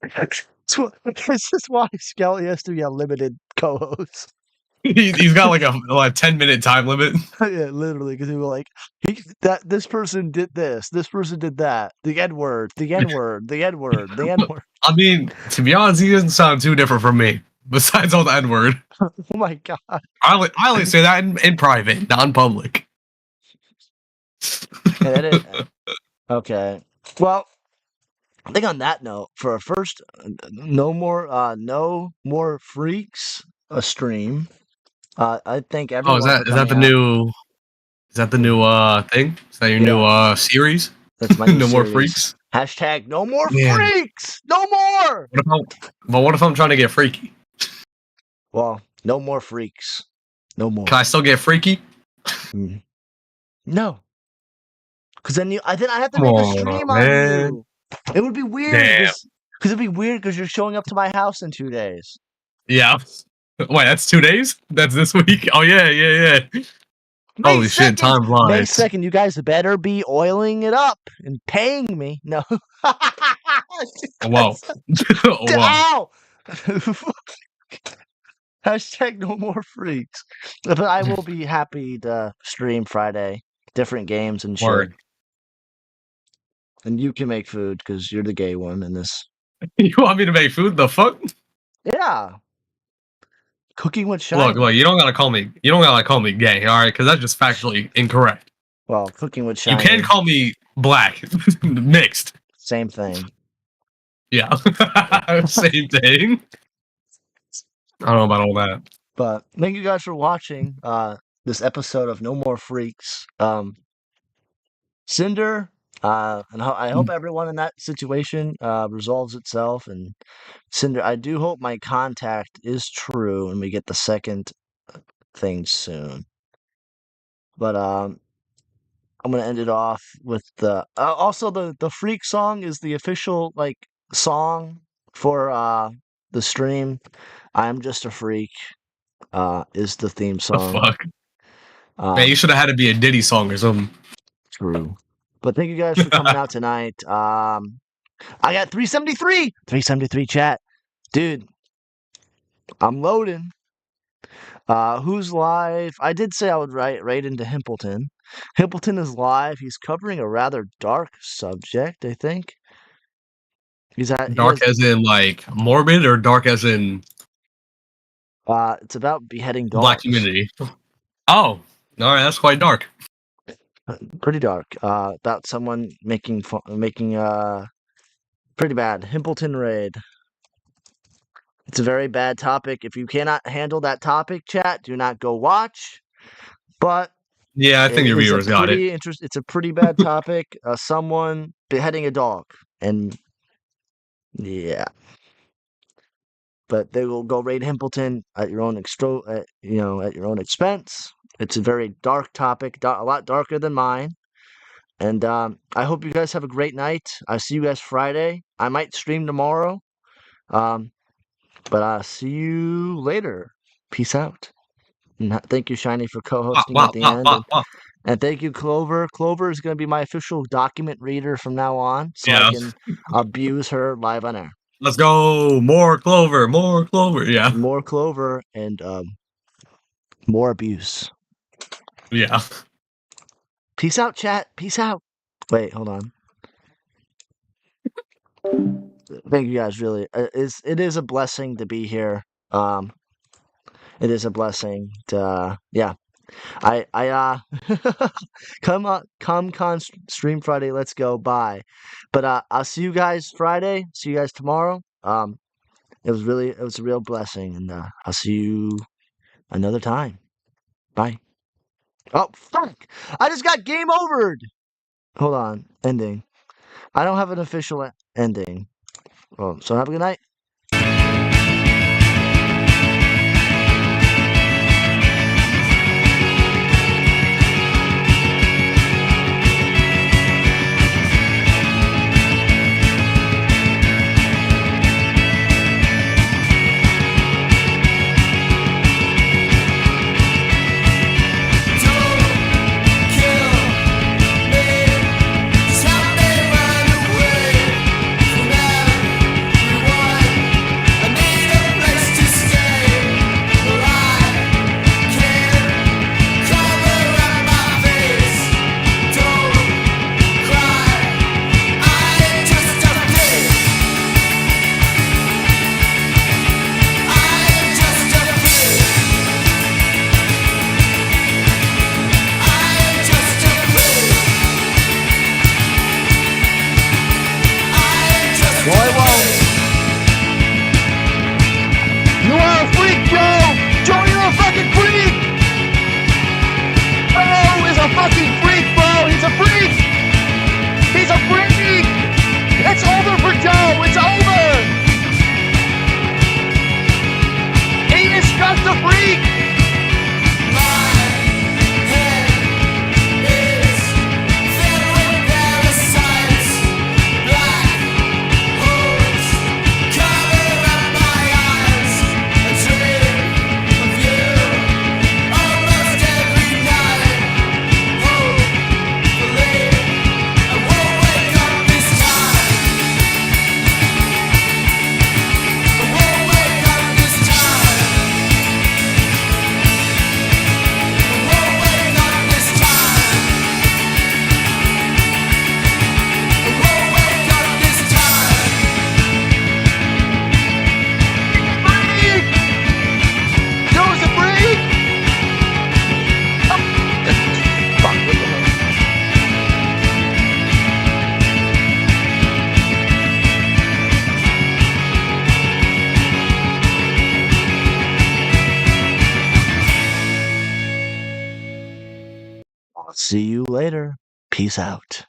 Speaker 2: This is why Skelly has to be a limited co-host.
Speaker 5: He's got like a 10-minute time limit.
Speaker 2: Yeah, literally, because he was like, this person did this person did that. The N-word, the N-word, the N-word, the N-word.
Speaker 5: I mean, to be honest, he doesn't sound too different from me. Besides all the N-word.
Speaker 2: Oh my god.
Speaker 5: I only say that in private, not in public.
Speaker 2: Okay. Well, I think on that note, for our first no more freaks a stream. I think
Speaker 5: Oh,
Speaker 2: everyone.
Speaker 5: is that the new? Is that the new thing? Is that your new series?
Speaker 2: That's my new
Speaker 5: No more
Speaker 2: series.
Speaker 5: freaks.
Speaker 2: Hashtag no more
Speaker 5: Man.
Speaker 2: freaks. No more.
Speaker 5: What if I'm trying to get freaky?
Speaker 2: Well, no more freaks. No more.
Speaker 5: Can I still get freaky?
Speaker 2: No. Because then I have to
Speaker 5: Come
Speaker 2: make a
Speaker 5: on,
Speaker 2: stream
Speaker 5: man.
Speaker 2: on you. It would be weird.
Speaker 5: Damn.
Speaker 2: Because it'd be weird because you're showing up to my house in 2 days.
Speaker 5: Yeah. Wait, that's 2 days? That's this week? Oh yeah.
Speaker 2: May
Speaker 5: Holy shit,
Speaker 2: 2nd,
Speaker 5: time
Speaker 2: May
Speaker 5: flies.
Speaker 2: 2nd, you guys better be oiling it up and paying me. No.
Speaker 5: Whoa. Wow.
Speaker 2: Ow! Hashtag no more freaks. But I will be happy to stream Friday. Different games and shit.
Speaker 5: Word.
Speaker 2: And you can make food because you're the gay one in this.
Speaker 5: You want me to make food? The fuck?
Speaker 2: Yeah. Cooking with Shiny.
Speaker 5: Look, you don't gotta call me gay, alright? Because that's just factually incorrect.
Speaker 2: Well, cooking with Shiny.
Speaker 5: You can call me black. Mixed.
Speaker 2: Same thing.
Speaker 5: Yeah. Same thing. I don't know about all that.
Speaker 2: But thank you guys for watching this episode of No More Freaks. Cinder, and I hope everyone in that situation resolves itself. And Cinder, I do hope my contact is true and we get the second thing soon. But I'm gonna end it off with the also the freak song is the official song for the stream. I'm just a freak is the theme
Speaker 5: The
Speaker 2: song.
Speaker 5: fuck? Man, you should have had to be a Diddy song or something.
Speaker 2: True. But thank you guys for coming out tonight. I got 373 chat. Dude, I'm loading. Who's live? I did say I would write right into Himpleton. Himpleton is live. He's covering a rather dark subject, I think. He
Speaker 5: Dark
Speaker 2: has,
Speaker 5: as in like morbid, or dark as in
Speaker 2: it's about beheading
Speaker 5: black
Speaker 2: dogs.
Speaker 5: community? Oh, all right, that's quite dark.
Speaker 2: Pretty dark. About someone making pretty bad. Himpleton raid. It's a very bad topic. If you cannot handle that topic, chat, do not go watch. But
Speaker 5: Yeah, I think your viewers got it.
Speaker 2: It's a pretty bad topic. Someone beheading a dog, and yeah. But they will go raid Himpleton at your own at your own expense. It's a very dark topic, a lot darker than mine. And I hope you guys have a great night. I see you guys Friday. I might stream tomorrow. But I'll see you later. Peace out. And thank you, Shiny, for co-hosting at the end. And thank you, Clover. Clover is going to be my official document reader from now on, so I can abuse her live on air.
Speaker 5: Let's go. More Clover. More Clover. Yeah.
Speaker 2: More Clover and more abuse.
Speaker 5: Yeah.
Speaker 2: Peace out, chat. Peace out. Wait, hold on. Thank you guys. Really, it is a blessing to be here. It is a blessing to yeah. I come con stream Friday. Let's go. Bye. But I'll see you guys Friday. See you guys tomorrow. It was a real blessing, and I'll see you another time. Bye. Oh fuck! I just got game overed. Hold on. Ending. I don't have an official ending. Well, so have a good night. See you later. Peace out.